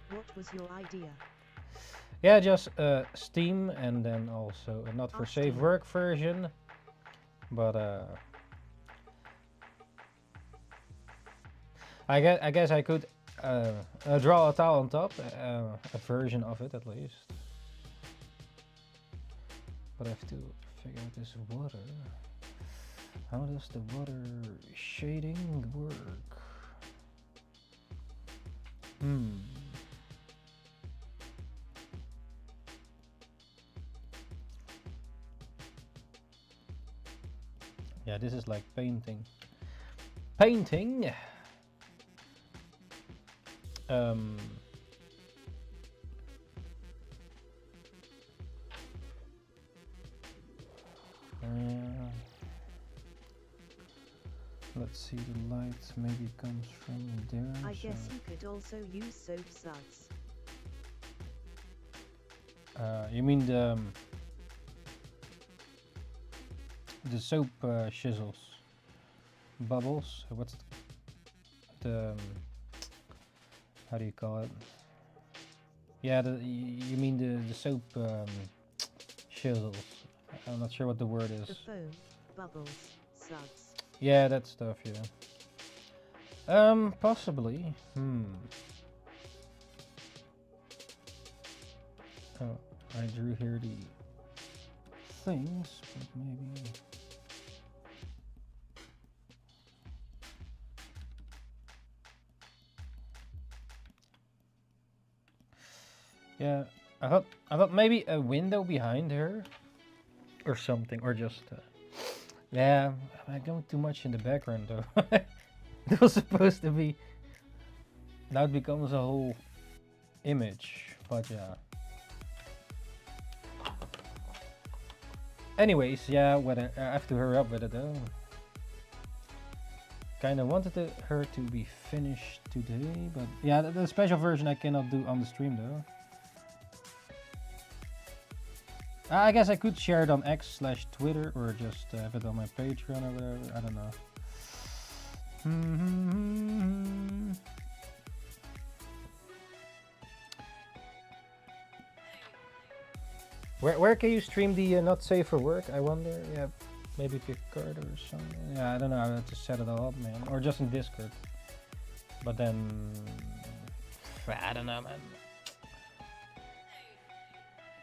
What was your idea? yeah, just steam, and then also a not for safe work version, but I guess I could draw a towel on top, a version of it at least. But I have to figure out this water. How does the water shading work? Yeah, this is like painting. Painting! Let's see, the light maybe comes from there. I guess you could also use soap suds. You mean the soap shizzles, bubbles? What's the how do you call it? Yeah, you mean the soap shizzles? I'm not sure what the word is. The foam, bubbles, suds. Yeah, that stuff. Yeah. Possibly. Oh, I drew here the things, but maybe. Yeah, I thought maybe a window behind her, or something, or just. Yeah, I go too much in the background though. It was supposed to be. Now it becomes a whole image, but yeah. Anyways, yeah, I have to hurry up with it though. Kinda wanted her to be finished today, but yeah, the special version I cannot do on the stream though. I guess I could share it on X/Twitter or just have it on my Patreon or whatever. I don't know. Where can you stream the not safe for work? I wonder. Yeah, maybe Picard or something. Yeah, I don't know. I have to set it all up, man. Or just in Discord. But then I don't know, man.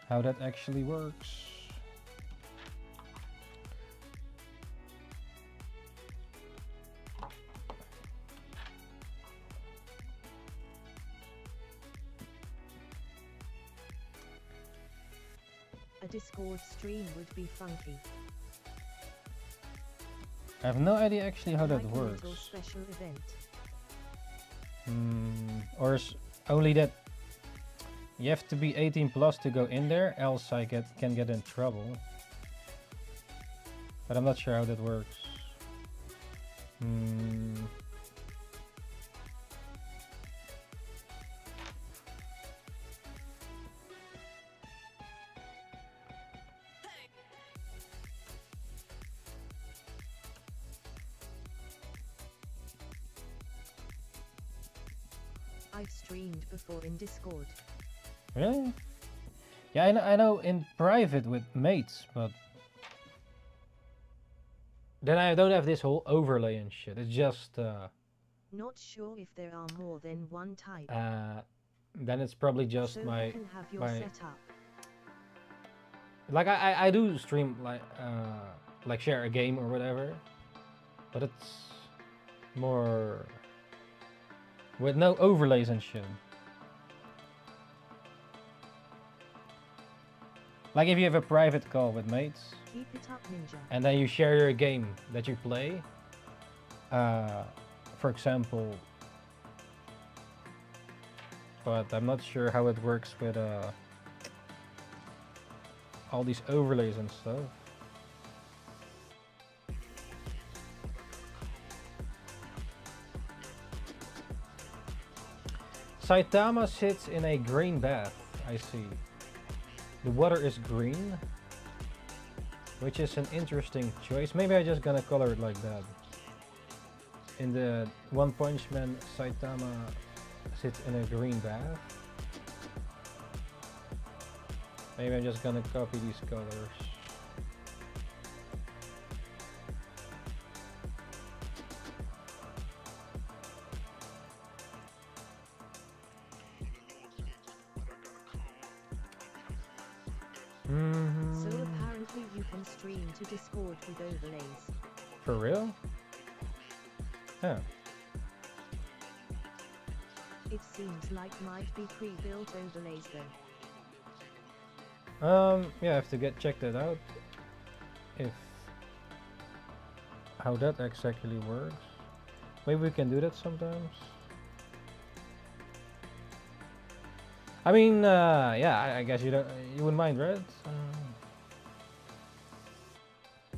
How that actually works. A Discord stream would be funky. I have no idea actually how that Like works. a little special event. Or only that you have to be 18 plus to go in there, else I can get in trouble. But I'm not sure how that works. I've streamed before in Discord. Really? Yeah, I know in private with mates, but then I don't have this whole overlay and shit. It's just Not sure if there are more than one type. then it's probably just so my you can have your my setup. like I do stream like share a game or whatever, but it's more with no overlays and shit. Like if you have a private call with mates, Keep it up, Ninja. and then you share your game that you play. For example, but I'm not sure how it works with all these overlays and stuff. Saitama sits in a green bath, I see. The water is green, which is an interesting choice. Maybe I'm just gonna color it like that. In the One Punch Man, Saitama sits in a green bath. Maybe I'm just gonna copy these colors. So apparently you can stream to Discord with overlays. For real? Yeah. It seems like might be pre-built overlays though. Yeah, I have to check that out. If how that exactly works. Maybe we can do that sometimes. I mean, yeah, I guess you wouldn't mind, right?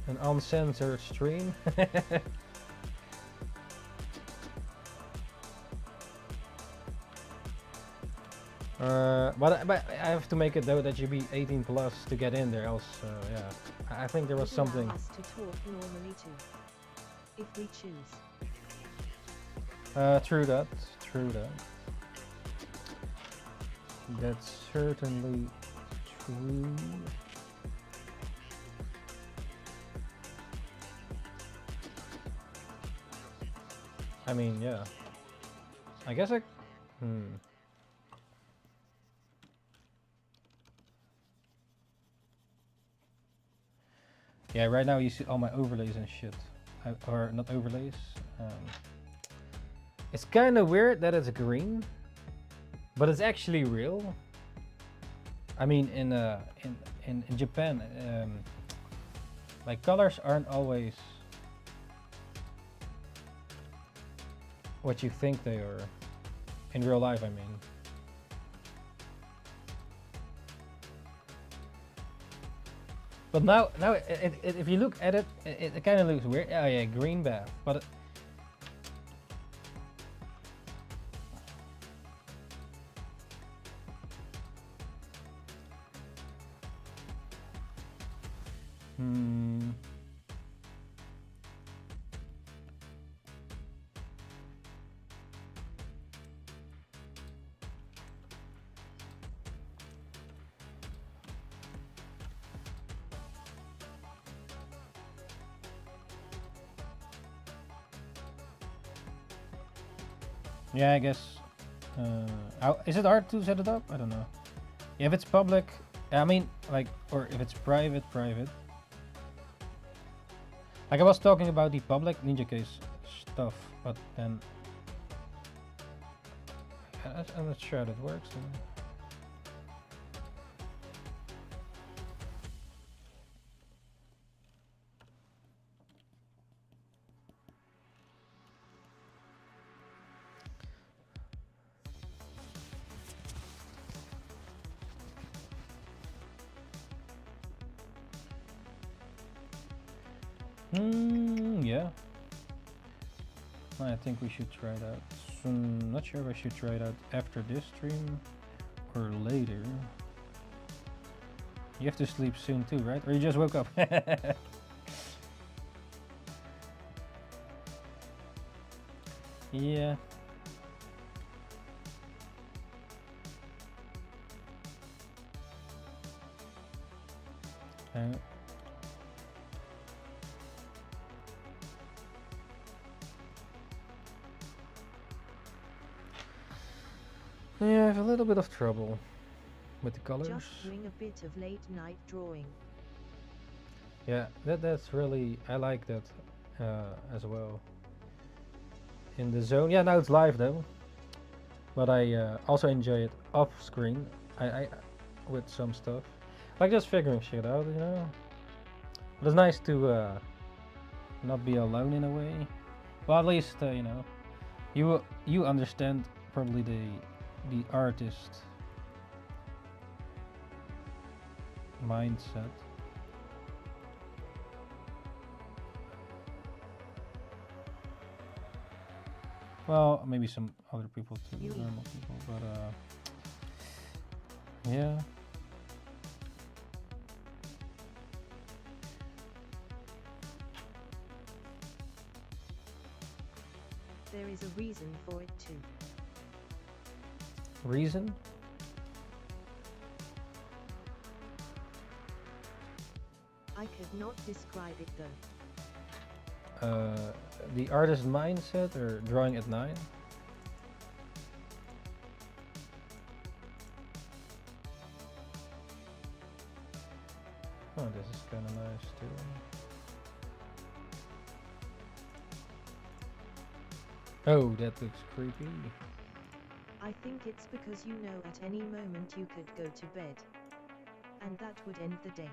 An uncensored stream. But I have to make it though that you be 18 plus to get in there. Else, yeah, I think there was Would allow something. us to talk normally too, if we choose. True that. True that. That's certainly true. I mean, yeah. I guess I. Yeah, right now you see all my overlays and shit. Or not overlays. It's kind of weird that it's green, but it's actually real. I mean, in Japan, like colors aren't always what you think they are in real life. I mean. But now if you look at it, it kind of looks weird. Oh yeah, green bath, but Hmm. Yeah, I guess. Is it hard to set it up? I don't know. If it's public, I mean, like, or if it's private. Like I was talking about the public Ninjakees stuff, but then I'm not sure that works. Yeah. I think we should try it out. Not sure if I should try it out after this stream or later. You have to sleep soon too, right? Or you just woke up? Yeah. Yeah, I have a little bit of trouble with the colors. Just doing a bit of late night drawing. Yeah, that's really, I like that as well. In the zone, yeah, now it's live though, but I also enjoy it off screen. I with some stuff, like just figuring shit out, you know. But it's nice to not be alone in a way. Well, at least you know, you understand probably the artist mindset. Well, maybe some other people too, normal people, but yeah. There is a reason for it too. Reason? I could not describe it though. The artist mindset or drawing at 9? Oh, this is kind of nice too. Oh, that looks creepy. I think it's because you know at any moment you could go to bed. And that would end the day.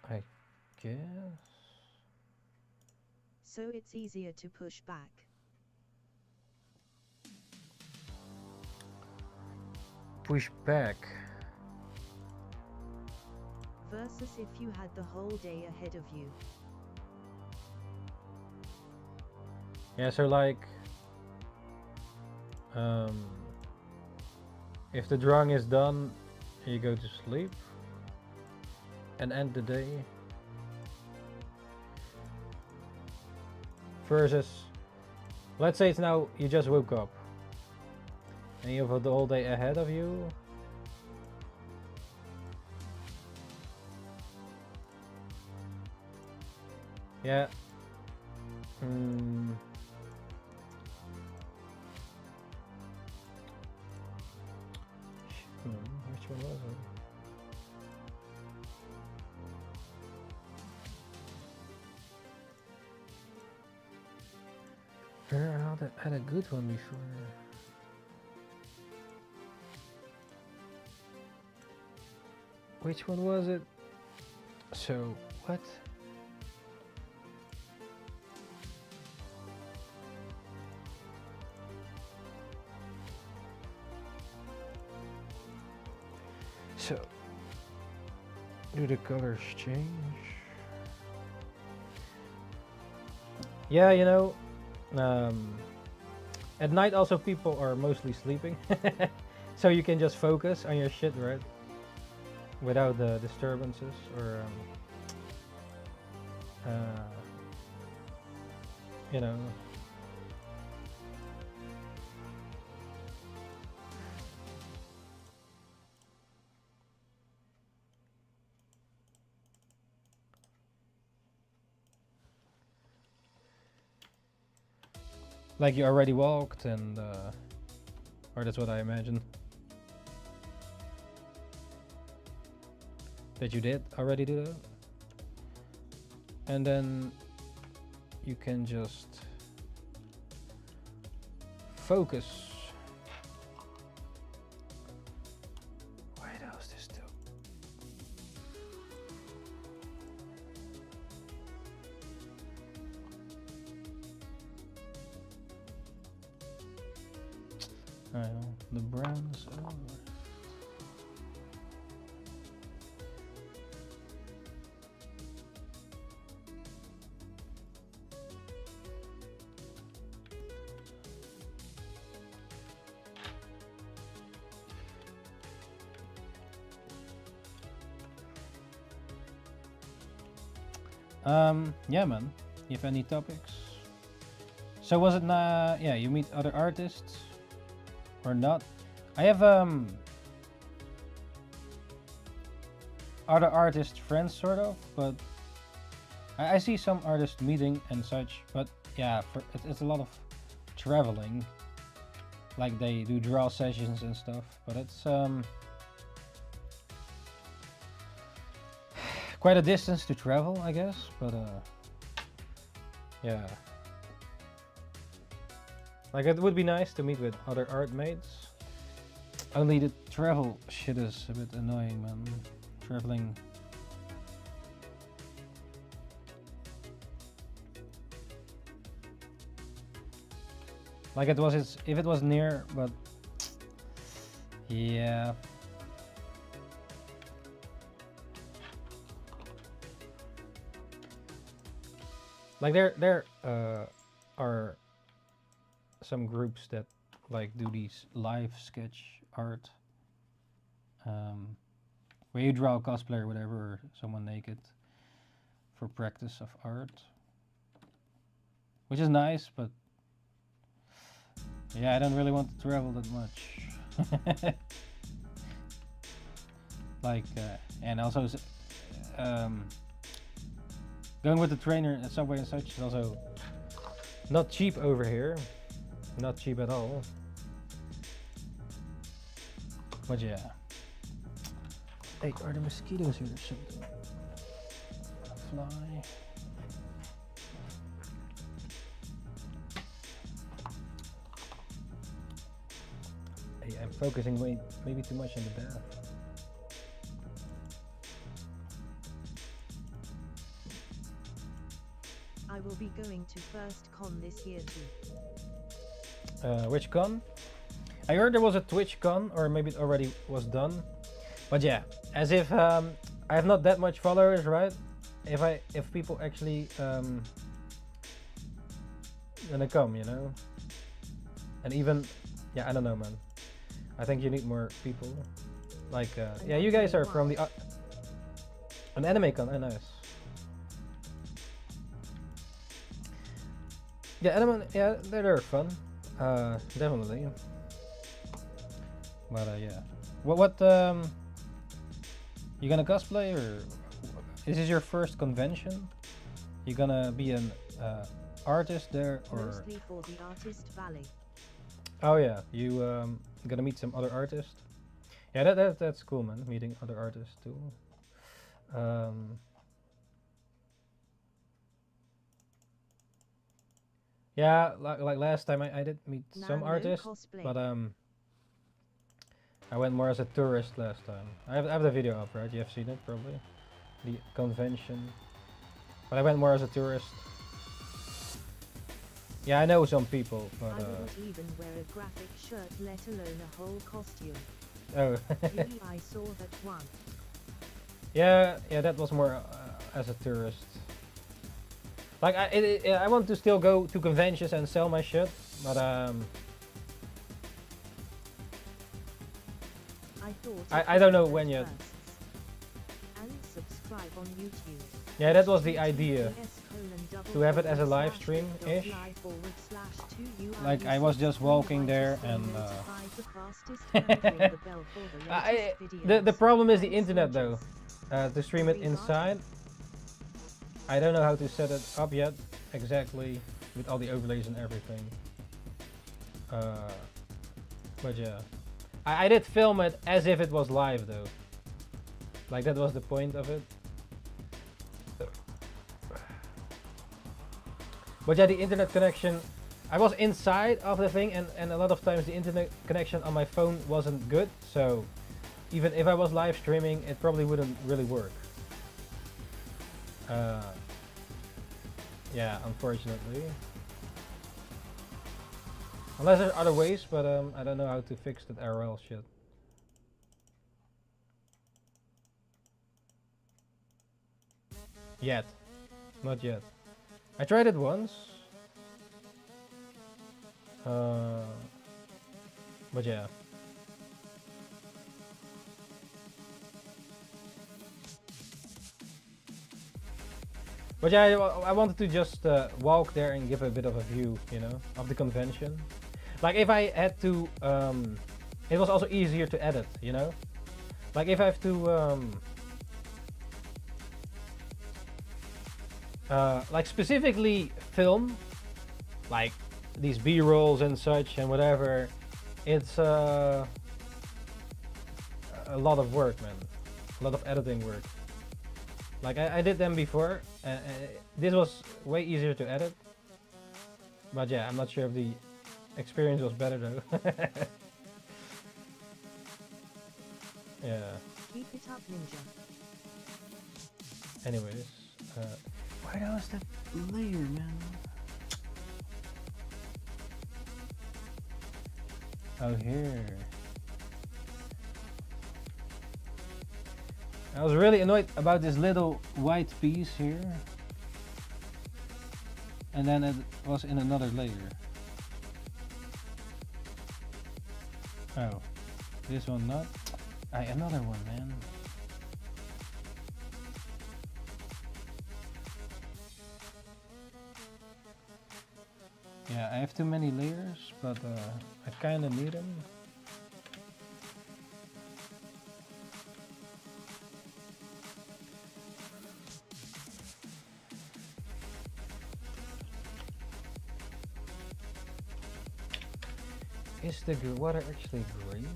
I guess. So it's easier to push back. Push back. Versus if you had the whole day ahead of you. Yeah, so like, if the drawing is done, you go to sleep and end the day. Versus, let's say it's now you just woke up and you have the whole day ahead of you. Yeah. Which one was it? I had a good one before. Which one was it? So, what? So, do the colors change? Yeah, you know, at night also people are mostly sleeping. So you can just focus on your shit, right? Without the disturbances or you know. Like you already walked and or that's what I imagine. That you did already do that. And then you can just focus. Why does this do? I know the browns over. Yeah, man. You have any topics? So was it yeah, you meet other artists or not? I have other artist friends sort of, but I see some artists meeting and such, but yeah, it's a lot of traveling. Like they do draw sessions and stuff, but it's quite a distance to travel, I guess, but yeah. Like it would be nice to meet with other art mates. Only the travel shit is a bit annoying, man. Traveling. Like it was, if it was near, but yeah. Like there are some groups that like do these live sketch art, where you draw a cosplay or whatever, or someone naked for practice of art, which is nice, but yeah, I don't really want to travel that much. Like, and also going with the trainer at Subway and such is also not cheap over here. Not cheap at all. But yeah. Hey, are there mosquitoes here or something? Fly. Hey, I'm focusing maybe too much on the bath. I will be going to first con this year too. Which con? I heard there was a Twitch con, or maybe it already was done. But yeah, as if I have not that much followers, right? If people actually gonna come, you know? And even, yeah, I don't know, man. I think you need more people. Like, yeah, you guys are from the an anime con. Oh, nice. Yeah, anime. Yeah, they're fun. Definitely. But yeah, what you gonna cosplay, or is this your first convention? You gonna be an artist there, or? Mostly for the Artist Valley. Oh yeah, you gonna meet some other artists. Yeah, that's cool, man. Meeting other artists too. Yeah, like last time I did meet some artists, but I went more as a tourist last time. I have the video up, right? You have seen it probably, the convention. But I went more as a tourist. Yeah, I know some people, but I wouldn't even wear a graphic shirt, let alone a whole costume. Oh. Really, I saw that one. Yeah, that was more as a tourist. Like I want to still go to conventions and sell my shit, but I don't know when yet. And subscribe on YouTube. Yeah, that was the idea. To have it as a live stream-ish. Like I was just walking there and the problem is the internet though. To stream it inside. I don't know how to set it up yet exactly with all the overlays and everything. But yeah. I did film it as if it was live though. Like that was the point of it. But yeah, the internet connection, I was inside of the thing and a lot of times the internet connection on my phone wasn't good. So even if I was live streaming, it probably wouldn't really work. Yeah, unfortunately. Unless there's other ways, but I don't know how to fix that RL shit. Yet. Not yet. I tried it once. But yeah. But yeah, I wanted to just walk there and give a bit of a view, you know, of the convention. Like if I had to, it was also easier to edit, you know. Like if I have to, like specifically film, like these B-rolls and such and whatever, it's a lot of work, man. A lot of editing work. Like I did them before. This was way easier to edit. But yeah, I'm not sure if the experience was better though. Yeah. Keep it up, Ninja. Anyways, where was that layer, man? Oh, here. I was really annoyed about this little white piece here. And then it was in another layer. Oh, this one not. Another one, man. Yeah, I have too many layers, but I kinda need them. Is the water actually green?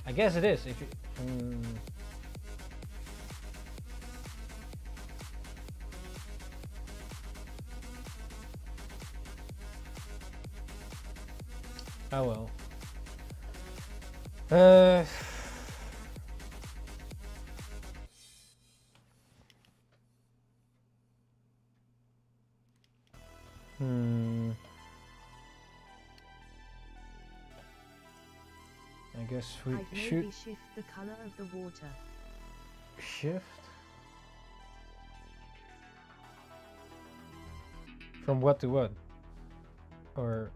I guess it is. If you, oh well. I guess we should shift the color of the water. Shift from what to what? Or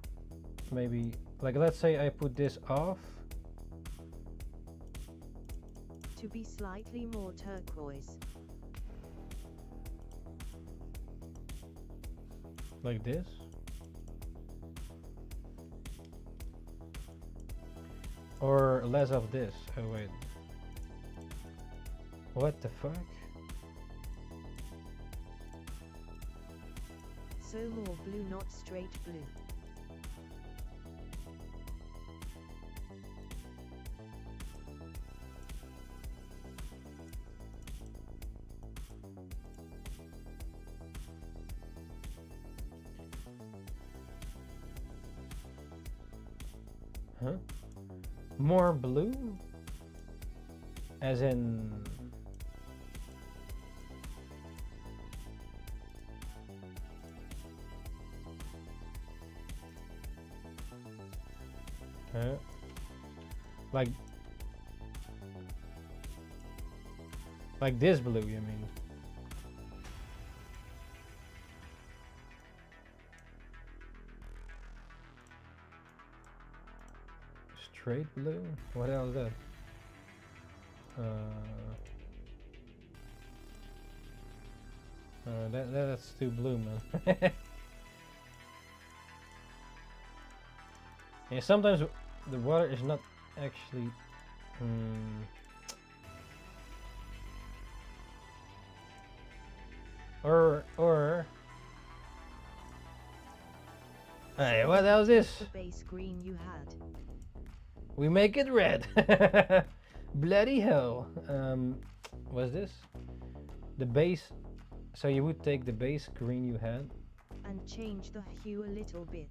maybe like let's say I put this off to be slightly more turquoise. Like this. Or less of this. Oh wait. What the fuck? So more blue, not straight blue. Huh? More blue? As in... Huh? Like this blue, you mean? straight blue? What the hell is that? That's too blue, man. Yeah, sometimes the water is not actually. Or. Hey, what the hell is this? The base green you had. We make it red. Bloody hell. What's this? The base. So you would take the base green you had and change the hue a little bit.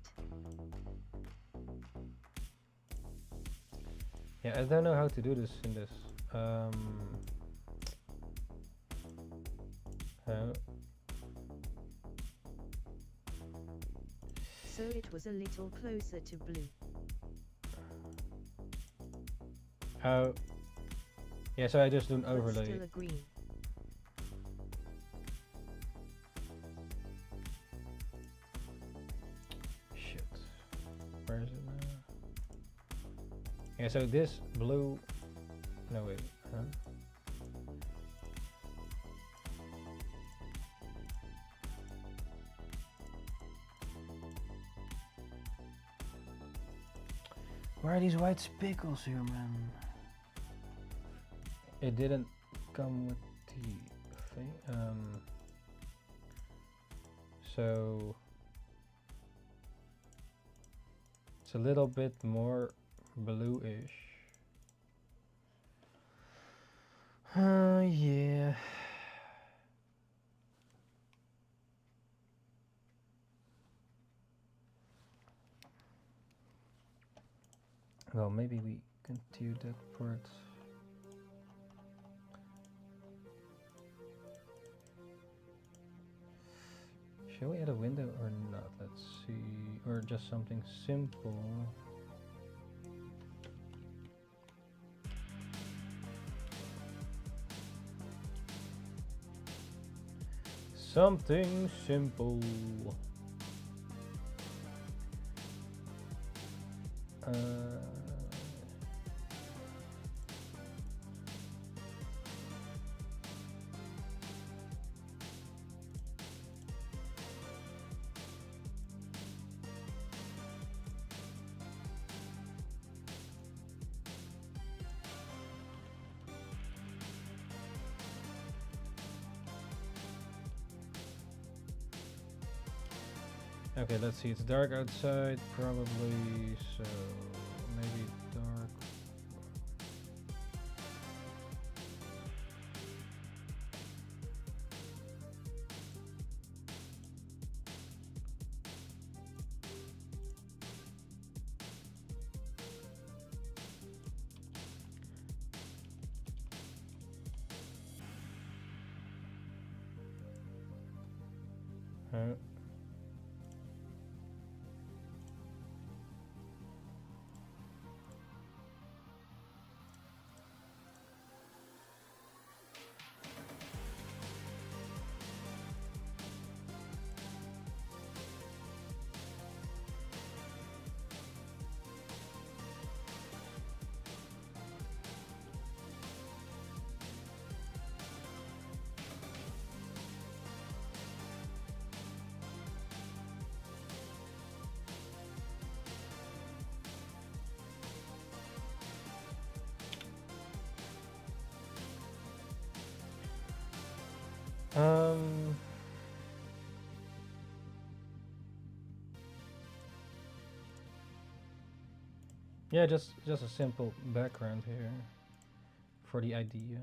Yeah, I don't know how to do this in this. How? So it was a little closer to blue. How? Yeah, so I just do an overlay. Still a green. Shit. Where is it now? Yeah, so this blue. No wait. Huh? Where are these white spickles here, man? It didn't come with the thing. So it's a little bit more bluish. Yeah. Well, maybe we continue that part. Shall we add a window or not? Let's see. Or just something simple. Something simple. Okay, let's see. It's dark outside, probably, so maybe dark. Huh? Yeah, just a simple background here for the idea.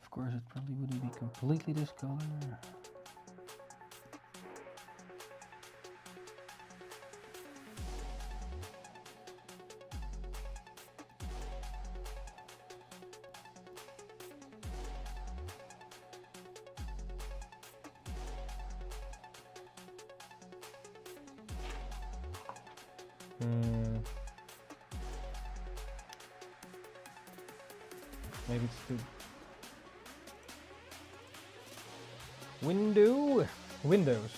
Of course, it probably wouldn't be completely this color. Maybe it's too window. Windows.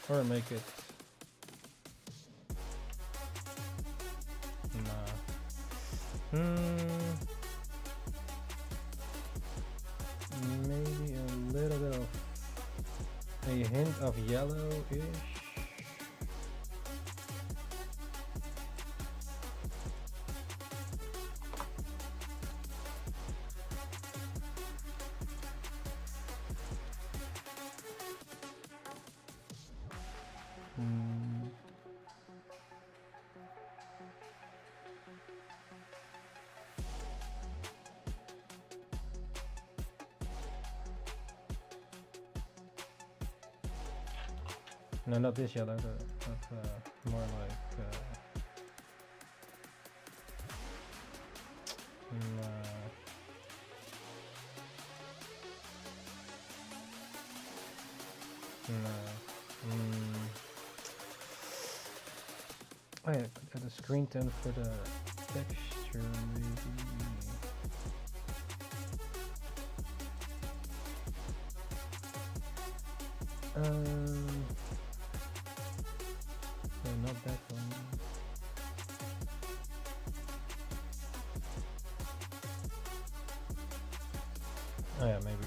Or make it. Nah. Maybe a little bit of a hint of yellow-ish. No, not this yellow, but more like oh yeah, add a screen tone for the texture maybe. No, not that one. Oh yeah, maybe.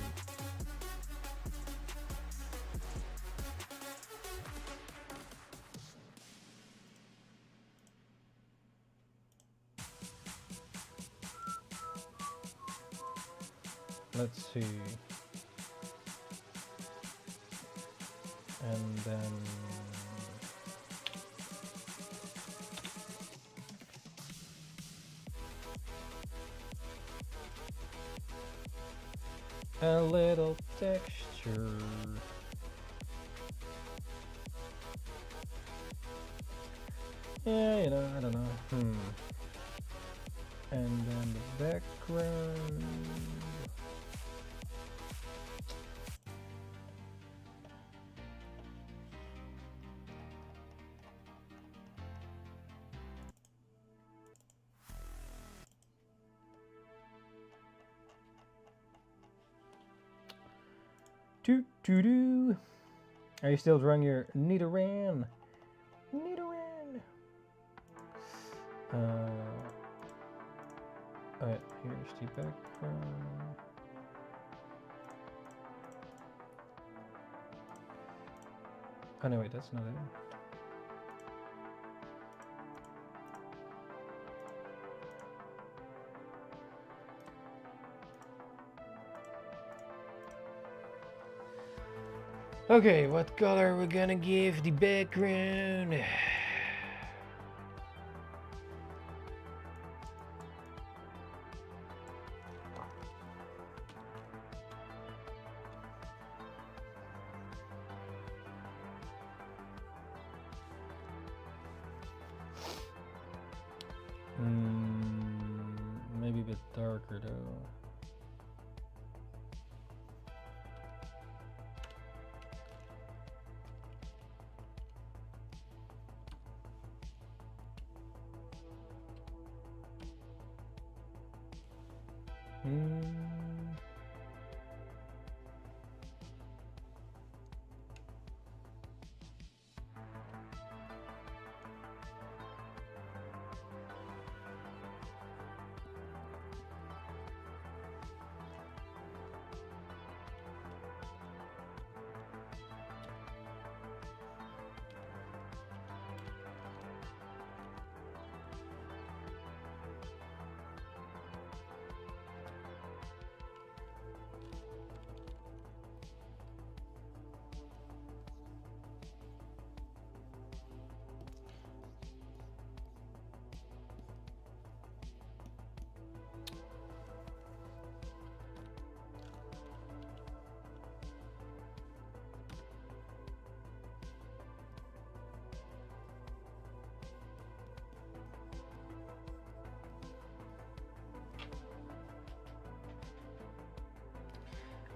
Let's see. And then a little texture. Yeah, you know, I don't know. And then the background. Doo-doo-doo. Are you still drawing your Nidoran? Nidoran! Alright, here's the background. Oh no, wait, that's not it. Okay, what color we're gonna give the background? Maybe a bit darker though.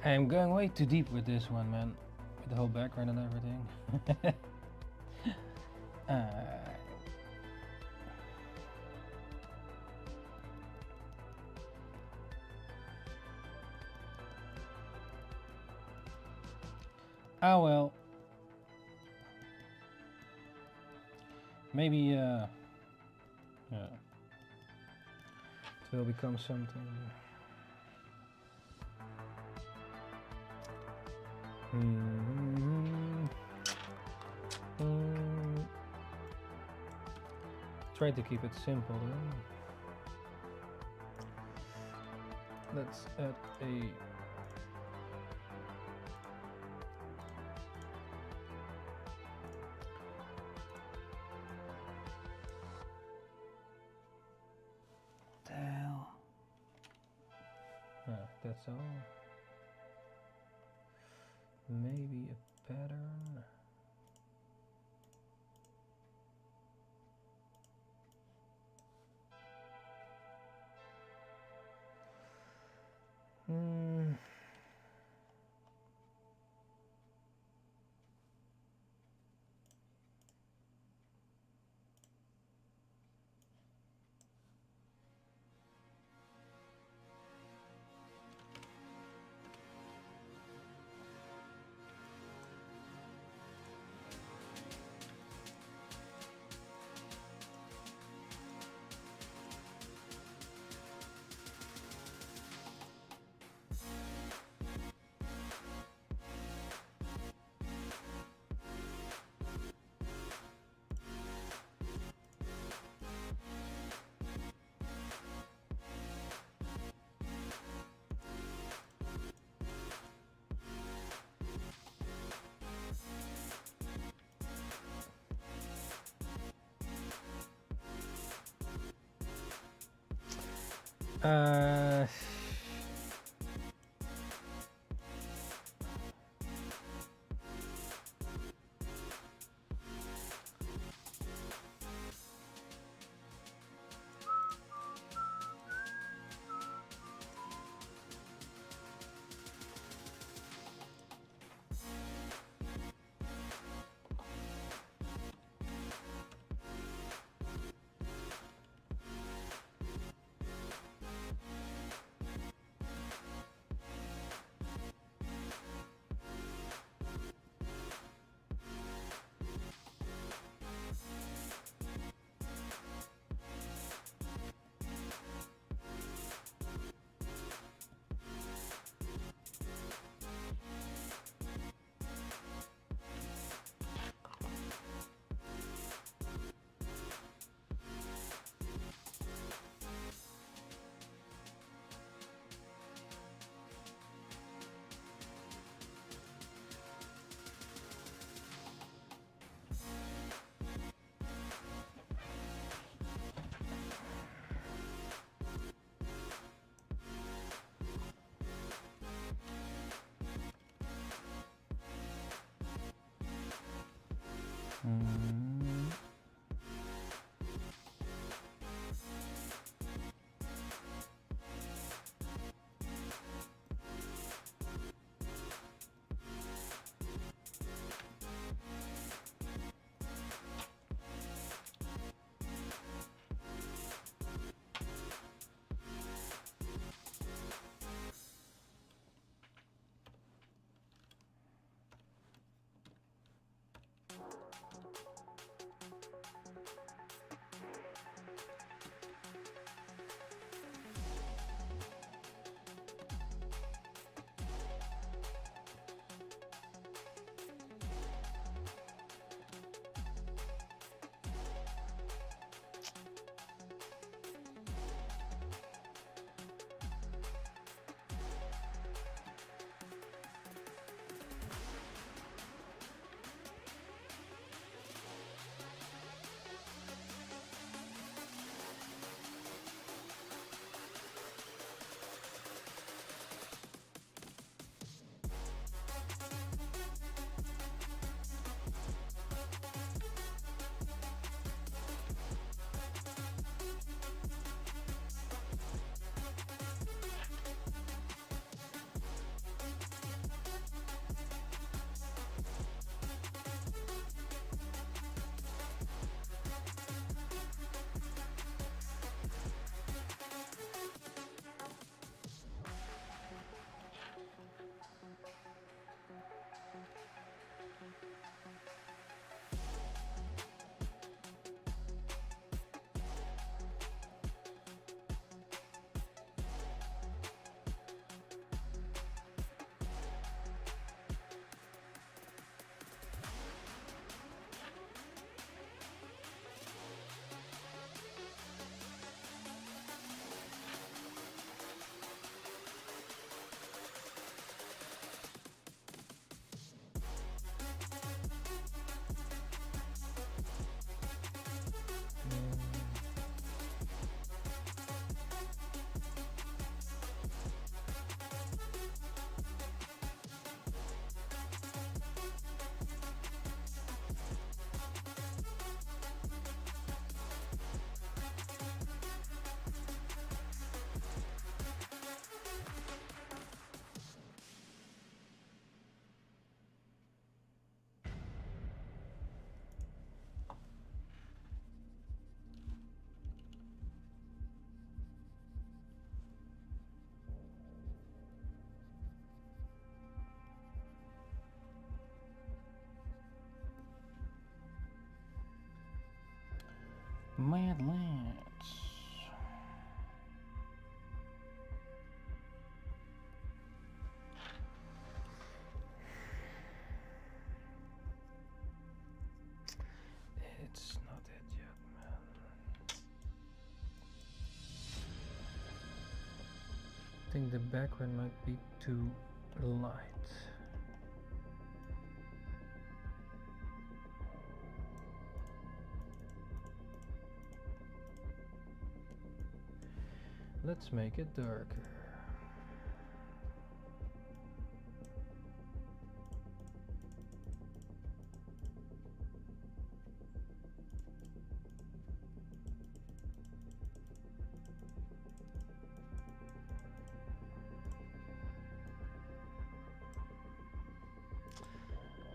I'm going way too deep with this one, man. With the whole background and everything. Ah well. Maybe yeah. It will become something. Try to keep it simple then. Let's add a tail. That's all. Maybe a pattern. Uh, Mad lads. It's not it yet, man. I think the background might be too light. Let's make it darker.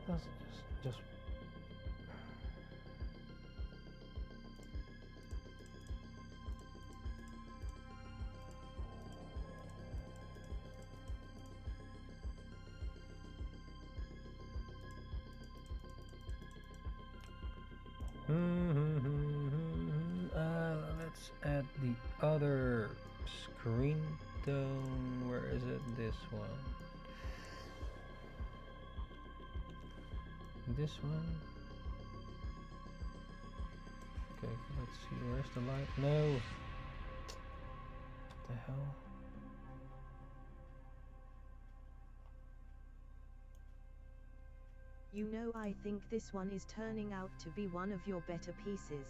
That's just let's add the other screen tone. Where is it? This one. This one. Okay, let's see. Where's the light? No. What the hell? You know, I think this one is turning out to be one of your better pieces.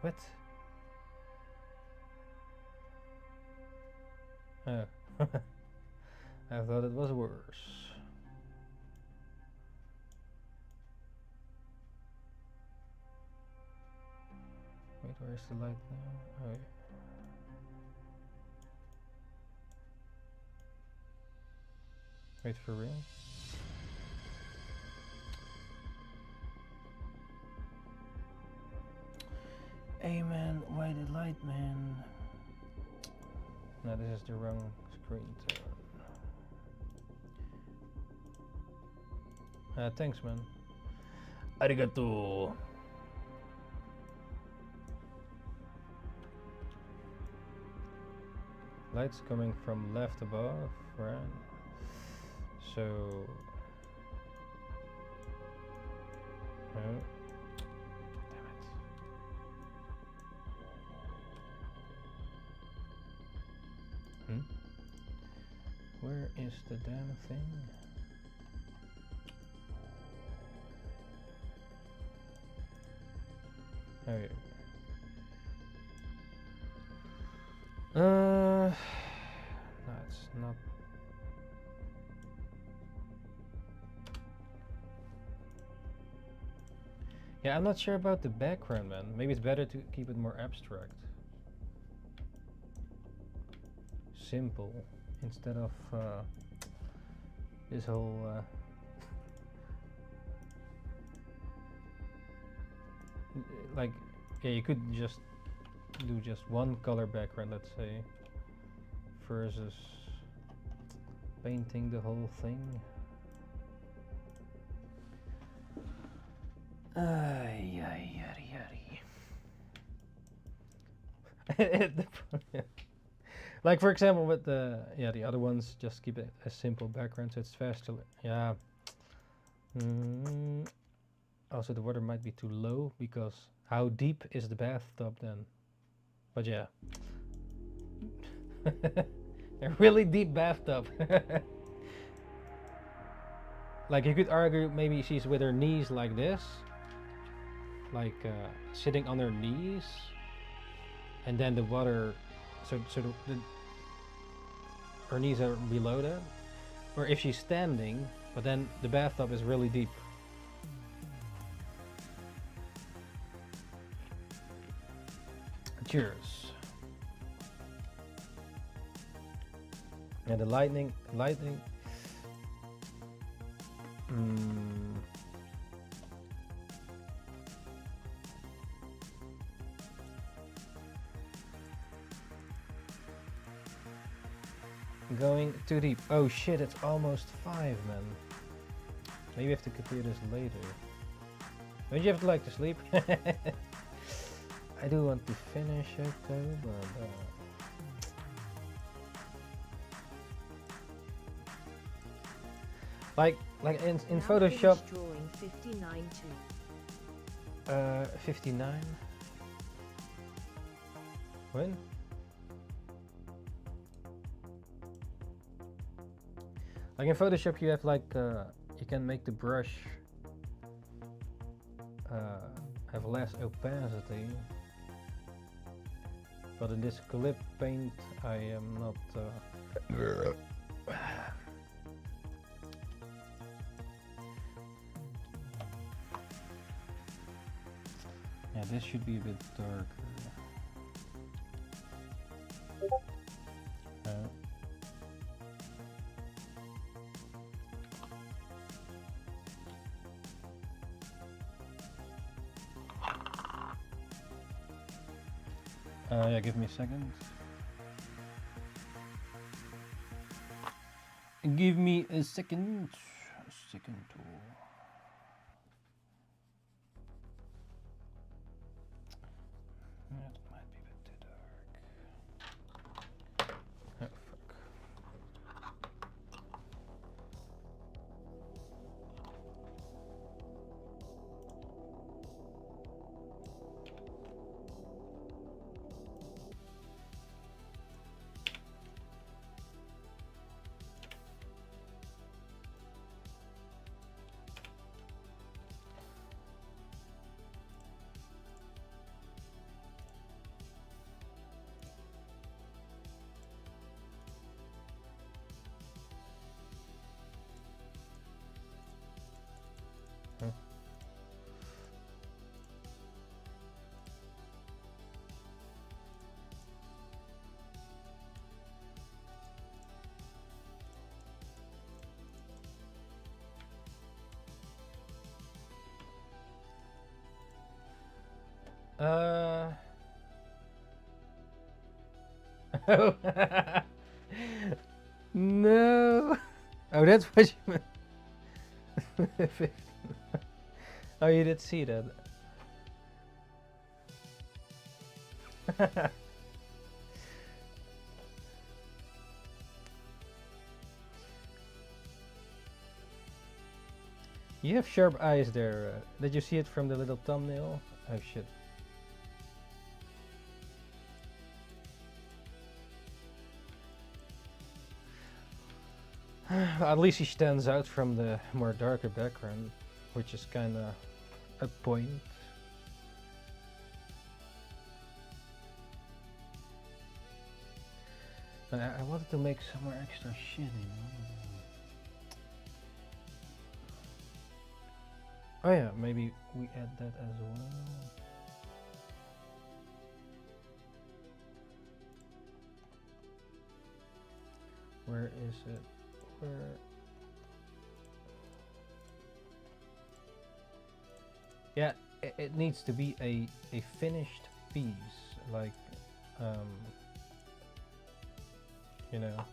What? Oh. I thought it was worse. Wait, where's the light now? Oh, yeah. Wait, for real? Hey man, why the light, man? No, this is the wrong screen tone. Thanks, man. Arigato. Lights coming from left above, right? So, oh, damn it. Where is the damn thing? Oh yeah. No, it's not. Yeah, I'm not sure about the background, man. Maybe it's better to keep it more abstract. Simple, instead of this whole like, yeah, you could just do just one color background, let's say, versus painting the whole thing. Ay, ay, ay, ay. Like for example with the other ones, just keep it a simple background so it's faster. Yeah. Also the water might be too low, because how deep is the bathtub then? But yeah. A really deep bathtub. Like you could argue maybe she's with her knees like this, like sitting on her knees, and then the water, so her knees are below that. Or if she's standing, but then the bathtub is really deep. Cheers. And the lightning. Going too deep. Oh shit, it's almost 5, man. Maybe I have to compare this later. Don't you have to like to sleep? I do want to finish it though, but like in Now Photoshop. Drawing 59 59. When? Like in Photoshop, you have like you can make the brush have less opacity, but in this clip paint, I am not. Yeah, this should be a bit darker. Yeah, give me a second. Give me a second. Tool. That might be a bit too dark. Oh, fuck. Oh. No. Oh, that's what you meant. Oh, you did see that. You have sharp eyes there. Did you see it from the little thumbnail? Oh shit. At least he stands out from the more darker background, which is kinda a point. I wanted to make some more extra shit, you know? Oh yeah, maybe we add that as well. Where is it? Where? Yeah, it needs to be a finished piece, like, you know,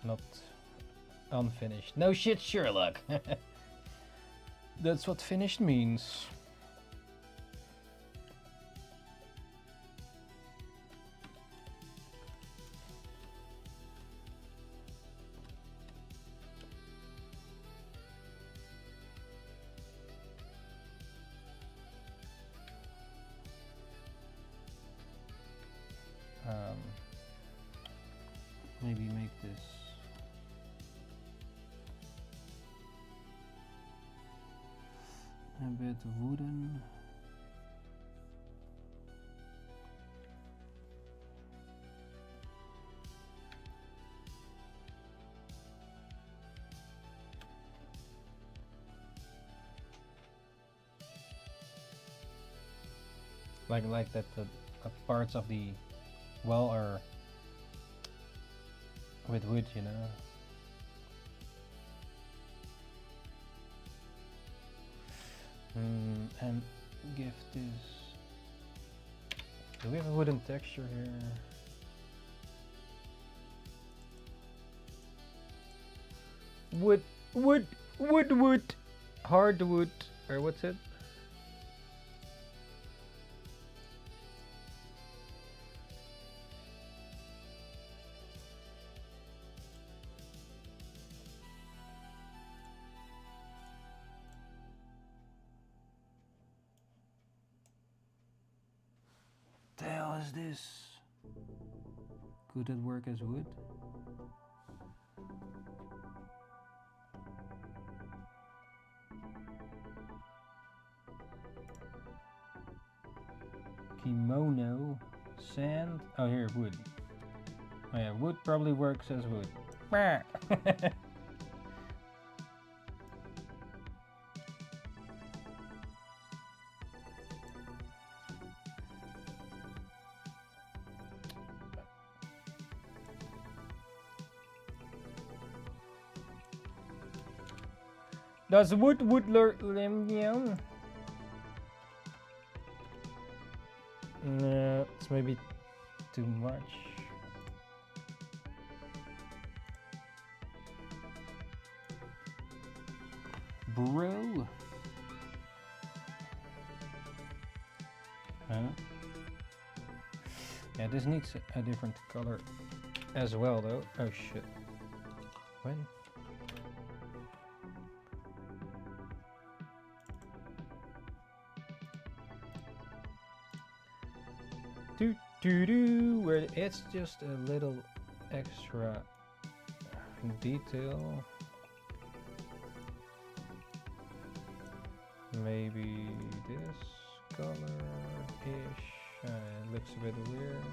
not unfinished. No shit, Sherlock. That's what finished means. Maybe make this a bit wooden. Like that the parts of the wall are with wood, you know. And give this. Do we have a wooden texture here? Wood. Hardwood, or what's it? does this? Could it work as wood? Kimono, sand. Oh, here, wood. Oh yeah, wood probably works as wood. Does wood limb? No, it's maybe too much. Bro. Huh? Yeah, this needs a different color as well though. Oh shit. When? Where it's just a little extra detail. Maybe this color-ish. It looks a bit weird.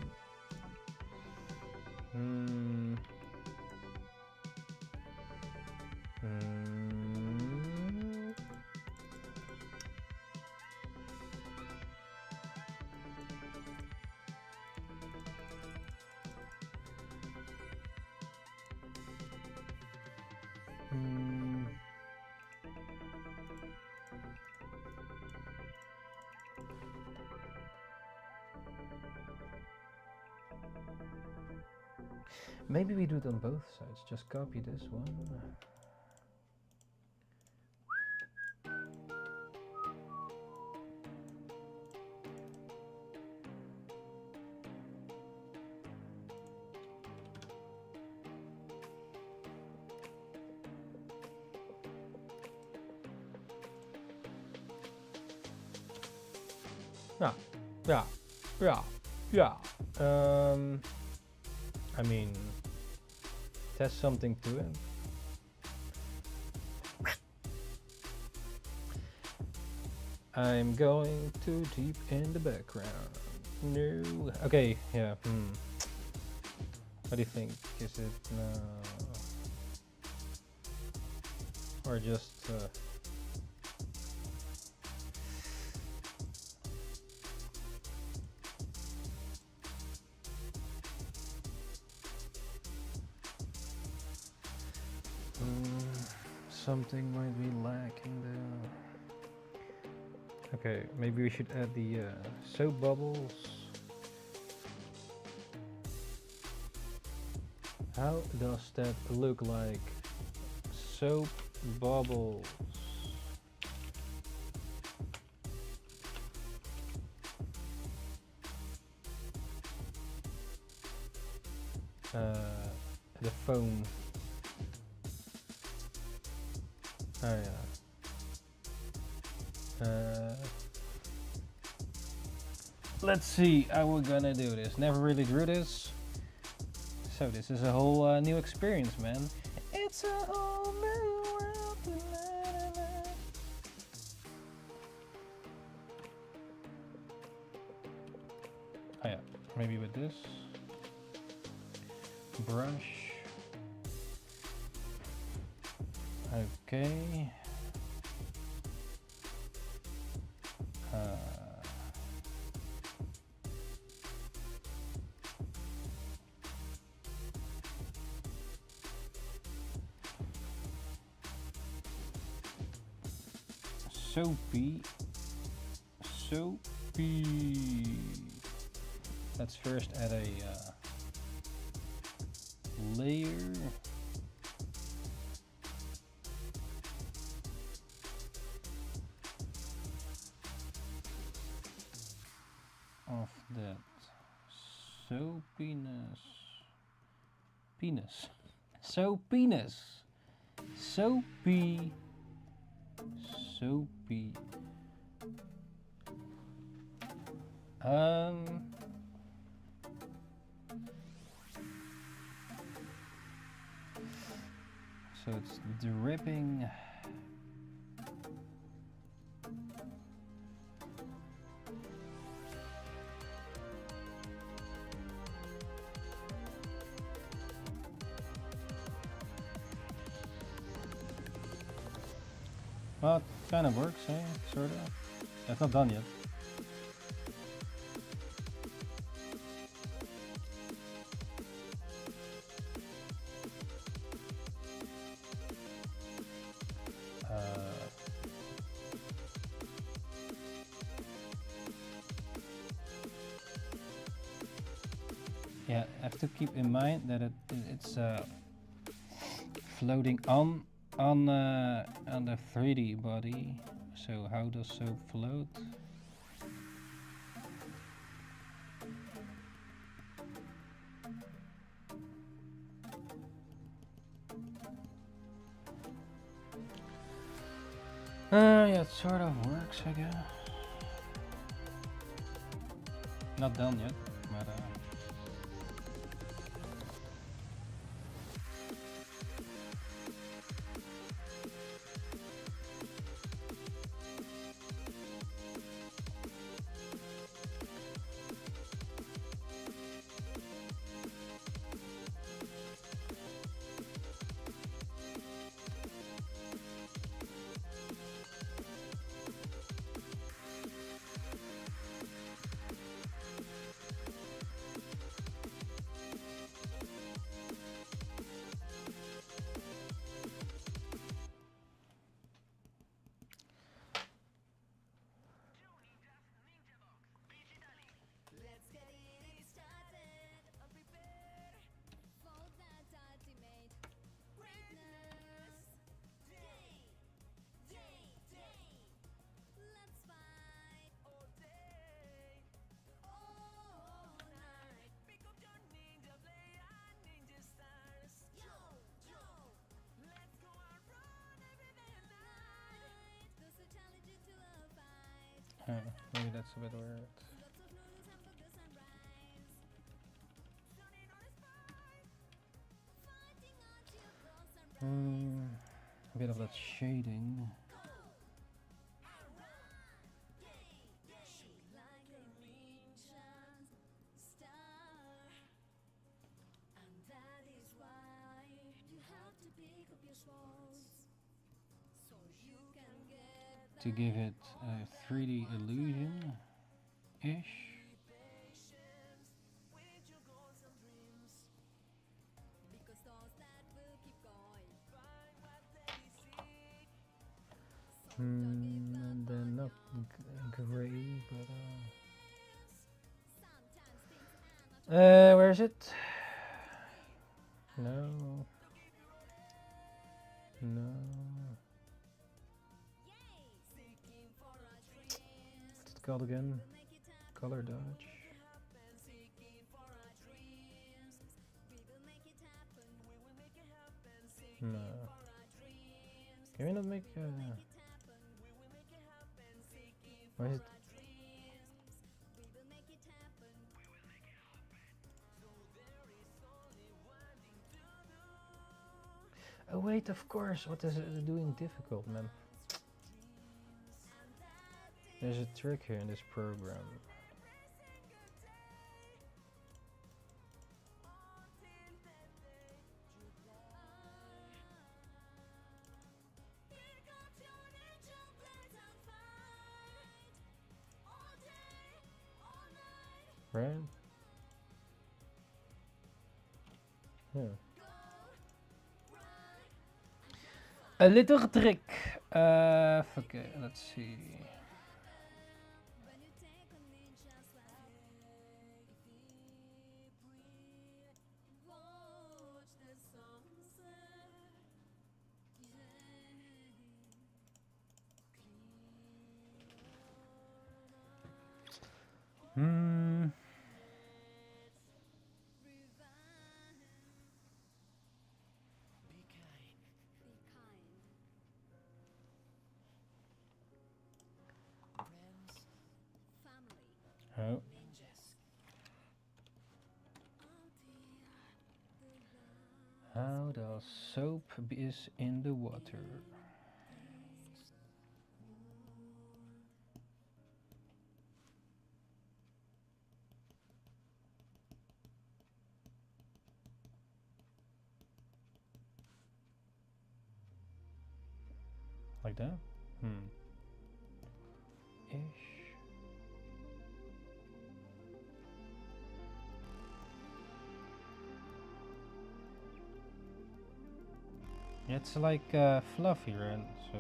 Maybe we do it on both sides. Just copy this one. Yeah. I mean, there's something to it. I'm going too deep in the background. No. Okay, yeah. What do you think? Is it or just something might be lacking there. Okay, maybe we should add the soap bubbles. How does that look like? Soap bubbles. The foam. Oh yeah. Let's see how we're gonna do this. Never really drew this, so this is a whole new experience, man. It's a whole new world tonight. Oh yeah, maybe with this brush. Okay. Soapy. Let's first add a layer. Of that soapiness. Soapy. So it's dripping. Well, it kind of works, eh? Sort of. It's not done yet. Yeah, I have to keep in mind that it's floating on the 3D body. So how does soap float? Yeah, it sort of works, I guess. Not done yet, but maybe that's a bit weird. A bit of that shading. To give it a 3D illusion-ish. And then not gray, but where is it? No. No. What's it called again? Color dodge. No. Can we not make why is it? Oh wait, of course. What is it doing difficult, man? There's a trick here in this program. Right? Yeah. A little trick. Okay, let's see. Oh. How Now the soap is in the water. Like that? Ish. It's like fluffy, right? So.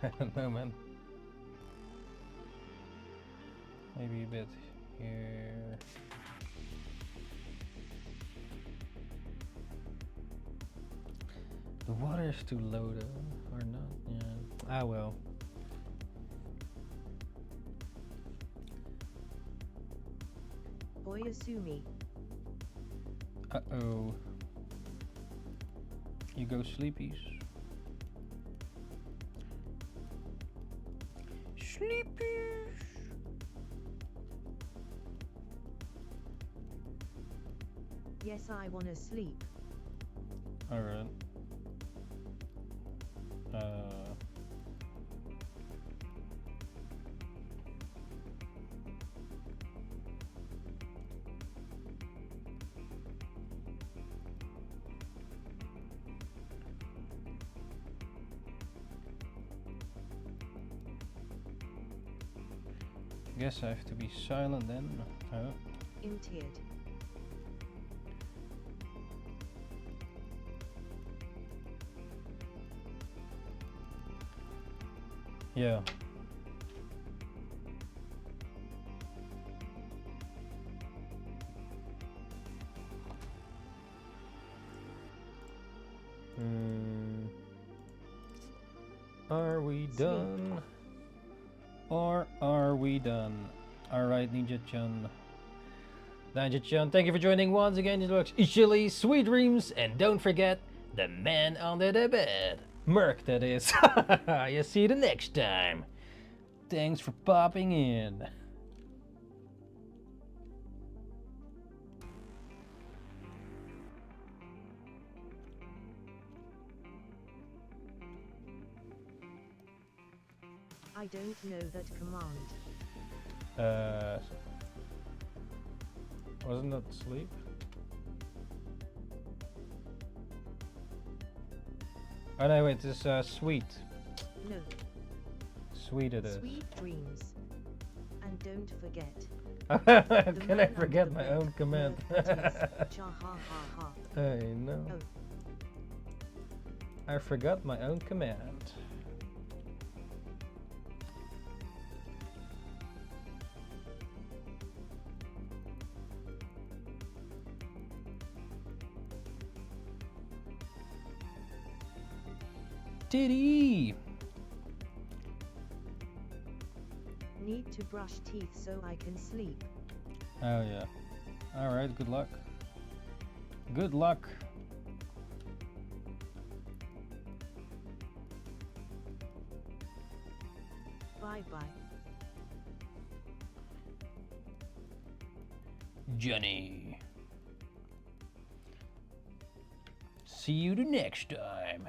I don't know, man. Maybe a bit here. The water is too low though, or not? Yeah. Ah well. Oyasumi. Uh-oh. You go sleepies. Sleepies! Yes, I wanna sleep. Alright. Guess I have to be silent then. Oh. Intied. Yeah. Are we done? Or are we done? Alright, Ninja-chan. Ninja-chan, thank you for joining once again. NINJABOX, ishhh, sweet dreams, and don't forget the man under the bed. Merc, that is. You see you the next time. Thanks for popping in. I don't know that command. Wasn't that sleep? Oh no, wait, this is sweet. No. Sweet it is. Sweet dreams. And don't forget. Can I forget my own command? I know. Oh. I forgot my own command. Diddy! Need to brush teeth so I can sleep. Oh yeah. Alright, good luck. Good luck. Bye bye. Johnny. See you the next time.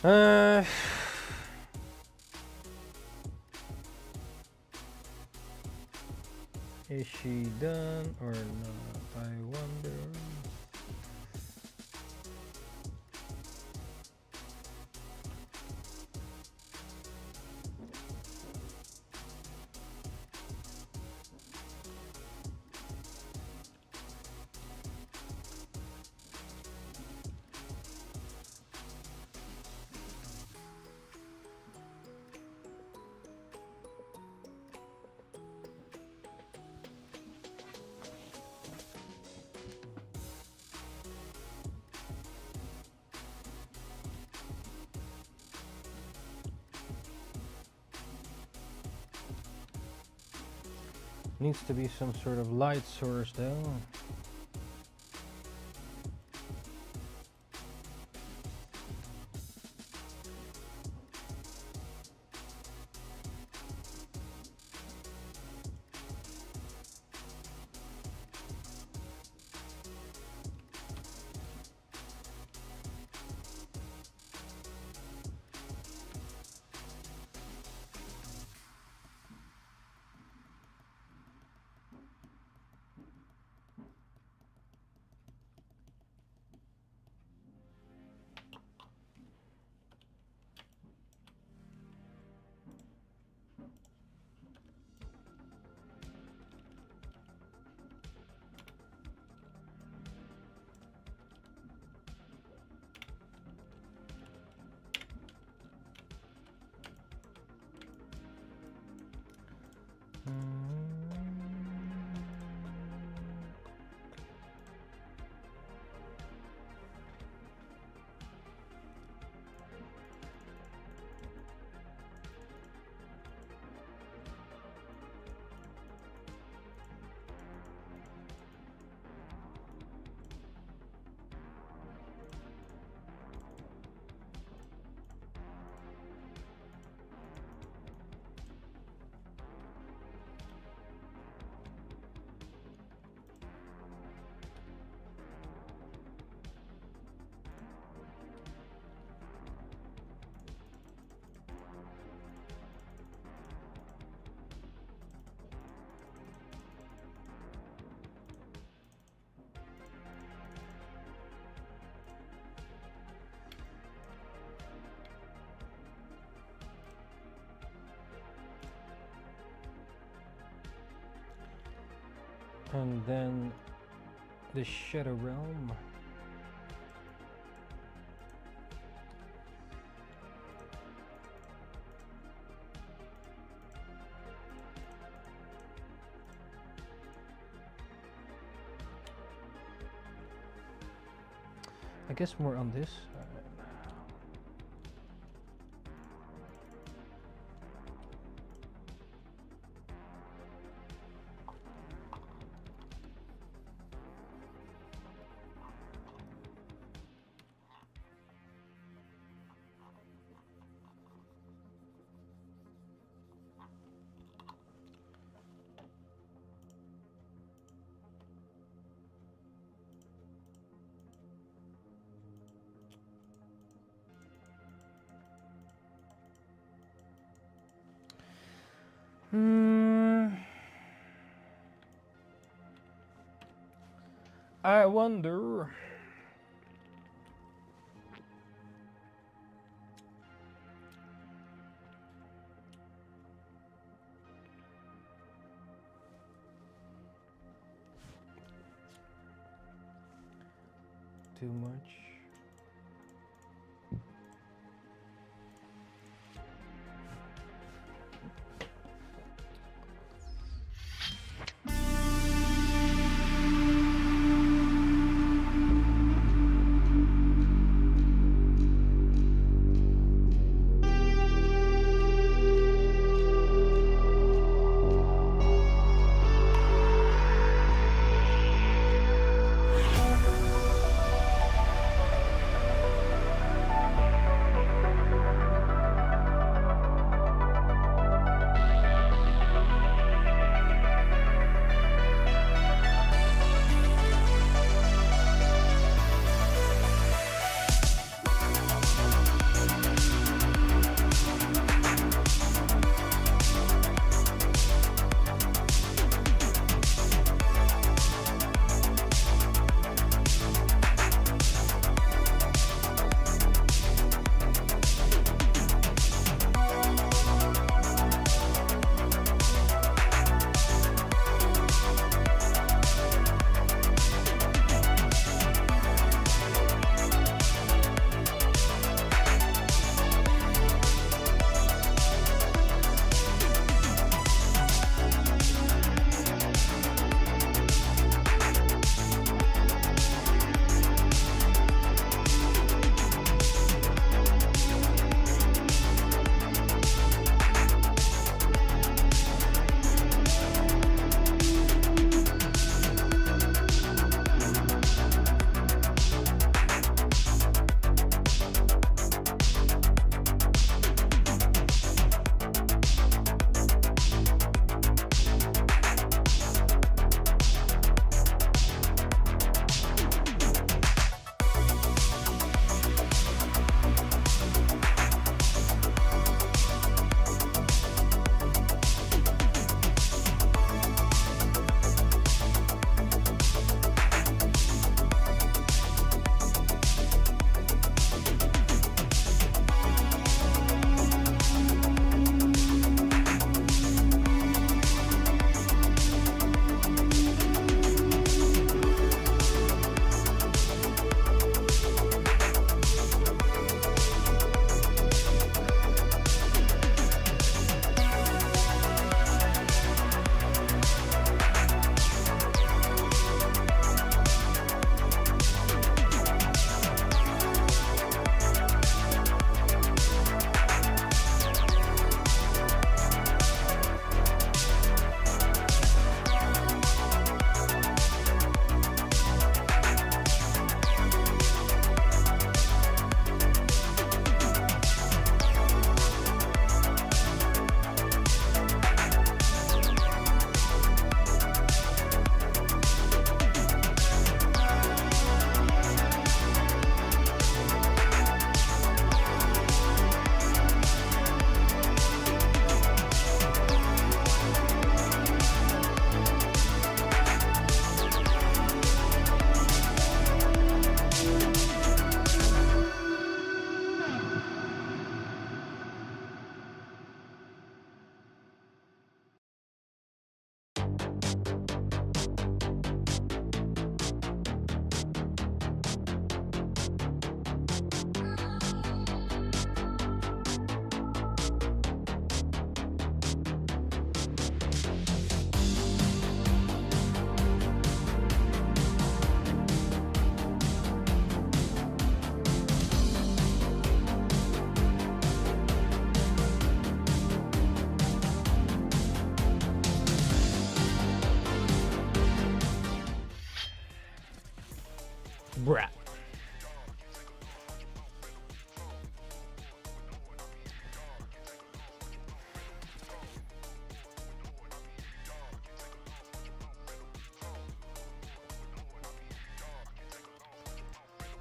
Is she done or not? I wonder. Needs to be some sort of light source though. And then the Shadow Realm. I guess more on this. I wonder. Too much.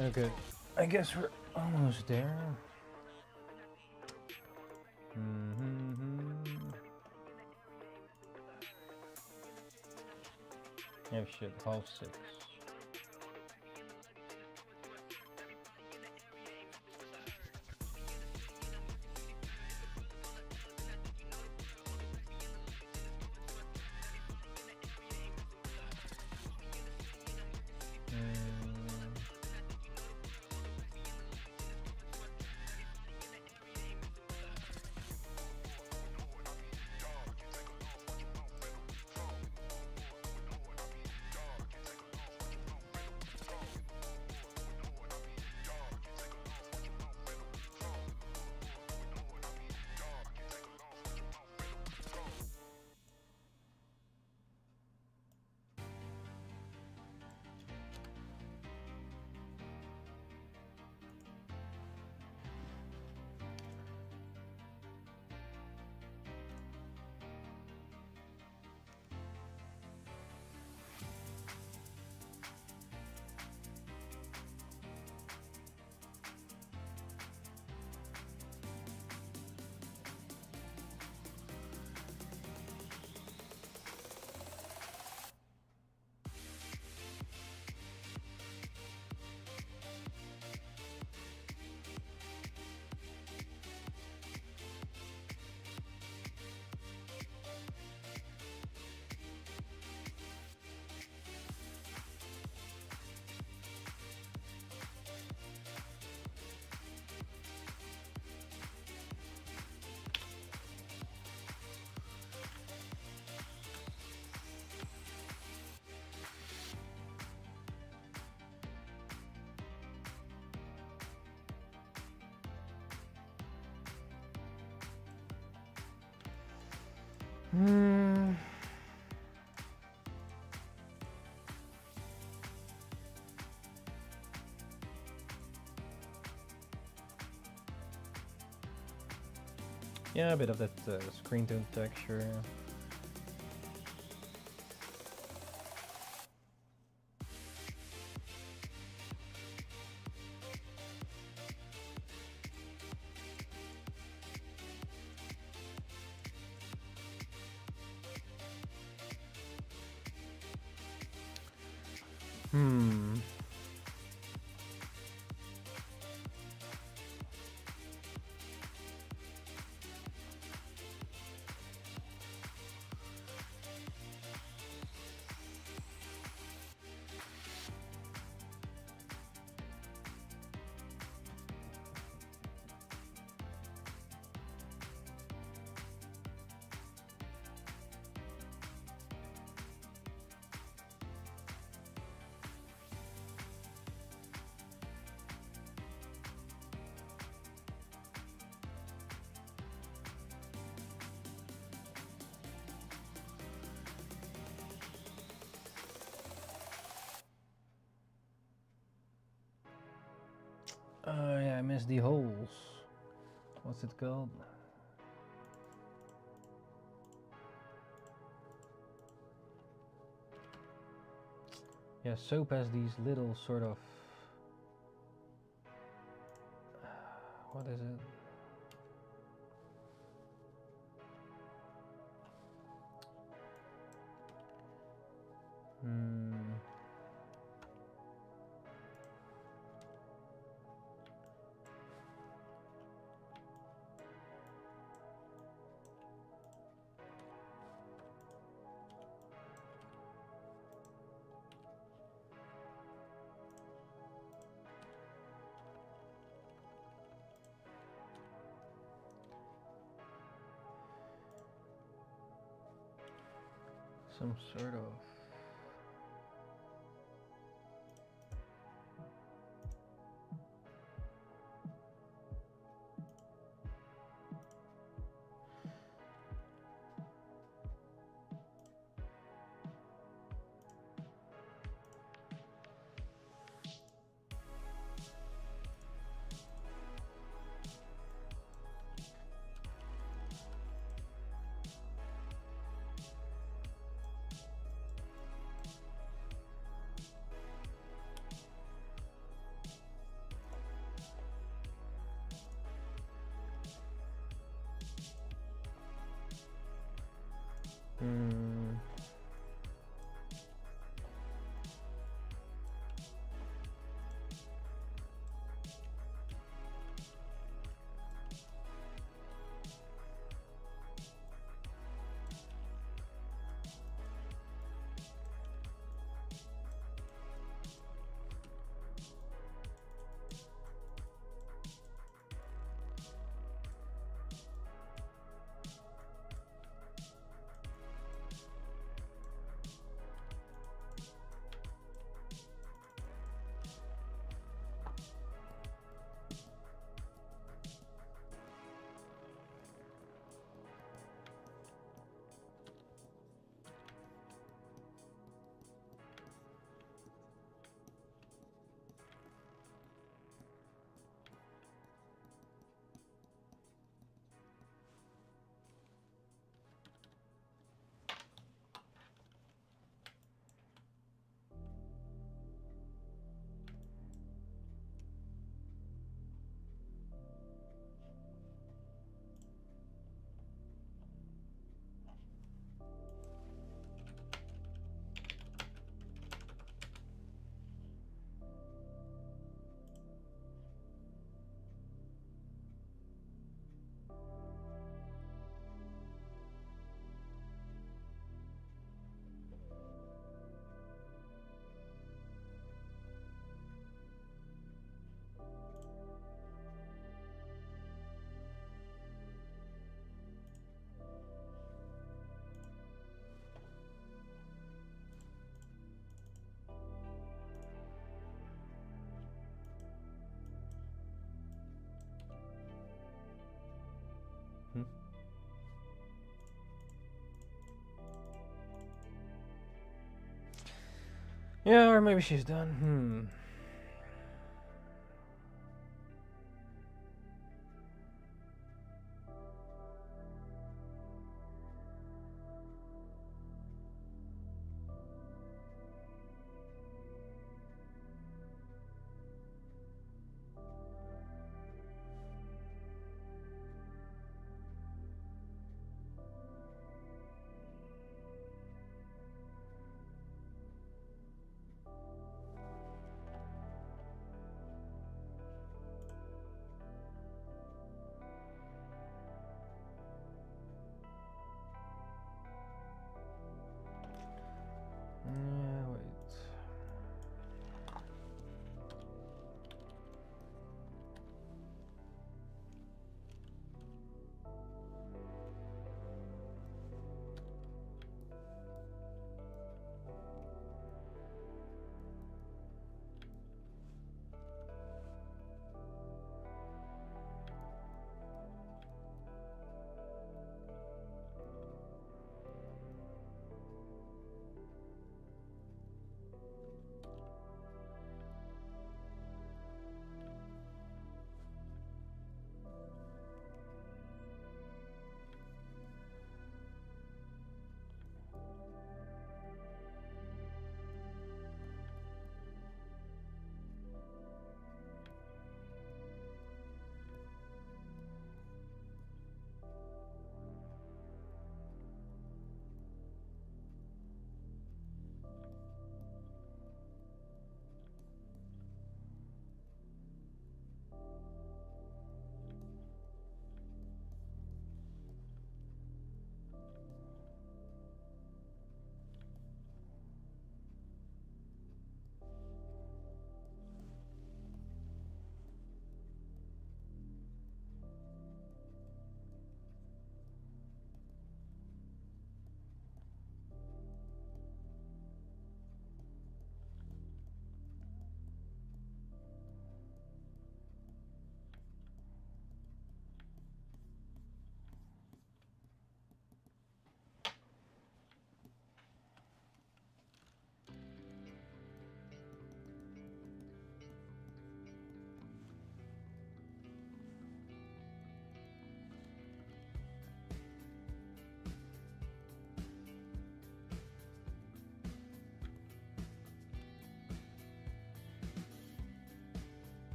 Okay, I guess we're almost there. Oh shit, 5:30. Yeah, a bit of that screen tone texture. Yeah, I missed the holes. What's it called? Yeah, soap has these little sort of... what is it? Some sort of... Hmm. Hmm. Yeah, or maybe she's done. Hmm.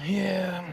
Yeah.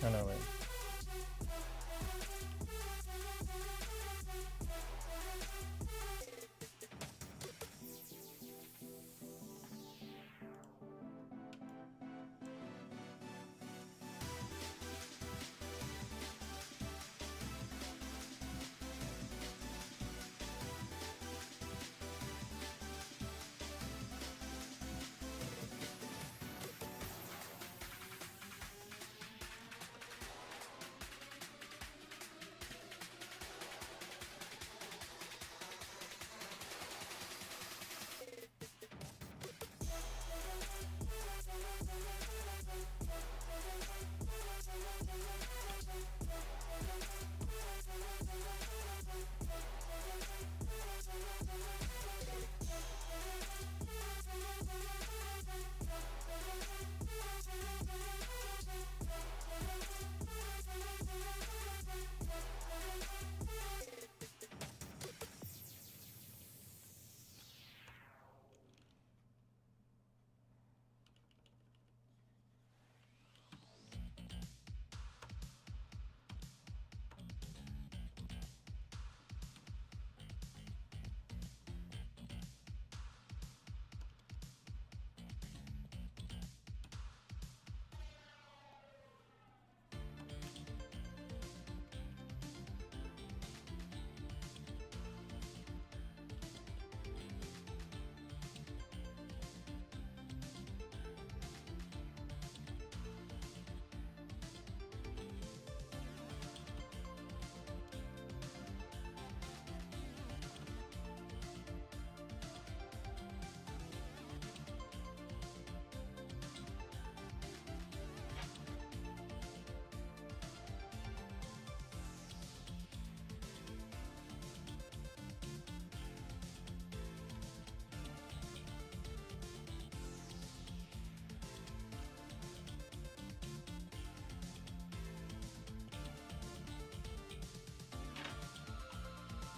Oh no, wait.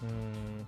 Hmm.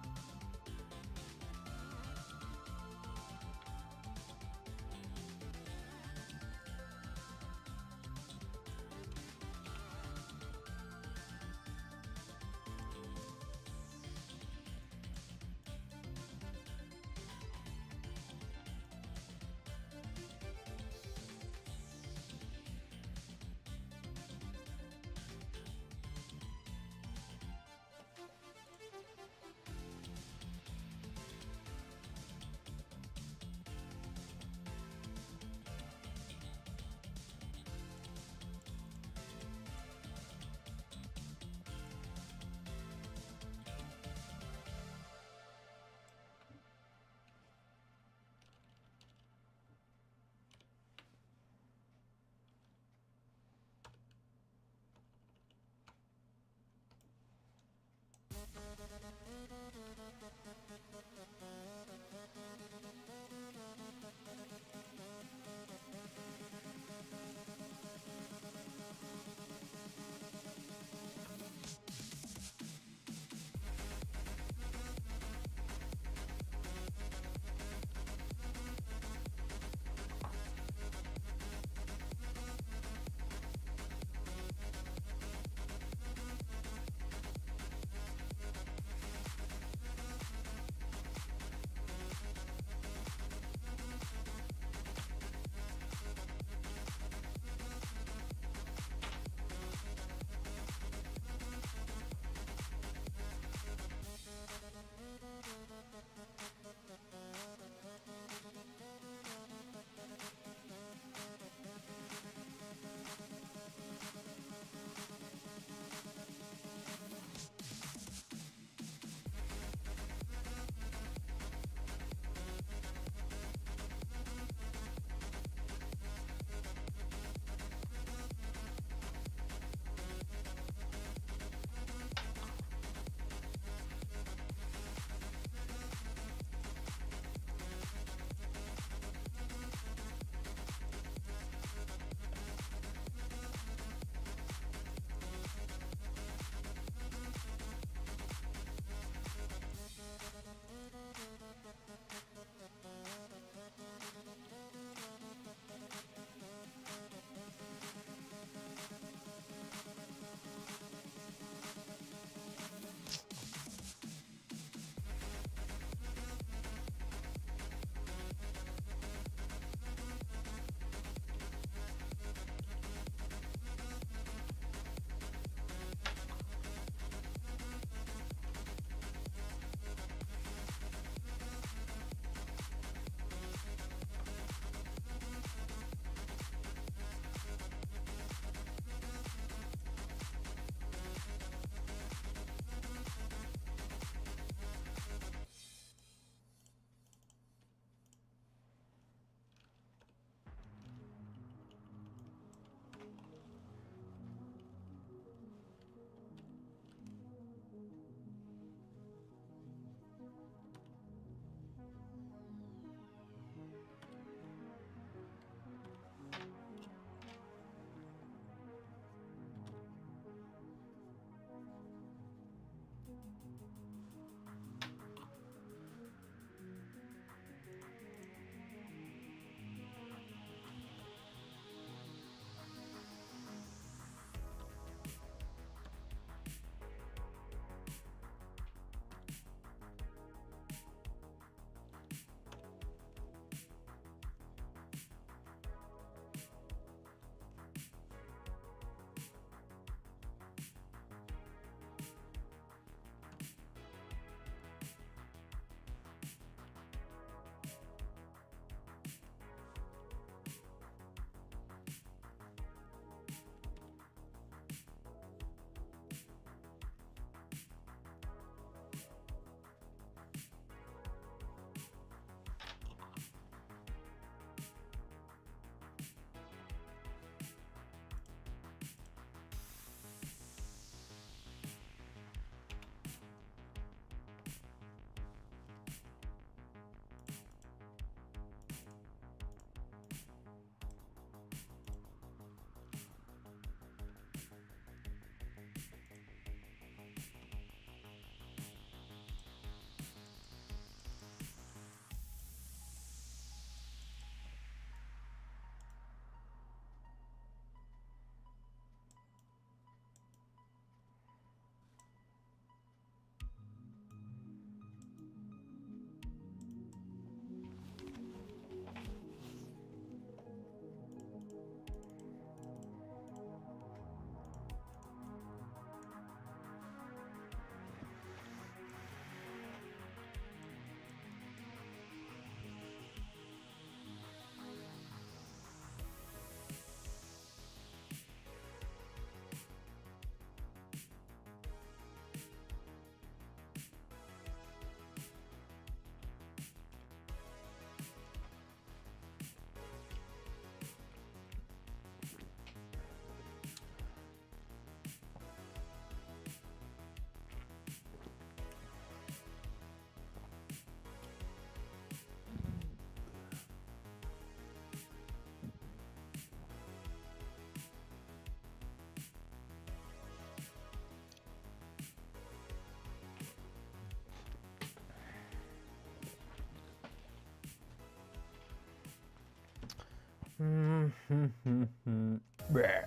Bleh.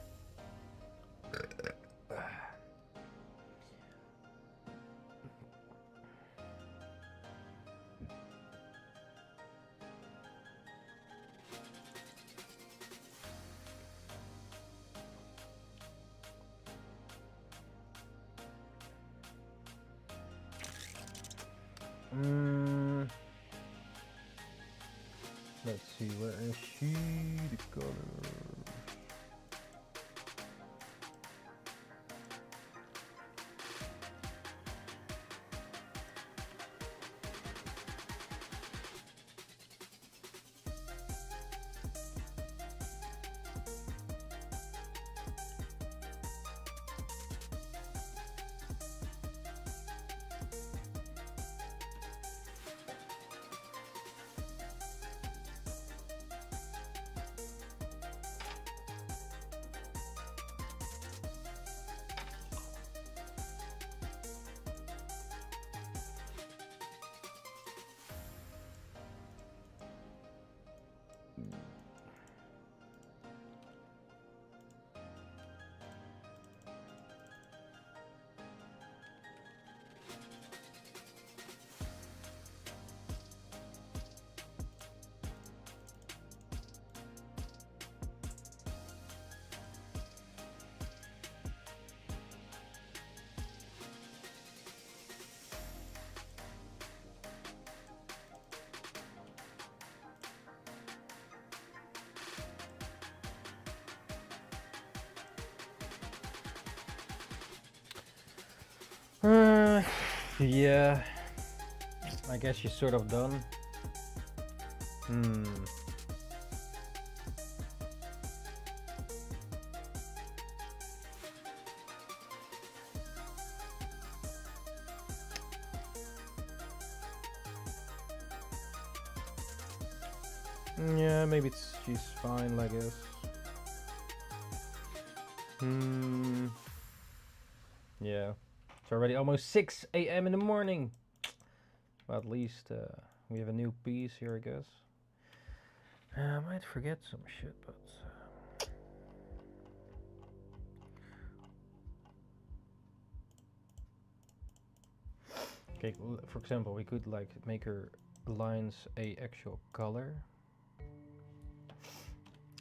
Let's see, where is she? The color. Yeah, I guess she's sort of done. Yeah, maybe she's fine, I guess. Yeah. It's already almost 6 a.m. in the morning. Well, at least we have a new piece here, I guess. I might forget some shit, but... Okay, for example, we could like make her lines a actual color.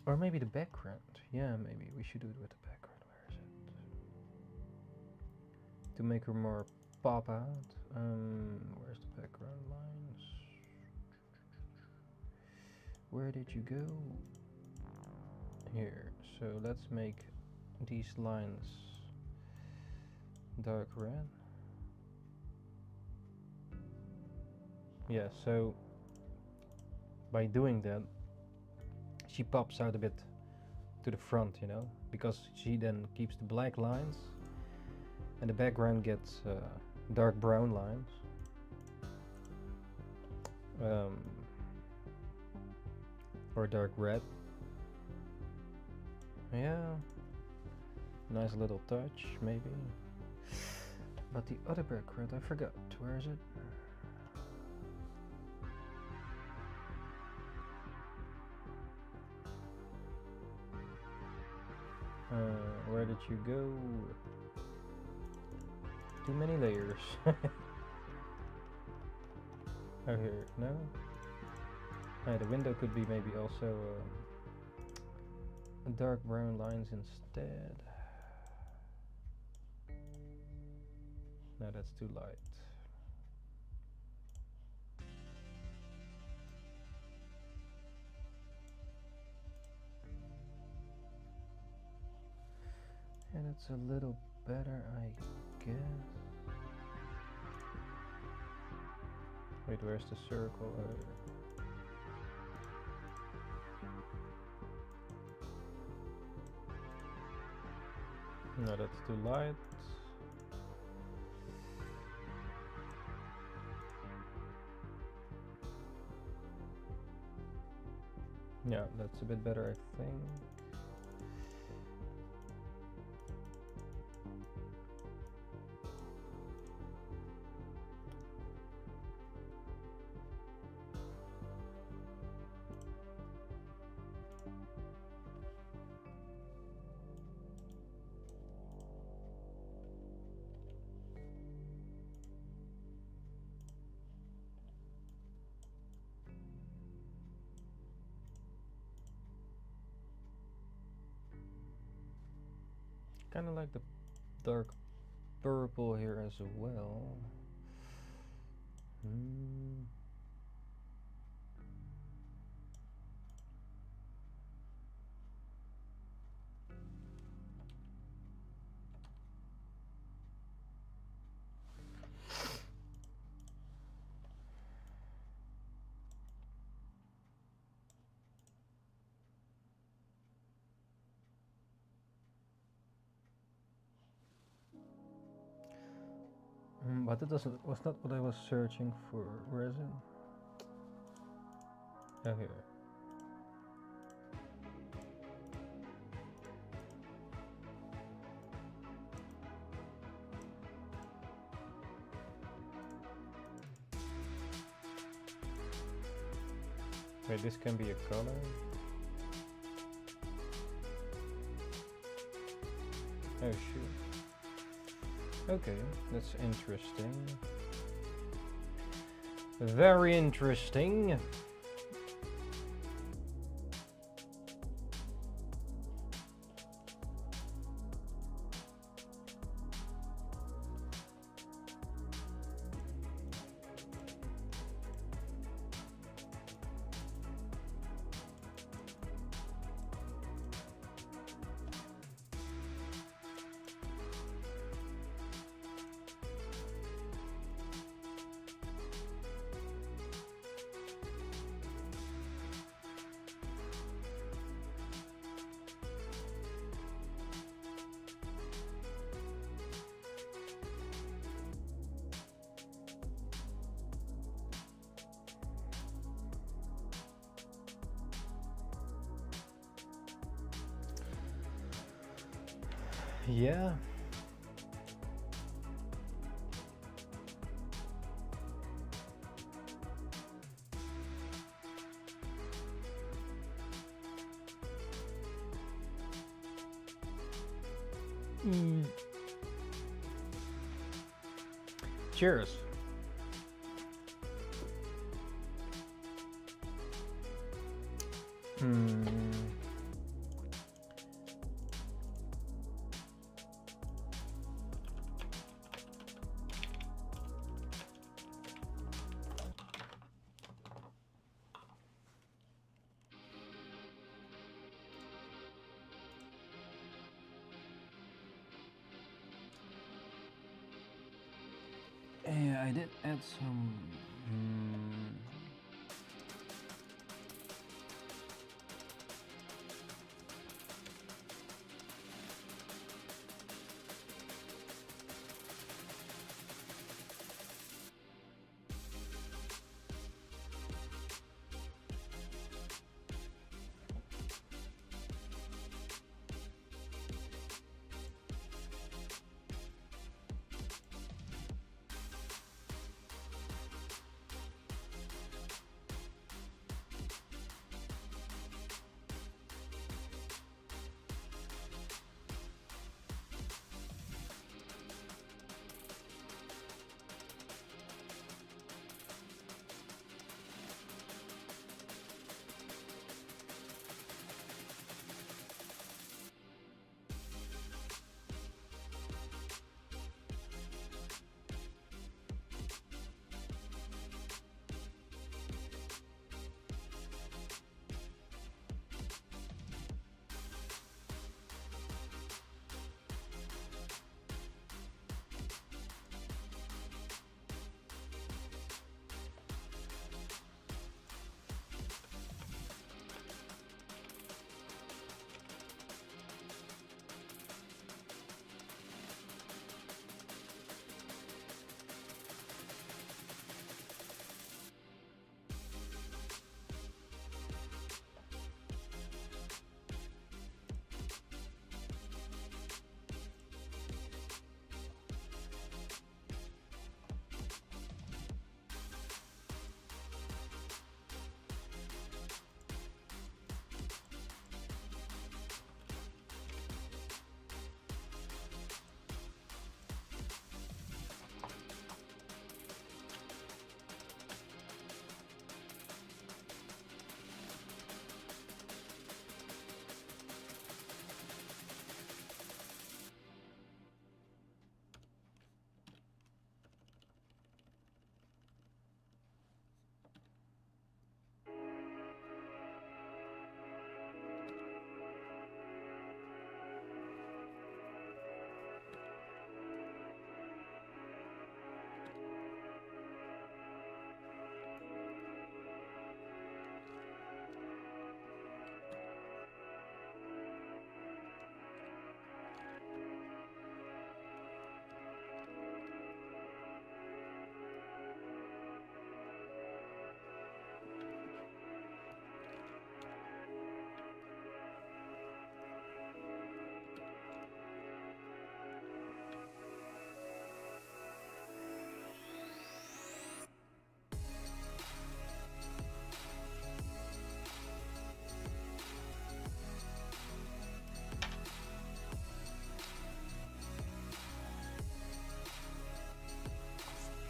Or maybe the background. Yeah, maybe we should do it with the background. Where is it? To make her more pop out. Where's the background lines? Where did you go? Here. So let's make these lines dark red. Yeah, so by doing that, she pops out a bit to the front, you know, because she then keeps the black lines and the background gets dark brown lines. Or dark red. Yeah, nice little touch, maybe. But the other background, I forgot. Where is it? Where did you go? Too many layers. Oh, here, no? The window could be maybe also dark brown lines instead. No, that's too light. And it's a little better, I guess. Wait, where's the circle? No, that's too light. Yeah, that's a bit better, I think. Kind of like the dark purple here as well. But it was not what I was searching for. Where is it? Oh, here. Wait, this can be a color? Oh, shoot. Okay, that's interesting. Very interesting. Yeah. Cheers. Yeah, I did add some.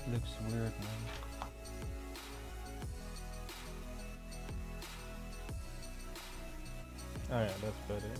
Looks weird, man. Oh yeah, that's better.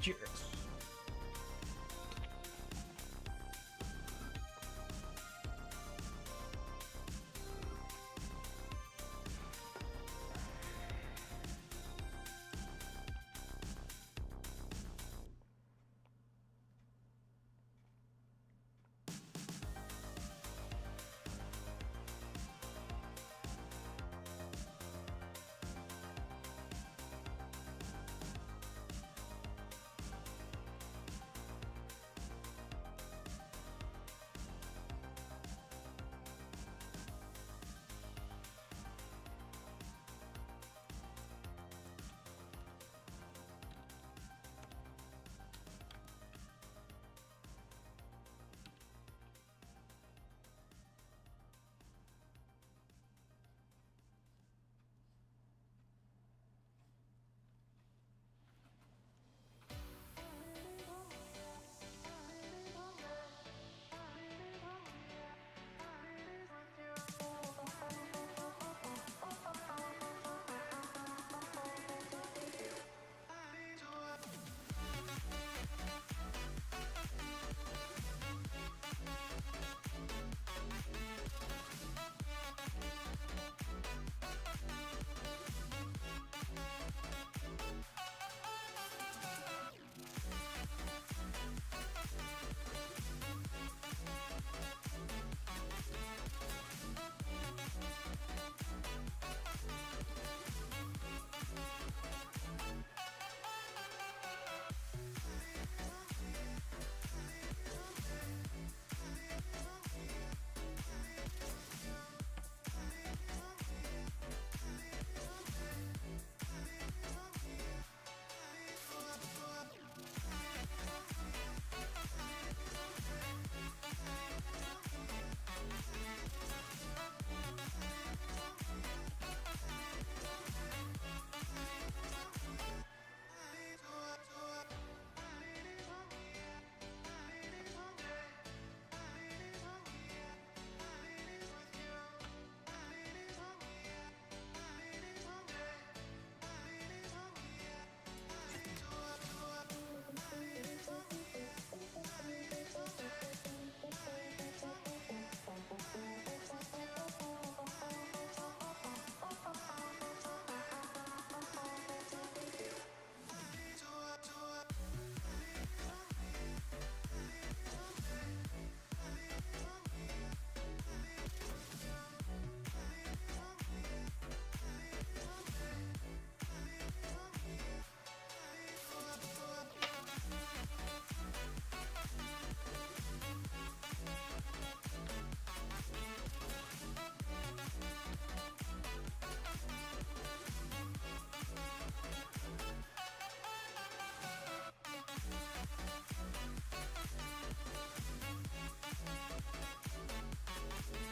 Cheers.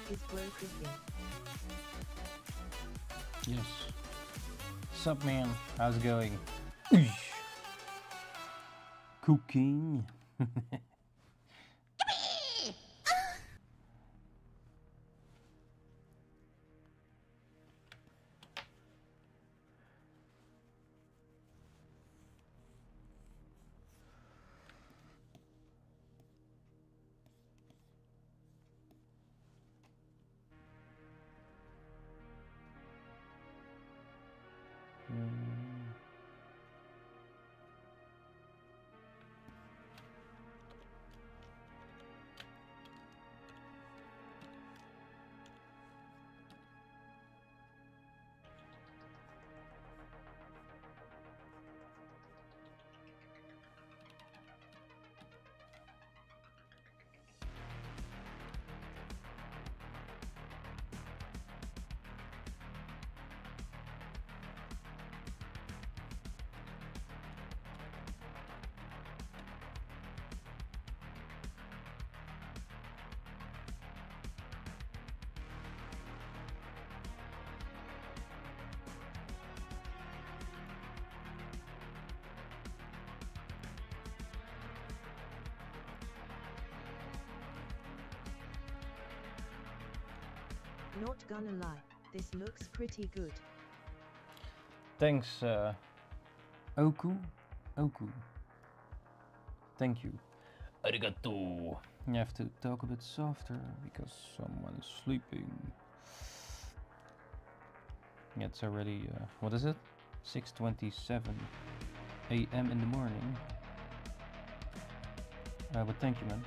Is bro cooking? Yes. Sup, man? How's it going? Cooking. Not gonna lie, this looks pretty good. Thanks, Oku. Thank you. Arigato. You have to talk a bit softer because someone is sleeping. Yeah, it's already, what is it? 6:27 a.m. in the morning. But thank you, man.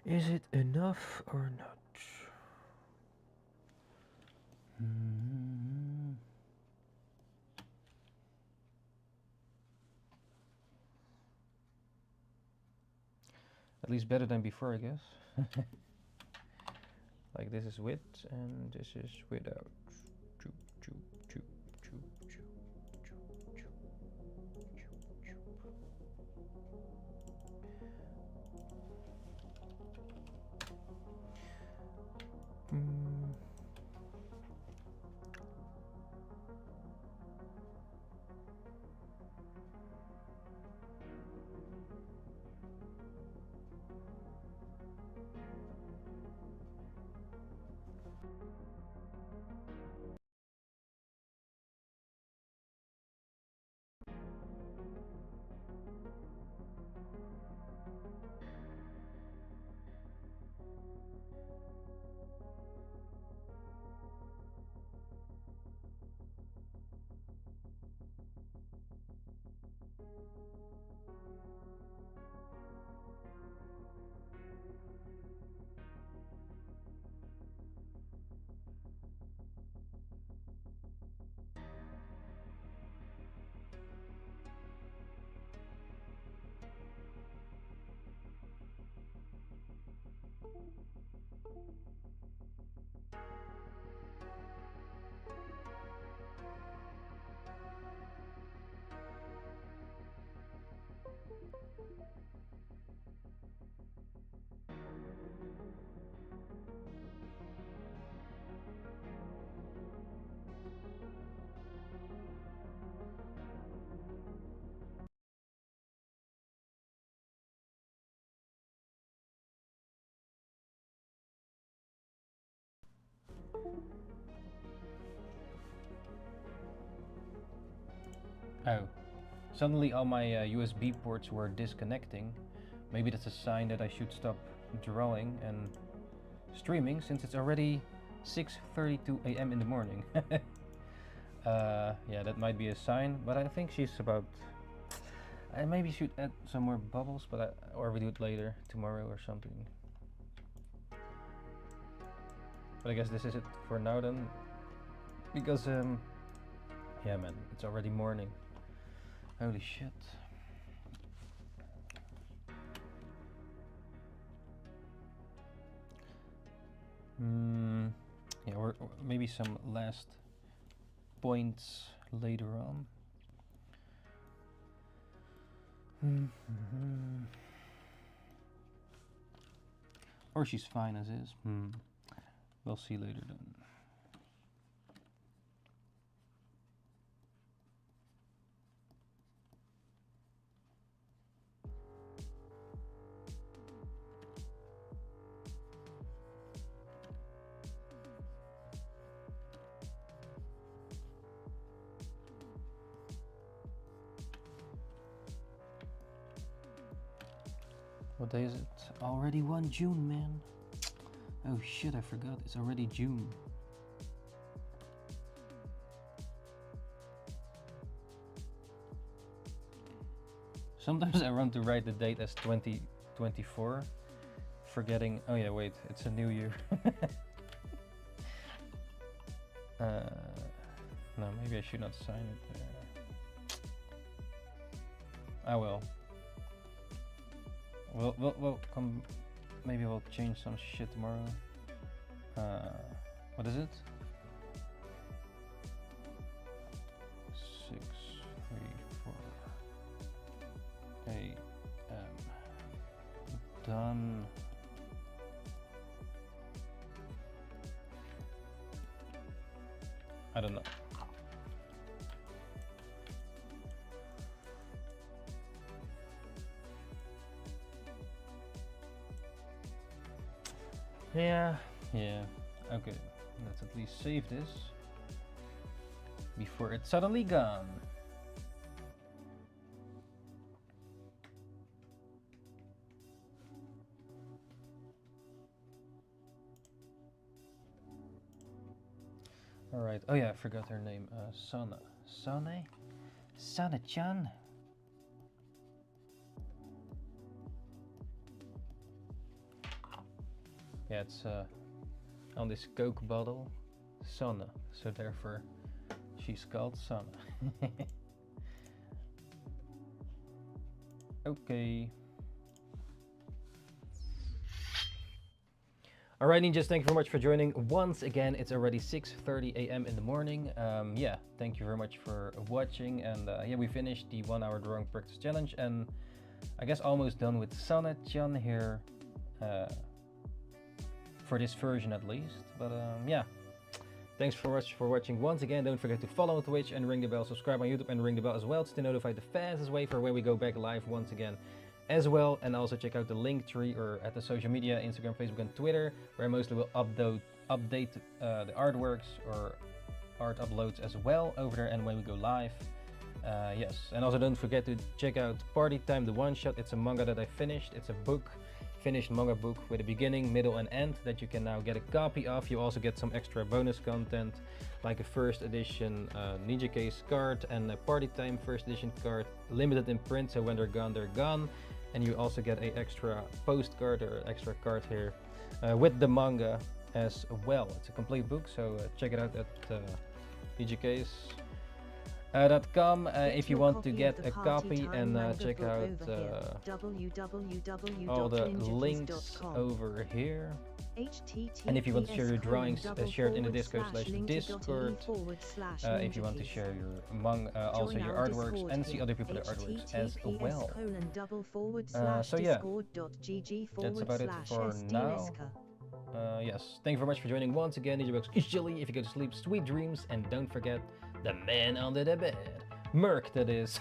Is it enough or not? At least better than before, I guess. Like this is with and this is without. Choop, choop, choop, choop, choop, choop, choop, choop, choop. Oh, suddenly all my USB ports were disconnecting. Maybe that's a sign that I should stop drawing and streaming since it's already 6:32 a.m. in the morning. Yeah, that might be a sign, but I think she's about... I maybe should add some more bubbles, but or we do it later, tomorrow or something. But I guess this is it for now then, because yeah man, it's already morning. Holy shit. Yeah, or maybe some last points later on. Or she's fine as is. We'll see later then. What day is it? Already 1 June, man. Oh shit, I forgot. It's already June. Sometimes I want to write the date as 2024, forgetting, oh yeah, wait, it's a new year. No, maybe I should not sign it. I will. We'll come. Maybe we'll change some shit tomorrow. What is it? 6, 3, 4 AM. Done. I don't know. Yeah, okay, let's at least save this before it's suddenly gone. Alright, oh yeah, I forgot her name, SanneChan. Yeah, it's on this Coke bottle, Sanne, so therefore she's called Sanne. Okay. Alright ninjas, thank you very much for joining. Once again, it's already 6:30 AM in the morning. Yeah, thank you very much for watching, and yeah, we finished the 1 hour drawing practice challenge, and I guess almost done with SanneChan here. For this version at least, but yeah, thanks for watching once again. Don't forget to follow on Twitch and ring the bell, subscribe on YouTube and ring the bell as well to stay notified the fastest way for when we go back live once again as well. And also check out the link tree or at the social media, Instagram, Facebook and Twitter, where I mostly will update the artworks or art uploads as well over there and when we go live. Yes, and also don't forget to check out Party Time, the one shot. It's a manga that I finished. It's a finished manga book with a beginning, middle and end that you can now get a copy of. You also get some extra bonus content like a first edition Ninjakees card and a Party Time first edition card, limited in print, so when they're gone. And you also get a extra postcard or extra card here with the manga as well. It's a complete book, so check it out at Ninjakees. .com if you want to get a copy, and check out all the links over here. And if you want to share your drawings, share it in the Discord if you want to share your also your artworks and see other people's artworks as well. So yeah, that's about it for now. Yes, thank you very much for joining once again. NINJABOX is chilly. If you go to sleep, sweet dreams, and don't forget the man under the bed, Merc, that is.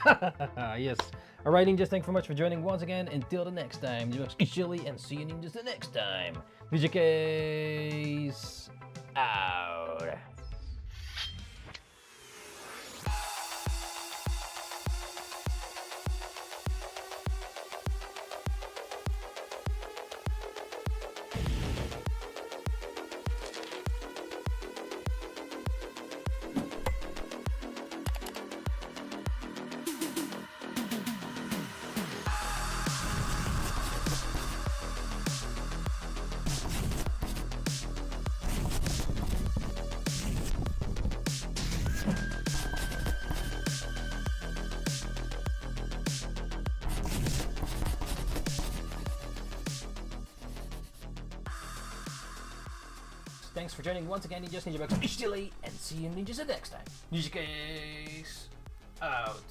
Yes. Alright ninjas, thank you very much for joining once again. Until the next time, NINJABOX is chilly, and see you ninjas the next time. Ninjakees out. Thanks for joining once again, Ninjas, NINJABOX, and see you ninjas next time. Ninjakees out.